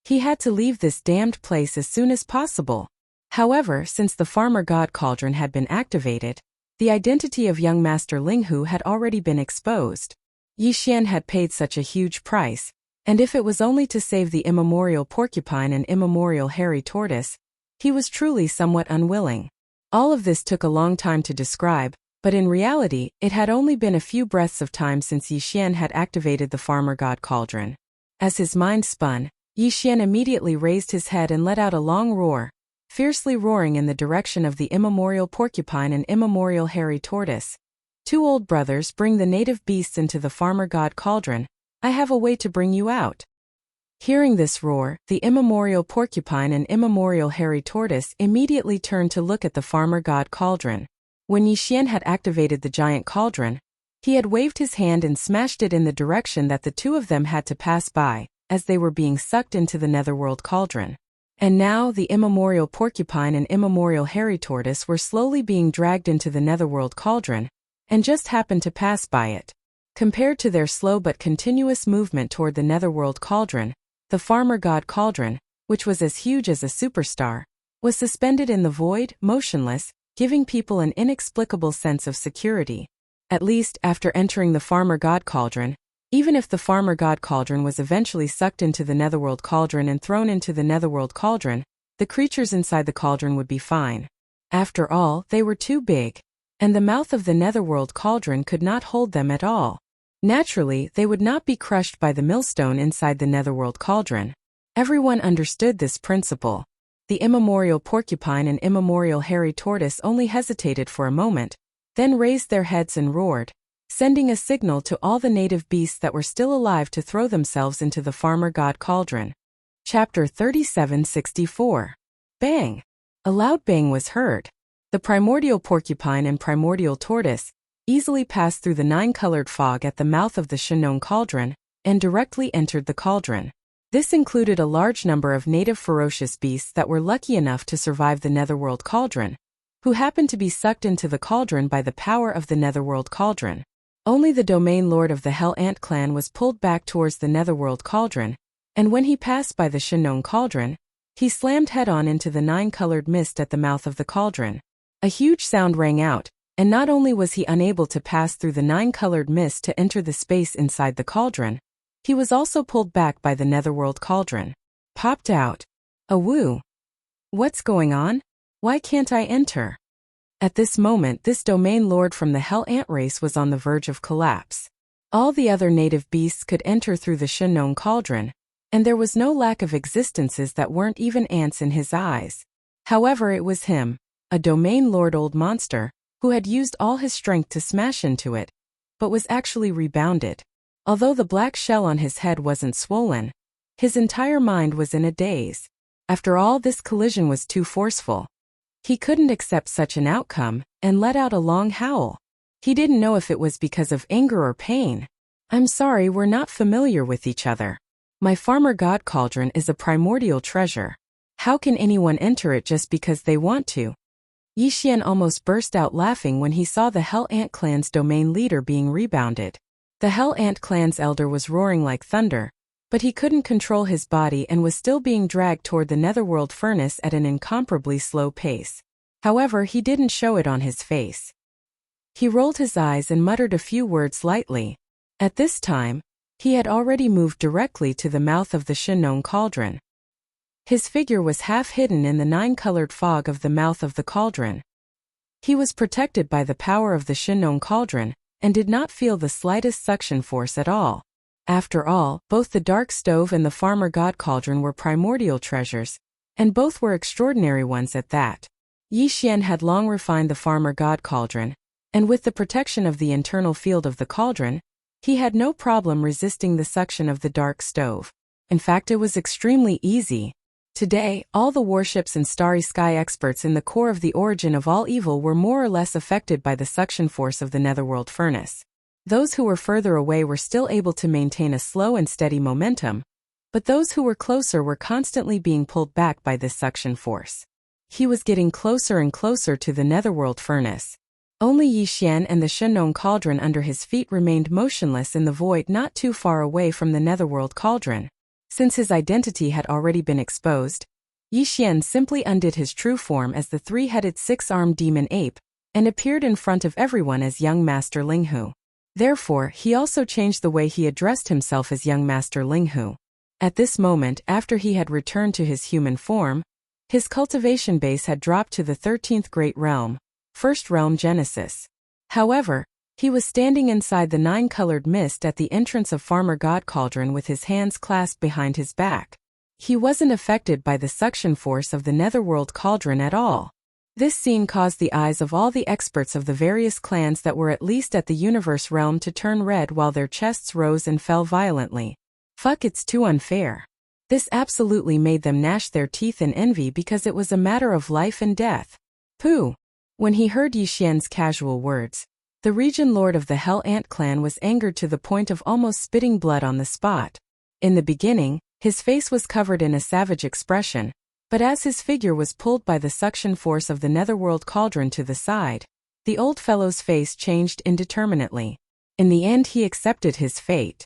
He had to leave this damned place as soon as possible. However, since the farmer god cauldron had been activated, the identity of young Master Linghu had already been exposed. Yi Xian had paid such a huge price, and if it was only to save the immemorial porcupine and immemorial hairy tortoise, he was truly somewhat unwilling. All of this took a long time to describe, but in reality, it had only been a few breaths of time since Yi Xian had activated the farmer god cauldron. As his mind spun, Yi Xian immediately raised his head and let out a long roar, fiercely roaring in the direction of the immemorial porcupine and immemorial hairy tortoise. "Two old brothers, bring the native beasts into the farmer god cauldron. I have a way to bring you out." Hearing this roar, the immemorial porcupine and immemorial hairy tortoise immediately turned to look at the farmer god cauldron. When Yi Xian had activated the giant cauldron, he had waved his hand and smashed it in the direction that the two of them had to pass by, as they were being sucked into the netherworld cauldron. And now the immemorial porcupine and immemorial hairy tortoise were slowly being dragged into the netherworld cauldron, and just happened to pass by it. Compared to their slow but continuous movement toward the netherworld cauldron, the farmer god cauldron, which was as huge as a superstar, was suspended in the void, motionless, giving people an inexplicable sense of security. At least, after entering the farmer god cauldron, even if the farmer god cauldron was eventually sucked into the netherworld cauldron and thrown into the netherworld cauldron, the creatures inside the cauldron would be fine. After all, they were too big, and the mouth of the netherworld cauldron could not hold them at all. Naturally, they would not be crushed by the millstone inside the netherworld cauldron. Everyone understood this principle. The immemorial porcupine and immemorial hairy tortoise only hesitated for a moment, then raised their heads and roared, sending a signal to all the native beasts that were still alive to throw themselves into the farmer god cauldron. Chapter 3764. Bang! A loud bang was heard. The primordial porcupine and primordial tortoise easily passed through the nine-colored fog at the mouth of the Shinon cauldron and directly entered the cauldron. This included a large number of native ferocious beasts that were lucky enough to survive the netherworld cauldron, who happened to be sucked into the cauldron by the power of the netherworld cauldron. Only the domain lord of the Hell Ant clan was pulled back towards the netherworld cauldron, and when he passed by the Shinon cauldron, he slammed head-on into the nine-colored mist at the mouth of the cauldron. A huge sound rang out, and not only was he unable to pass through the nine-colored mist to enter the space inside the cauldron, he was also pulled back by the netherworld cauldron. Popped out. "Awoo! What's going on? Why can't I enter?" At this moment, this domain lord from the Hell Ant race was on the verge of collapse. All the other native beasts could enter through the Shinon cauldron, and there was no lack of existences that weren't even ants in his eyes. However, it was him, a domain lord old monster, who had used all his strength to smash into it, but was actually rebounded. Although the black shell on his head wasn't swollen, his entire mind was in a daze. After all, this collision was too forceful. He couldn't accept such an outcome, and let out a long howl. He didn't know if it was because of anger or pain. "I'm sorry, we're not familiar with each other. My farmer god cauldron is a primordial treasure. How can anyone enter it just because they want to?" Yi Xian almost burst out laughing when he saw the Hell Ant clan's domain leader being rebounded. The Hell Ant clan's elder was roaring like thunder, but he couldn't control his body and was still being dragged toward the netherworld furnace at an incomparably slow pace. However, he didn't show it on his face. He rolled his eyes and muttered a few words lightly. At this time, he had already moved directly to the mouth of the Shinon cauldron. His figure was half hidden in the nine-colored fog of the mouth of the cauldron. He was protected by the power of the Shinon cauldron, and did not feel the slightest suction force at all. After all, both the dark stove and the farmer god cauldron were primordial treasures, and both were extraordinary ones at that. Yi Xian had long refined the farmer god cauldron, and with the protection of the internal field of the cauldron, he had no problem resisting the suction of the dark stove. In fact, it was extremely easy. Today, all the warships and starry sky experts in the core of the origin of all evil were more or less affected by the suction force of the netherworld furnace. Those who were further away were still able to maintain a slow and steady momentum, but those who were closer were constantly being pulled back by this suction force. He was getting closer and closer to the netherworld furnace. Only Yi Xian and the Shenong cauldron under his feet remained motionless in the void not too far away from the netherworld cauldron. Since his identity had already been exposed, Yi Xian simply undid his true form as the three-headed six-armed demon ape, and appeared in front of everyone as young Master Linghu. Therefore, he also changed the way he addressed himself as young Master Linghu. At this moment, after he had returned to his human form, his cultivation base had dropped to the 13th Great Realm, First Realm Genesis. However, he was standing inside the nine-colored mist at the entrance of Farmer God Cauldron with his hands clasped behind his back. He wasn't affected by the suction force of the netherworld cauldron at all. This scene caused the eyes of all the experts of the various clans that were at least at the universe realm to turn red while their chests rose and fell violently. Fuck, it's too unfair. This absolutely made them gnash their teeth in envy because it was a matter of life and death. Pooh! When he heard Yi Xian's casual words, the region lord of the Hell Ant clan was angered to the point of almost spitting blood on the spot. In the beginning, his face was covered in a savage expression, but as his figure was pulled by the suction force of the netherworld cauldron to the side, the old fellow's face changed indeterminately. In the end, he accepted his fate.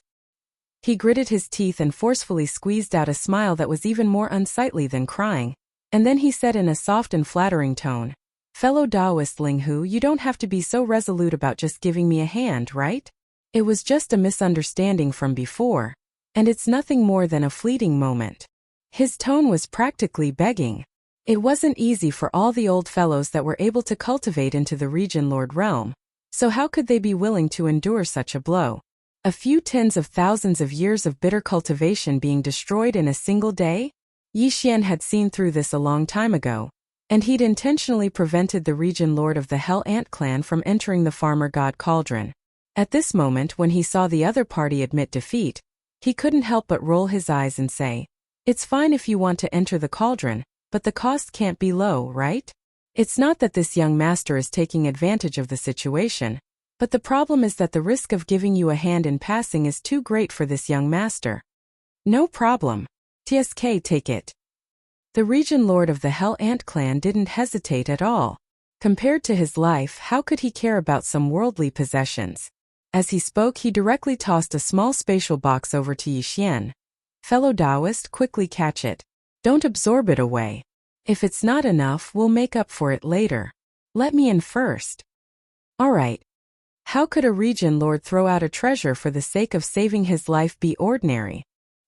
He gritted his teeth and forcefully squeezed out a smile that was even more unsightly than crying, and then he said in a soft and flattering tone, "Fellow Taoist Linghu, you don't have to be so resolute about just giving me a hand, right? It was just a misunderstanding from before, and it's nothing more than a fleeting moment." His tone was practically begging. It wasn't easy for all the old fellows that were able to cultivate into the region lord realm, so how could they be willing to endure such a blow? A few tens of thousands of years of bitter cultivation being destroyed in a single day? Yi Xian had seen through this a long time ago, and he'd intentionally prevented the region lord of the Hell Ant clan from entering the farmer god cauldron. At this moment, when he saw the other party admit defeat, he couldn't help but roll his eyes and say, "It's fine if you want to enter the cauldron, but the cost can't be low, right? It's not that this young master is taking advantage of the situation, but the problem is that the risk of giving you a hand in passing is too great for this young master." "No problem. TSK, take it." The region lord of the Hell Ant clan didn't hesitate at all. Compared to his life, how could he care about some worldly possessions? As he spoke, he directly tossed a small spatial box over to Yi Xian. "Fellow Taoist, quickly catch it. Don't absorb it away. If it's not enough, we'll make up for it later. Let me in first." "All right." How could a region lord throw out a treasure for the sake of saving his life be ordinary?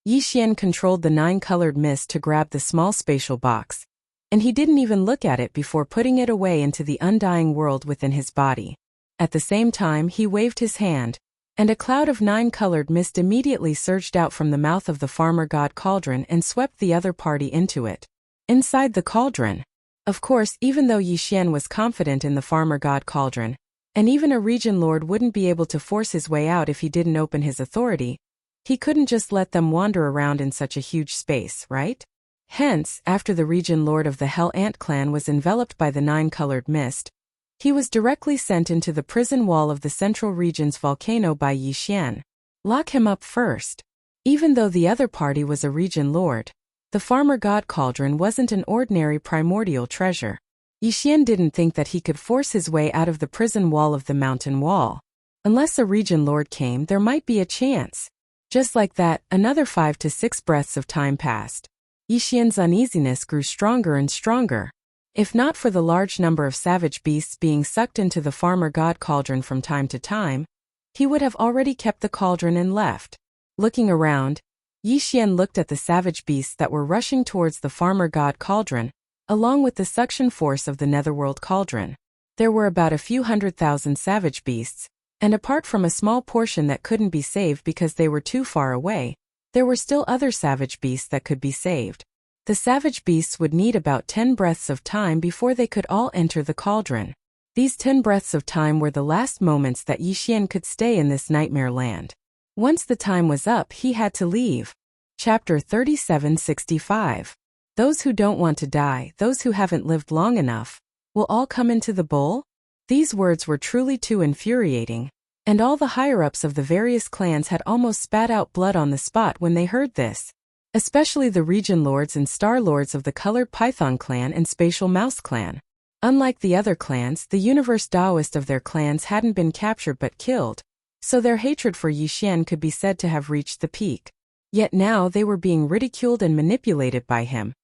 Yi Xian controlled the nine-colored mist to grab the small spatial box, and he didn't even look at it before putting it away into the undying world within his body. At the same time, he waved his hand, and a cloud of nine-colored mist immediately surged out from the mouth of the farmer god cauldron and swept the other party into it. Inside the cauldron. Of course, even though Yi Xian was confident in the farmer god cauldron, and even a region lord wouldn't be able to force his way out if he didn't open his authority, he couldn't just let them wander around in such a huge space, right? Hence, after the region lord of the Hell Ant clan was enveloped by the nine-colored mist, he was directly sent into the prison wall of the central region's volcano by Yi Xian. Lock him up first. Even though the other party was a region lord, the farmer god cauldron wasn't an ordinary primordial treasure. Yi Xian didn't think that he could force his way out of the prison wall of the mountain wall. Unless a region lord came, there might be a chance. Just like that, another 5 to 6 breaths of time passed. Yi Xian's uneasiness grew stronger and stronger. If not for the large number of savage beasts being sucked into the farmer god cauldron from time to time, he would have already kept the cauldron and left. Looking around, Yi Xian looked at the savage beasts that were rushing towards the farmer god cauldron, along with the suction force of the netherworld cauldron. There were about a few 100,000 savage beasts, And apart from a small portion that couldn't be saved because they were too far away, there were still other savage beasts that could be saved. The savage beasts would need about 10 breaths of time before they could all enter the cauldron. These 10 breaths of time were the last moments that Yi Xian could stay in this nightmare land. Once the time was up, he had to leave. Chapter 3765. Those who don't want to die, those who haven't lived long enough, will all come into the bowl? These words were truly too infuriating, and all the higher-ups of the various clans had almost spat out blood on the spot when they heard this. Especially the region lords and star lords of the Colored Python clan and Spatial Mouse clan. Unlike the other clans, the universe Taoist of their clans hadn't been captured but killed, so their hatred for Yi Xian could be said to have reached the peak. Yet now they were being ridiculed and manipulated by him.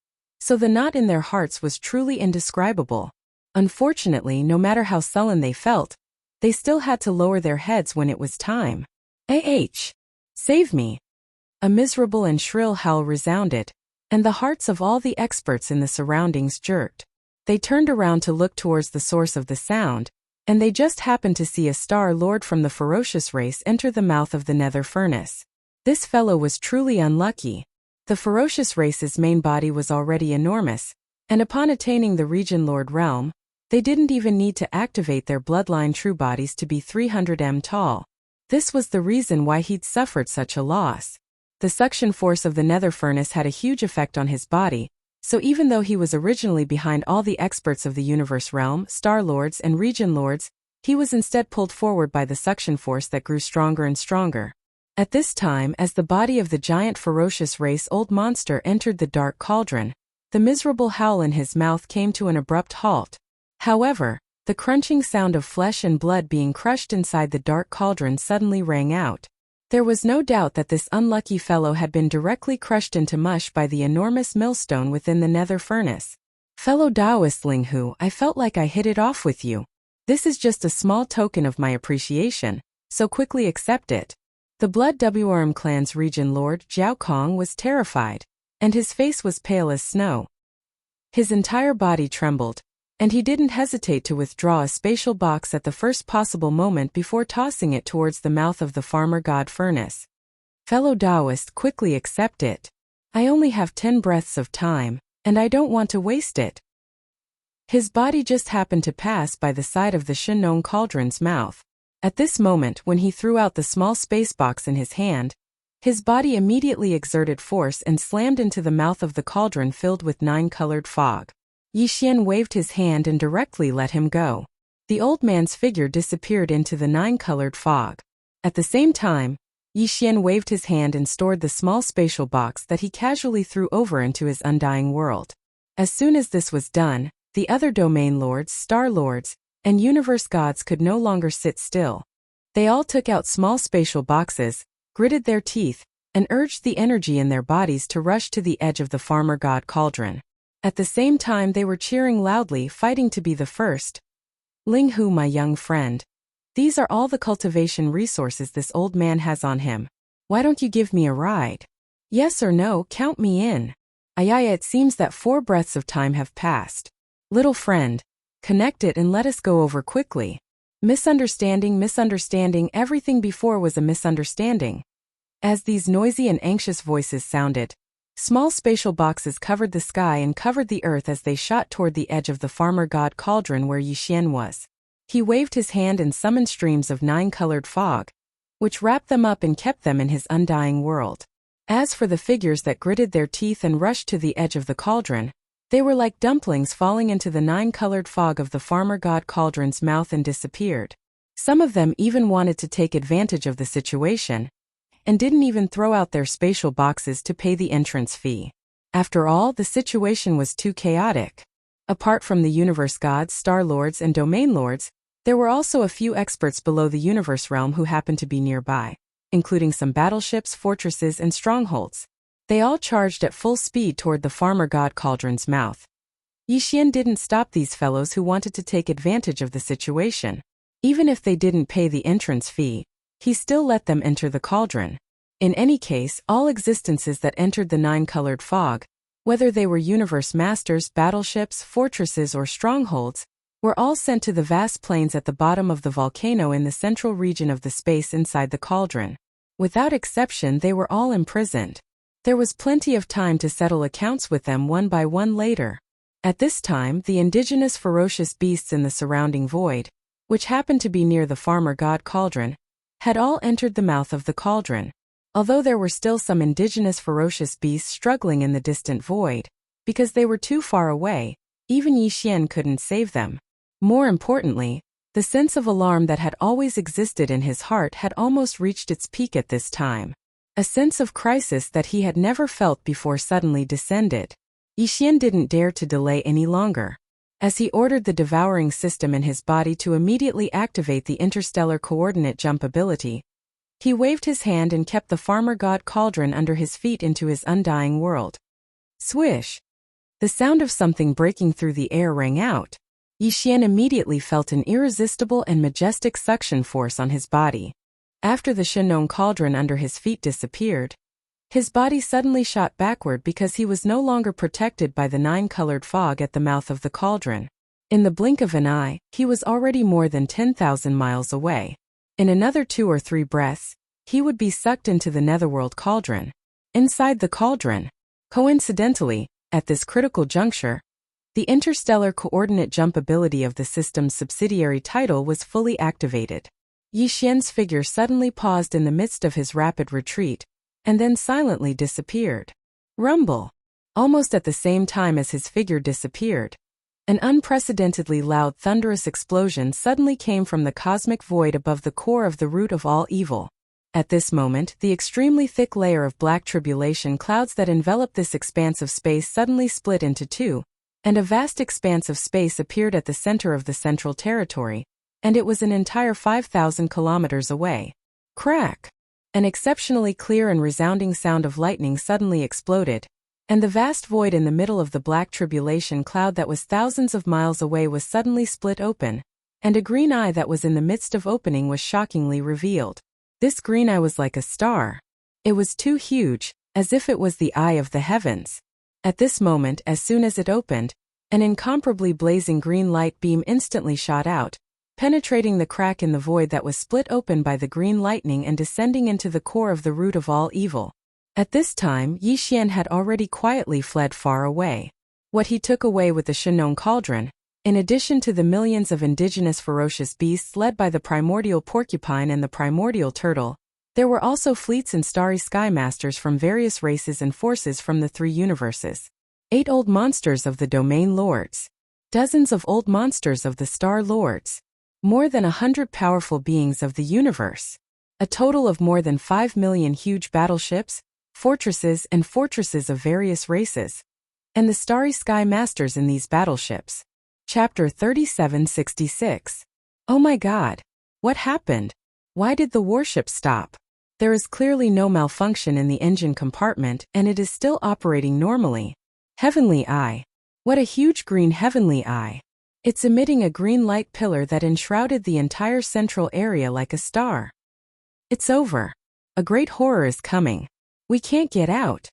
So the knot in their hearts was truly indescribable. Unfortunately, no matter how sullen they felt, they still had to lower their heads when it was time. Save me! A miserable and shrill howl resounded, and the hearts of all the experts in the surroundings jerked. They turned around to look towards the source of the sound, and they just happened to see a star lord from the ferocious race enter the mouth of the nether furnace. This fellow was truly unlucky. The ferocious race's main body was already enormous, and upon attaining the region lord realm, they didn't even need to activate their bloodline true bodies to be 300 m tall. This was the reason why he'd suffered such a loss. The suction force of the nether furnace had a huge effect on his body, so even though he was originally behind all the experts of the universe realm, star lords and region lords, he was instead pulled forward by the suction force that grew stronger and stronger. At this time, as the body of the giant ferocious race old monster entered the dark cauldron, the miserable howl in his mouth came to an abrupt halt. However, the crunching sound of flesh and blood being crushed inside the dark cauldron suddenly rang out. There was no doubt that this unlucky fellow had been directly crushed into mush by the enormous millstone within the nether furnace. Fellow Taoist Linghu, I felt like I hit it off with you. This is just a small token of my appreciation, so quickly accept it. The Blood Wrm clan's region lord, Jiao Kong, was terrified, and his face was pale as snow. His entire body trembled, and he didn't hesitate to withdraw a spatial box at the first possible moment before tossing it towards the mouth of the farmer god furnace. Fellow Taoist, quickly accept it. I only have 10 breaths of time, and I don't want to waste it. His body just happened to pass by the side of the Shinong cauldron's mouth. At this moment, when he threw out the small space box in his hand, his body immediately exerted force and slammed into the mouth of the cauldron filled with 9-colored fog. Yi Xian waved his hand and directly let him go. The old man's figure disappeared into the 9-colored fog. At the same time, Yi Xian waved his hand and stored the small spatial box that he casually threw over into his undying world. As soon as this was done, the other domain lords, star lords, and universe gods could no longer sit still. They all took out small spatial boxes, gritted their teeth, and urged the energy in their bodies to rush to the edge of the farmer god cauldron. At the same time they were cheering loudly, fighting to be the first. Linghu, my young friend. These are all the cultivation resources this old man has on him. Why don't you give me a ride? Yes or no, count me in. Ayaya, it seems that 4 breaths of time have passed. Little friend, connect it and let us go over quickly. Misunderstanding, everything before was a misunderstanding. As these noisy and anxious voices sounded, small spatial boxes covered the sky and covered the earth as they shot toward the edge of the farmer god cauldron where Yi Xian was. He waved his hand and summoned streams of 9-colored fog, which wrapped them up and kept them in his undying world. As for the figures that gritted their teeth and rushed to the edge of the cauldron, they were like dumplings falling into the 9-colored fog of the farmer god cauldron's mouth and disappeared. Some of them even wanted to take advantage of the situation, and didn't even throw out their spatial boxes to pay the entrance fee. After all, the situation was too chaotic. Apart from the universe gods, star lords, and domain lords, there were also a few experts below the universe realm who happened to be nearby, including some battleships, fortresses, and strongholds. They all charged at full speed toward the farmer god cauldron's mouth. Yi Xian didn't stop these fellows who wanted to take advantage of the situation. Even if they didn't pay the entrance fee, he still let them enter the cauldron. In any case, all existences that entered the 9-colored fog, whether they were universe masters, battleships, fortresses, or strongholds, were all sent to the vast plains at the bottom of the volcano in the central region of the space inside the cauldron. Without exception, they were all imprisoned. There was plenty of time to settle accounts with them one by one later. At this time, the indigenous ferocious beasts in the surrounding void, which happened to be near the farmer god cauldron, had all entered the mouth of the cauldron. Although there were still some indigenous ferocious beasts struggling in the distant void, because they were too far away, even Yi Xian couldn't save them. More importantly, the sense of alarm that had always existed in his heart had almost reached its peak at this time. A sense of crisis that he had never felt before suddenly descended. Yi Xian didn't dare to delay any longer. As he ordered the devouring system in his body to immediately activate the interstellar coordinate jump ability, he waved his hand and kept the farmer god cauldron under his feet into his undying world. Swish! The sound of something breaking through the air rang out. Yi Xian immediately felt an irresistible and majestic suction force on his body. After the Shinong cauldron under his feet disappeared, his body suddenly shot backward because he was no longer protected by the nine-colored fog at the mouth of the cauldron. In the blink of an eye, he was already more than 10,000 miles away. In another 2 or 3 breaths, he would be sucked into the netherworld cauldron. Inside the cauldron, coincidentally, at this critical juncture, the interstellar coordinate jump ability of the system's subsidiary title was fully activated. Yi Xian's figure suddenly paused in the midst of his rapid retreat, and then silently disappeared. Rumble! Almost at the same time as his figure disappeared, an unprecedentedly loud thunderous explosion suddenly came from the cosmic void above the core of the root of all evil. At this moment, the extremely thick layer of black tribulation clouds that enveloped this expanse of space suddenly split into 2, and a vast expanse of space appeared at the center of the central territory, and it was an entire 5,000 kilometers away. Crack! An exceptionally clear and resounding sound of lightning suddenly exploded, and the vast void in the middle of the black tribulation cloud that was thousands of miles away was suddenly split open, and a green eye that was in the midst of opening was shockingly revealed. This green eye was like a star. It was too huge, as if it was the eye of the heavens. At this moment, as soon as it opened, an incomparably blazing green light beam instantly shot out, penetrating the crack in the void that was split open by the green lightning and descending into the core of the root of all evil. At this time, Yi Xian had already quietly fled far away. What he took away with the Shinong cauldron, in addition to the millions of indigenous ferocious beasts led by the primordial porcupine and the primordial turtle, there were also fleets and starry sky masters from various races and forces from the 3 universes. 8 old monsters of the domain lords. Dozens of old monsters of the star lords. More than 100 powerful beings of the universe. A total of more than 5 million huge battleships, fortresses and fortresses of various races. And the starry sky masters in these battleships. Chapter 3766. Oh my god. What happened? Why did the warship stop? There is clearly no malfunction in the engine compartment and it is still operating normally. Heavenly Eye. What a huge green heavenly eye. It's emitting a green light pillar that enshrouded the entire central area like a star. It's over. A great horror is coming. We can't get out.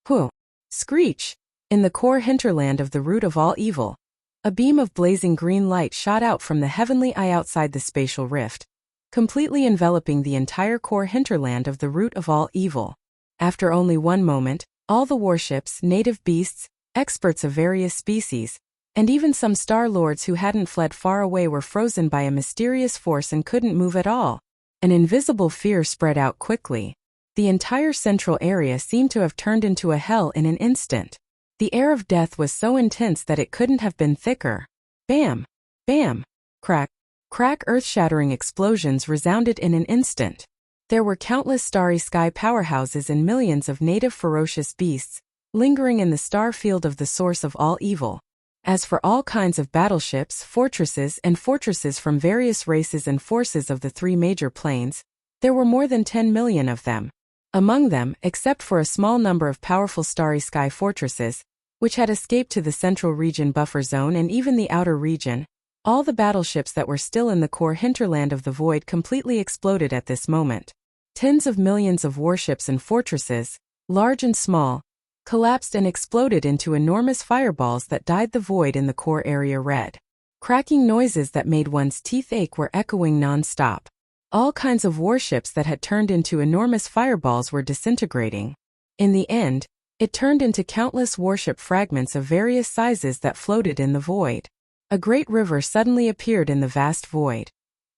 Whew. Screech. In the core hinterland of the root of all evil, a beam of blazing green light shot out from the heavenly eye outside the spatial rift, completely enveloping the entire core hinterland of the root of all evil. After only one moment, all the warships, native beasts, experts of various species, and even some star lords who hadn't fled far away were frozen by a mysterious force and couldn't move at all. An invisible fear spread out quickly. The entire central area seemed to have turned into a hell in an instant. The air of death was so intense that it couldn't have been thicker. Bam! Bam! Crack! Crack! Earth-shattering explosions resounded in an instant. There were countless starry sky powerhouses and millions of native ferocious beasts, lingering in the star field of the source of all evil. As for all kinds of battleships, fortresses and fortresses from various races and forces of the 3 major planes, there were more than 10 million of them. Among them, except for a small number of powerful starry sky fortresses, which had escaped to the central region buffer zone and even the outer region, all the battleships that were still in the core hinterland of the void completely exploded at this moment. Tens of millions of warships and fortresses, large and small, collapsed and exploded into enormous fireballs that dyed the void in the core area red. Cracking noises that made one's teeth ache were echoing non-stop. All kinds of warships that had turned into enormous fireballs were disintegrating. In the end, it turned into countless warship fragments of various sizes that floated in the void. A great river suddenly appeared in the vast void.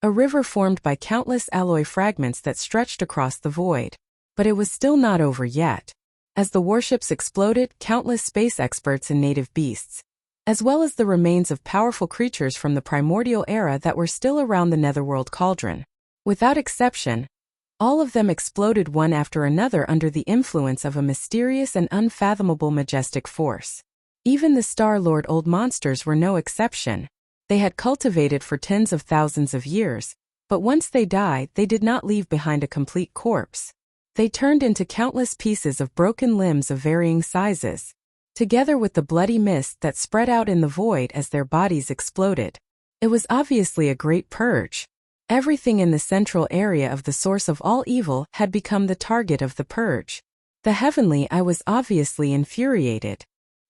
A river formed by countless alloy fragments that stretched across the void. But it was still not over yet. As the warships exploded, countless space experts and native beasts, as well as the remains of powerful creatures from the primordial era that were still around the netherworld cauldron. Without exception, all of them exploded one after another under the influence of a mysterious and unfathomable majestic force. Even the Star-Lord old monsters were no exception. They had cultivated for tens of thousands of years, but once they died, they did not leave behind a complete corpse. They turned into countless pieces of broken limbs of varying sizes, together with the bloody mist that spread out in the void as their bodies exploded. It was obviously a great purge. Everything in the central area of the source of all evil had become the target of the purge. The Heavenly Eye was obviously infuriated.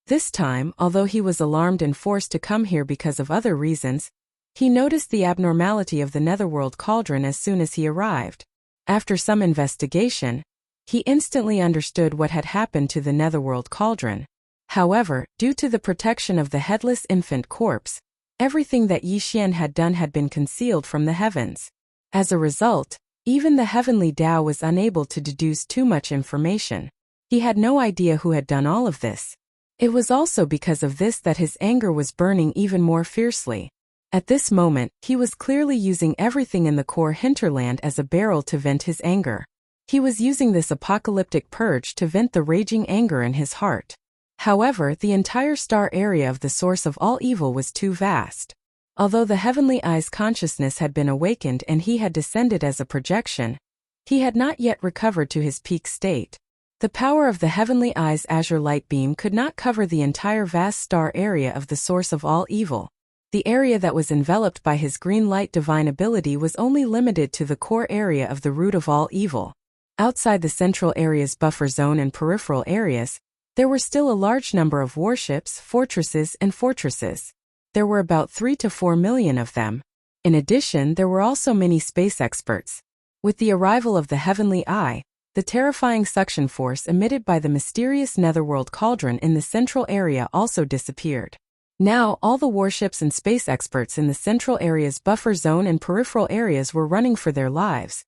This time, although he was alarmed and forced to come here because of other reasons, he noticed the abnormality of the netherworld cauldron as soon as he arrived. After some investigation, he instantly understood what had happened to the netherworld cauldron. However, due to the protection of the headless infant corpse, everything that Yi Xian had done had been concealed from the heavens. As a result, even the heavenly Tao was unable to deduce too much information. He had no idea who had done all of this. It was also because of this that his anger was burning even more fiercely. At this moment, he was clearly using everything in the core hinterland as a barrel to vent his anger. He was using this apocalyptic purge to vent the raging anger in his heart. However, the entire star area of the source of all evil was too vast. Although the Heavenly Eye's consciousness had been awakened and he had descended as a projection, he had not yet recovered to his peak state. The power of the Heavenly Eye's azure light beam could not cover the entire vast star area of the source of all evil. The area that was enveloped by his green light divine ability was only limited to the core area of the root of all evil. Outside the central area's buffer zone and peripheral areas, there were still a large number of warships, fortresses, and fortresses. There were about 3 to 4 million of them. In addition, there were also many space experts. With the arrival of the Heavenly Eye, the terrifying suction force emitted by the mysterious netherworld cauldron in the central area also disappeared. Now, all the warships and space experts in the central area's buffer zone and peripheral areas were running for their lives,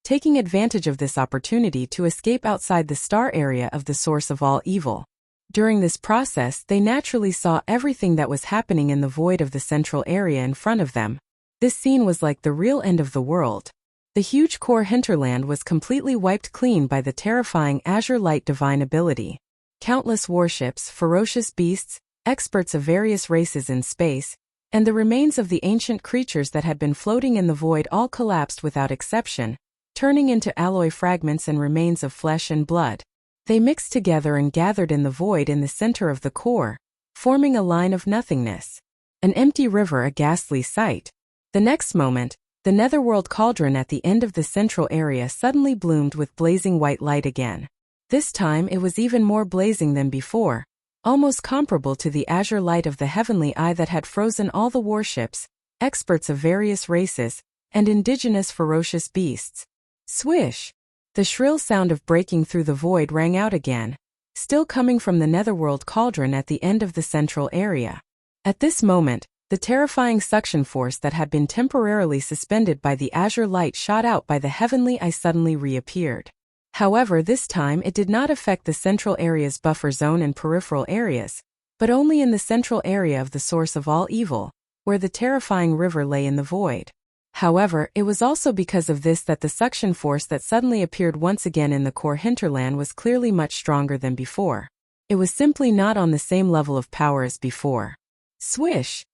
taking advantage of this opportunity to escape outside the star area of the source of all evil. During this process, they naturally saw everything that was happening in the void of the central area in front of them. This scene was like the real end of the world. The huge core hinterland was completely wiped clean by the terrifying azure light divine ability. Countless warships, ferocious beasts, experts of various races in space, and the remains of the ancient creatures that had been floating in the void all collapsed without exception, turning into alloy fragments and remains of flesh and blood. They mixed together and gathered in the void in the center of the core, forming a line of nothingness. An empty river, a ghastly sight. The next moment, the netherworld cauldron at the end of the central area suddenly bloomed with blazing white light again. This time it was even more blazing than before, almost comparable to the azure light of the Heavenly Eye that had frozen all the warships, experts of various races, and indigenous ferocious beasts. Swish! The shrill sound of breaking through the void rang out again, still coming from the netherworld cauldron at the end of the central area. At this moment, the terrifying suction force that had been temporarily suspended by the azure light shot out by the Heavenly Eye suddenly reappeared. However, this time it did not affect the central area's buffer zone and peripheral areas, but only in the central area of the source of all evil, where the terrifying river lay in the void. However, it was also because of this that the suction force that suddenly appeared once again in the core hinterland was clearly much stronger than before. It was simply not on the same level of power as before. Swish!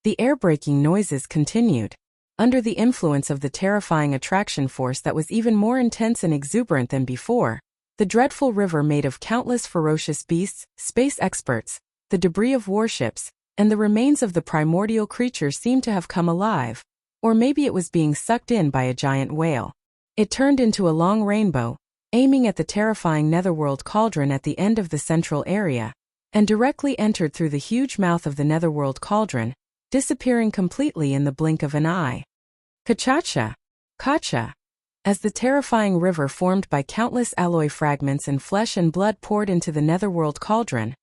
The air-breaking noises continued. Under the influence of the terrifying attraction force that was even more intense and exuberant than before, the dreadful river made of countless ferocious beasts, space experts, the debris of warships, and the remains of the primordial creatures seemed to have come alive, or maybe it was being sucked in by a giant whale. It turned into a long rainbow, aiming at the terrifying netherworld cauldron at the end of the central area, and directly entered through the huge mouth of the netherworld cauldron, disappearing completely in the blink of an eye. Kachacha! Kacha! As the terrifying river formed by countless alloy fragments and flesh and blood poured into the netherworld cauldron,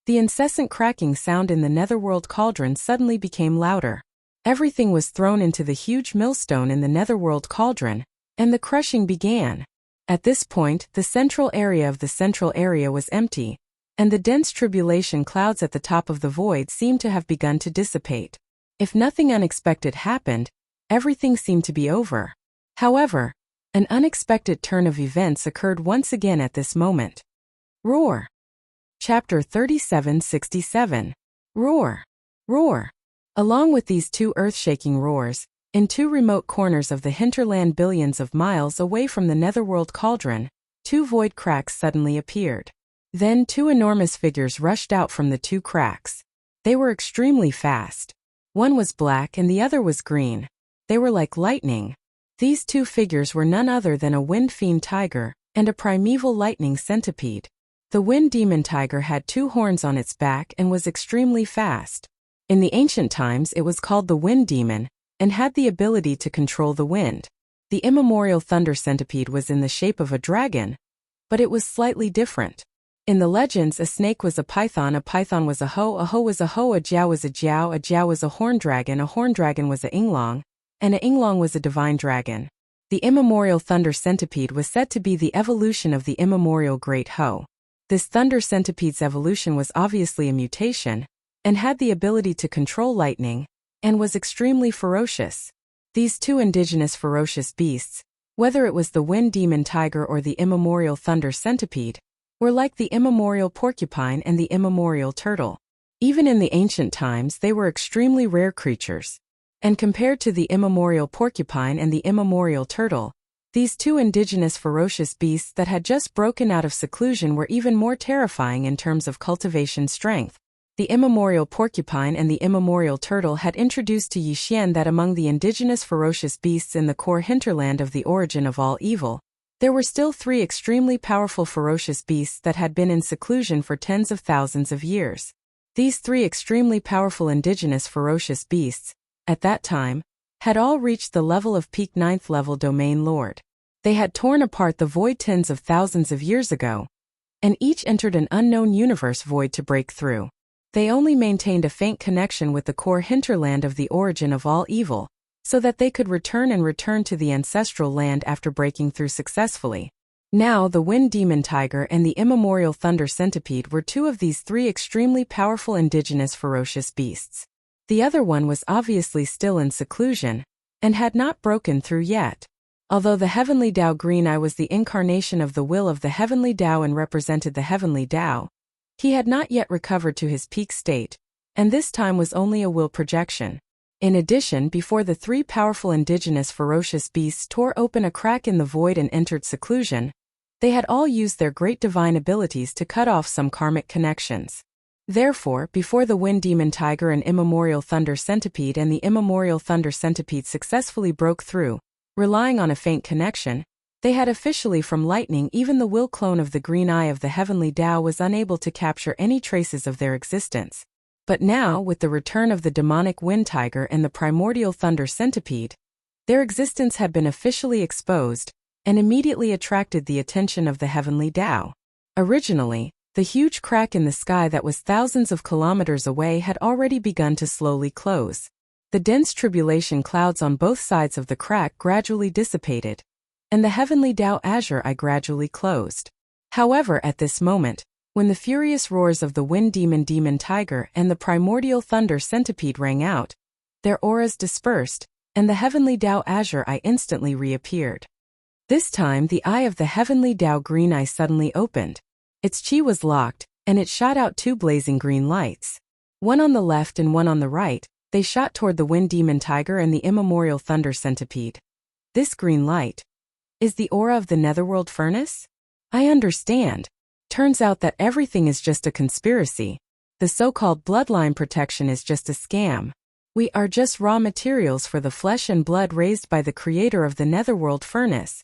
the incessant cracking sound in the netherworld cauldron suddenly became louder. Everything was thrown into the huge millstone in the netherworld cauldron, and the crushing began. At this point, the central area of the central area was empty, and the dense tribulation clouds at the top of the void seemed to have begun to dissipate. If nothing unexpected happened, everything seemed to be over. However, an unexpected turn of events occurred once again at this moment. Roar! Chapter 3767. Roar! Roar! Along with these two earth-shaking roars, in two remote corners of the hinterland billions of miles away from the netherworld cauldron, two void cracks suddenly appeared. Then two enormous figures rushed out from the two cracks. They were extremely fast. One was black and the other was green. They were like lightning. These two figures were none other than a wind fiend tiger and a primeval lightning centipede. The wind demon tiger had two horns on its back and was extremely fast. In the ancient times it was called the wind demon, and had the ability to control the wind. The immemorial thunder centipede was in the shape of a dragon, but it was slightly different. In the legends, a snake was a python was a hoe was a hoe, a jiao was a jiao was a horn dragon was a inglong, and a inglong was a divine dragon. The immemorial thunder centipede was said to be the evolution of the immemorial great hoe. This thunder centipede's evolution was obviously a mutation, and had the ability to control lightning, and was extremely ferocious. These two indigenous ferocious beasts, whether it was the wind demon tiger or the immemorial thunder centipede, were like the immemorial porcupine and the immemorial turtle. Even in the ancient times they were extremely rare creatures. And compared to the immemorial porcupine and the immemorial turtle, these two indigenous ferocious beasts that had just broken out of seclusion were even more terrifying in terms of cultivation strength. The immemorial porcupine and the immemorial turtle had introduced to Yixian that among the indigenous ferocious beasts in the core hinterland of the origin of all evil, there were still three extremely powerful ferocious beasts that had been in seclusion for tens of thousands of years. These three extremely powerful indigenous ferocious beasts, at that time, had all reached the level of peak 9th level domain lord. They had torn apart the void tens of thousands of years ago, and each entered an unknown universe void to break through. They only maintained a faint connection with the core hinterland of the origin of all evil, so that they could return to the ancestral land after breaking through successfully. Now the wind demon tiger and the immemorial thunder centipede were two of these three extremely powerful indigenous ferocious beasts. The other one was obviously still in seclusion, and had not broken through yet. Although the heavenly Tao Green Eye was the incarnation of the will of the heavenly Tao and represented the heavenly Tao, he had not yet recovered to his peak state, and this time was only a will projection. In addition, before the three powerful indigenous ferocious beasts tore open a crack in the void and entered seclusion, they had all used their great divine abilities to cut off some karmic connections. Therefore, before the wind demon tiger and immemorial thunder centipede and the immemorial thunder centipede successfully broke through, relying on a faint connection, they had officially from lightning. Even the will clone of the green eye of the heavenly Tao was unable to capture any traces of their existence. But now, with the return of the demonic wind tiger and the primordial thunder centipede, their existence had been officially exposed, and immediately attracted the attention of the heavenly Tao. Originally, the huge crack in the sky that was thousands of kilometers away had already begun to slowly close. The dense tribulation clouds on both sides of the crack gradually dissipated, and the heavenly Tao azure eye gradually closed. However, at this moment, when the furious roars of the wind demon tiger and the primordial thunder centipede rang out, their auras dispersed, and the heavenly Tao azure eye instantly reappeared. This time the eye of the heavenly Tao green eye suddenly opened. Its chi was locked, and it shot out two blazing green lights. One on the left and one on the right, they shot toward the wind demon tiger and the immemorial thunder centipede. This green light is the aura of the netherworld furnace? I understand. Turns out that everything is just a conspiracy. The so-called bloodline protection is just a scam. We are just raw materials for the flesh and blood raised by the creator of the netherworld furnace.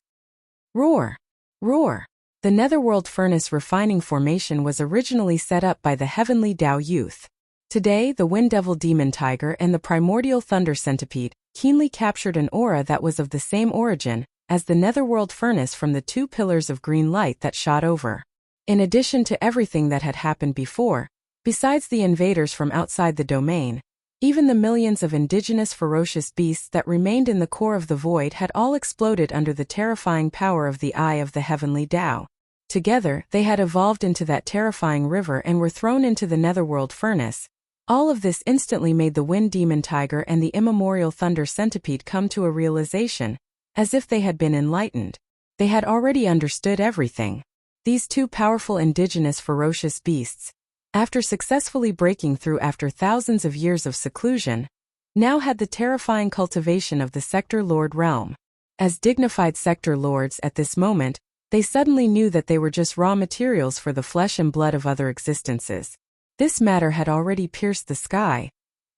Roar! Roar! The netherworld furnace refining formation was originally set up by the heavenly Tao youth. Today, the Wind Devil Demon Tiger and the Primordial Thunder Centipede keenly captured an aura that was of the same origin as the netherworld furnace from the two pillars of green light that shot over. In addition to everything that had happened before, besides the invaders from outside the domain, even the millions of indigenous ferocious beasts that remained in the core of the void had all exploded under the terrifying power of the Eye of the Heavenly Tao. Together, they had evolved into that terrifying river and were thrown into the netherworld furnace. All of this instantly made the Wind Demon Tiger and the Immemorial Thunder Centipede come to a realization, as if they had been enlightened. They had already understood everything. These two powerful indigenous ferocious beasts, after successfully breaking through after thousands of years of seclusion, now had the terrifying cultivation of the Sector Lord realm. As dignified Sector Lords at this moment, they suddenly knew that they were just raw materials for the flesh and blood of other existences. This matter had already pierced the sky,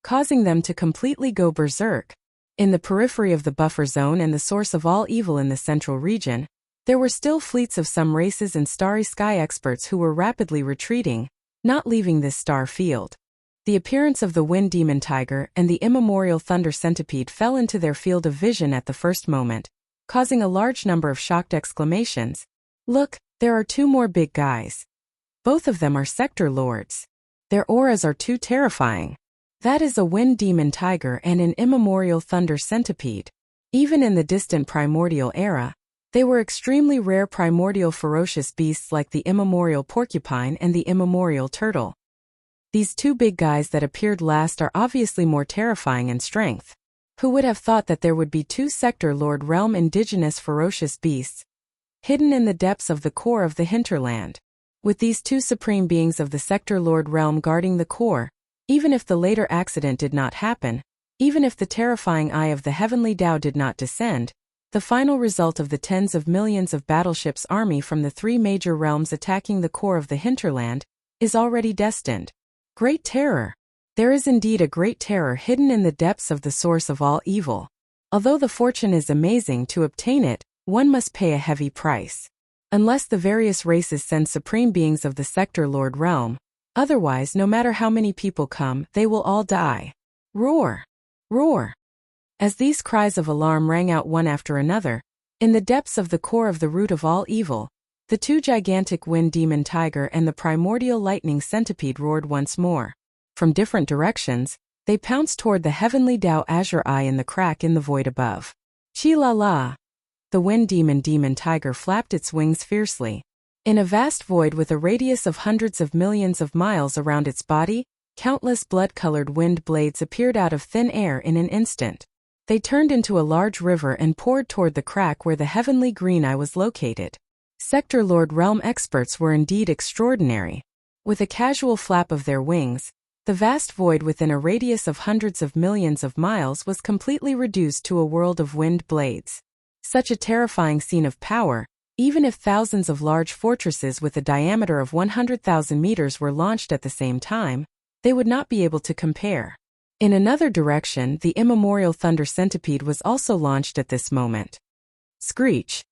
causing them to completely go berserk. In the periphery of the buffer zone and the source of all evil in the central region, there were still fleets of some races and starry sky experts who were rapidly retreating, not leaving this star field. The appearance of the Wind Demon Tiger and the Immemorial Thunder Centipede fell into their field of vision at the first moment, causing a large number of shocked exclamations. "Look, there are two more big guys. Both of them are Sector Lords. Their auras are too terrifying. That is a Wind Demon Tiger and an Immemorial Thunder Centipede." Even in the distant primordial era, they were extremely rare primordial ferocious beasts like the Immemorial Porcupine and the Immemorial Turtle. These two big guys that appeared last are obviously more terrifying in strength. Who would have thought that there would be two Sector Lord realm indigenous ferocious beasts hidden in the depths of the core of the hinterland? With these two supreme beings of the Sector Lord realm guarding the core, even if the later accident did not happen, even if the terrifying Eye of the Heavenly Tao did not descend, the final result of the tens of millions of battleships army from the three major realms attacking the core of the hinterland is already destined. Great terror. There is indeed a great terror hidden in the depths of the source of all evil. Although the fortune is amazing, to obtain it, one must pay a heavy price. Unless the various races send supreme beings of the Sector Lord realm, otherwise no matter how many people come, they will all die. Roar! Roar! As these cries of alarm rang out one after another, in the depths of the core of the root of all evil, the two gigantic Wind Demon Tiger and the Primordial Lightning Centipede roared once more. From different directions, they pounced toward the Heavenly Tao Azure Eye in the crack in the void above. Chi-la-la! The Wind Demon Tiger flapped its wings fiercely. In a vast void with a radius of hundreds of millions of miles around its body, countless blood-colored wind blades appeared out of thin air in an instant. They turned into a large river and poured toward the crack where the Heavenly Green Eye was located. Sector Lord realm experts were indeed extraordinary. With a casual flap of their wings, the vast void within a radius of hundreds of millions of miles was completely reduced to a world of wind blades. Such a terrifying scene of power, even if thousands of large fortresses with a diameter of 100,000 meters were launched at the same time, they would not be able to compare. In another direction, the Immemorial Thunder Centipede was also launched at this moment. Screech.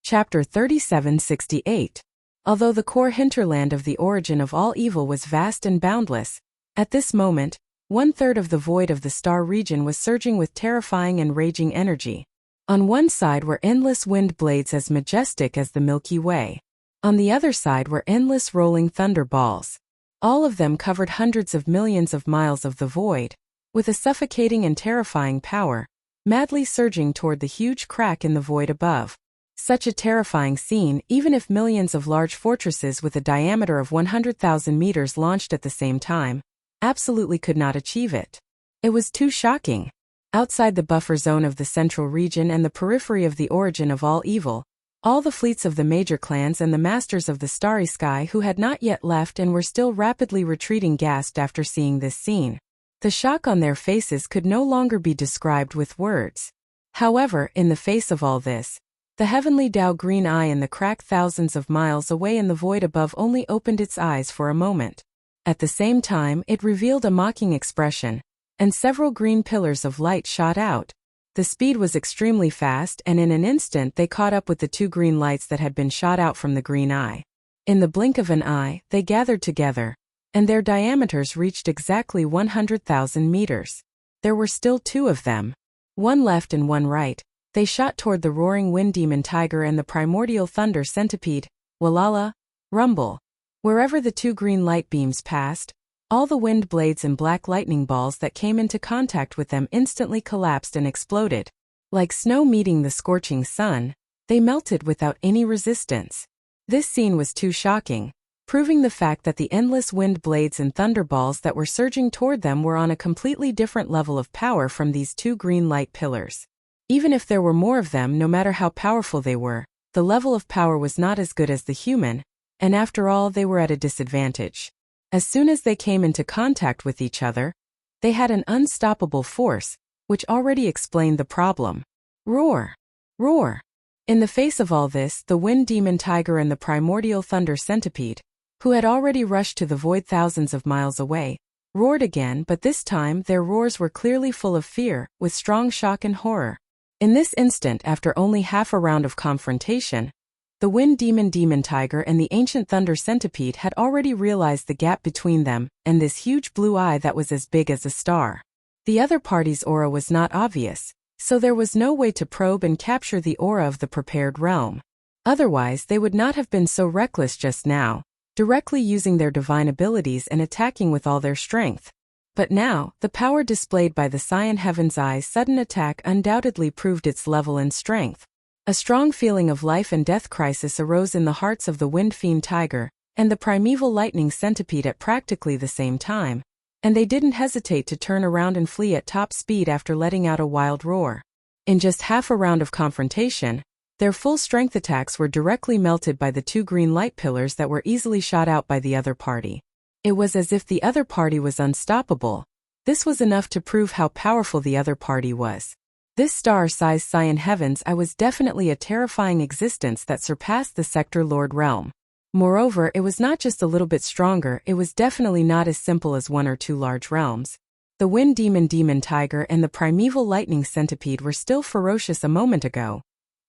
Chapter 3768. Although the core hinterland of the origin of all evil was vast and boundless, at this moment, 1/3 of the void of the star region was surging with terrifying and raging energy. On one side were endless wind blades as majestic as the Milky Way. On the other side were endless rolling thunder balls. All of them covered hundreds of millions of miles of the void, with a suffocating and terrifying power, madly surging toward the huge crack in the void above. Such a terrifying scene, even if millions of large fortresses with a diameter of 100,000 meters launched at the same time, absolutely could not achieve it. It was too shocking. Outside the buffer zone of the central region and the periphery of the origin of all evil, all the fleets of the major clans and the masters of the starry sky who had not yet left and were still rapidly retreating gasped after seeing this scene. The shock on their faces could no longer be described with words. However, in the face of all this, the Heavenly Tao Green Eye in the crack thousands of miles away in the void above only opened its eyes for a moment. At the same time, it revealed a mocking expression, and several green pillars of light shot out. The speed was extremely fast, and in an instant they caught up with the two green lights that had been shot out from the green eye. In the blink of an eye, they gathered together, and their diameters reached exactly 100,000 meters. There were still two of them, one left and one right. They shot toward the roaring wind demon tiger and the primordial thunder centipede. Walala, rumble. Wherever the two green light beams passed, all the wind blades and black lightning balls that came into contact with them instantly collapsed and exploded. Like snow meeting the scorching sun, they melted without any resistance. This scene was too shocking, proving the fact that the endless wind blades and thunderballs that were surging toward them were on a completely different level of power from these two green light pillars. Even if there were more of them, no matter how powerful they were, the level of power was not as good as the human, and after all, they were at a disadvantage. As soon as they came into contact with each other, they had an unstoppable force, which already explained the problem. Roar! Roar! In the face of all this, the wind demon tiger and the primordial thunder centipede, who had already rushed to the void thousands of miles away, roared again, but this time their roars were clearly full of fear, with strong shock and horror. In this instant, after only half a round of confrontation, the wind demon tiger and the ancient thunder centipede had already realized the gap between them and this huge blue eye that was as big as a star. The other party's aura was not obvious, so there was no way to probe and capture the aura of the prepared realm. Otherwise, they would not have been so reckless just now, directly using their divine abilities and attacking with all their strength. But now, the power displayed by the Cyan Heaven's Eye's sudden attack undoubtedly proved its level and strength. A strong feeling of life and death crisis arose in the hearts of the wind fiend tiger and the primeval lightning centipede at practically the same time, and they didn't hesitate to turn around and flee at top speed after letting out a wild roar. In just half a round of confrontation, their full-strength attacks were directly melted by the two green light pillars that were easily shot out by the other party. It was as if the other party was unstoppable. This was enough to prove how powerful the other party was. This star-sized Cyan Heavens Eye was definitely a terrifying existence that surpassed the Sector Lord realm. Moreover, it was not just a little bit stronger, it was definitely not as simple as one or two large realms. The wind demon tiger and the primeval lightning centipede were still ferocious a moment ago,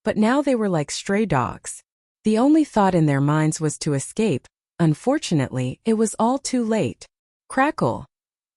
but now they were like stray dogs. The only thought in their minds was to escape. Unfortunately, it was all too late. Crackle!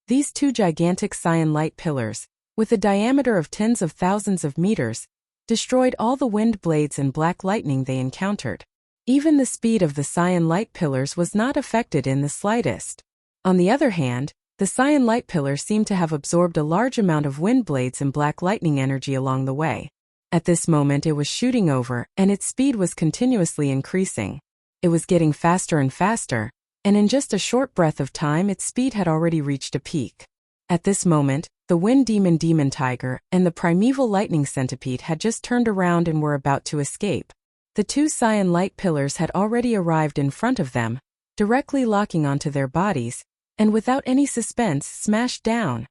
These two gigantic cyan light pillars, with a diameter of tens of thousands of meters, destroyed all the wind blades and black lightning they encountered. Even the speed of the cyan light pillars was not affected in the slightest. On the other hand, the cyan light pillar seemed to have absorbed a large amount of wind blades and black lightning energy along the way. At this moment it was shooting over, and its speed was continuously increasing. It was getting faster and faster, and in just a short breath of time its speed had already reached a peak. At this moment, the wind demon tiger and the primeval lightning centipede had just turned around and were about to escape. The two cyan light pillars had already arrived in front of them, directly locking onto their bodies, and without any suspense smashed down.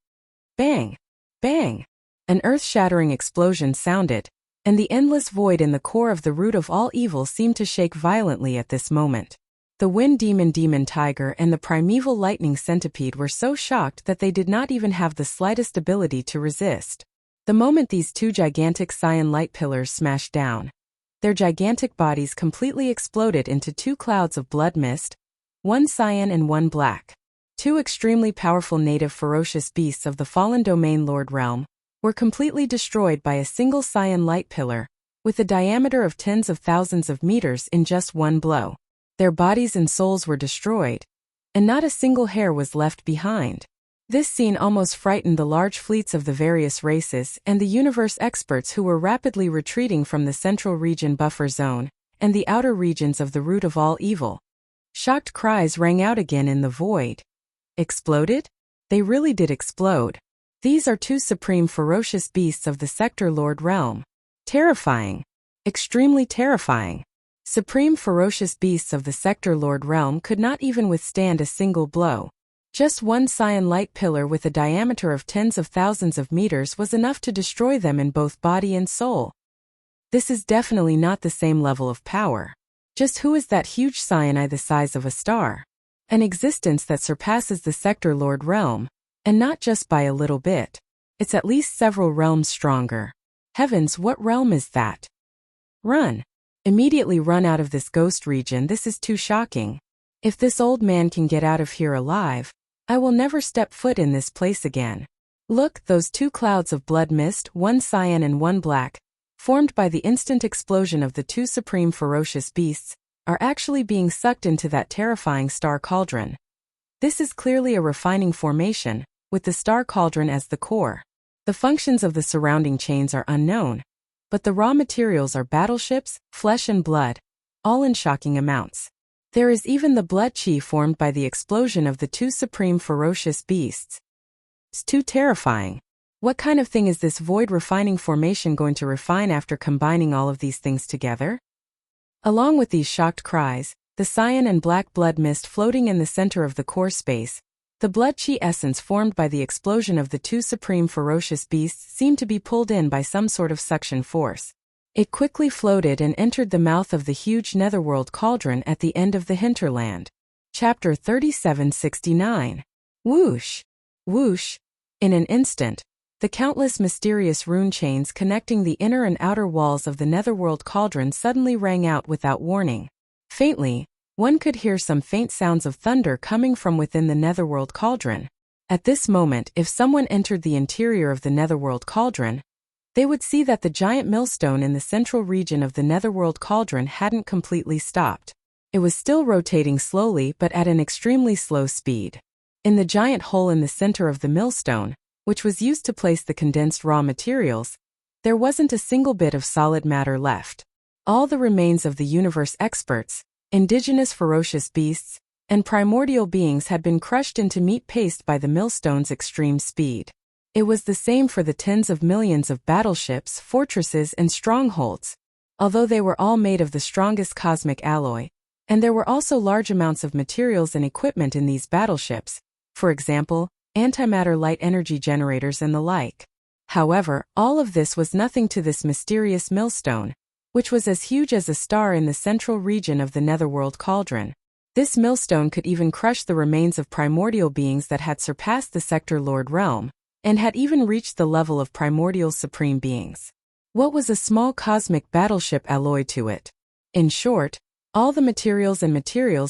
Bang! Bang! An earth-shattering explosion sounded, and the endless void in the core of the root of all evil seemed to shake violently at this moment. The wind demon tiger and the primeval lightning centipede were so shocked that they did not even have the slightest ability to resist. The moment these two gigantic cyan light pillars smashed down, their gigantic bodies completely exploded into two clouds of blood mist, one cyan and one black. Two extremely powerful native ferocious beasts of the fallen domain lord realm were completely destroyed by a single cyan light pillar, with a diameter of tens of thousands of meters in just one blow. Their bodies and souls were destroyed, and not a single hair was left behind. This scene almost frightened the large fleets of the various races and the universe experts who were rapidly retreating from the central region buffer zone and the outer regions of the root of all evil. Shocked cries rang out again in the void. Exploded? They really did explode. These are two supreme ferocious beasts of the Sector Lord realm. Terrifying. Extremely terrifying. Supreme ferocious beasts of the Sector Lord realm could not even withstand a single blow. Just one cyan light pillar with a diameter of tens of thousands of meters was enough to destroy them in both body and soul. This is definitely not the same level of power. Just who is that huge cyan eye the size of a star? An existence that surpasses the Sector Lord realm, and not just by a little bit. It's at least several realms stronger. Heavens, what realm is that? Run. Immediately run out of this ghost region, this is too shocking. If this old man can get out of here alive, I will never step foot in this place again. Look, those two clouds of blood mist, one cyan and one black, formed by the instant explosion of the two supreme ferocious beasts, are actually being sucked into that terrifying star cauldron. This is clearly a refining formation, with the star cauldron as the core. The functions of the surrounding chains are unknown, but the raw materials are battleships, flesh and blood, all in shocking amounts. There is even the blood chi formed by the explosion of the two supreme ferocious beasts. It's too terrifying. What kind of thing is this void refining formation going to refine after combining all of these things together? Along with these shocked cries, the cyan and black blood mist floating in the center of the core space, the blood chi essence formed by the explosion of the two supreme ferocious beasts seemed to be pulled in by some sort of suction force. It quickly floated and entered the mouth of the huge netherworld cauldron at the end of the hinterland. Chapter 3769. Whoosh! Whoosh! In an instant, the countless mysterious rune chains connecting the inner and outer walls of the netherworld cauldron suddenly rang out without warning. Faintly, one could hear some faint sounds of thunder coming from within the netherworld cauldron. At this moment, if someone entered the interior of the netherworld cauldron, they would see that the giant millstone in the central region of the netherworld cauldron hadn't completely stopped. It was still rotating slowly but at an extremely slow speed. In the giant hole in the center of the millstone, which was used to place the condensed raw materials, there wasn't a single bit of solid matter left. All the remains of the universe experts, indigenous ferocious beasts, and primordial beings had been crushed into meat paste by the millstone's extreme speed. It was the same for the tens of millions of battleships, fortresses, and strongholds, although they were all made of the strongest cosmic alloy, and there were also large amounts of materials and equipment in these battleships, for example, antimatter light energy generators and the like. However, all of this was nothing to this mysterious millstone, which was as huge as a star in the central region of the netherworld cauldron. This millstone could even crush the remains of primordial beings that had surpassed the Sector Lord realm, and had even reached the level of primordial supreme beings. What was a small cosmic battleship alloy to it? In short, all the materials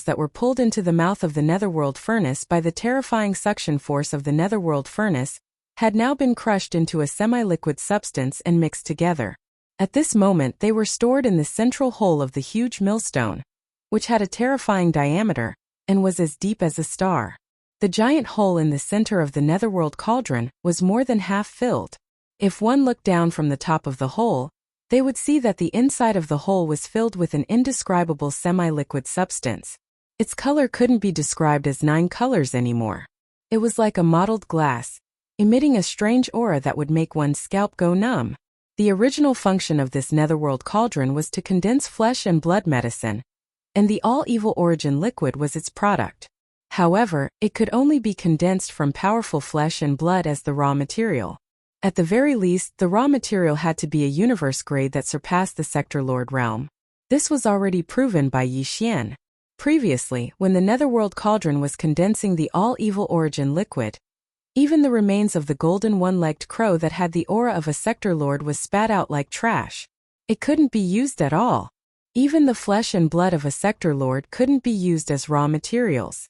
that were pulled into the mouth of the netherworld furnace by the terrifying suction force of the netherworld furnace had now been crushed into a semi-liquid substance and mixed together. At this moment they were stored in the central hole of the huge millstone, which had a terrifying diameter and was as deep as a star. The giant hole in the center of the netherworld cauldron was more than half filled. If one looked down from the top of the hole, they would see that the inside of the hole was filled with an indescribable semi-liquid substance. Its color couldn't be described as 9 colors anymore. It was like a mottled glass, emitting a strange aura that would make one's scalp go numb. The original function of this netherworld cauldron was to condense flesh and blood medicine, and the all-evil origin liquid was its product. However, it could only be condensed from powerful flesh and blood as the raw material. At the very least, the raw material had to be a universe grade that surpassed the Sector Lord realm. This was already proven by Yi Xian. Previously, when the netherworld cauldron was condensing the all-evil origin liquid, even the remains of the golden one-legged crow that had the aura of a Sector Lord was spat out like trash. It couldn't be used at all. Even the flesh and blood of a Sector Lord couldn't be used as raw materials.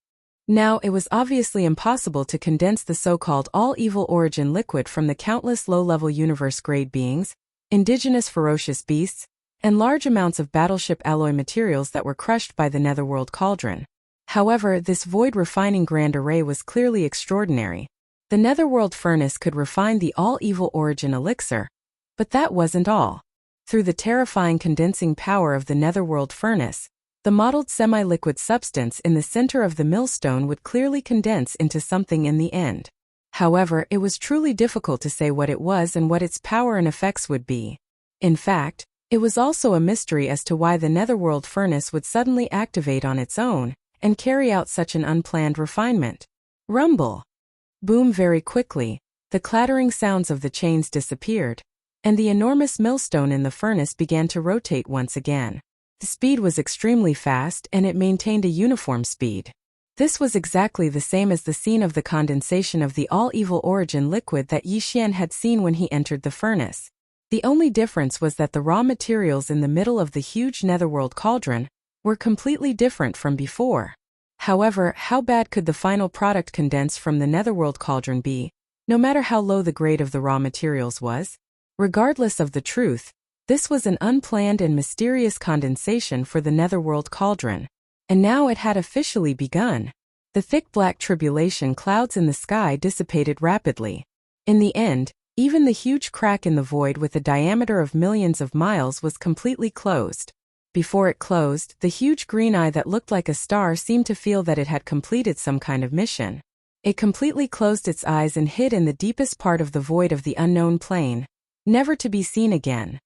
Now, it was obviously impossible to condense the so-called all-evil origin liquid from the countless low-level universe-grade beings, indigenous ferocious beasts, and large amounts of battleship alloy materials that were crushed by the netherworld cauldron. However, this void refining grand array was clearly extraordinary. The netherworld furnace could refine the all-evil origin elixir, but that wasn't all. Through the terrifying condensing power of the netherworld furnace, the mottled semi-liquid substance in the center of the millstone would clearly condense into something in the end. However, it was truly difficult to say what it was and what its power and effects would be. In fact, it was also a mystery as to why the netherworld furnace would suddenly activate on its own and carry out such an unplanned refinement. Rumble! Boom! Very quickly, the clattering sounds of the chains disappeared, and the enormous millstone in the furnace began to rotate once again. The speed was extremely fast and it maintained a uniform speed. This was exactly the same as the scene of the condensation of the all-evil origin liquid that Yi Xian had seen when he entered the furnace. The only difference was that the raw materials in the middle of the huge netherworld cauldron were completely different from before. However, how bad could the final product condensed from the Netherworld cauldron be, no matter how low the grade of the raw materials was? Regardless of the truth, this was an unplanned and mysterious condensation for the Netherworld cauldron. And now it had officially begun. The thick black tribulation clouds in the sky dissipated rapidly. In the end, even the huge crack in the void with a diameter of millions of miles was completely closed. Before it closed, the huge green eye that looked like a star seemed to feel that it had completed some kind of mission. It completely closed its eyes and hid in the deepest part of the void of the unknown plane, never to be seen again.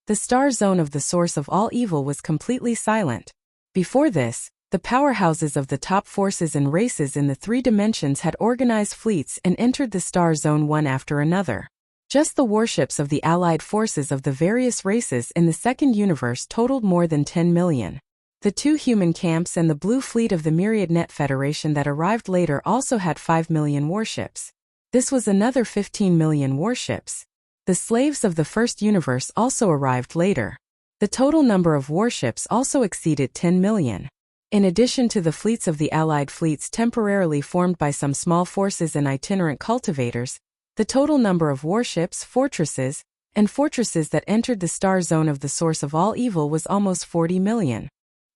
The star zone of the source of all evil was completely silent. Before this, the powerhouses of the top forces and races in the 3 dimensions had organized fleets and entered the star zone one after another. Just the warships of the allied forces of the various races in the second universe totaled more than 10 million. The 2 human camps and the blue fleet of the Myriad Net Federation that arrived later also had 5 million warships. This was another 15 million warships. The slaves of the first universe also arrived later. The total number of warships also exceeded 10 million. In addition to the fleets of the allied fleets temporarily formed by some small forces and itinerant cultivators, the total number of warships, fortresses, and fortresses that entered the star zone of the source of all evil was almost 40 million.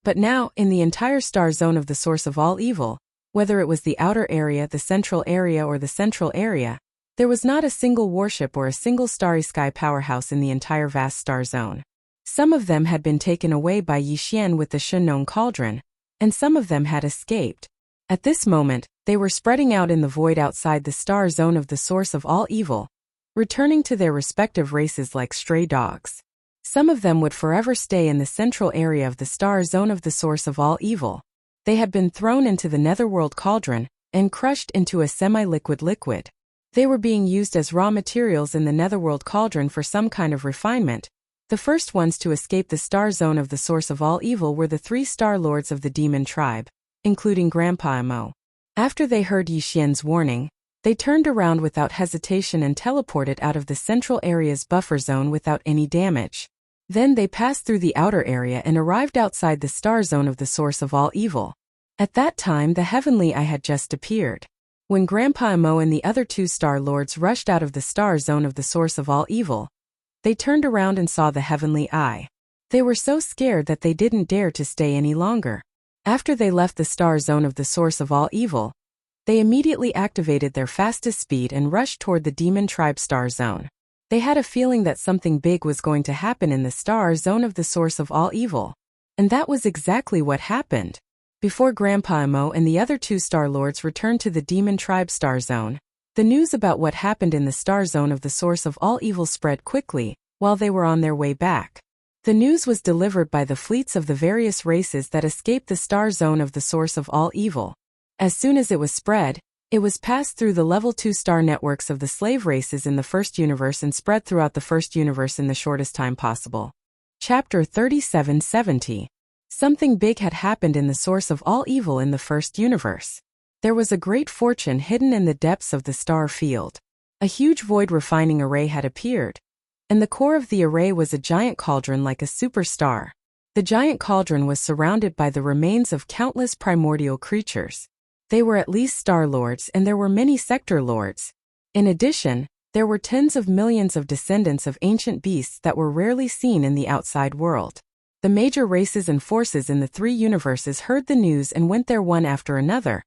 But now, in the entire star zone of the source of all evil, whether it was the outer area, the central area, or the central area, there was not a single warship or a single starry sky powerhouse in the entire vast star zone. Some of them had been taken away by Yixian with the Shenong cauldron, and some of them had escaped. At this moment, they were spreading out in the void outside the star zone of the source of all evil, returning to their respective races like stray dogs. Some of them would forever stay in the central area of the star zone of the source of all evil. They had been thrown into the Netherworld cauldron and crushed into a semi-liquid liquid. They were being used as raw materials in the Netherworld cauldron for some kind of refinement. The first ones to escape the star zone of the source of all evil were the 3 star lords of the demon tribe, including Grandpa Imo. After they heard Yixian's warning, they turned around without hesitation and teleported out of the central area's buffer zone without any damage. Then they passed through the outer area and arrived outside the star zone of the source of all evil. At that time, the heavenly eye had just appeared. When Grandpa Imo and the other 2 star lords rushed out of the star zone of the source of all evil, they turned around and saw the heavenly eye. They were so scared that they didn't dare to stay any longer. After they left the star zone of the source of all evil, they immediately activated their fastest speed and rushed toward the demon tribe star zone. They had a feeling that something big was going to happen in the star zone of the source of all evil. And that was exactly what happened. Before Grandpa Imo and the other 2 star lords returned to the demon tribe star zone, the news about what happened in the star zone of the source of all evil spread quickly, while they were on their way back. The news was delivered by the fleets of the various races that escaped the star zone of the source of all evil. As soon as it was spread, it was passed through the level 2 star networks of the slave races in the first universe and spread throughout the first universe in the shortest time possible. Chapter 3770. Something big had happened in the source of all evil in the first universe. There was a great fortune hidden in the depths of the star field. A huge void refining array had appeared, and the core of the array was a giant cauldron like a superstar. The giant cauldron was surrounded by the remains of countless primordial creatures. They were at least star lords, and there were many sector lords. In addition, there were tens of millions of descendants of ancient beasts that were rarely seen in the outside world. The major races and forces in the 3 universes heard the news and went there one after another,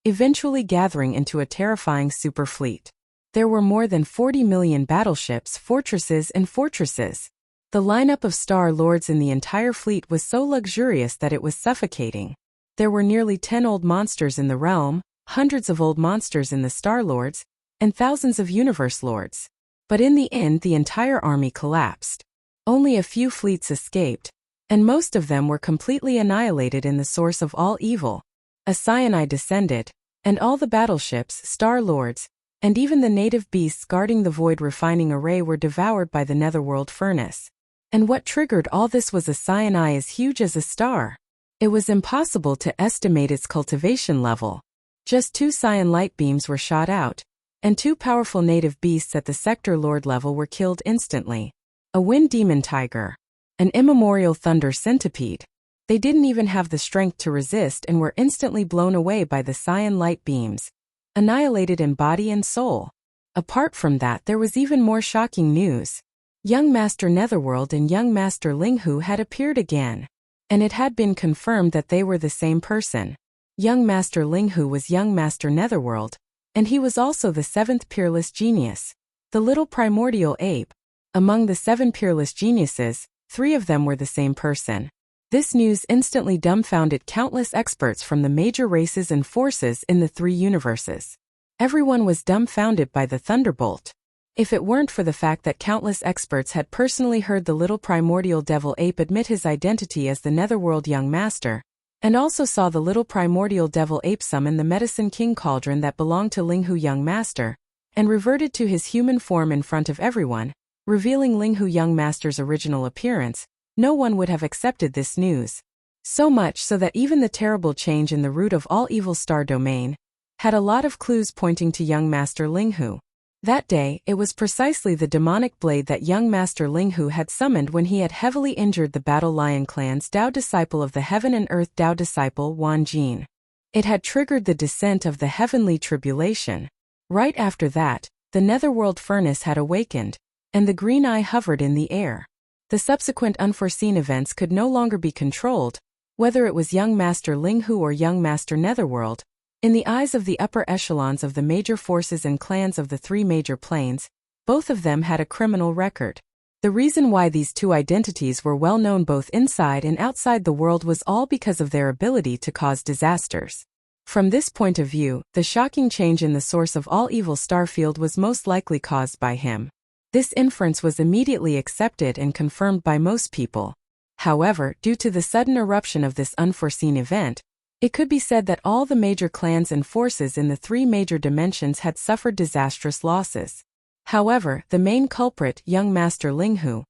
eventually gathering into a terrifying super fleet. There were more than 40 million battleships, fortresses, and fortresses. The lineup of star lords in the entire fleet was so luxurious that it was suffocating. There were nearly 10 old monsters in the realm, hundreds of old monsters in the star lords, and thousands of universe lords. But in the end, the entire army collapsed. Only a few fleets escaped, and most of them were completely annihilated in the source of all evil. A cyanide descended, and all the battleships, star lords, and even the native beasts guarding the void refining array were devoured by the netherworld furnace. And what triggered all this was a cyanide as huge as a star. It was impossible to estimate its cultivation level. Just 2 cyan light beams were shot out, and 2 powerful native beasts at the sector lord level were killed instantly. A wind demon tiger, an immemorial thunder centipede. They didn't even have the strength to resist and were instantly blown away by the cyan light beams, annihilated in body and soul. Apart from that, there was even more shocking news. Young Master Netherworld and Young Master Linghu had appeared again, and it had been confirmed that they were the same person. Young Master Linghu was Young Master Netherworld, and he was also the seventh peerless genius, the little primordial ape. Among the 7 peerless geniuses, 3 of them were the same person. This news instantly dumbfounded countless experts from the major races and forces in the 3 universes. Everyone was dumbfounded by the thunderbolt. If it weren't for the fact that countless experts had personally heard the little primordial devil ape admit his identity as the Netherworld Young Master, and also saw the little primordial devil ape summon the Medicine King cauldron that belonged to Linghu Young Master, and reverted to his human form in front of everyone, revealing Linghu Young Master's original appearance, no one would have accepted this news. So much so that even the terrible change in the root of all evil star domain had a lot of clues pointing to Young Master Linghu. That day, it was precisely the demonic blade that Young Master Linghu had summoned when he had heavily injured the Battle Lion clan's Dao disciple of the Heaven and Earth Dao disciple Wan Jin. It had triggered the descent of the heavenly tribulation. Right after that, the Netherworld furnace had awakened, and the green eye hovered in the air. The subsequent unforeseen events could no longer be controlled, whether it was Young Master Linghu or Young Master Netherworld. In the eyes of the upper echelons of the major forces and clans of the 3 major planes, both of them had a criminal record. The reason why these 2 identities were well known both inside and outside the world was all because of their ability to cause disasters. From this point of view, the shocking change in the source of all evil starfield was most likely caused by him. This inference was immediately accepted and confirmed by most people. However, due to the sudden eruption of this unforeseen event, it could be said that all the major clans and forces in the 3 major dimensions had suffered disastrous losses. However, the main culprit, Young Master Linghu,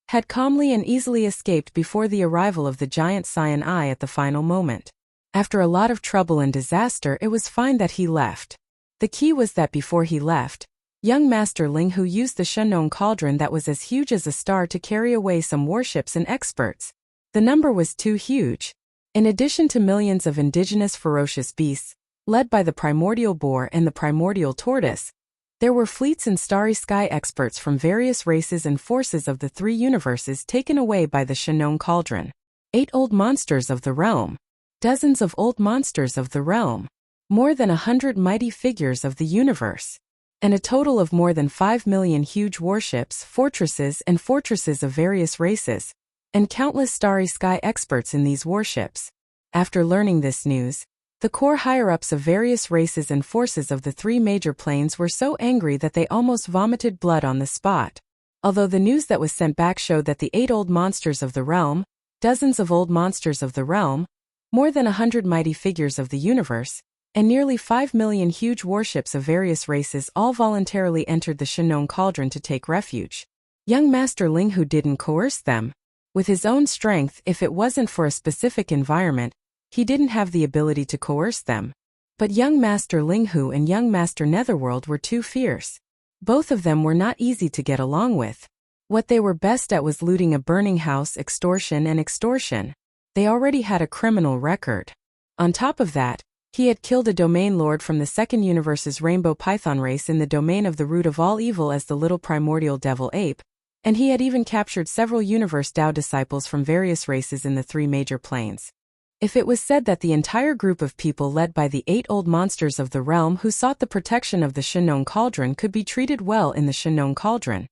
had calmly and easily escaped before the arrival of the giant cyan eye at the final moment. After a lot of trouble and disaster, it was fine that he left. The key was that before he left, Young Master Linghu used the Shenong cauldron that was as huge as a star to carry away some warships and experts. The number was too huge. In addition to millions of indigenous ferocious beasts, led by the primordial boar and the primordial tortoise, there were fleets and starry sky experts from various races and forces of the 3 universes taken away by the Shenong cauldron. 8 old monsters of the realm, dozens of old monsters of the realm, more than 100 mighty figures of the universe, and a total of more than 5 million huge warships, fortresses of various races, and countless starry sky experts in these warships. After learning this news, the core higher-ups of various races and forces of the 3 major planes were so angry that they almost vomited blood on the spot. Although the news that was sent back showed that the 8 old monsters of the realm, dozens of old monsters of the realm, more than 100 mighty figures of the universe, and nearly 5 million huge warships of various races all voluntarily entered the Shenong cauldron to take refuge. Young Master Linghu didn't coerce them. With his own strength, if it wasn't for a specific environment, he didn't have the ability to coerce them. But Young Master Linghu and Young Master Netherworld were too fierce. Both of them were not easy to get along with. What they were best at was looting a burning house, extortion. They already had a criminal record. On top of that, he had killed a domain lord from the 2nd universe's rainbow python race in the domain of the root of all evil as the little primordial devil ape, and he had even captured several universe Dao disciples from various races in the 3 major planes. If it was said that the entire group of people led by the 8 old monsters of the realm who sought the protection of the Shenong cauldron could be treated well in the Shenong cauldron,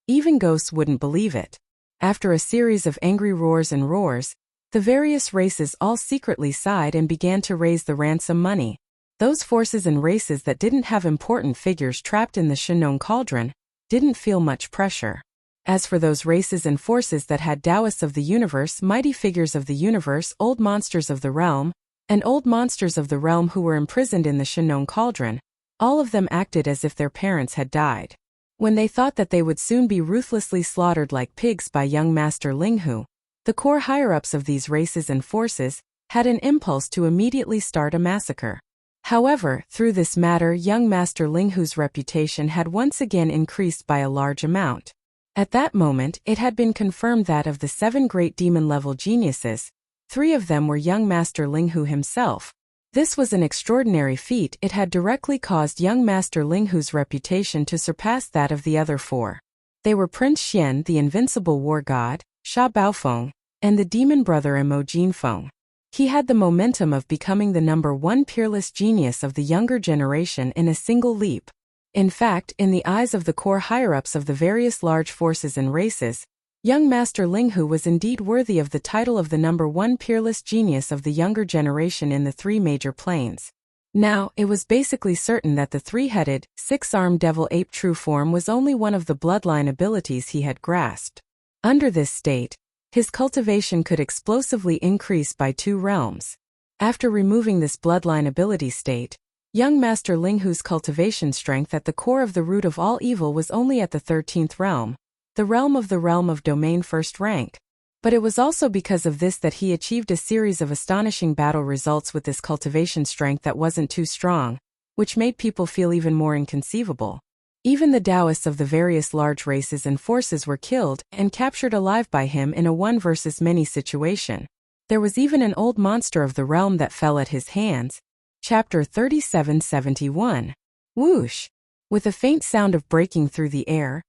even ghosts wouldn't believe it. After a series of angry roars and roars, the various races all secretly sighed and began to raise the ransom money. Those forces and races that didn't have important figures trapped in the Shenong cauldron didn't feel much pressure. As for those races and forces that had Taoists of the universe, mighty figures of the universe, old monsters of the realm, and old monsters of the realm who were imprisoned in the Shenong cauldron, all of them acted as if their parents had died. When they thought that they would soon be ruthlessly slaughtered like pigs by Young Master Linghu, the core higher-ups of these races and forces had an impulse to immediately start a massacre. However, through this matter, Young Master Linghu's reputation had once again increased by a large amount. At that moment, it had been confirmed that of the 7 great demon-level geniuses, 3 of them were young Master Linghu himself. This was an extraordinary feat. It had directly caused young Master Linghu's reputation to surpass that of the other 4. They were Prince Xian, the invincible war god, Sha Baofeng, and the demon brother Emo Jinfeng. He had the momentum of becoming the #1 peerless genius of the younger generation in a single leap. In fact, in the eyes of the core higher-ups of the various large forces and races, young Master Linghu was indeed worthy of the title of the #1 peerless genius of the younger generation in the 3 major planes. Now, it was basically certain that the 3-headed, 6-armed devil ape true form was only one of the bloodline abilities he had grasped. Under this state, his cultivation could explosively increase by 2 realms. After removing this bloodline ability state, young Master Linghu's cultivation strength at the core of the root of all evil was only at the 13th realm, the realm of domain 1st rank. But it was also because of this that he achieved a series of astonishing battle results with this cultivation strength that wasn't too strong, which made people feel even more inconceivable. Even the Taoists of the various large races and forces were killed and captured alive by him in a 1 versus many situation. There was even an old monster of the realm that fell at his hands. Chapter 3771. Whoosh! With a faint sound of breaking through the air,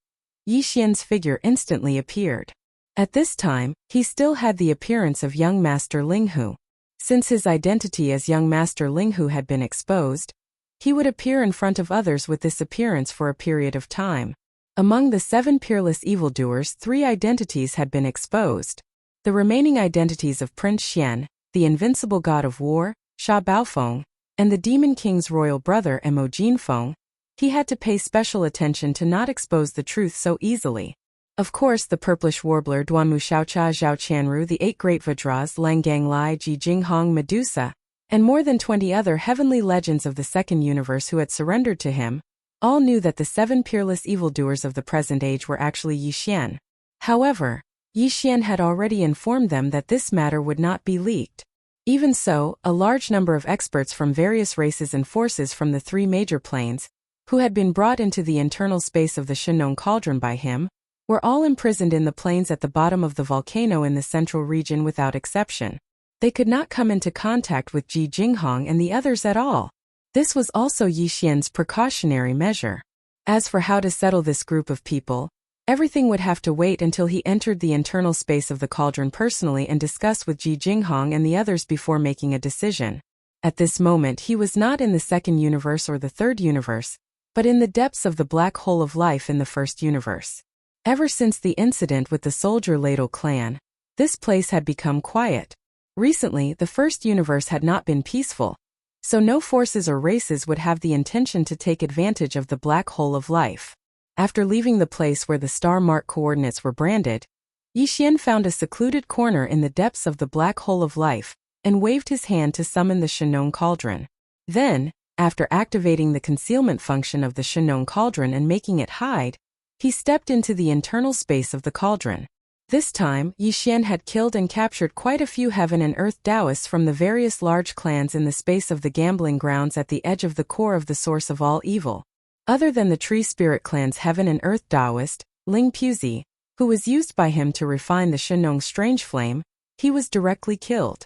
Yi Xian's figure instantly appeared. At this time, he still had the appearance of young Master Linghu. Since his identity as young Master Linghu had been exposed, he would appear in front of others with this appearance for a period of time. Among the 7 peerless evildoers, 3 identities had been exposed. The remaining identities of Prince Xian, the invincible god of war, Sha Baofeng, and the Demon King's royal brother Emo Jinfeng, he had to pay special attention to not expose the truth so easily. Of course, the purplish warbler Duanmu Xiaocha Zhao Qianru, the 8 great Vajras Langgang Lai Ji Jinghong Medusa, and more than 20 other heavenly legends of the second universe who had surrendered to him, all knew that the 7 peerless evildoers of the present age were actually Yi Xian. However, Yi Xian had already informed them that this matter would not be leaked. Even so, a large number of experts from various races and forces from the 3 major planes, who had been brought into the internal space of the Shenong Cauldron by him, were all imprisoned in the plains at the bottom of the volcano in the central region without exception. They could not come into contact with Ji Jinghong and the others at all. This was also Yi Xian's precautionary measure. As for how to settle this group of people, everything would have to wait until he entered the internal space of the cauldron personally and discussed with Ji Jinghong and the others before making a decision. At this moment he was not in the second universe or the third universe, but in the depths of the black hole of life in the first universe. Ever since the incident with the soldier ladle clan, this place had become quiet. Recently, the first universe had not been peaceful, so no forces or races would have the intention to take advantage of the black hole of life. After leaving the place where the star mark coordinates were branded, Yi Xian found a secluded corner in the depths of the black hole of life and waved his hand to summon the Shenong Cauldron. Then, after activating the concealment function of the Shenong Cauldron and making it hide, he stepped into the internal space of the cauldron. This time, Yi Xian had killed and captured quite a few heaven and earth Taoists from the various large clans in the space of the gambling grounds at the edge of the core of the source of all evil. Other than the Tree Spirit clan's heaven and earth Taoist, Ling Puzi, who was used by him to refine the Shenong Strange Flame, he was directly killed.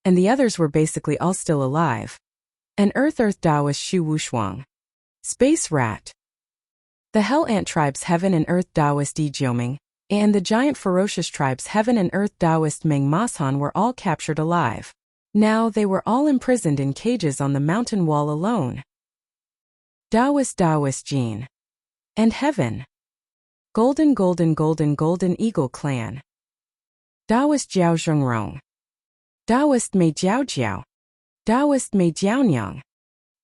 And the others were basically all still alive. An earth Taoist Shu Wushuang. Space Rat. The Hell Ant tribe's heaven and earth Taoist Yi Jioming, and the giant ferocious tribe's heaven and earth Taoist Meng Mashan were all captured alive. Now they were all imprisoned in cages on the mountain wall alone. Taoist Jin. And Heaven. Golden Eagle Clan. Taoist Jiao Zhengrong. Taoist Mei Jiao. Taoist Mei Jiaonyang.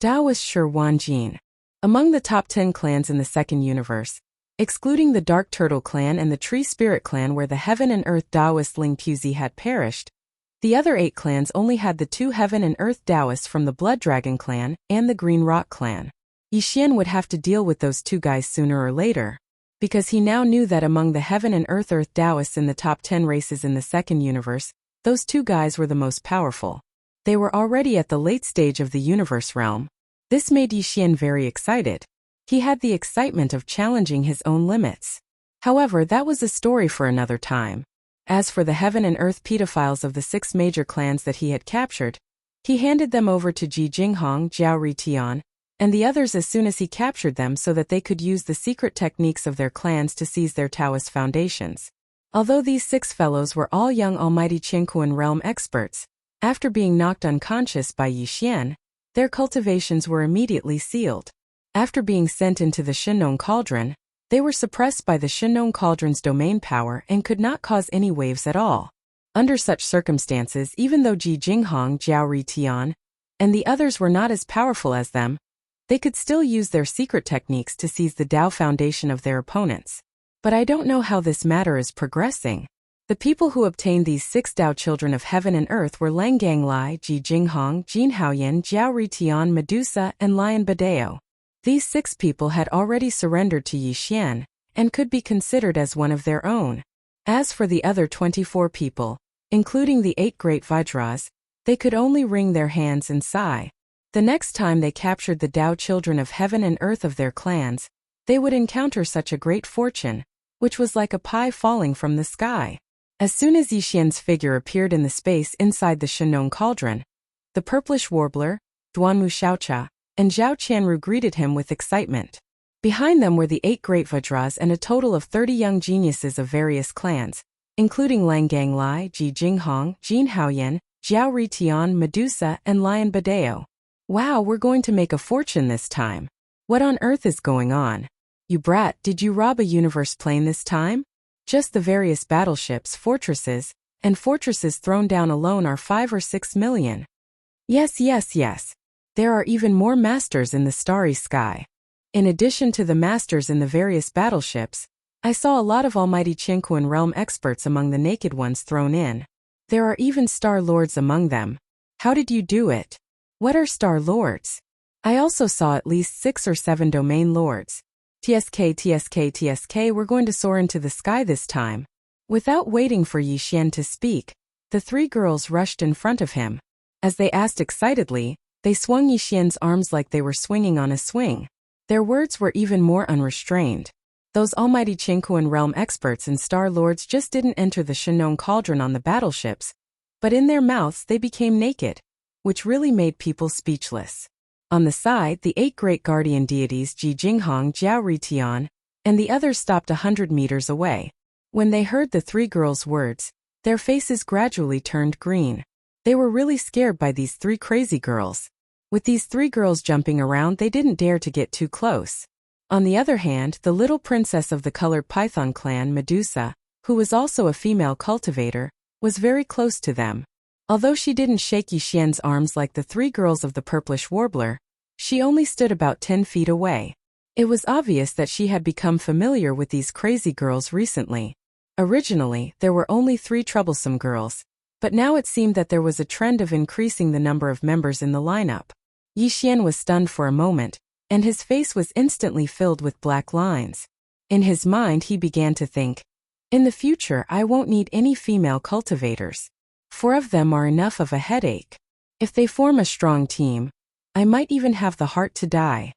Taoist Shi Wanjin. Among the top 10 clans in the second universe, excluding the Dark Turtle clan and the Tree Spirit clan where the heaven and earth Taoist Ling Puzi had perished, the other 8 clans only had the 2 heaven and earth Taoists from the Blood Dragon clan and the Green Rock clan. Yi Xian would have to deal with those 2 guys sooner or later, because he now knew that among the heaven and earth Taoists in the top 10 races in the second universe, those 2 guys were the most powerful. They were already at the late stage of the universe realm. This made Yi Xian very excited. He had the excitement of challenging his own limits. However, that was a story for another time. As for the heaven and earth pedophiles of the 6 major clans that he had captured, he handed them over to Ji Jinghong, Jiao Ritian, and the others as soon as he captured them so that they could use the secret techniques of their clans to seize their Taoist foundations. Although these 6 fellows were all young almighty Qingquan realm experts, after being knocked unconscious by Yi Xian, their cultivations were immediately sealed. After being sent into the Shinong Cauldron, they were suppressed by the Shinong Cauldron's domain power and could not cause any waves at all. Under such circumstances, even though Ji Jinghong, Jiao Ritian, and the others were not as powerful as them, they could still use their secret techniques to seize the Tao foundation of their opponents. But I don't know how this matter is progressing. The people who obtained these 6 Tao children of heaven and earth were Lang Ganglai, Ji Jinghong, Jin Haoyan, Jiao Ritian, Medusa, and Lion Badeo. These 6 people had already surrendered to Yi Xian, and could be considered as one of their own. As for the other 24 people, including the 8 great Vajras, they could only wring their hands and sigh. The next time they captured the Tao children of heaven and earth of their clans, they would encounter such a great fortune, which was like a pie falling from the sky. As soon as Yi Xian's figure appeared in the space inside the Shinong Cauldron, the purplish warbler, Duanmu Xiaocha, and Zhao Qianru greeted him with excitement. Behind them were the 8 great Vajras and a total of 30 young geniuses of various clans, including Lang Ganglai, Ji Jinghong, Jin Haoyan, Jiao Ritian, Medusa, and Lion Badeo. Wow, we're going to make a fortune this time. What on earth is going on? You brat, did you rob a universe plane this time? Just the various battleships, fortresses, and fortresses thrown down alone are 5 or 6 million. Yes. There are even more masters in the starry sky. In addition to the masters in the various battleships, I saw a lot of almighty Qingquan realm experts among the naked ones thrown in. There are even star lords among them. How did you do it? What are star lords? I also saw at least 6 or 7 domain lords. TSK, we're going to soar into the sky this time. Without waiting for Yi Xian to speak, the 3 girls rushed in front of him. As they asked excitedly, they swung Yi Xian's arms like they were swinging on a swing. Their words were even more unrestrained. Those almighty Qingquan realm experts and star lords just didn't enter the Shinong Cauldron on the battleships, but in their mouths they became naked, which really made people speechless. On the side, the 8 great guardian deities Ji Jinghong, Jiao Ritian, and the others stopped 100 meters away. When they heard the 3 girls' words, their faces gradually turned green. They were really scared by these 3 crazy girls. With these 3 girls jumping around, they didn't dare to get too close. On the other hand, the little princess of the colored python clan, Medusa, who was also a female cultivator, was very close to them. Although she didn't shake Yi Xian's arms like the 3 girls of the purplish warbler, she only stood about 10 feet away. It was obvious that she had become familiar with these crazy girls recently. Originally, there were only 3 troublesome girls, but now it seemed that there was a trend of increasing the number of members in the lineup. Yi Xian was stunned for a moment, and his face was instantly filled with black lines. In his mind he began to think, in the future I won't need any female cultivators. 4 of them are enough of a headache. If they form a strong team, I might even have the heart to die.